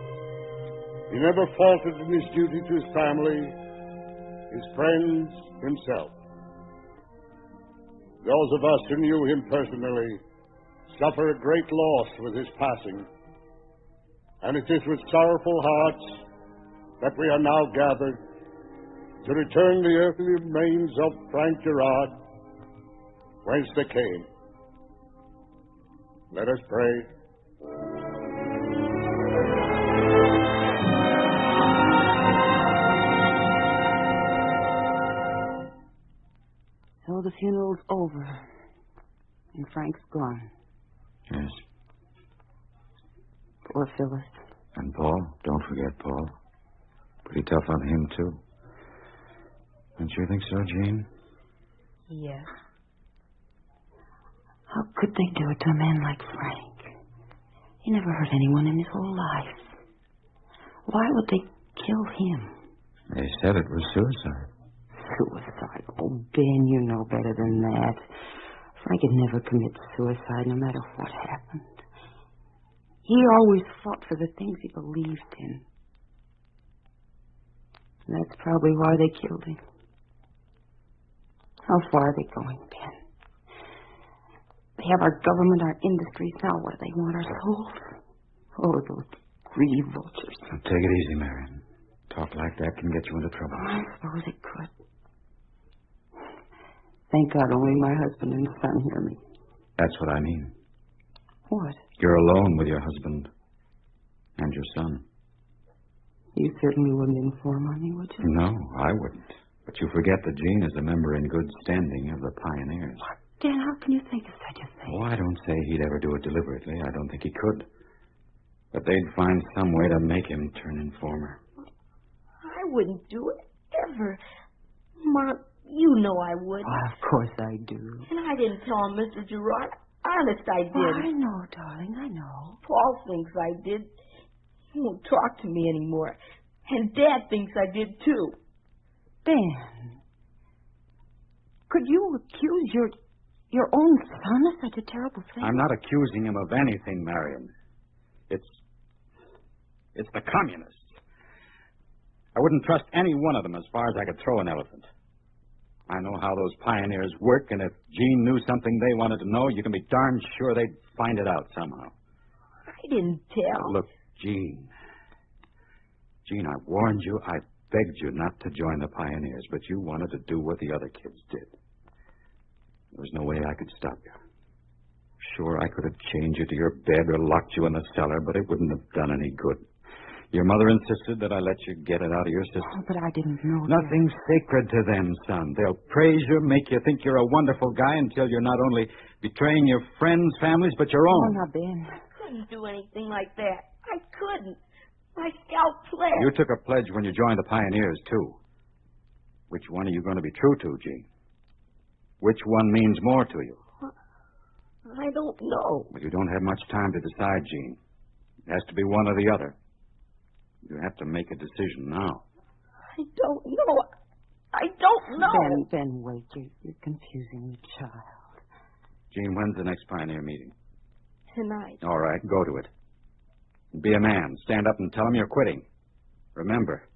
He never faltered in his duty to his family, his friends, himself. Those of us who knew him personally suffer a great loss with his passing, and it is with sorrowful hearts that we are now gathered to return the earthly remains of Frank Gerard whence they came. Let us pray. So the funeral's over, and Frank's gone. Yes. Poor Phyllis. And Paul. Don't forget Paul. Pretty tough on him, too. Don't you think so, Jean? Yes. How could they do it to a man like Frank? He never hurt anyone in his whole life. Why would they kill him? They said it was suicide. Suicide. Oh, Ben, you know better than that. Frank had never committed suicide, no matter what happened. He always fought for the things he believed in. And that's probably why they killed him. How far are they going, Ben? They have our government, our industries. Now what do they want? Our souls? Oh, those greedy vultures. Now, take it easy, Marion. Talk like that can get you into trouble. I suppose it could. Thank God only my husband and son hear me. That's what I mean. What? You're alone with your husband and your son. You certainly wouldn't inform on me, would you? No, I wouldn't. But you forget that Gene is a member in good standing of the Pioneers. What? Dan, how can you think of such a thing? Oh, I don't say he'd ever do it deliberately. I don't think he could. But they'd find some way to make him turn informer. I wouldn't do it, ever. Mom, you know I wouldn't. Oh, of course I do. And I didn't tell him, Mr. Gerard. Honest, I didn't. Oh, I know, darling, I know. Paul thinks I did. He won't talk to me anymore. And Dad thinks I did, too. Ben, could you accuse your own son of such a terrible thing? I'm not accusing him of anything, Marion. It's the communists. I wouldn't trust any one of them as far as I could throw an elephant. I know how those pioneers work, and if Gene knew something they wanted to know, you can be darn sure they'd find it out somehow. I didn't tell. Look, Gene, I warned you. I begged you not to join the Pioneers, but you wanted to do what the other kids did. There was no way I could stop you. Sure, I could have chained you to your bed or locked you in the cellar, but it wouldn't have done any good. Your mother insisted that I let you get it out of your system. Oh, but I didn't know. Nothing's sacred to them, son. They'll praise you, make you think you're a wonderful guy until you're not only betraying your friends' families, but your own. Oh, now, Ben. I couldn't do anything like that. I couldn't. My scout pledge. You took a pledge when you joined the Pioneers, too. Which one are you going to be true to, Gene? Which one means more to you? I don't know. But you don't have much time to decide, Gene. It has to be one or the other. You have to make a decision now. I don't know. I don't know. Ben, wait. You're confusing the child. Gene, when's the next Pioneer meeting? Tonight. All right, go to it. Be a man. Stand up and tell them you're quitting. Remember,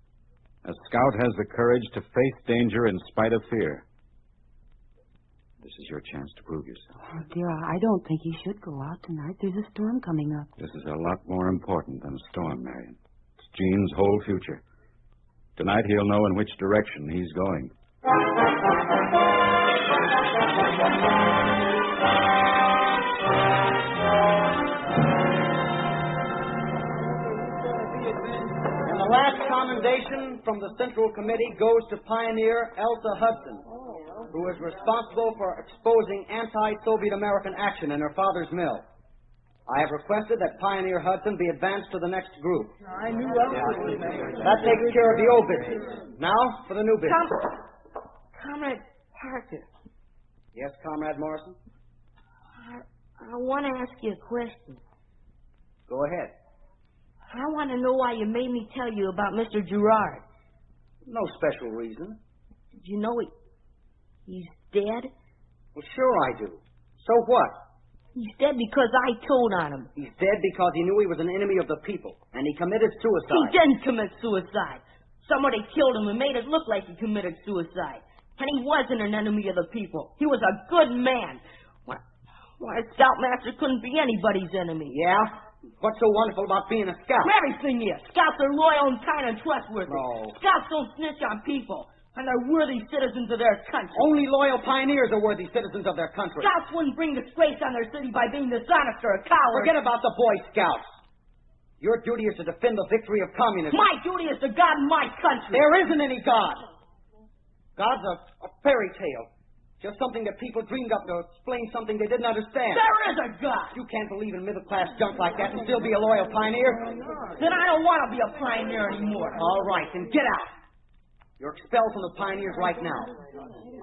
a scout has the courage to face danger in spite of fear. This is your chance to prove yourself. Oh, dear, I don't think he should go out tonight. There's a storm coming up. This is a lot more important than a storm, Marion. It's Gene's whole future. Tonight he'll know in which direction he's going. And the last commendation from the Central Committee goes to Pioneer Elsa Hudson, who is responsible for exposing anti-Soviet American action in her father's mill. I have requested that Pioneer Hudson be advanced to the next group. I knew that. That takes care of the old business. Now for the new business. Comrade Parker. Yes, Comrade Morrison? I want to ask you a question. Go ahead. I want to know why you made me tell you about Mr. Gerard. No special reason. Did you know he's dead? Well, sure I do. So what? He's dead because I told on him. He's dead because he knew he was an enemy of the people, and he committed suicide. He didn't commit suicide. Somebody killed him and made it look like he committed suicide. And he wasn't an enemy of the people. He was a good man. Why, a scoutmaster couldn't be anybody's enemy. Yeah? What's so wonderful about being a scout? Everything is. Scouts are loyal and kind and trustworthy. No. Scouts don't snitch on people. And they're worthy citizens of their country. Only loyal pioneers are worthy citizens of their country. Scouts wouldn't bring disgrace on their city by being dishonest or a coward. Forget about the Boy Scouts. Your duty is to defend the victory of communism. My duty is to guard my country. There isn't any God. God's a fairy tale. Just something that people dreamed up to explain something they didn't understand. There is a God. You can't believe in middle-class junk like that and still be a loyal pioneer. Then I don't want to be a pioneer anymore. All right, then get out. You're expelled from the Pioneers right now.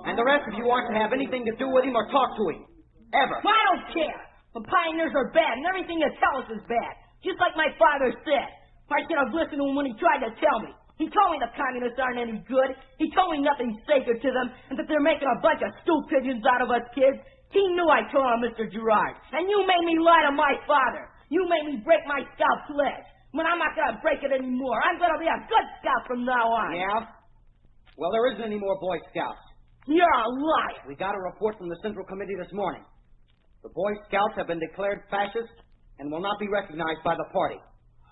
And the rest of you aren't to have anything to do with him or talk to him. Ever. I don't care. The Pioneers are bad, and everything they tell us is bad. Just like my father said. I should have listened to him when he tried to tell me. He told me the communists aren't any good. He told me nothing's sacred to them, and that they're making a bunch of stool pigeons out of us kids. He knew I told him, Mr. Gerard. And you made me lie to my father. You made me break my scout pledge. But I'm not going to break it anymore. I'm going to be a good scout from now on. Yeah? Well, there isn't any more Boy Scouts. You're a liar. We got a report from the Central Committee this morning. The Boy Scouts have been declared fascist and will not be recognized by the party.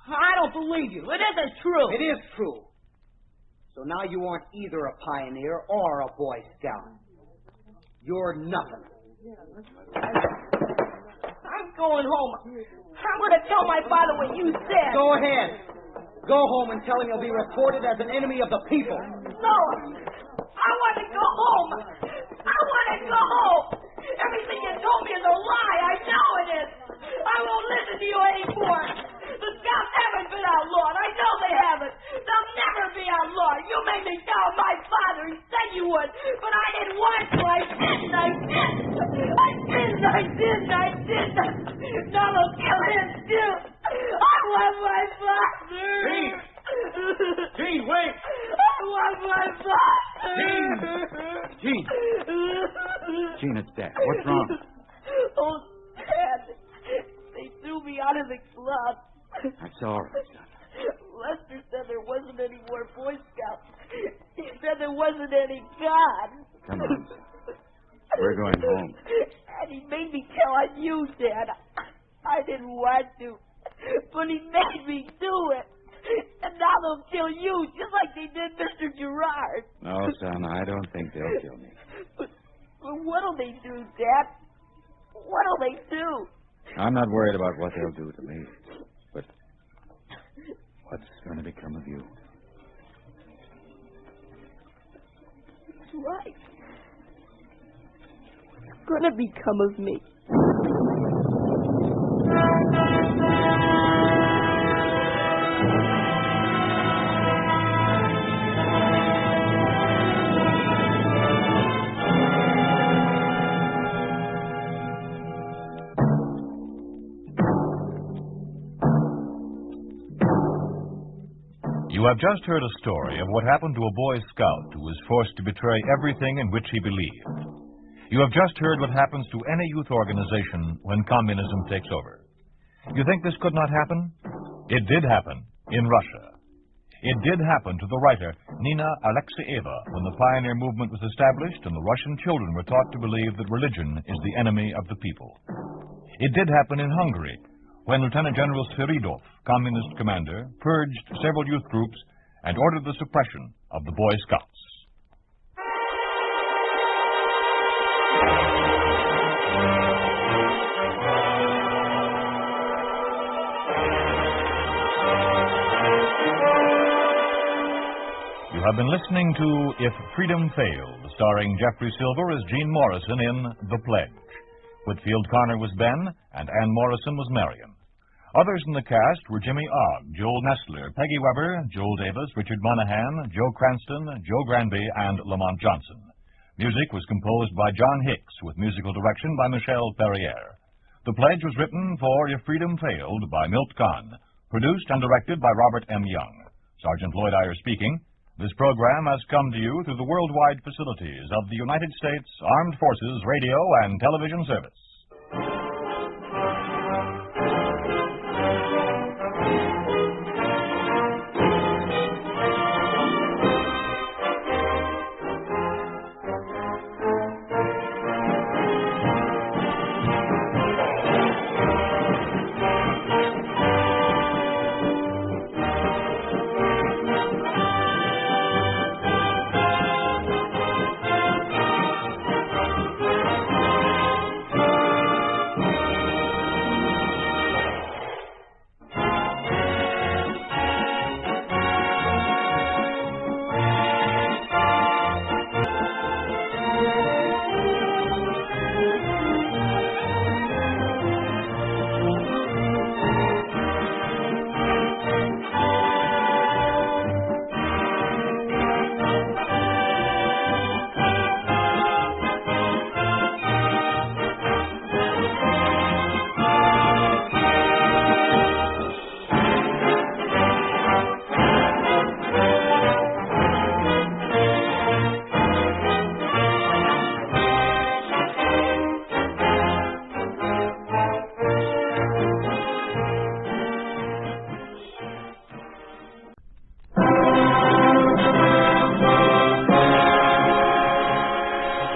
I don't believe you. It isn't true. It is true. So now you aren't either a pioneer or a Boy Scout. You're nothing. I'm going home. I'm going to tell my father what you said. Go ahead. Go home and tell him you'll be reported as an enemy of the people. No. I want to go home. I want to go home. Everything you told me is a lie. I know it is. I won't listen to you anymore. The Scouts haven't been outlawed. I know they haven't. They'll never be outlawed. You made me tell my father. He said you would. But I didn't want to. I didn't. Now they'll kill him too. I want my father. Gene, wait. I want my father. Gene, it's Dad. What's wrong? Oh, Dad. They threw me out of the club. That's all right, son. Lester said there wasn't any more Boy Scouts. He said there wasn't any God. Come on, son. We're going home. And he made me tell on you, Dad. I didn't want to. But he made me do it. And now they'll kill you, just like they did Mr. Gerard. No, son, I don't think they'll kill me. But what'll they do, Dad? What'll they do? I'm not worried about what they'll do to me. But what's going to become of you? That's right. What's going to become of me? You have just heard a story of what happened to a Boy Scout who was forced to betray everything in which he believed. You have just heard what happens to any youth organization when communism takes over. You think this could not happen? It did happen in Russia. It did happen to the writer Nina Alexeyeva when the pioneer movement was established and the Russian children were taught to believe that religion is the enemy of the people. It did happen in Hungary when Lieutenant General Sviridov, communist commander, purged several youth groups and ordered the suppression of the Boy Scouts. You have been listening to If Freedom Failed, starring Jeffrey Silver as Gene Morrison in The Pledge. Whitfield Connor was Ben, and Ann Morrison was Marion. Others in the cast were Jimmy Ogg, Joel Nestler, Peggy Weber, Joel Davis, Richard Monahan, Joe Cranston, Joe Granby, and Lamont Johnson. Music was composed by John Hicks, with musical direction by Michel Ferrier. The Pledge was written for If Freedom Failed by Milt Kahn, produced and directed by Robert M. Young. Sergeant Lloyd Iyer speaking. This program has come to you through the worldwide facilities of the United States Armed Forces Radio and Television Service.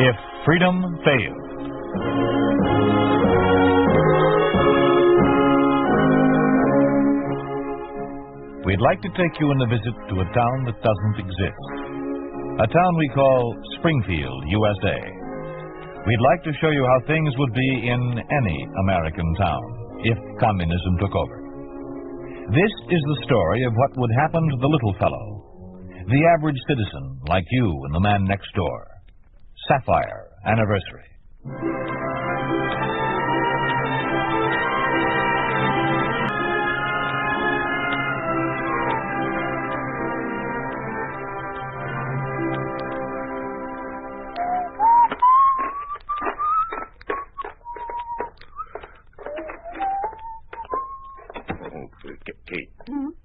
If Freedom Fails. We'd like to take you on a visit to a town that doesn't exist. A town we call Springfield, USA. We'd like to show you how things would be in any American town if communism took over. This is the story of what would happen to the little fellow, the average citizen like you and the man next door. Sapphire Anniversary. Kate.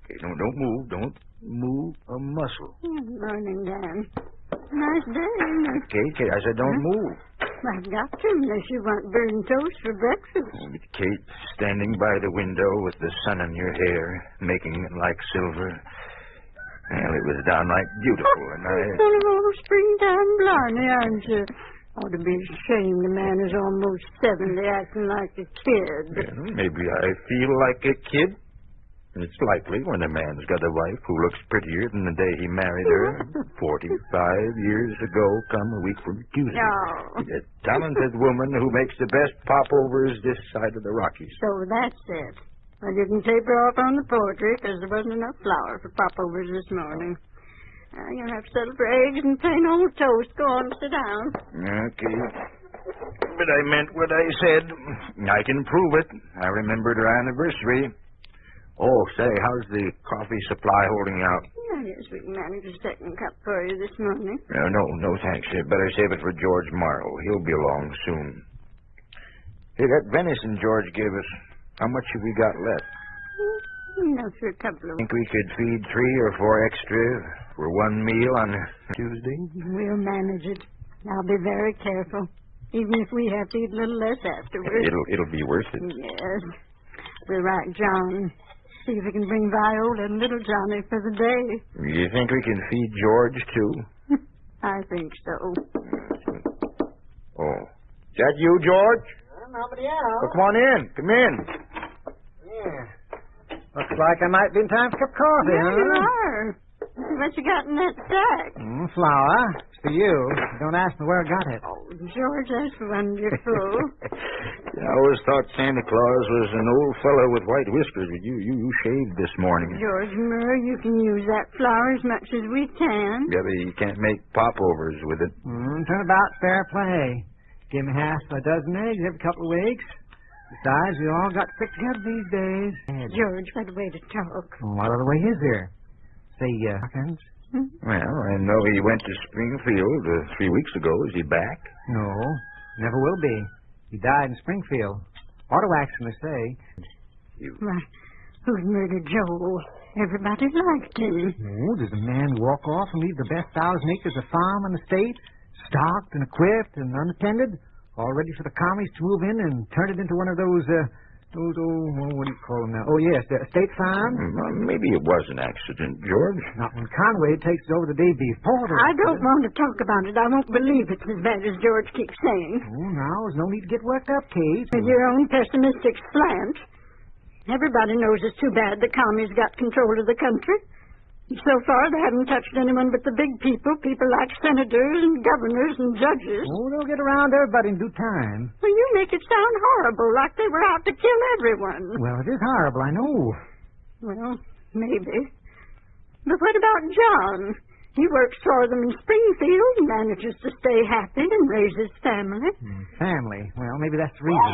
Kate, don't move. Don't move a muscle. Morning, Dan. Nice day, isn't it? Kate, I said don't move. I've got to, unless you want burned toast for breakfast. Kate, standing by the window with the sun in your hair, making it like silver. Well, it was downright beautiful, and I... Full of old springtime blarney, aren't you? Ought to be ashamed a man is almost 70 acting like a kid. Well, maybe I feel like a kid. It's likely when a man's got a wife who looks prettier than the day he married her 45 years ago, come a week from Tuesday. No. A talented woman who makes the best popovers this side of the Rockies. So that's it. I didn't taper off on the poetry because there wasn't enough flour for popovers this morning. You'll have to settle for eggs and plain old toast. Go on, sit down. Okay. But I meant what I said. I can prove it. I remembered her anniversary. Oh, say, how's the coffee supply holding out? I guess we can manage a second cup for you this morning. No, thanks. Better save it for George Morrow. He'll be along soon. Hey, that venison George gave us, how much have we got left? Enough for a couple of... Think we could feed 3 or 4 extra for one meal on Tuesday? We'll manage it. I'll be very careful, even if we have to eat a little less afterwards. It'll be worth it. Yes. We'll write John. See if we can bring Viola and little Johnny for the day. You think we can feed George, too? I think so. Oh. Is that you, George? Nobody else. Well, come on in. Come in. Yeah. Looks like I might be in time for a cup of coffee, There huh? you are. What you got in that sack? Flour. It's for you. Don't ask me where I got it. Oh, George, that's wonderful. I always thought Santa Claus was an old fellow with white whiskers, but you shaved this morning. George Murray, you can use that flour as much as we can. Yeah, but you can't make popovers with it. Turnabout fair play. Give me half a dozen eggs every couple of weeks. Besides, we all got sick together these days. George, what a way to talk. What other way is there? Say, Hawkins? Well, I know he went to Springfield 3 weeks ago. Is he back? No, never will be. He died in Springfield. Auto accident, they say. Why, who murdered Joel? Everybody liked him. Oh, does a man walk off and leave the best 1,000 acres of farm in the state, stocked and equipped and unattended, all ready for the commies to move in and turn it into one of those what do you call them now? Oh, yes, state farm? Maybe it was an accident, George. Not when Conway takes it over the day before. I don't want to talk about it. I won't believe it's as bad as George keeps saying. Oh, now, there's no need to get worked up, Kate. With your own pessimistic slant. Everybody knows it's too bad the commies got control of the country. So far, they haven't touched anyone but the big people like senators and governors and judges. Oh, they'll get around to everybody in due time. Well, you make it sound horrible, like they were out to kill everyone. Well, it is horrible, I know. Well, maybe. But what about John? He works for them in Springfield and manages to stay happy and raise his family. Family? Well, maybe that's the reason.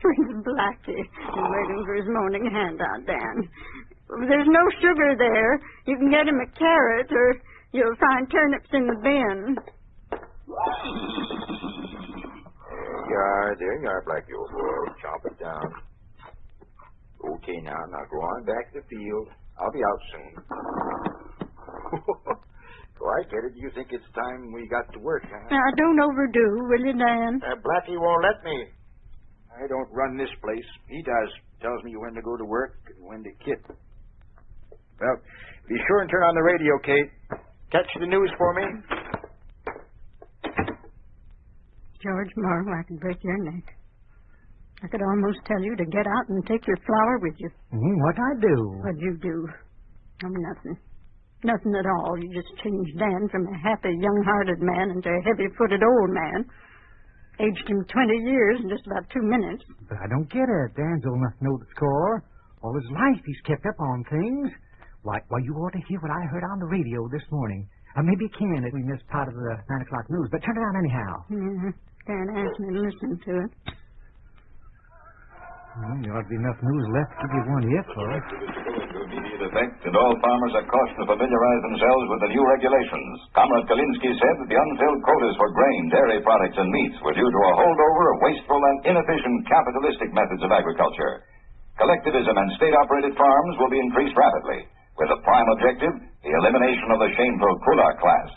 Friend Blackie. He's waiting for his morning handout, Dan. There's no sugar there. You can get him a carrot, or you'll find turnips in the bin. There you are, Blackie, old boy. Chomp it down. Okay, now go on back to the field. I'll be out soon. Oh, I get it. You think it's time we got to work, huh? Now, don't overdo, will you, Dan? Blackie won't let me. I don't run this place. He does. Tells me when to go to work and when to kid. Well, be sure and turn on the radio, Kate. Catch the news for me. George Morrow, I could break your neck. I could almost tell you to get out and take your flower with you. What'd I do? What'd you do? Oh, nothing. Nothing at all. You just changed Dan from a happy, young-hearted man into a heavy-footed old man. Aged him 20 years in just about 2 minutes. But I don't get it. Dan's old enough to know the score. All his life he's kept up on things. Why, you ought to hear what I heard on the radio this morning. Maybe you can if we missed part of the 9 o'clock news, but turn it on anyhow. Yeah, Dan asked me to listen to it. Well, there ought to be enough news left to give you one if, for it. Immediate effect, and all farmers are cautioned to familiarize themselves with the new regulations. Comrade Kalinsky said that the unfilled quotas for grain, dairy products, and meats were due to a holdover of wasteful and inefficient capitalistic methods of agriculture. Collectivism and state-operated farms will be increased rapidly, with a prime objective, the elimination of the shameful kulak class.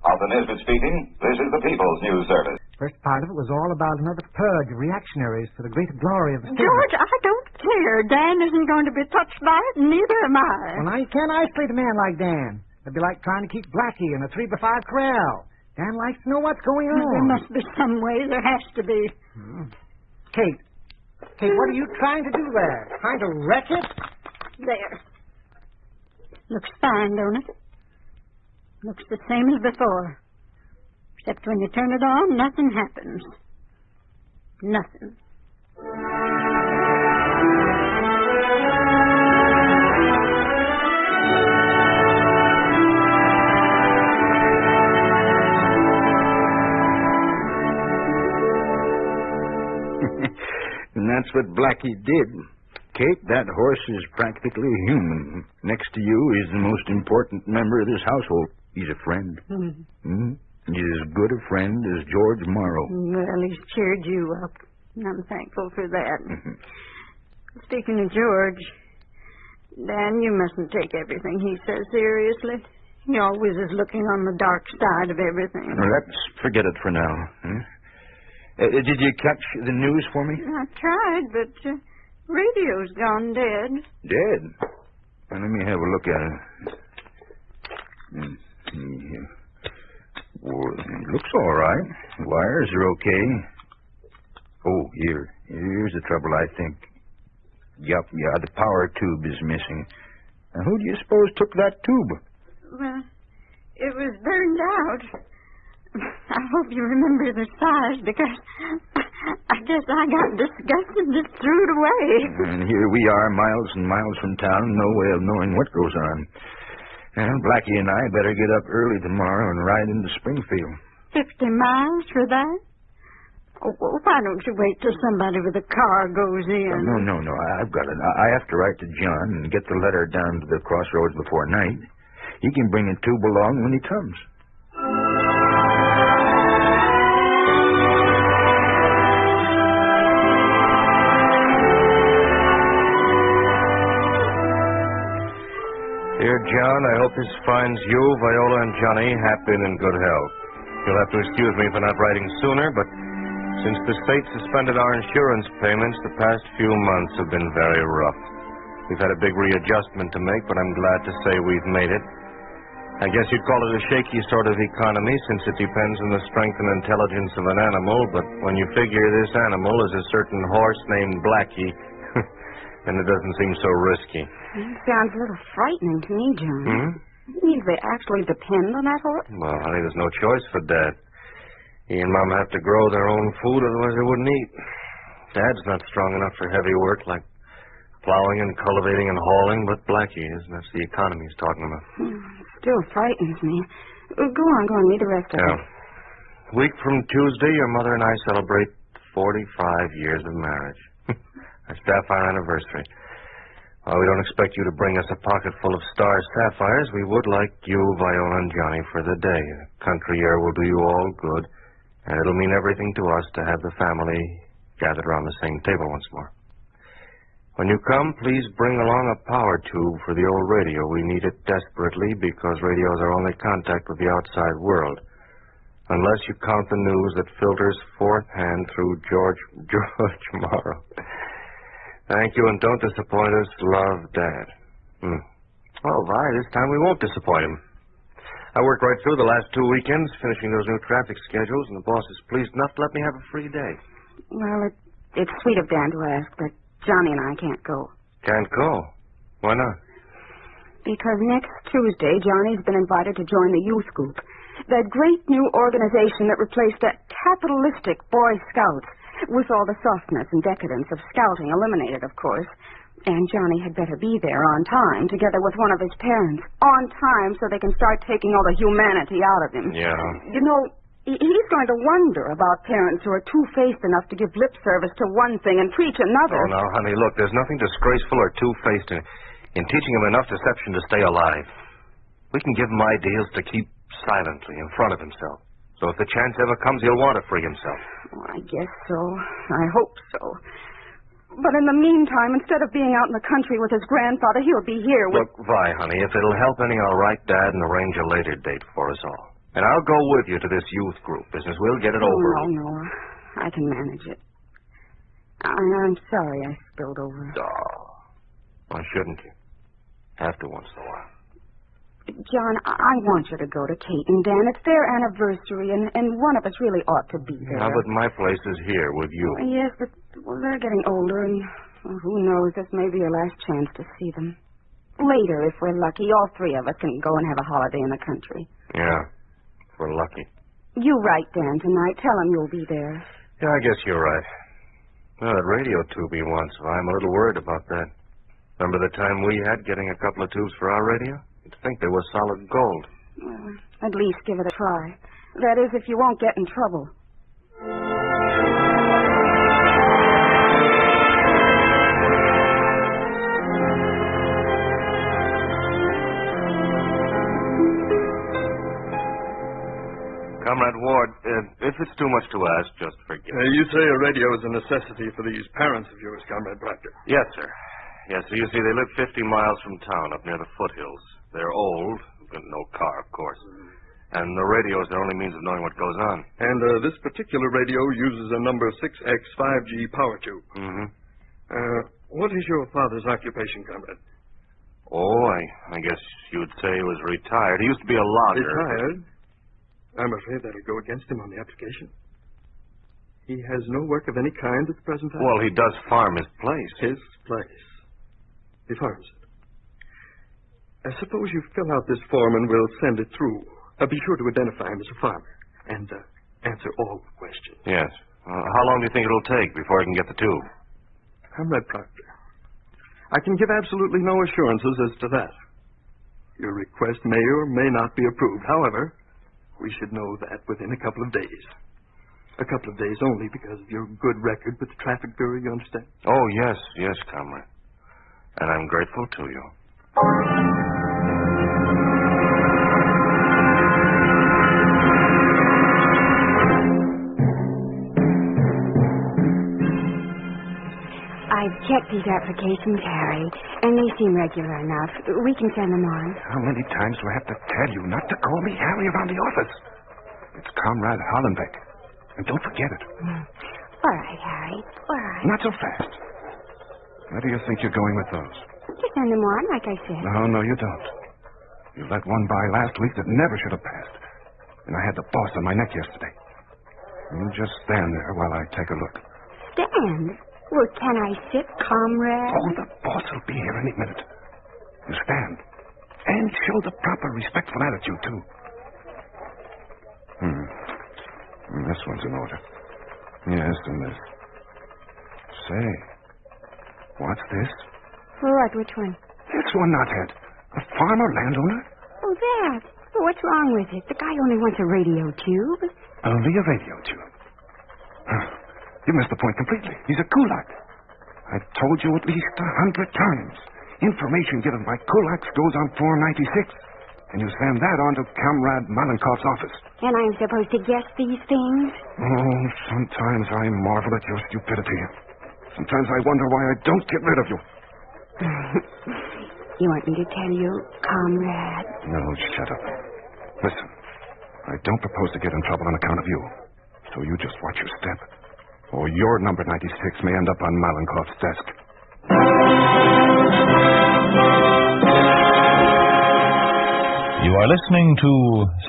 Arthur Nesbitt speaking. This is the People's News Service. First part of it was all about another purge of reactionaries for the greater glory of the state. George, I don't care. Dan isn't going to be touched by it, and neither am I. Well, now, you can't isolate a man like Dan. It'd be like trying to keep Blackie in a 3x5 corral. Dan likes to know what's going on. There must be some way. There has to be. Kate, what are you trying to do there? Trying to wreck it? There. Looks fine, don't it? Looks the same as before. Except when you turn it on, nothing happens. Nothing. And that's what Blackie did. Kate, that horse is practically human. Next to you, he's the most important member of this household. He's a friend. He's as good a friend as George Morrow. Well, he's cheered you up. I'm thankful for that. Speaking of George, Dan, you mustn't take everything he says seriously. He always is looking on the dark side of everything. Let's forget it for now. Did you catch the news for me? I tried, but radio's gone dead. Dead? Well, let me have a look at it. Well, it looks all right. The wires are okay. Oh, here's the trouble, I think. Yup, the power tube is missing. Now, who do you suppose took that tube? Well, it was burned out. I hope you remember the size, because I guess I got disgusted and just threw it away. And here we are, miles and miles from town, no way of knowing what goes on. And Blackie and I better get up early tomorrow and ride into Springfield. 50 miles for that? Oh, well, why don't you wait till somebody with a car goes in? No, I've got it. I have to write to John and get the letter down to the crossroads before night. He can bring a tube along when he comes. Dear John, I hope this finds you, Viola, and Johnny happy and in good health. You'll have to excuse me for not writing sooner, but since the state suspended our insurance payments, the past few months have been very rough. We've had a big readjustment to make, but I'm glad to say we've made it. I guess you'd call it a shaky sort of economy, since it depends on the strength and intelligence of an animal, but when you figure this animal is a certain horse named Blackie, then it doesn't seem so risky. It sounds a little frightening to me, John. Means they actually depend on that horse? Well, honey, there's no choice for Dad. He and Mom have to grow their own food, otherwise they wouldn't eat. Dad's not strong enough for heavy work like plowing and cultivating and hauling, but Blackie is. That's the economy he's talking about. Still frightens me. Go on, read the rest of it. A week from Tuesday, your mother and I celebrate 45 years of marriage. Our sapphire anniversary. While we don't expect you to bring us a pocket full of star sapphires, we would like you, Viola, and Johnny for the day. The country air will do you all good, and it'll mean everything to us to have the family gathered around the same table once more. When you come, please bring along a power tube for the old radio. We need it desperately because radio is our only contact with the outside world. Unless you count the news that filters fourth hand through George Morrow. Thank you, and don't disappoint us. Love, Dad. Well, Vi, this time we won't disappoint him. I worked right through the last 2 weekends, finishing those new traffic schedules, and the boss is pleased enough to let me have a free day. Well, it's sweet of Dan to ask, but Johnny and I can't go. Can't go? Why not? Because next Tuesday, Johnny's been invited to join the youth group. That great new organization that replaced that capitalistic Boy Scouts, with all the softness and decadence of scouting eliminated, of course. And Johnny had better be there on time, together with one of his parents. On time, so they can start taking all the humanity out of him. Yeah. You know, he's going to wonder about parents who are two-faced enough to give lip service to one thing and preach another. Oh, now, honey, look, there's nothing disgraceful or two-faced in teaching him enough deception to stay alive. We can give him ideals to keep silently in front of himself. So if the chance ever comes, he'll want to free himself. Oh, I guess so. I hope so. But in the meantime, instead of being out in the country with his grandfather, he'll be here with... Look, Vi, honey, if it'll help any, I'll write Dad and arrange a later date for us all. And I'll go with you to this youth group business. We'll get it over. No, I can manage it. I'm sorry I spilled over. Oh, why shouldn't you? Have to once in a while. John, I want you to go to Kate and Dan. It's their anniversary, and one of us really ought to be there. Yeah, but my place is here with you. Yes, but they're getting older, and who knows, this may be your last chance to see them. Later, if we're lucky, all three of us can go and have a holiday in the country. Yeah, if we're lucky. You write Dan tonight. Tell him you'll be there. Yeah, I guess you're right. Well, that radio tube he wants, I'm a little worried about that. Remember the time we had getting a couple of tubes for our radio? You'd think they were solid gold. Well, at least give it a try. That is, if you won't get in trouble. Comrade Ward, if it's too much to ask, just forget. You say a radio is a necessity for these parents of yours, Comrade Proctor. Yes, sir. Yes, sir. You see, they live 50 miles from town, up near the foothills. They're old, but no car, of course. And the radio is their only means of knowing what goes on. And this particular radio uses a number 6X 5G power tube. Mm-hmm. What is your father's occupation, Comrade? Oh, I guess you'd say he was retired. He used to be a logger. Retired? I'm afraid that'll go against him on the application. He has no work of any kind at the present time. Well, he does farm his place. His place. He farms it. I suppose you fill out this form and we'll send it through. Be sure to identify him as a farmer and answer all questions. Yes. How long do you think it'll take before he can get the tube? Comrade Proctor, I can give absolutely no assurances as to that. Your request may or may not be approved. However, we should know that within a couple of days. A couple of days only because of your good record with the traffic bureau, you understand? Oh, yes, comrade. And I'm grateful to you. I've checked these applications, Harry, and they seem regular enough. We can send them on. How many times do I have to tell you not to call me Harry around the office? It's Comrade Hollenbeck. And don't forget it. All right, Harry. All right. Not so fast. Where do you think you're going with those? Just send them on, like I said. No, you don't. You let one by last week that never should have passed. And I had the boss on my neck yesterday. You just stand there while I take a look. Stand? Well, can I sit, comrade? Oh, the boss will be here any minute. You stand. And show the proper respectful attitude, too. This one's in order. Yes, and this. Say, what's this? What? Which one? This one, knothead. A farmer landowner? Oh, that. Well, what's wrong with it? The guy only wants a radio tube. Only a radio tube. You missed the point completely. He's a kulak. I've told you at least 100 times. Information given by kulaks goes on 496. And you send that on to Comrade Malenkoff's office. And I'm supposed to guess these things? Oh, sometimes I marvel at your stupidity. Sometimes I wonder why I don't get rid of you. You want me to tell you, comrade? No, shut up. Listen, I don't propose to get in trouble on account of you. So you just watch your step. Or your number 96 may end up on Malenkoff's desk. You are listening to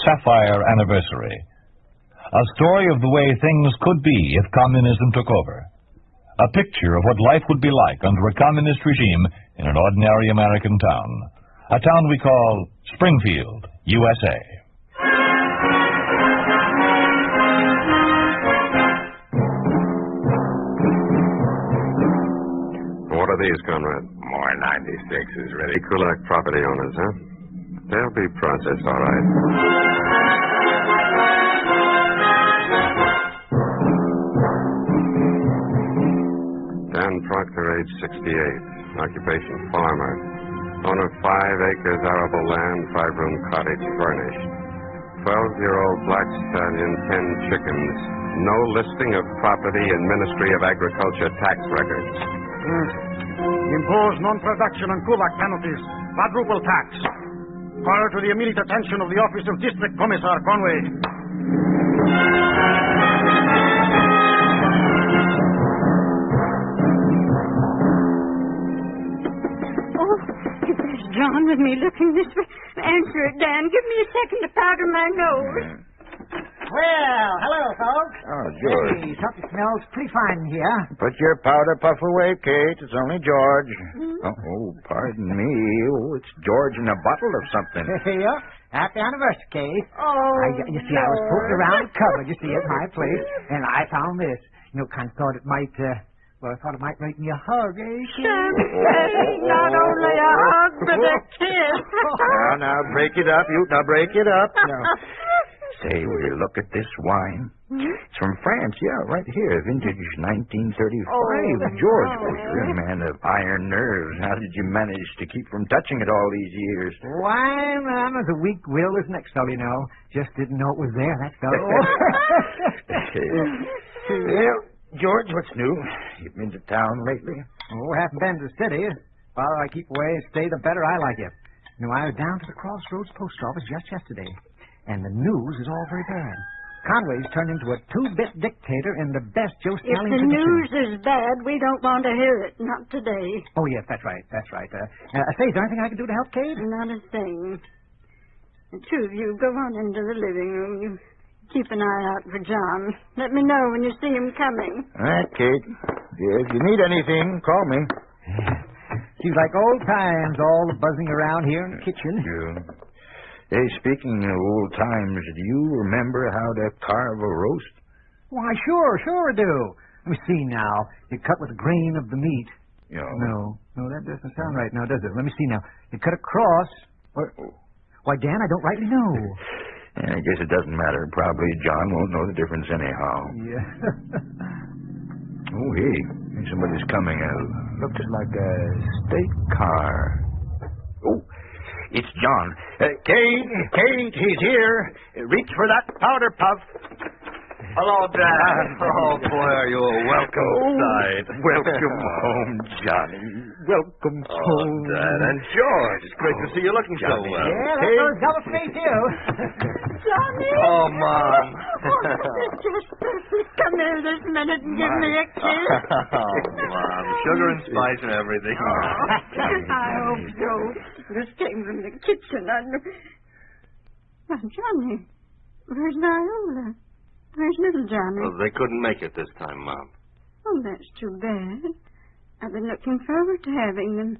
Sapphire Anniversary, a story of the way things could be if communism took over. A picture of what life would be like under a communist regime in an ordinary American town. A town we call Springfield, USA. What are these, Conrad? More 96s, ready. Kulak property owners, huh? They'll be processed, all right. Dan Proctor, age 68. Occupation farmer. Owner 5 acres arable land, 5-room cottage furnished. 12-year-old black stallion, 10 chickens. No listing of property in Ministry of Agriculture tax records. Impose non-production and Kulak penalties. Quadruple tax. File to the immediate attention of the Office of District Commissar Conway. Oh, if there's John with me looking this way. Answer it, Dan. Give me a second to powder my nose. Well, hello, folks. Oh, George. Hey, something smells pretty fine in here. Put your powder puff away, Kate. It's only George. Oh, pardon me. Oh, it's George in a bottle of something. Yeah. Happy anniversary, Kate. Oh, you see, I was poking around the cupboard, you see, at my place, and I found this. You know, kind of thought it might, I thought it might make me a hug, eh, Kate? Not only a hug, but a kiss. Now, break it up. Now, break it up. Now. Say, will you look at this wine? It's from France, yeah, right here, vintage 1935. George, you're a man of iron nerves. How did you manage to keep from touching it all these years? Why, I'm as a weak will as next fellow, you know. Just didn't know it was there, that's all. Well, George, what's new? You've been to town lately? Oh, haven't been to the city. The farther I keep away and stay, the better I like it. You know, I was down to the Crossroads post office just yesterday. And the news is all very bad. Conway's turned into a two-bit dictator in the best Joe Stallion tradition. If the news is bad, we don't want to hear it. Not today. Oh, yes, that's right. Say, is there anything I can do to help, Kate? Not a thing. The two of you go on into the living room. You keep an eye out for John. Let me know when you see him coming. All right, Kate. If you need anything, call me. Seems like old times, all the buzzing around here in the kitchen. Yeah. Hey, speaking of old times, do you remember how to carve a roast? Why, sure I do. Let me see now. You cut with a grain of the meat. Yeah. No, that doesn't sound right now, does it? Let me see now. You cut across. Why, Dan, I don't rightly know. I guess it doesn't matter. Probably John won't know the difference anyhow. Yeah. Oh, hey, somebody's coming. Looks like a state car. Oh. It's John. Kate, he's here. Reach for that powder puff. Hello, Dad. Oh, boy, are you welcome inside. Welcome home, Johnny. Welcome home. Dad, and George. It's great to see you looking so well. Yeah, that goes double for me, too. Johnny! Oh, Mom. It's just perfect. Come here this minute and give me a kiss. Oh, Mom. Sugar and spice and everything. I hope so. This came from the kitchen. Well, Johnny, where's Viola? Where's little Johnny? Well, they couldn't make it this time, Mom. Oh, that's too bad. I've been looking forward to having them.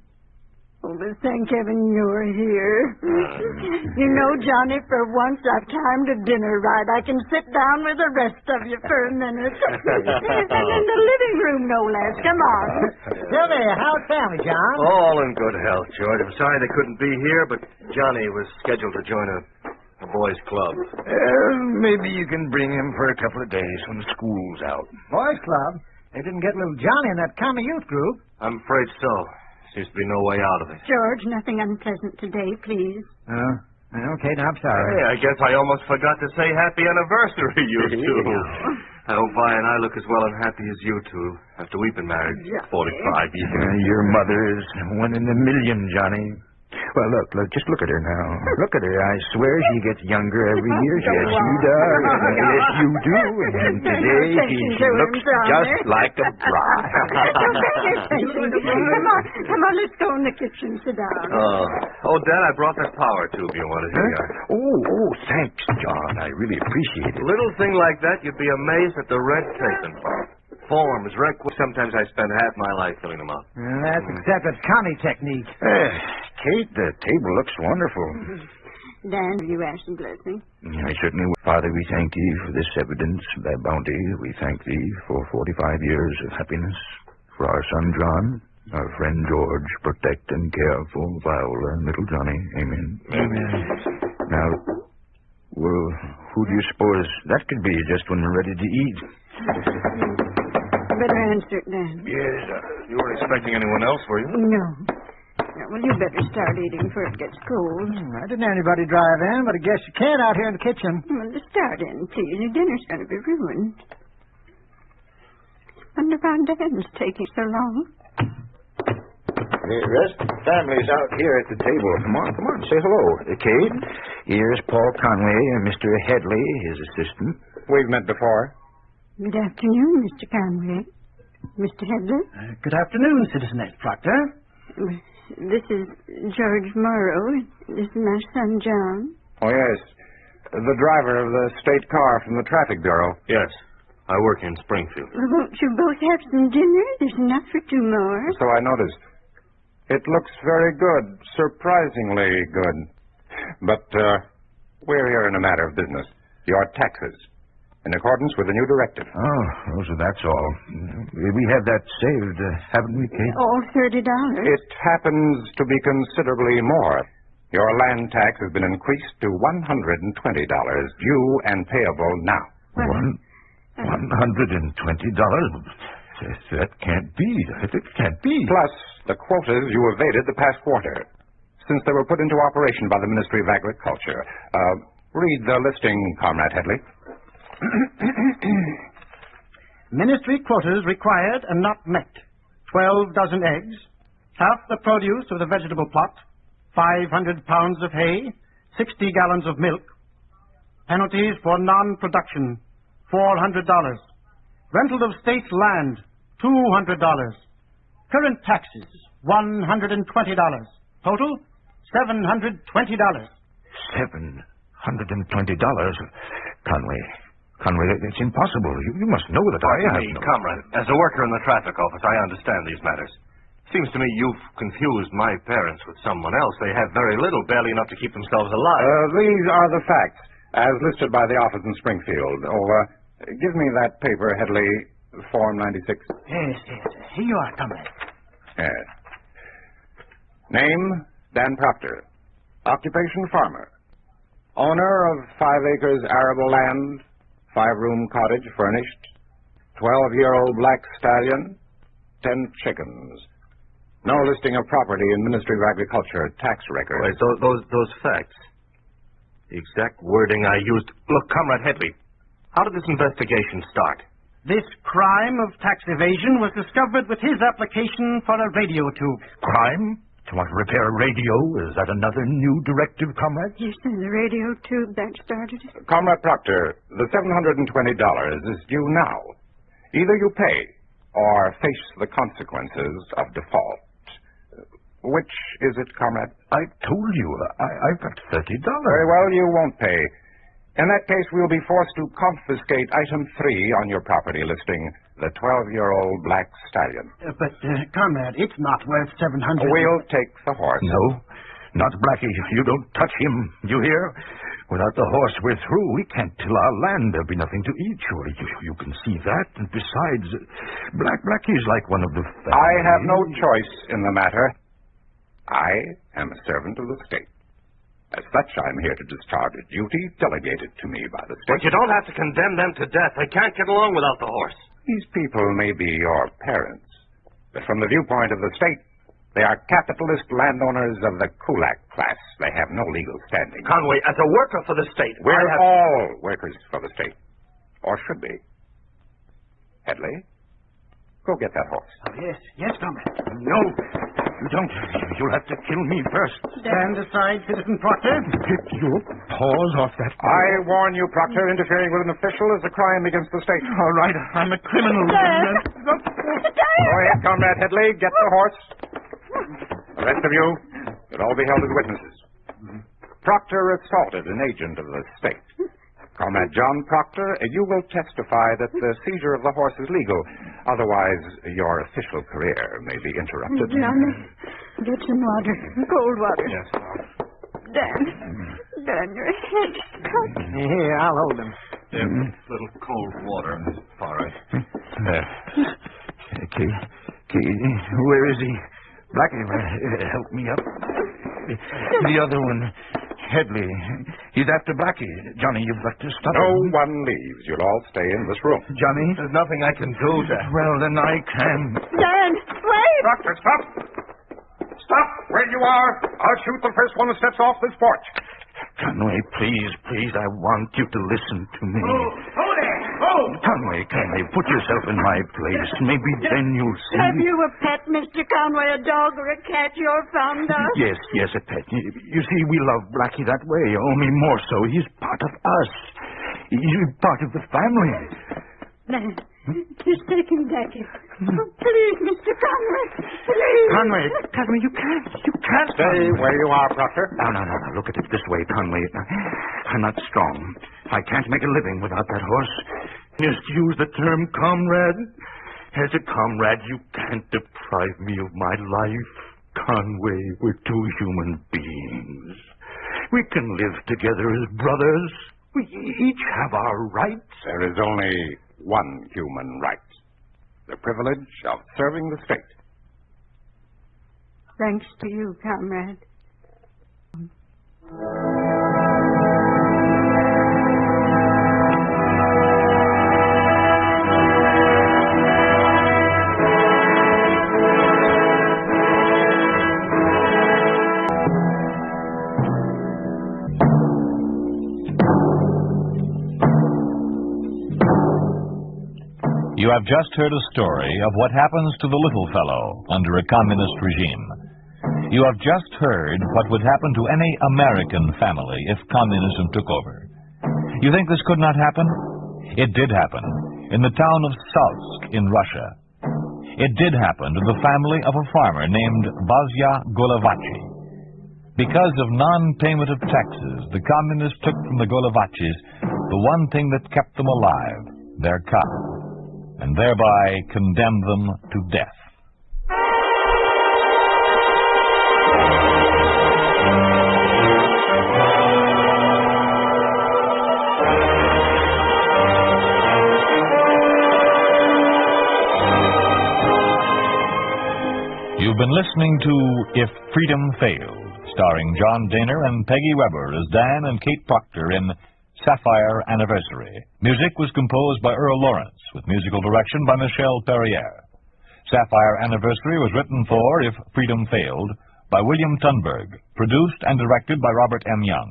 Oh, but thank heaven you're here. You know, Johnny, for once I've timed a dinner right. I can sit down with the rest of you for a minute. And in the living room, no less. Come on. Tell me, how's family, John? All in good health, George. I'm sorry they couldn't be here, but Johnny was scheduled to join a boys' club. Maybe you can bring him for a couple of days when school's out. Boys' club? They didn't get little Johnny in that commie youth group. I'm afraid so. Seems to be no way out of it. George, nothing unpleasant today, please. Okay, now I'm sorry. Hey, I guess I almost forgot to say happy anniversary, you two. I hope Vi and I look as well and happy as you two after we've been married 45 years. Your mother is one in a million, Johnny. Well, look, just look at her now. Look at her. I swear she gets younger every year. Yes, you does. Yes, you do. And today she looks just like a bride. Come on, let's go in the kitchen. Sit down. Oh, Dad, I brought that power tube you wanted here. Oh, thanks, John. I really appreciate it. Little thing like that, you'd be amazed at the red tape involved. Forms, requisites. Sometimes I spend half my life filling them out. That's accepted Connie technique. Kate, the table looks wonderful. Dan, will you ask some blessing? I certainly will. Father, we thank thee for this evidence of thy bounty. We thank thee for 45 years of happiness. For our son John, our friend George, protect and care for Viola and little Johnny. Amen. Amen. Now, well, who do you suppose that could be just when we're ready to eat? Better answer it, Dan. Yes, you weren't expecting anyone else, were you? No. Well, you better start eating before it gets cold. I didn't have anybody drive in, but I guess you can out here in the kitchen. Well, just start in, please. Your dinner's going to be ruined. Wonder why Dan's taking so long. The rest of the family's out here at the table. Come on, say hello. Kate, here's Paul Conway and Mr. Headley, his assistant. We've met before. Good afternoon, Mr. Conway. Mr. Headley? Good afternoon, Citizeness Proctor. This is George Morrow. This is my son, John. Oh, yes. The driver of the state car from the Traffic Bureau. Yes. I work in Springfield. Well, won't you both have some dinner? There's enough for two more. So I noticed. It looks very good. Surprisingly good. But, we're here in a matter of business. Your taxes. In accordance with the new directive. Oh, so that's all. We have that saved, haven't we, Kate? All $30. It happens to be considerably more. Your land tax has been increased to $120, due and payable now. $120? That can't be. It can't be. Plus the quotas you evaded the past quarter, since they were put into operation by the Ministry of Agriculture. Read the listing, Comrade Headley. Ministry quotas required and not met. 12 dozen eggs, half the produce of the vegetable plot, 500 pounds of hay, 60 gallons of milk. Penalties for non-production, $400. Rental of state land, $200. Current taxes, $120. Total, $720. $720? Conway, it's impossible. You must know that I have no... Comrade, as a worker in the traffic office, I understand these matters. Seems to me you've confused my parents with someone else. They have very little, barely enough to keep themselves alive. These are the facts, as listed by the office in Springfield. Give me that paper, Headley, Form 96. Yes. Here you are, Comrade. Yes. Name, Dan Proctor. Occupation, farmer. Owner of 5 acres arable land, 5-room cottage furnished, 12-year-old black stallion, 10 chickens. No listing of property in Ministry of Agriculture tax record. Wait, those facts. The exact wording I used. Look, Comrade Headley, how did this investigation start? This crime of tax evasion was discovered with his application for a radio tube. Crime? To want to repair a radio? Is that another new directive, Comrade? Yes, sir, the radio tube that started it. Comrade Proctor, the $720 is due now. Either you pay or face the consequences of default. Which is it, Comrade? I told you. I've got $30. Very well, you won't pay. In that case, we'll be forced to confiscate item 3 on your property listing, the 12-year-old black stallion. But, Comrade, it's not worth $700. We'll take the horse. No, not Blackie. You don't touch him. You hear? Without the horse, we're through. We can't till our land. There'll be nothing to eat, surely. You can see that. And besides, Blackie's like one of the family. I have no choice in the matter. I am a servant of the state. As such, I'm here to discharge a duty delegated to me by the state. But you don't have to condemn them to death. They can't get along without the horse. These people may be your parents, but from the viewpoint of the state, they are capitalist landowners of the kulak class. They have no legal standing. Conway, as a worker for the state, we're all workers for the state. Or should be. Headley, go get that horse. Oh, yes, Comrade. No. You don't. You'll have to kill me first. Stand aside, Citizen Proctor. Get your paws off that. I warn you, Proctor, interfering with an official is a crime against the state. All right, I'm a criminal. Go ahead, Comrade Headley. Get the horse. The rest of you, you'll all be held as witnesses. Proctor assaulted an agent of the state. Comrade John Proctor, you will testify that the seizure of the horse is legal. Otherwise, your official career may be interrupted. Johnny, get some water. Cold water. Yes. Dan, your head's cut. Here, I'll hold him. There's a little cold water, Miss Forrest. Key, where is he? Blackie, help me up. The other one, Headley. He's after Blackie. Johnny, you've got to stop No him. one leaves. You'll all stay in this room. Johnny? There's nothing I can do to... Well, then I can. Dan, wait! Proctor, stop! Stop where you are. I'll shoot the first one that steps off this porch. Conway, please, I want you to listen to me. Hold it! Hold! Conway, put yourself in my place. Maybe then you'll see. Have you a pet, Mr. Conway, a dog or a cat you're fond of? Yes, a pet. You see, we love Blackie that way, only more so. He's part of us. He's part of the family. Dan, just take him back here. Oh, please, Mr. Conway, please. Conway, you can't. Stay where you are, Proctor. No. Look at it this way, Conway. I'm not strong. I can't make a living without that horse. Just use the term comrade. As a comrade, you can't deprive me of my life. Conway, we're two human beings. We can live together as brothers. We each have our rights. There is only one human right. The privilege of serving the state. Thanks to you, comrade. You have just heard a story of what happens to the little fellow under a communist regime. You have just heard what would happen to any American family if communism took over. You think this could not happen? It did happen in the town of Salsk in Russia. It did happen to the family of a farmer named Vasya Golovachy. Because of non-payment of taxes, the communists took from the Golovachys the one thing that kept them alive, their cow, and thereby condemned them to death. You've been listening to If Freedom Failed, starring John Daner and Peggy Weber as Dan and Kate Proctor in Sapphire Anniversary. Music was composed by Earl Lawrence, with musical direction by Michelle Perrier. Sapphire Anniversary was written for If Freedom Failed by William Tunberg, produced and directed by Robert M. Young.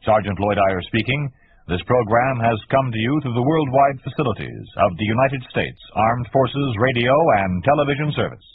Sergeant Lloyd Iyer speaking. This program has come to you through the worldwide facilities of the United States Armed Forces Radio and Television Service.